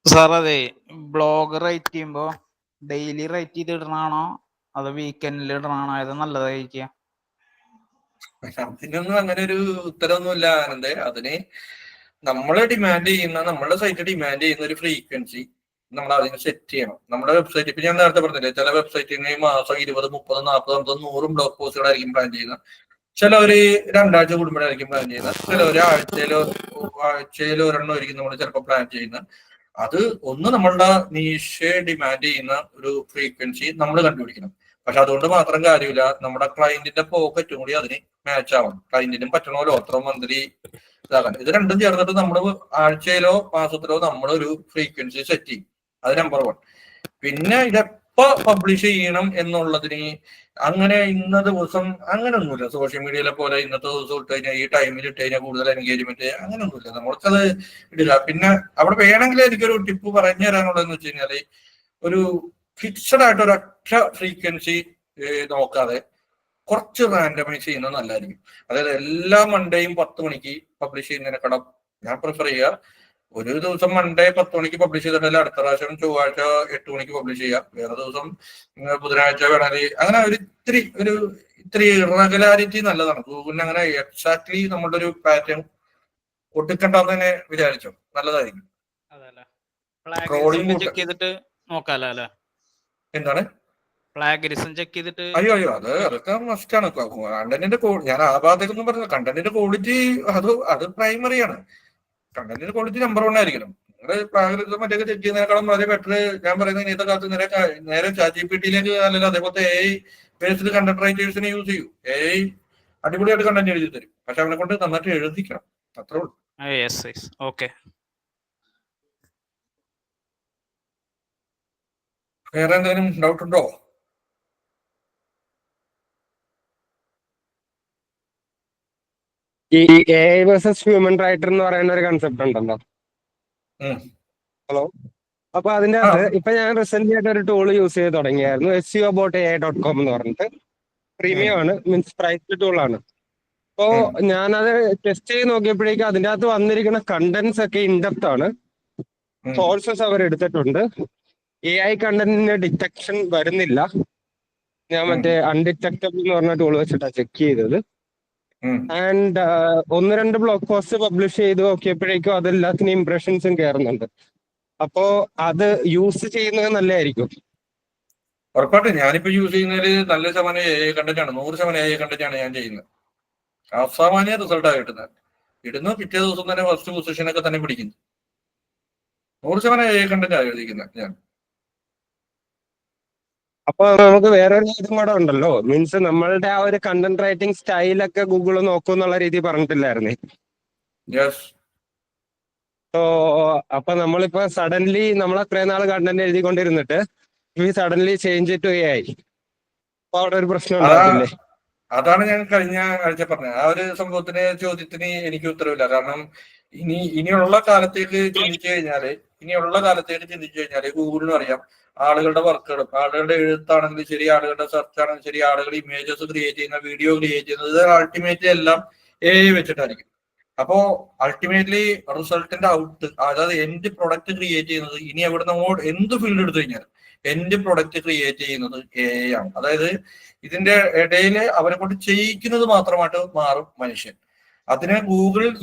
S8: സാർ അതെ, ബ്ലോഗ് റൈറ്റ് ചെയ്യുമ്പോ ഡെയിലി റൈറ്റ് ചെയ്ത് ഇടണാണോ അതോ വീക്കെൻഡിൽ ഇടണാണോ ഏതാ നല്ലതായിരിക്കുക?
S2: അതിനൊന്നും അങ്ങനെ ഒരു ഉത്തരവൊന്നുമില്ല ആനന്ദേ. അതിന് നമ്മള് ഡിമാൻഡ് ചെയ്യുന്ന, നമ്മുടെ സൈറ്റ് ഡിമാൻഡ് ചെയ്യുന്ന ഒരു ഫ്രീക്വൻസി നമ്മൾ അതിന് സെറ്റ് ചെയ്യണം. നമ്മുടെ വെബ്സൈറ്റ് ഇപ്പൊ ഞാൻ നേരത്തെ പറഞ്ഞില്ലേ, ചില വെബ്സൈറ്റിന് മാസം 20, 30, 40, 50, 100 ബ്ലോഗ് പോസ്റ്റുകളായിരിക്കും പ്ലാൻ ചെയ്യുന്നത്. ചിലവര് 2 ആഴ്ച കൂടുമ്പോഴായിരിക്കും പ്ലാൻ ചെയ്യുന്നത്. ചിലവര് ആഴ്ചയിലോ ഒരെണ്ണമായിരിക്കും നമ്മൾ ചിലപ്പോൾ പ്ലാൻ ചെയ്യുന്നത്. അത് ഒന്ന് നമ്മളുടെ നീഷ് ഡിമാൻഡ് ചെയ്യുന്ന ഒരു ഫ്രീക്വൻസി നമ്മൾ കണ്ടുപിടിക്കണം. പക്ഷെ അതുകൊണ്ട് മാത്രം കാര്യമില്ല, നമ്മുടെ ക്ലയന്റിന്റെ പോക്കറ്റും കൂടി അതിന് മാച്ച് ആവണം. ക്ലയന്റിനും പറ്റണമല്ലോ അത്ര മന്ത്ലി ഇതാകാൻ. ഇത് രണ്ടും ചേർന്നിട്ട് നമ്മൾ ആഴ്ചയിലോ മാസത്തിലോ നമ്മളൊരു ഫ്രീക്വൻസി സെറ്റ് ചെയ്യും. അത് നമ്പർ 1. പിന്നെ ഇതെപ്പോ പബ്ലിഷ് ചെയ്യണം എന്നുള്ളതിന് അങ്ങനെ ഇന്ന ദിവസം അങ്ങനെയൊന്നുമില്ല. സോഷ്യൽ മീഡിയയിലെ പോലെ ഇന്നത്തെ ദിവസം ഇട്ട് കഴിഞ്ഞാൽ ഈ ടൈമിൽ ഇട്ട് കഴിഞ്ഞാൽ കൂടുതൽ എൻഗേജ്മെന്റ് അങ്ങനെയൊന്നുമില്ല. നമ്മൾക്കത് ഇടില്ല. പിന്നെ അവിടെ വേണമെങ്കിൽ എനിക്കൊരു ടിപ്പ് പറഞ്ഞു തരാനുള്ളതെന്ന് വെച്ച് കഴിഞ്ഞാല്, ഒരു ഫിക്സഡ് ആയിട്ട് ഒരൊറ്റ ഫ്രീക്വൻസി നോക്കാതെ കുറച്ച് റാൻഡമൈസ് ചെയ്യുന്നത് നല്ലതായിരിക്കും. അതായത് എല്ലാ മൺഡേയും 10 മണിക്ക് പബ്ലിഷ് ചെയ്യുന്നതിനെക്കാളും ഞാൻ പ്രിഫർ ചെയ്യുക ഒരു ദിവസം മൺഡേ 10 മണിക്ക് പബ്ലിഷ് ചെയ്തിട്ടുണ്ടെങ്കിൽ അടുത്ത പ്രാവശ്യം ചൊവ്വാഴ്ച 8 മണിക്ക് പബ്ലിഷ് ചെയ്യാം. വേറെ ദിവസം ബുധനാഴ്ച വേണമെങ്കിൽ അങ്ങനെ ഇത്തിരി ഇറഗുലാരിറ്റി നല്ലതാണ്. ഗൂഗിളിന് അങ്ങനെ എക്സാക്ട്ലി നമ്മളുടെ ഒരു പാറ്റേൺ ഒട്ടിക്കണ്ടെന്ന് തന്നെ വിചാരിച്ചോ, നല്ലതായിരിക്കും. എന്താണ്
S8: പ്ലാഗരിസം ചെക്ക് ചെയ്തിട്ട്?
S2: അയ്യോ അതൊക്കെ മസ്റ്റാണ്. കണ്ടന്റിന്റെ ഞാൻ ആ ഭാഗത്തേക്കൊന്നും പറഞ്ഞില്ല. കണ്ടന്റിന്റെ ക്വാളിറ്റി അത് പ്രൈമറിയാണ്. കണ്ടന്റിന്റെ ക്വാളിറ്റി നമ്പർ 1 ആയിരിക്കണം. നിങ്ങൾ പ്ലാഗരിസം മറ്റൊക്കെ ചെക്ക് ചെയ്യുന്നതിനേക്കാളും വളരെ ബെറ്റർ ഞാൻ പറയുന്നത് ഇന്നത്തെ കാലത്ത് നേരെ ChatGPT-യിലേക്ക് അല്ലെങ്കിൽ അതേപോലത്തെ AI ബേസ്ഡ് കണ്ടന്റ് റൈറ്റേഴ്സിനെ യൂസ് ചെയ്യൂ. AI അടിപൊളിയായിട്ട് കണ്ടന്റ് എഴുതി തരും. പക്ഷെ അവനെ കൊണ്ട് നന്നായിട്ട് എഴുതിക്കണം, അത്രേ ഉള്ളൂ.
S8: Yes okay.
S2: വേറെ എന്തെങ്കിലും ഡൗട്ട് ഉണ്ടോ?
S6: ഈ AI വേഴ്സസ് ഹ്യൂമൻ റൈറ്റർ എന്ന് പറയുന്ന ഒരു കൺസെപ്റ്റ് ഉണ്ടല്ലോ. ഹലോ. അപ്പൊ അതിന്റെ അകത്ത് ഇപ്പൊ ഞാൻ റീസെന്റ് ആയിട്ട് ഒരു ടൂൾ യൂസ് ചെയ്ത് തുടങ്ങിയായിരുന്നു, SEOaboutai.com എന്ന് പറഞ്ഞിട്ട്. പ്രീമിയം ആണ്, മീൻസ് പ്രൈസ്ഡ് ടൂൾ ആണ്. അപ്പോ ഞാനത് ടെസ്റ്റ് ചെയ്ത് നോക്കിയപ്പോഴേക്കും അതിന്റെ അകത്ത് വന്നിരിക്കുന്ന കണ്ടന്റ്സ് ഒക്കെ ഇൻഡെപ്ത് ആണ്. സോഴ്സസ് അവർ എടുത്തിട്ടുണ്ട്. AI കണ്ടന്റിന് ഡിറ്റക്ഷൻ വരുന്നില്ല. ഞാൻ മറ്റേ അൺഡിറ്റക്റ്റബിൾ എന്ന് പറഞ്ഞ ടൂൾ വെച്ചിട്ടാണ് ചെക്ക് ചെയ്തത്. ആൻഡ് 1-2 ബ്ലോഗ് പോസ്റ്റ് പബ്ലിഷ് ചെയ്ത് നോക്കിയപ്പോഴേക്കും അതെല്ലാത്തിനും ഇംപ്രഷൻസും കയറുന്നുണ്ട്. അപ്പോ അത് യൂസ് ചെയ്യുന്നത് നല്ലതായിരിക്കും.
S2: ഉറപ്പായിട്ടും ഞാനിപ്പോ യൂസ് ചെയ്യുന്നതിൽ നല്ല ശതമാനം AI കണ്ടന്റ് ആണ്. 100% AI കണ്ടന്റ് ആണ് ഞാൻ ചെയ്യുന്നത്. അസാമാന്യ റിസൾട്ടാണ് കിട്ടുന്നത്. ഇടുന്നു പിറ്റേ ദിവസം തന്നെ ഫസ്റ്റ് പൊസിഷനൊക്കെ തന്നെ പിടിക്കുന്നു. 100% AI കണ്ടന്റ് ആണ് എഴുതിക്കുന്നത് ഞാൻ.
S6: അപ്പൊ നമുക്ക് വേറെ ഒരു ഇതും കൂടെ ഉണ്ടല്ലോ, മീൻസ് നമ്മളുടെ ആ ഒരു കണ്ടന്റ് റൈറ്റിംഗ് സ്റ്റൈലൊക്കെ ഗൂഗിൾ നോക്കും എന്നുള്ള രീതി പറഞ്ഞിട്ടില്ലായിരുന്നേ. സോ അപ്പൊ നമ്മളിപ്പോ സഡൻലി നമ്മൾ അത്രയും നാൾ കണ്ടന്റ് എഴുതിക്കൊണ്ടിരുന്നിട്ട് സഡൻലി ചേഞ്ച് ടു AI, അപ്പൊ അവിടെ ഒരു പ്രശ്നം ഉണ്ടാകത്തില്ലേ?
S2: അതാണ് ഞാൻ കഴിഞ്ഞ ആഴ്ച പറഞ്ഞത്. ആ ഒരു ചോദ്യത്തിന് എനിക്ക് ഉത്തരവില്ല. കാരണം ഇനിയുള്ള കാലത്തേക്ക് ചിന്തിച്ചു കഴിഞ്ഞാല് ഗൂഗിളിനും അറിയാം ആളുകളുടെ വർക്കുകളും, ആളുകളുടെ എഴുത്താണെങ്കിലും ശരി, ആളുകളുടെ സെർച്ച് ആണെങ്കിലും ശരി, ആളുകൾ ഇമേജസ് ക്രിയേറ്റ് ചെയ്യുന്ന, വീഡിയോ ക്രിയേറ്റ് ചെയ്യുന്നത്, ഇത് അൾട്ടിമേറ്റ്ലി എല്ലാം AI വെച്ചിട്ടായിരിക്കും. അപ്പോ അൾട്ടിമേറ്റ്ലി റിസൾട്ടിന്റെ ഔട്ട്, അതായത് എൻഡ് പ്രൊഡക്റ്റ് ക്രിയേറ്റ് ചെയ്യുന്നത് ഇനി എവിടെ എന്ത് ഫീൽഡ് എടുത്തു കഴിഞ്ഞാൽ എൻഡ് പ്രൊഡക്റ്റ് ക്രിയേറ്റ് ചെയ്യുന്നത് AI ആണ്. അതായത് ഇതിന്റെ ഇടയിൽ അവരെ കൊണ്ട് ചെയ്യിക്കുന്നത് മാത്രമായിട്ട് മാറും മനുഷ്യൻ. അതിന്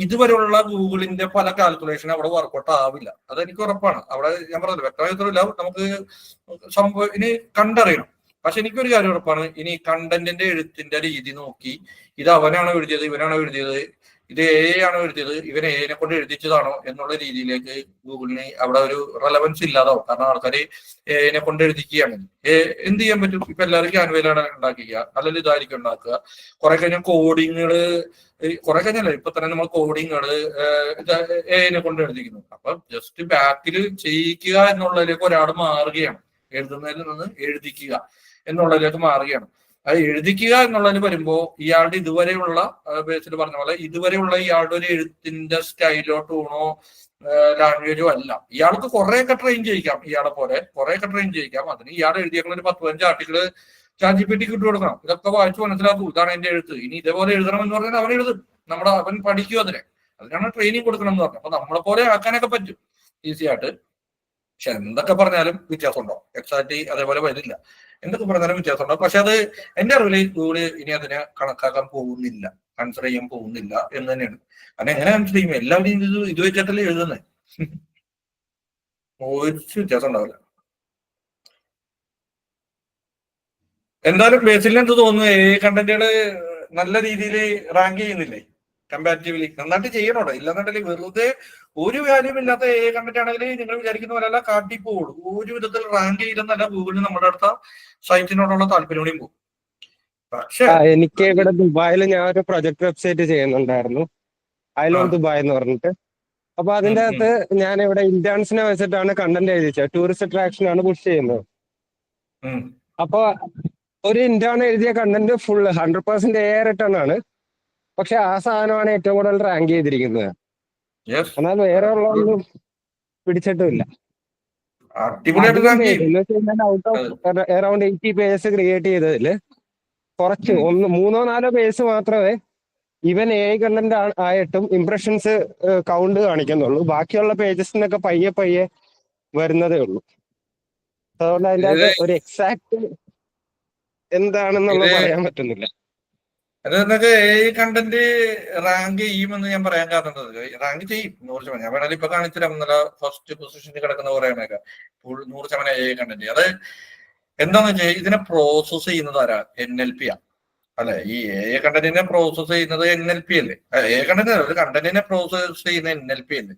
S2: ഇതുവരെയുള്ള ഗൂഗിളിന്റെ പല കാൽക്കുലേഷൻ അവിടെ വർക്കൗട്ട് ആവില്ല. അതെനിക്ക് ഉറപ്പാണ്. അവിടെ ഞാൻ പറഞ്ഞത് വ്യക്തമായ ഉത്തരവില്ല, നമുക്ക് സംഭവം ഇനി കണ്ടറിയണം. പക്ഷെ എനിക്കൊരു കാര്യം ഉറപ്പാണ്, ഇനി കണ്ടന്റിന്റെ എഴുത്തിന്റെ രീതി നോക്കി ഇത് അവനാണോ എഴുതിയത്, ഇവനാണോ എഴുതിയത്, ഇത് AI ആണോ എഴുതിയത്, ഇവൻ AI കൊണ്ട് എഴുതിച്ചതാണോ എന്നുള്ള രീതിയിലേക്ക് ഗൂഗിളിന് അവിടെ ഒരു റെലവൻസ് ഇല്ലാതാവും. കാരണം ആൾക്കാർ AI കൊണ്ട് എഴുതിക്കുകയാണ്. എന്ത് ചെയ്യാൻ പറ്റും? ഇപ്പൊ എല്ലാവരും ക്യാൻവയിലാണ് ഉണ്ടാക്കുക, അല്ലെങ്കിൽ ഇതായിരിക്കും ഉണ്ടാക്കുക. കുറെ കഴിഞ്ഞാൽ കോഡിങ്ങുകള്, കുറെ കഴിഞ്ഞല്ലേ ഇപ്പൊ തന്നെ നമ്മൾ കോഡിങ്ങുകള് AI കൊണ്ട് എഴുതിക്കുന്നു. അപ്പൊ ജസ്റ്റ് ബാക്കിൽ ചെയ്യിക്കുക എന്നുള്ളതിലേക്ക് ഒരാൾ മാറുകയാണ്. എഴുതുന്നതിൽ നിന്ന് എഴുതിക്കുക എന്നുള്ളതിലേക്ക് മാറുകയാണ്. അത് എഴുതിക്കുക എന്നുള്ളതിന് വരുമ്പോ ഇയാളുടെ ഇതുവരെയുള്ള ബേസിൽ പറഞ്ഞ പോലെ ഇതുവരെയുള്ള ഇയാളുടെ ഒരു എഴുത്തിന്റെ സ്റ്റൈലോ ടൂണോ ലാംഗ്വേജോ അല്ല. ഇയാൾക്ക് കുറെയൊക്കെ ട്രെയിൻ ചെയ്യിക്കാം, ഇയാളെ പോലെ കുറെയൊക്കെ ട്രെയിൻ ചെയ്യിക്കാം. അതിന് ഇയാൾ എഴുതിയേക്കുന്ന ഒരു 10-15 ആർട്ടിക്കിള് ChatGPT ഇട്ട് കൊടുക്കണം. ഇതൊക്കെ വായിച്ചു മനസ്സിലാക്കൂ, ഇതാണ് എന്റെ എഴുത്ത്, ഇനി ഇതേപോലെ എഴുതണം എന്ന് പറഞ്ഞാൽ അവൻ എഴുതും. അവൻ പഠിക്കും അതിനാണ് ട്രെയിനിങ് കൊടുക്കണം എന്ന് പറഞ്ഞത്. അപ്പൊ നമ്മളെ പോലെ ആക്കാനൊക്കെ പറ്റും ഈസി ആയിട്ട്. പക്ഷെ എന്തൊക്കെ പറഞ്ഞാലും വ്യത്യാസം ഉണ്ടാവും. എക്സാക്ട്ലി അതേപോലെ വരില്ല. എന്തൊക്കെ പറഞ്ഞാലും വ്യത്യാസം ഉണ്ടാവും. പക്ഷെ അത് എന്റെ അറിവിൽ ഗൂഗിള് ഇനി അതിനെ കണക്കാക്കാൻ പോകുന്നില്ല, ആൻസർ ചെയ്യാൻ പോകുന്നില്ല എന്ന് തന്നെയാണ്. കാരണം എങ്ങനെ ആൻസർ ചെയ്യും? എല്ലാവരും ഇത് വെച്ചിട്ടല്ലേ എഴുതുന്നത്. ഒരു വ്യത്യാസം ഉണ്ടാവില്ല. എന്തായാലും ബേസിൽ എന്ത് തോന്നുന്നു, AI കണ്ടന്റുകള് നല്ല രീതിയിൽ റാങ്ക് ചെയ്യുന്നില്ലേ കമ്പാരിറ്റീവ്ലി? നന്നായിട്ട് ചെയ്യണോട്ടോ, ഇല്ലെന്നുണ്ടെങ്കിൽ വെറുതെ ഒരു കാര്യമില്ലാത്ത AI കണ്ടന്റ് ആണെങ്കിൽ നിങ്ങൾ വിചാരിക്കുന്ന പോലെയല്ല കാട്ടിപ്പോവുള്ളൂ. ഒരു വിധത്തിൽ റാങ്ക് ചെയ്തെന്നല്ല ഗൂഗിളിന് നമ്മുടെ അടുത്ത സൈറ്റിനോടുള്ള താല്പര്യം കൂടിയും പോകും. പക്ഷെ
S6: എനിക്ക് ഇവിടെ ദുബായിൽ ഞാൻ ഒരു പ്രൊജക്ട് വെബ്സൈറ്റ് ചെയ്യുന്നുണ്ടായിരുന്നു, ഐലോൺ ദുബായ് എന്ന് പറഞ്ഞിട്ട്. അപ്പൊ അതിന്റെ അകത്ത് ഞാൻ ഇവിടെ ഇന്റേൺസിനെ വെച്ചിട്ടാണ് കണ്ടന്റ് എഴുതിച്ചത്. ടൂറിസ്റ്റ് അട്രാക്ഷൻ ആണ് പുഷ് ചെയ്യുന്നത്. അപ്പൊ ഒരു ഇന്റേൺ എഴുതിയ കണ്ടന്റ് ഫുൾ 100% AI റിട്ടേൺ ആണ്. പക്ഷെ ആ സാധനമാണ് ഏറ്റവും കൂടുതൽ റാങ്ക് ചെയ്തിരിക്കുന്നത്. എന്നാൽ വേറെ ഉള്ളതൊന്നും പിടിച്ചിട്ടുമില്ല. Out of around 80 pages create ചെയ്തതില് കുറച്ച് 3-4 പേജസ് മാത്രമേ ഇവൻ AI കണ്ടന്റ് ആയിട്ടും ഇംപ്രഷൻസ് കൗണ്ട് കാണിക്കുന്നുള്ളൂ. ബാക്കിയുള്ള പേജസിനൊക്കെ പയ്യെ വരുന്നതേ ഉള്ളൂ. അതുകൊണ്ട് അതിന്റെ അകത്ത് ഒരു എക്സാക്ട് എന്താണെന്നുള്ളത് പറയാൻ പറ്റുന്നില്ല.
S2: അതൊക്കെ AI കണ്ടന്റ് റാങ്ക് ചെയ്യുമെന്ന് ഞാൻ പറയാൻ കാരണം റാങ്ക് ചെയ്യും 100%. ഞാൻ വേണമെങ്കിൽ ഇപ്പൊ കാണിച്ചില്ല, ഫസ്റ്റ് പൊസിഷനിൽ കിടക്കുന്ന കുറേയൊക്കെ 100% AI കണ്ടന്റ്. അത് എന്താന്ന് വെച്ചാൽ ഇതിനെ പ്രോസസ് ചെയ്യുന്നത് ആരാ? NLP ആണ് അല്ലെ? ഈ AI കണ്ടന്റിനെ പ്രോസസ് ചെയ്യുന്നത് NLP അല്ലേ? AI കണ്ടന്റ് ഒരു കണ്ടന്റിനെ പ്രോസസ് ചെയ്യുന്ന NLP അല്ലേ?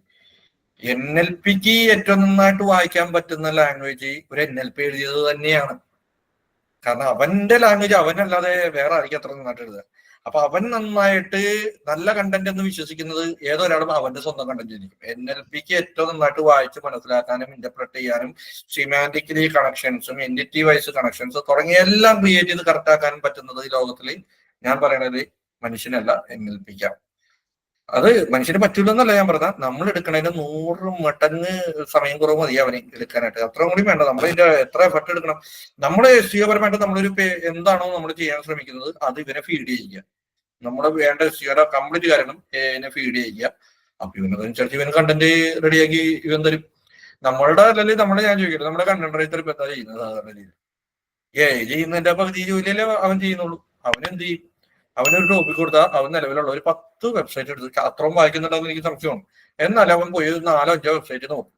S2: NLPക്ക് ഏറ്റവും നന്നായിട്ട് വായിക്കാൻ പറ്റുന്ന ലാംഗ്വേജ് ഒരു NLP എഴുതിയത് തന്നെയാണ്. കാരണം അവന്റെ ലാംഗ്വേജ് അവനല്ലാതെ വേറെ ആയിരിക്കും അത്ര നന്നായിട്ട് എഴുതുക. അപ്പൊ അവൻ നന്നായിട്ട് നല്ല കണ്ടന്റ് എന്ന് വിശ്വസിക്കുന്നത് ഏതൊരാളും അവന്റെ സ്വന്തം കണ്ടന്റ് ആയിരിക്കും. NLPക്ക് ഏറ്റവും നന്നായിട്ട് വായിച്ച് മനസ്സിലാക്കാനും ഇന്റർപ്രറ്റ് ചെയ്യാനും സിമാന്റിക്കലി കണക്ഷൻസും എൻറ്റിറ്റി വൈസ് കണക്ഷൻസ് തുടങ്ങിയ എല്ലാം ക്രിയേറ്റ് ചെയ്ത് കറക്റ്റ് ആക്കാനും പറ്റുന്നത് ഈ ലോകത്തിൽ ഞാൻ പറയണത് മനുഷ്യനല്ല, NLPക്കാണ്. അത് മനുഷ്യന് പറ്റൂലെന്നല്ല ഞാൻ പറഞ്ഞ, നമ്മൾ എടുക്കണതിന് 100 മടങ്ങ് സമയം കുറവ് മതി അവന് എടുക്കാനായിട്ട്. അത്രയും കൂടി വേണ്ട. നമ്മൾ ഇതിന്റെ എത്ര എഫർട്ട് എടുക്കണം. നമ്മൾ SEO പരമായിട്ട് നമ്മളൊരു എന്താണോ നമ്മൾ ചെയ്യാൻ ശ്രമിക്കുന്നത് അത് ഇവനെ ഫീഡ് ചെയ്യുക. നമ്മൾ വേണ്ട SEO കംപ്ലീറ്റ് കാരണം ഇതിനെ ഫീഡ് ചെയ്യുക. അപ്പൊ ഇവനതനുസരിച്ച് ഇവന് കണ്ടന്റ് റെഡിയാക്കി ഇവൻ തരും. നമ്മളുടെ അല്ലെങ്കിൽ ഞാൻ ചോദിക്കട്ടെ, നമ്മുടെ കണ്ടന്റ് റൈറ്റർ ഇപ്പൊ എന്താ ചെയ്യുന്നത്? സാധാരണ രീതിയിൽ ചെയ്യുന്നതിന്റെ പകുതി ജോലിയല്ലേ അവൻ ചെയ്യുന്നുള്ളൂ. അവനെന്ത് ചെയ്യും? അവനൊരു ടോപ്പിക് കൊടുത്താൽ അവൻ നിലവിലുള്ള ഒരു 10 വെബ്സൈറ്റ് എടുത്ത് അത്രയും വായിക്കുന്നുണ്ടാവും എനിക്ക് സംശയമാണ്. എന്നാലും അവൻ പോയി 4-5 വെബ്സൈറ്റ് നോക്കും.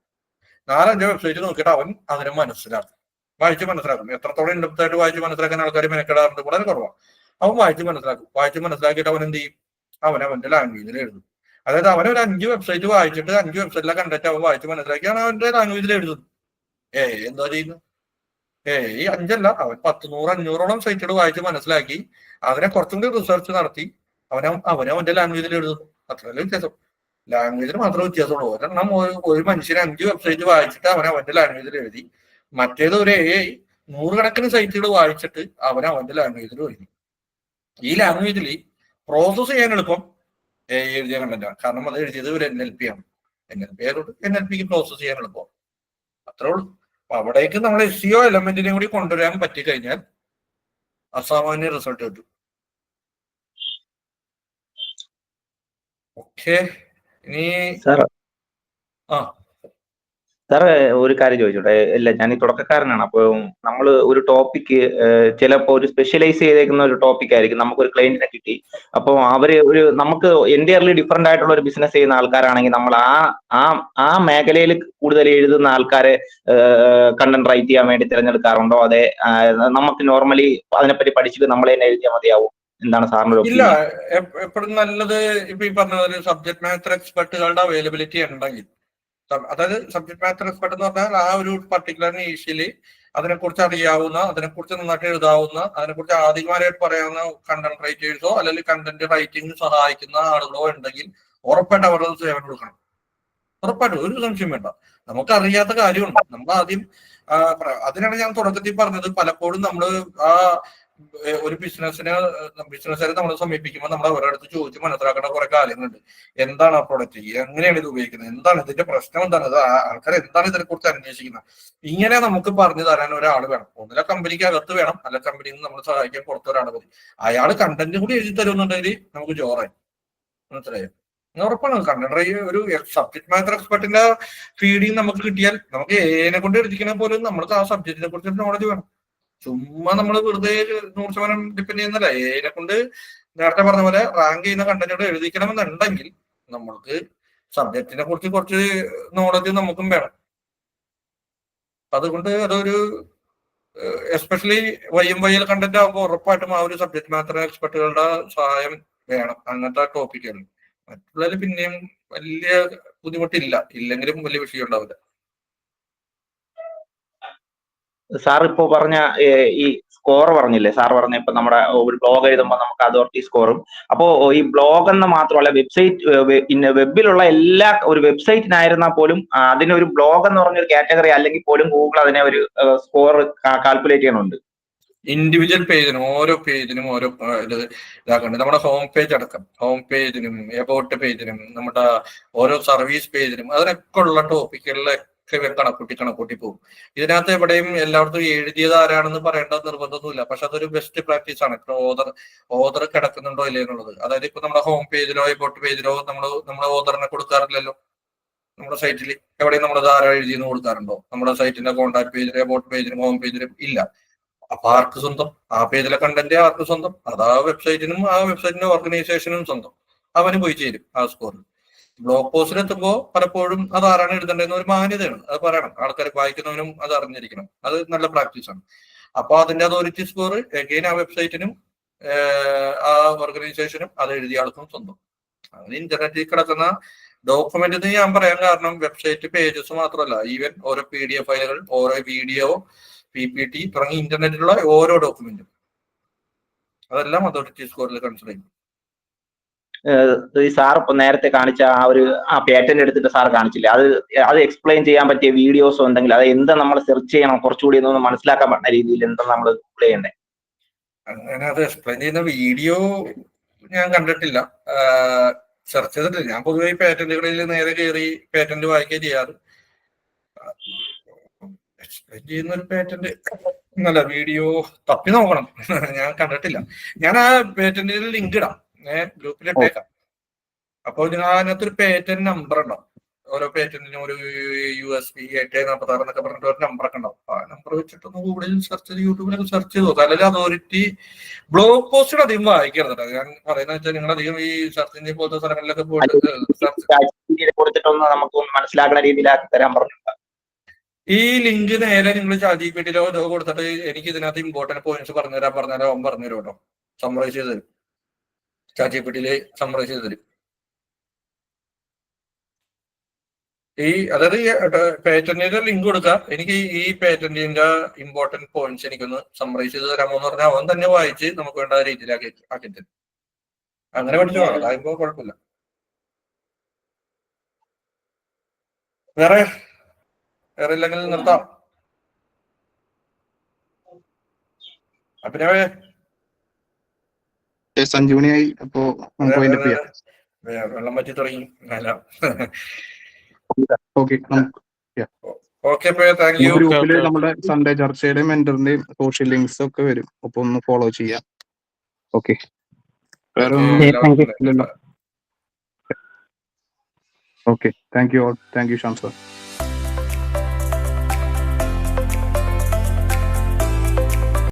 S2: 4-5 വെബ്സൈറ്റ് നോക്കിയിട്ട് അവൻ അതിനെ മനസ്സിലാക്കും, വായിച്ച് മനസ്സിലാക്കും. എത്രത്തോളം ഇൻഡെപ്തായിട്ട് വായിച്ച് മനസ്സിലാക്കാൻ ആൾക്കാർ മെനക്കെടാറുണ്ട്, വളരെ കുറവാണ്. അവൻ വായിച്ച് മനസ്സിലാക്കിയിട്ട് അവൻ എന്ത് ചെയ്യും? അവന്റെ ലാംഗ്വേജിൽ എഴുതും. അതായത് അവനൊരു 5 വെബ്സൈറ്റ് വായിച്ചിട്ട് 5 വെബ്സൈറ്റിലെ കണ്ടന്റ് അവൻ വായിച്ച് മനസ്സിലാക്കിയാണ് അവന്റെ ലാംഗ്വേജിൽ എഴുതുന്നത്. എന്താ ചെയ്യുന്നത്? ഈ 5 അല്ല, അവൻ 10, 100, 500ഓളം സൈറ്റുകൾ വായിച്ച് മനസ്സിലാക്കി അതിനെ കുറച്ചും കൂടി റിസർച്ച് നടത്തി അവന്റെ ലാംഗ്വേജിൽ എഴുതുന്നു. അത്രയല്ലേ വ്യത്യാസം. ലാംഗ്വേജിന് മാത്രമേ വ്യത്യാസമുള്ളൂ. ഒരെണ്ണം ഒരു മനുഷ്യന് 5 വെബ്സൈറ്റ് വായിച്ചിട്ട് അവന്റെ ലാംഗ്വേജിൽ എഴുതി, മറ്റേത് ഒരു 100 കണക്കിന് സൈറ്റുകൾ വായിച്ചിട്ട് അവന്റെ ലാംഗ്വേജിൽ എഴുതി. ഈ ലാംഗ്വേജിൽ പ്രോസസ് ചെയ്യാൻ എളുപ്പം എഴുതിയ കണ്ടന്റാണ്. കാരണം അത് എഴുതിയത് ഒരു NLP ആണ്. NLP ആയതുകൊണ്ട് NLPക്ക് പ്രോസസ് ചെയ്യാൻ എളുപ്പം. അത്രേ ഉള്ളൂ. അപ്പൊ അവിടേക്ക് നമ്മൾ SEO എലമെന്റിനെ കൂടി കൊണ്ടുവരാൻ പറ്റിക്കഴിഞ്ഞാൽ അസാമാന്യ റിസൾട്ട് കിട്ടും. ഓക്കെ, ഇനി
S9: സാറ് ഒരു കാര്യം ചോദിച്ചോട്ടെ? ഇല്ല, ഞാൻ ഈ തുടക്കക്കാരനാണ്. അപ്പോൾ നമ്മൾ ഒരു ടോപ്പിക്ക് ചിലപ്പോൾ ഒരു സ്പെഷ്യലൈസ് ചെയ്തേക്കുന്ന ഒരു ടോപ്പിക് ആയിരിക്കും. നമുക്കൊരു ക്ലയന്റിനെ കിട്ടി, അപ്പോൾ അവര് നമുക്ക് എൻറ്റയർലി ഡിഫറെന്റ് ആയിട്ടുള്ള ഒരു ബിസിനസ് ചെയ്യുന്ന ആൾക്കാരാണെങ്കിൽ നമ്മൾ ആ മേഖലയിൽ കൂടുതൽ എഴുതുന്ന ആൾക്കാരെ കണ്ടന്റ് റൈറ്റ് ചെയ്യാൻ വേണ്ടി തിരഞ്ഞെടുക്കാറുണ്ടോ? അതെ നമുക്ക് നോർമലി അതിനെപ്പറ്റി പഠിച്ചിട്ട് നമ്മൾ തന്നെ എഴുതിയാൽ മതിയാവും? എന്താണ് സാറിന്?
S2: ഇല്ല, എപ്പോഴും നല്ലത് ഇപ്പൊ ഈ പറഞ്ഞ സബ്ജക്ട് മാറ്റർ എക്സ്പെർട്ടുകളുടെ അവൈലബിലിറ്റി ഉണ്ടെങ്കിൽ, അതായത് സബ്ജക്ട് മാറ്റർ എക്സ്പെർട്ട് എന്ന് പറഞ്ഞാൽ ആ ഒരു പർട്ടിക്കുലർ നീഷിൽ അതിനെക്കുറിച്ച് അറിയാവുന്ന, അതിനെക്കുറിച്ച് നന്നായിട്ട് എഴുതാവുന്ന, അതിനെക്കുറിച്ച് ആധികാരികമായിട്ട് പറയാവുന്ന കണ്ടന്റ് റൈറ്റേഴ്സോ അല്ലെങ്കിൽ കണ്ടന്റ് റൈറ്റിംഗ് സഹായിക്കുന്ന ആളുകളോ ഉണ്ടെങ്കിൽ ഉറപ്പായിട്ട് അവരുടെ സേവനം കൊടുക്കണം. ഉറപ്പായിട്ടും, ഒരു സംശയം വേണ്ട. നമുക്ക് അറിയാത്ത കാര്യമുണ്ട്. നമ്മൾ ആദ്യം അതിനാണ് ഞാൻ തുടക്കത്തിൽ പറഞ്ഞത്, പലപ്പോഴും നമ്മൾ ഒരു ബിസിനസ്സുകാരെ നമ്മൾ സമീപിക്കുമ്പോൾ നമ്മൾ അവരുടെ അടുത്ത് ചോദിച്ച് മനസ്സിലാക്കേണ്ട കുറെ കാര്യങ്ങളുണ്ട്. എന്താണ് ആ പ്രൊഡക്റ്റ്, എങ്ങനെയാണ് ഇത് ഉപയോഗിക്കുന്നത്, എന്താണ് ഇതിന്റെ പ്രശ്നം, എന്താണ് ഇത്, ആൾക്കാർ എന്താണ് ഇതിനെ കുറിച്ച് അന്വേഷിക്കുന്നത്, ഇങ്ങനെ നമുക്ക് പറഞ്ഞു തരാൻ ഒരാൾ വേണം. ഒന്നിലെ കമ്പനിക്ക് അകത്ത് വേണം, അല്ല കമ്പനിയിൽ നിന്ന് നമ്മൾ സഹായിക്കാൻ പുറത്തൊരാൾ മതി. അയാൾ കണ്ടന്റ് കൂടി എഴുതി തരുന്നുണ്ടെങ്കിൽ നമുക്ക് ജോറായി. മനസ്സിലായോ? ഉറപ്പാണ്. കണ്ടന്റ് ഒരു സബ്ജക്ട് മാറ്റർ എക്സ്പെർട്ടിന്റെ ഫീഡിങ് നമുക്ക് കിട്ടിയാൽ നമുക്ക് ഏനെ കൊണ്ട് എഴുതിക്കണ പോലും നമ്മൾക്ക് ആ സബ്ജക്റ്റിനെ കുറിച്ച് നോളജ് വേണം. ചുമ്മാ നമ്മൾ വെറുതെ 100% ഡിപ്പെൻഡ് ചെയ്യുന്നില്ല. ഏനെ കൊണ്ട് നേരത്തെ പറഞ്ഞ പോലെ റാങ്ക് ചെയ്യുന്ന കണ്ടന്റുകൾ എഴുതിക്കണമെന്നുണ്ടെങ്കിൽ നമ്മൾക്ക് സബ്ജക്റ്റിനെ കുറിച്ച് കുറച്ച് നോളജ് നമുക്കും വേണം. അതുകൊണ്ട് അതൊരു എസ്പെഷ്യലി YMYL കണ്ടന്റ് ആകുമ്പോൾ ഉറപ്പായിട്ടും ആ ഒരു സബ്ജക്ട് മാറ്റർ എക്സ്പെർട്ടുകളുടെ സഹായം വേണം അങ്ങനത്തെ ടോപ്പിക്കുകൾ. മറ്റുള്ളതിൽ പിന്നെയും വലിയ ബുദ്ധിമുട്ടില്ല, ഇല്ലെങ്കിലും വലിയ വിഷയം ഉണ്ടാവില്ല.
S9: സാർ ഇപ്പോ പറഞ്ഞ ഈ സ്കോർ പറഞ്ഞില്ലേ, സാർ പറഞ്ഞ ഇപ്പൊ നമ്മുടെ ഒരു ബ്ലോഗ് എഴുതുമ്പോൾ നമുക്ക് അതോറിറ്റി സ്കോറും, അപ്പോ ഈ ബ്ലോഗ് എന്ന് മാത്രമല്ല വെബിലുള്ള എല്ലാ ഒരു വെബ്സൈറ്റിനായിരുന്നാൽ പോലും അതിനൊരു ബ്ലോഗ് എന്ന് പറഞ്ഞൊരു കാറ്റഗറി അല്ലെങ്കിൽ പോലും ഗൂഗിൾ അതിനെ ഒരു സ്കോർ കാൽക്കുലേറ്റ് ചെയ്യണുണ്ട്.
S2: ഇൻഡിവിജ്വൽ പേജിനും ഓരോ പേജിനും ഓരോ ഇതാക്കുന്നുണ്ട്. നമ്മുടെ ഹോം പേജ് അടക്കം, ഹോം പേജിനും എബൌട്ട് പേജിനും നമ്മുടെ ഓരോ സർവീസ് പേജിനും അതിനൊക്കെ ഉള്ള ടോപ്പിക്കുകളിലൊക്കെ കണക്കൂട്ടി പോകും. ഇതിനകത്ത് എവിടെയും എല്ലായിടത്തും എഴുതിയത് ആരാണെന്ന് പറയേണ്ടത് നിർബന്ധമൊന്നുമില്ല. പക്ഷെ അതൊരു ബെസ്റ്റ് പ്രാക്ടീസ് ആണ്. ഇപ്പൊ ഓദർ കിടക്കുന്നുണ്ടോ ഇല്ലേ എന്നുള്ളത്. അതായത് ഇപ്പൊ നമ്മുടെ ഹോം പേജിലോ എബൌട്ട് പേജിലോ നമ്മുടെ ഓദറിനെ കൊടുക്കാറില്ലല്ലോ. നമ്മുടെ സൈറ്റിൽ എവിടെയും നമ്മൾ ആരാ എഴുതിയെന്ന് കൊടുക്കാറുണ്ടോ? നമ്മുടെ സൈറ്റിന്റെ കോൺടാക്ട് പേജിലും എബൌട്ട് പേജിലും ഹോം പേജിലും ഇല്ല. അപ്പൊ ആർക്ക് സ്വന്തം? ആ പേജിലെ കണ്ടന്റ് ആർക്ക് സ്വന്തം? അത് ആ വെബ്സൈറ്റിന്റെ ഓർഗനൈസേഷനും സ്വന്തം. അവന് പോയി ചേരും ആ സ്കോറിൽ. ബ്ലോഗ് പോസ്റ്റിൽ എത്തുമ്പോൾ പലപ്പോഴും അത് ആരാണ് എഴുതേണ്ടതെന്ന് ഒരു മാന്യതയാണ്. അത് പറയണം, ആൾക്കാർ വായിക്കുന്നവനും അത് അറിഞ്ഞിരിക്കണം. അത് നല്ല പ്രാക്ടീസാണ്. അപ്പൊ അതിന്റെ അതോറിറ്റി സ്കോർ എഗെയിൻ ആ വെബ്സൈറ്റിനും ആ ഓർഗനൈസേഷനും അത് എഴുതിയ ആൾക്കും സ്വന്തം. അങ്ങനെ ഇന്റർനെറ്റിൽ കിടക്കുന്ന ഡോക്യുമെന്റ് എന്ന് ഞാൻ പറയാൻ കാരണം വെബ്സൈറ്റ് പേജസ് മാത്രമല്ല, ഈവൻ ഓരോ PDF ഫയലുകൾ, ഓരോ വീഡിയോ, PPT തുടങ്ങി ഇന്റർനെറ്റിലുള്ള ഓരോ ഡോക്യുമെന്റും അതെല്ലാം അതോറിറ്റി സ്കോറിൽ കൺസിഡർ ചെയ്യും.
S9: ഈ സാർ ഇപ്പൊ നേരത്തെ കാണിച്ച ആ പേറ്റന്റ് എടുത്തിട്ട് സാർ കാണിച്ചില്ലേ, അത് എക്സ്പ്ലെയിൻ ചെയ്യാൻ പറ്റിയ വീഡിയോസോ എന്തെങ്കിലും, അത് എന്താ നമ്മൾ സെർച്ച് ചെയ്യണം കുറച്ചുകൂടി ഒന്ന് മനസ്സിലാക്കാൻ പറ്റുന്ന രീതിയിൽ എന്താ നമ്മൾ ഗൂഗിൾ ചെയ്യണ്ടേ?
S2: അങ്ങനെ അത് എക്സ്പ്ലെയിൻ ചെയ്യുന്ന വീഡിയോ ഞാൻ കണ്ടിട്ടില്ല, സെർച്ച് ചെയ്തിട്ടില്ല. ഞാൻ പൊതുവെ പേറ്റന്റുകളിൽ നേരെ കയറി പേറ്റന്റ് വായിക്കുക ചെയ്യാറ്. എക്സ്പ്ലെയിൻ ചെയ്യുന്ന ഒരു പേറ്റന്റ് എന്നല്ല, വീഡിയോ തപ്പി നോക്കണം. ഞാൻ കണ്ടിട്ടില്ല. ഞാൻ ആ പേറ്റന്റിൽ ലിങ്ക് ഇടാം, ഗ്രൂപ്പിൽ ഇട്ടേക്കാം. അപ്പോൾ അതിനകത്തൊരു പേറ്റന്റ് നമ്പർ ഉണ്ടാവും. ഓരോ പേറ്റന്റിനും ഒരു USP 846 എന്നൊക്കെ പറഞ്ഞിട്ട് ഒരു നമ്പർ ഒക്കെ ഉണ്ടാവും. ആ നമ്പർ വെച്ചിട്ടൊന്ന് ഗൂഗിളിൽ സെർച്ച് ചെയ്ത് യൂട്യൂബിലൊക്കെ സെർച്ച് ചെയ്ത് നോക്കാം. അല്ലെങ്കിൽ അതോറിറ്റി ബ്ലോഗ് പോസ്റ്റുകൾ അധികം വായിക്കരുത്. ഞാൻ പറയുന്നത് വെച്ചാൽ നിങ്ങൾ അധികം ഈ സെർച്ച് എഞ്ചിൻ പോലത്തെ സ്ഥലങ്ങളിലൊക്കെ പോയിട്ട്
S9: കൊടുത്തിട്ടൊന്ന് നമുക്കൊന്ന് മനസ്സിലാക്കുന്ന രീതിയിലാക്കി തരാൻ പറഞ്ഞു.
S2: ഈ ലിങ്ക് നേരെ നിങ്ങൾ ChatGPT കൊടുത്തിട്ട് എനിക്ക് ഇതിനകത്ത് ഇമ്പോർട്ടന്റ് പോയിന്റ്സ് പറഞ്ഞുതരാൻ അവൻ പറഞ്ഞുതരും കേട്ടോ. സമ്മറൈസ് ചെയ്ത് തരും. ChatGPT സമ്മറൈസ് ചെയ്ത് തരും. അതായത് പേറ്റന്റിന്റെ ലിങ്ക് കൊടുക്കുക, എനിക്ക് ഈ പേറ്റന്റിന്റെ ഇമ്പോർട്ടന്റ് പോയിന്റ്സ് എനിക്കൊന്ന് സമ്മറൈസ് ചെയ്ത് തരാമോ എന്ന് പറഞ്ഞാൽ അവൻ തന്നെ വായിച്ച് നമുക്ക് വേണ്ട രീതിയിലാക്കി തരും. അങ്ങനെ പഠിച്ചോളാം, അതാകുമ്പോ കുഴപ്പമില്ല. വേറെ ഇല്ലെങ്കിൽ നിർത്താം. അഭിനവേ,
S7: സഞ്ജീവനിയായി. അപ്പോ
S2: വെള്ളം പറ്റി തുടങ്ങി.
S7: ഗ്രൂപ്പില് നമ്മുടെ സൺഡേ ചർച്ചയുടെയും മെന്ററിന്റെയും സോഷ്യൽ ലിങ്ക്സ് ഒക്കെ വരും. അപ്പൊ ഒന്ന് ഫോളോ ചെയ്യാം. ഓക്കെ, വേറെ ഒന്നും. Okay, thank you all. Thank you Sham sir.